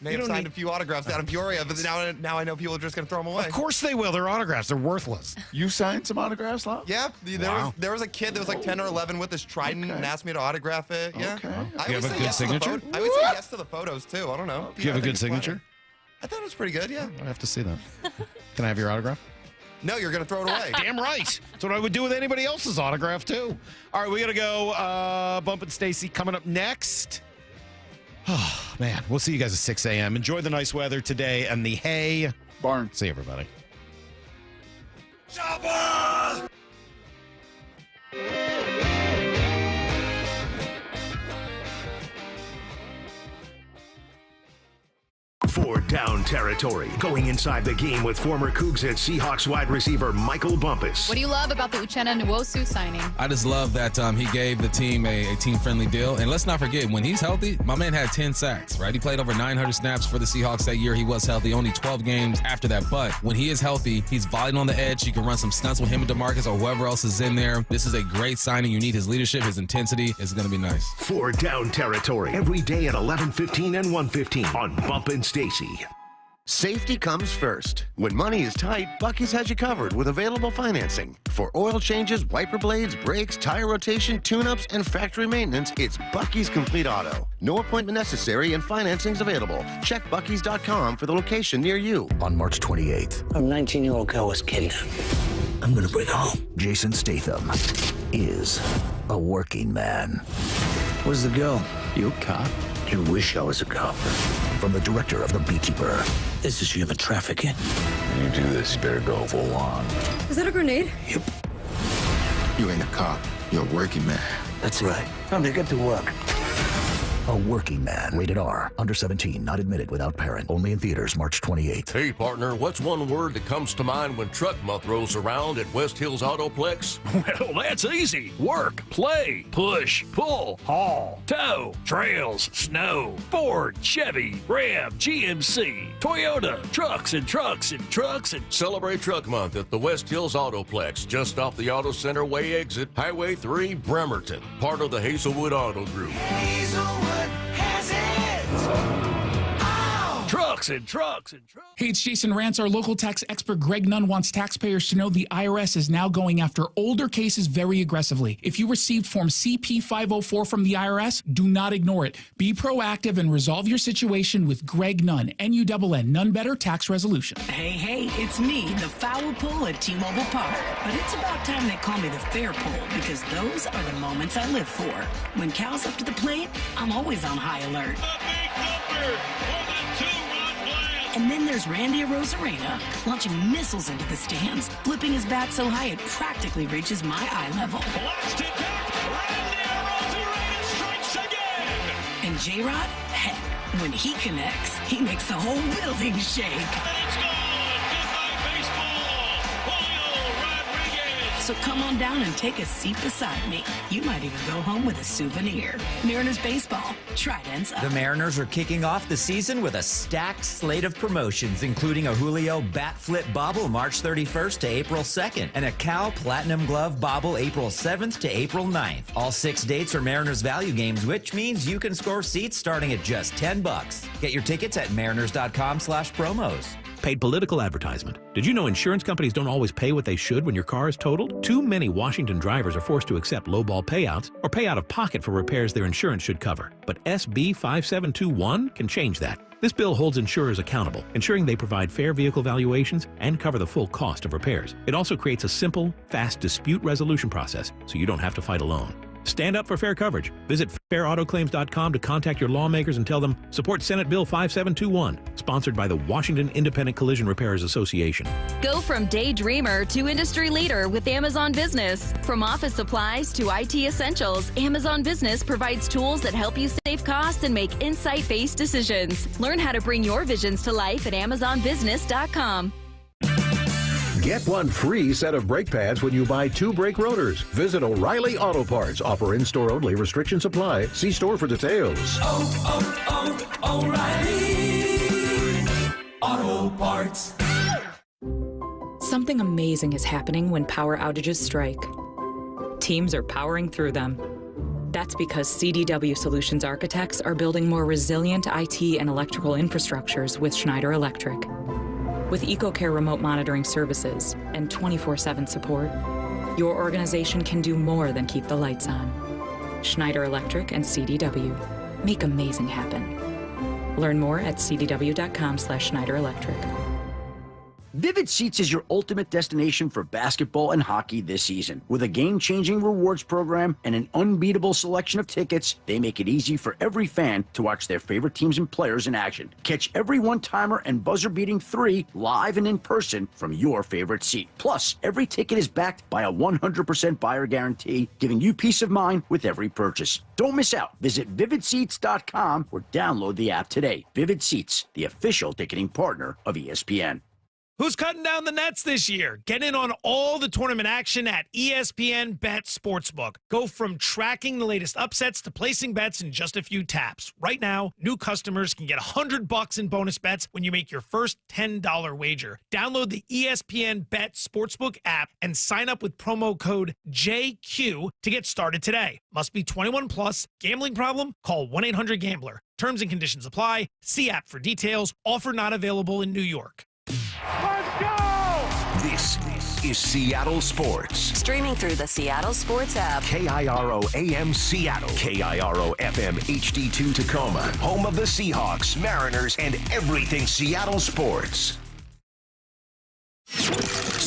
may have signed a few autographs out of Peoria, but now I know people are just going to throw them away. Of course they will. They're autographs. They're worthless. You signed some autographs, Lyle? Yeah, there was a kid that was like 10 or 11 with this trident and asked me to autograph it. Yeah. Okay. You have a good signature? I would say yes to the photos, too. I don't know. Do you have a good signature? I thought it was pretty good, yeah. I have to see that. Can I have your autograph? No, you're going to throw it away. Damn right. That's what I would do with anybody else's autograph, too. All right, we got to go. Bump and Stacy coming up next. Oh, man. We'll see you guys at 6 a.m. Enjoy the nice weather today and the hay. Barn. See you, everybody. For Down Territory, going inside the game with former Cougs and Seahawks wide receiver Michael Bumpus. What do you love about the Uchenna Nwosu signing? I just love that he gave the team a team-friendly deal. And let's not forget, when he's healthy, my man had 10 sacks, right? He played over 900 snaps for the Seahawks that year. He was healthy, only 12 games after that. But when he is healthy, he's volleying on the edge. You can run some stunts with him and DeMarcus or whoever else is in there. This is a great signing. You need his leadership, his intensity. It's going to be nice. For Down Territory, every day at 11:15 and 1:15 on Bump and Stacy. Safety comes first. When money is tight, Buc-ee's has you covered with available financing. For oil changes, wiper blades, brakes, tire rotation, tune-ups, and factory maintenance, it's Buc-ee's Complete Auto. No appointment necessary and financing's available. Check Buc-ee's.com for the location near you. On March 28th, a 19-year-old girl was kidnapped. I'm gonna bring her home. Jason Statham is a working man. Where's the girl? You a cop? You wish I was a cop. From the director of The Beekeeper. This is human trafficking. When you do this, you better go full on. Is that a grenade? Yep. You ain't a cop. You're a working man. That's right. Time to get to work. A working man. Rated R. Under 17. Not admitted without parent. Only in theaters March 28th. Hey, partner, what's one word that comes to mind when truck month rolls around at West Hills Autoplex? Well, that's easy. Work, play, push, pull, haul, tow, trails, snow, Ford, Chevy, Ram, GMC, Toyota, trucks and trucks and trucks and... Celebrate Truck Month at the West Hills Autoplex, just off the Auto Center Way exit, Highway 3, Bremerton, part of the Hazelwood Auto Group. Hazelwood has it! Trucks and trucks and trucks. Hey, it's Jason Rantz. Our local tax expert Greg Nunn wants taxpayers to know the IRS is now going after older cases very aggressively. If you received Form CP-504 from the IRS, do not ignore it. Be proactive and resolve your situation with Greg Nunn, N-U-N-N, None Better Tax Resolution. Hey, it's me, the foul pull at T-Mobile Park. But it's about time they call me the fair pull, because those are the moments I live for. When Cal's up to the plate, I'm always on high alert. And then there's Randy Arozarena, launching missiles into the stands, flipping his bat so high it practically reaches my eye level. Blasted back, Randy Arozarena strikes again! And J-Rod, heck, when he connects, he makes the whole building shake. And it's gone! Goodbye, baseball! Julio Rodriguez! So come on down and take a seat beside me. You might even go home with a souvenir. Mariners baseball. Try it ends up. The Mariners are kicking off the season with a stacked slate of promotions, including a Julio Bat Flip Bobble March 31st to April 2nd, and a Cal Platinum Glove Bobble April 7th to April 9th. All 6 dates are Mariners value games, which means you can score seats starting at just $10. Get your tickets at mariners.com/promos. Paid political advertisement. Did you know insurance companies don't always pay what they should when your car is totaled? Too many Washington drivers are forced to accept lowball payouts or pay out of pocket for repairs their insurance should cover. But SB 5721 can change that. This bill holds insurers accountable, ensuring they provide fair vehicle valuations and cover the full cost of repairs. It also creates a simple, fast dispute resolution process so you don't have to fight alone. Stand up for fair coverage. Visit fairautoclaims.com to contact your lawmakers and tell them support Senate Bill 5721, sponsored by the Washington Independent Collision Repairers Association. Go from daydreamer to industry leader with Amazon Business. From office supplies to IT essentials, Amazon Business provides tools that help you save costs and make insight-based decisions. Learn how to bring your visions to life at amazonbusiness.com. Get one free set of brake pads when you buy 2 brake rotors. Visit O'Reilly Auto Parts. Offer in-store only. Restrictions apply. See store for details. O'Reilly Auto Parts. Something amazing is happening when power outages strike. Teams are powering through them. That's because CDW Solutions architects are building more resilient IT and electrical infrastructures with Schneider Electric. With EcoCare remote monitoring services and 24/7 support, your organization can do more than keep the lights on. Schneider Electric and CDW make amazing happen. Learn more at cdw.com/Schneider Electric. Vivid Seats is your ultimate destination for basketball and hockey this season. With a game-changing rewards program and an unbeatable selection of tickets, they make it easy for every fan to watch their favorite teams and players in action. Catch every one-timer and buzzer-beating 3 live and in person from your favorite seat. Plus, every ticket is backed by a 100% buyer guarantee, giving you peace of mind with every purchase. Don't miss out. Visit vividseats.com or download the app today. Vivid Seats, the official ticketing partner of ESPN. Who's cutting down the nets this year? Get in on all the tournament action at ESPN Bet Sportsbook. Go from tracking the latest upsets to placing bets in just a few taps. Right now, new customers can get $100 in bonus bets when you make your first $10 wager. Download the ESPN Bet Sportsbook app and sign up with promo code JQ to get started today. Must be 21 plus. Gambling problem? Call 1-800-GAMBLER. Terms and conditions apply. See app for details. Offer not available in New York. Let's go! This is Seattle Sports. Streaming through the Seattle Sports app. KIRO AM Seattle. KIRO FM HD2 Tacoma. Home of the Seahawks, Mariners, and everything Seattle sports.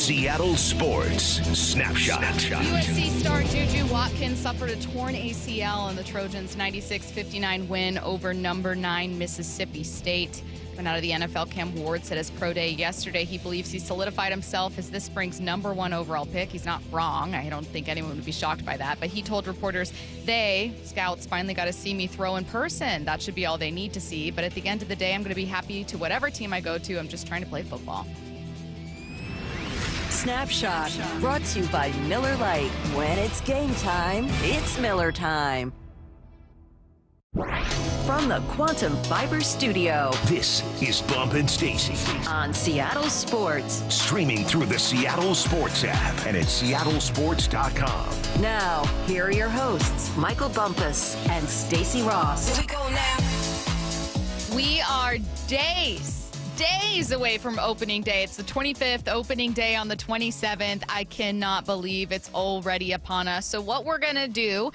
Seattle Sports Snapshot. USC star Juju Watkins suffered a torn ACL in the Trojans' 96-59 win over number 9 Mississippi State. Coming out of the NFL, Cam Ward said his pro day yesterday he believes he solidified himself as this spring's number 1 overall pick. He's not wrong. I don't think anyone would be shocked by that. But he told reporters, scouts, finally got to see me throw in person. That should be all they need to see. But at the end of the day, I'm going to be happy to whatever team I go to. I'm just trying to play football. Snapshot, brought to you by Miller Lite. When it's game time, it's Miller time. From the Quantum Fiber Studio, this is Bump and Stacy on Seattle Sports. Streaming through the Seattle Sports app and at seattlesports.com. Now, here are your hosts, Michael Bumpus and Stacy Ross. Here we go now. We are days away from opening day. It's the 25th, opening day on the 27th. I cannot believe it's already upon us. So what we're going to do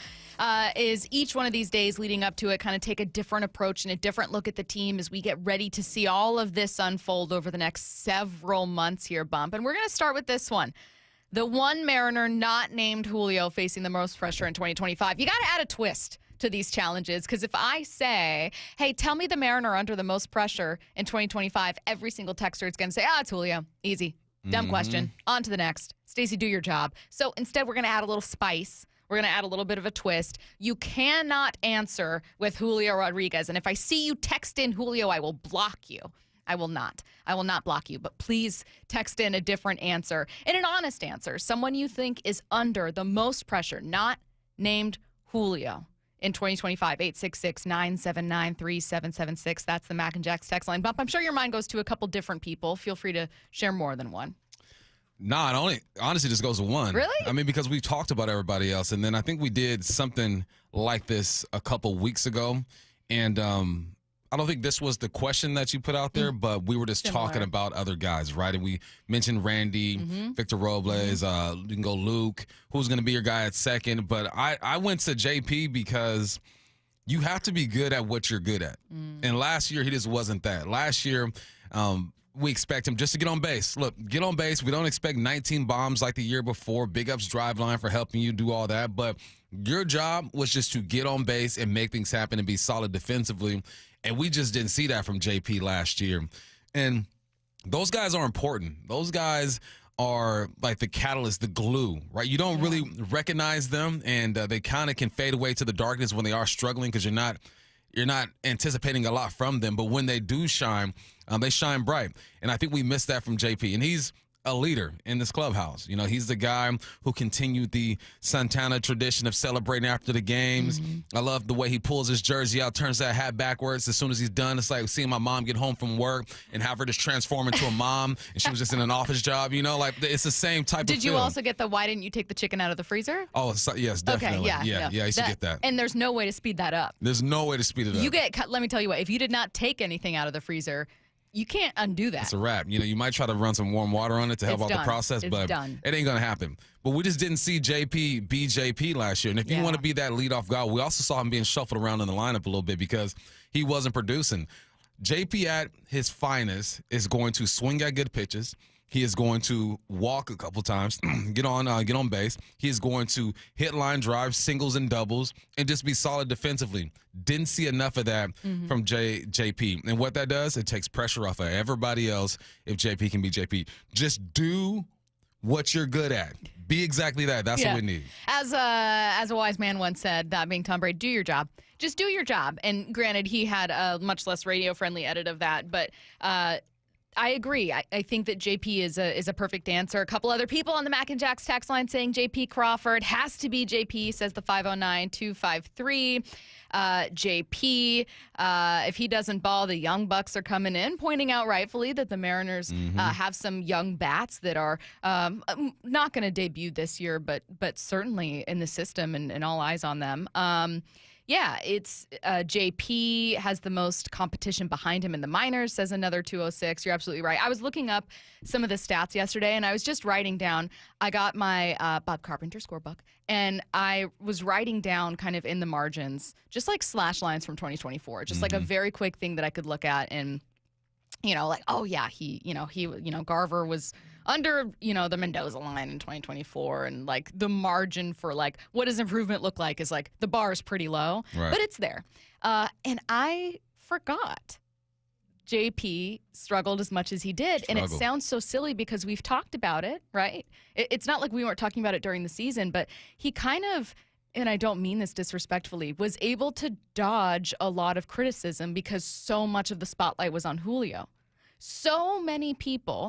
is each one of these days leading up to it kind of take a different approach and a different look at the team as we get ready to see all of this unfold over the next several months here, Bump. And we're going to start with this one. The one Mariner not named Julio facing the most pressure in 2025. You got to add a twist to these challenges, because if I say, hey, tell me the Mariner under the most pressure in 2025, every single texter is going to say, it's Julio. Easy. Dumb question. On to the next. Stacey, do your job. So instead, we're going to add a little spice. We're going to add a little bit of a twist. You cannot answer with Julio Rodriguez. And if I see you text in Julio, I will block you. I will not. I will not block you. But please text in a different answer and an honest answer. Someone you think is under the most pressure, not named Julio. In 2025, 866-979-3776. That's the Mac and Jack's text line. Bump, I'm sure your mind goes to a couple different people. Feel free to share more than one. Nah, it only honestly just goes to one. Really? I mean, because we talked about everybody else, and then I think we did something like this a couple weeks ago, and I don't think this was the question that you put out there, but we were just talking about other guys, right? And we mentioned Randy, Victor Robles, you can go Luke, who's going to be your guy at second. But I went to JP because you have to be good at what you're good at. And last year, he just wasn't that. Last year, we expect him just to get on base. Look, get on base. We don't expect 19 bombs like the year before. Big ups Driveline for helping you do all that. But your job was just to get on base and make things happen and be solid defensively. And we just didn't see that from JP last year. And those guys are important. Those guys are like the catalyst, the glue, right? You don't really recognize them, and they kind of can fade away to the darkness when they are struggling because you're not anticipating a lot from them. But when they do shine, they shine bright. And I think we missed that from JP. And he's a leader in this clubhouse. You know, he's the guy who continued the Santana tradition of celebrating after the games. I love the way he pulls his jersey out, turns that hat backwards as soon as he's done. It's like seeing my mom get home from work and have her just transform into a mom and she was just in an office job, you know, like it's the same type of Did you feel. also get the why didn't you take the chicken out of the freezer? Oh, yes, definitely. Okay, yeah, I used to get that. And there's no way to speed that up. There's no way to speed it up. Let me tell you what, if you did not take anything out of the freezer, you can't undo that. It's a wrap. You know, you might try to run some warm water on it to help out the process, but it ain't going to happen. But we just didn't see JP be JP last year. And if you want to be that leadoff guy, we also saw him being shuffled around in the lineup a little bit because he wasn't producing. JP at his finest is going to swing at good pitches. He is going to walk a couple times, get on base. He is going to hit line drives, singles and doubles, and just be solid defensively. Didn't see enough of that from JP. And what that does, it takes pressure off of everybody else if JP can be JP. Just do what you're good at. Be exactly that. That's what we need. As a wise man once said, that being Tom Brady, do your job. Just do your job. And granted, he had a much less radio-friendly edit of that, but I agree. I think that JP is a perfect answer. A couple other people on the Mac and Jack's text line saying JP Crawford has to be JP, says the 509-253. JP, if he doesn't ball, the young bucks are coming in, pointing out rightfully that the Mariners have some young bats that are not going to debut this year, but certainly in the system and all eyes on them. Yeah, it's JP has the most competition behind him in the minors, says another 206. You're absolutely right. I was looking up some of the stats yesterday, and I was just writing down. I got my Bob Carpenter scorebook, and I was writing down kind of in the margins, just like slash lines from 2024, just like a very quick thing that I could look at and, like, oh, yeah, Garver was under, the Mendoza line in 2024, and like the margin for like what does improvement look like is like the bar is pretty low, but it's there. And I forgot JP struggled as much as he did. And it sounds so silly because we've talked about it, right? It's not like we weren't talking about it during the season, but he kind of, and I don't mean this disrespectfully, was able to dodge a lot of criticism because so much of the spotlight was on Julio. So many people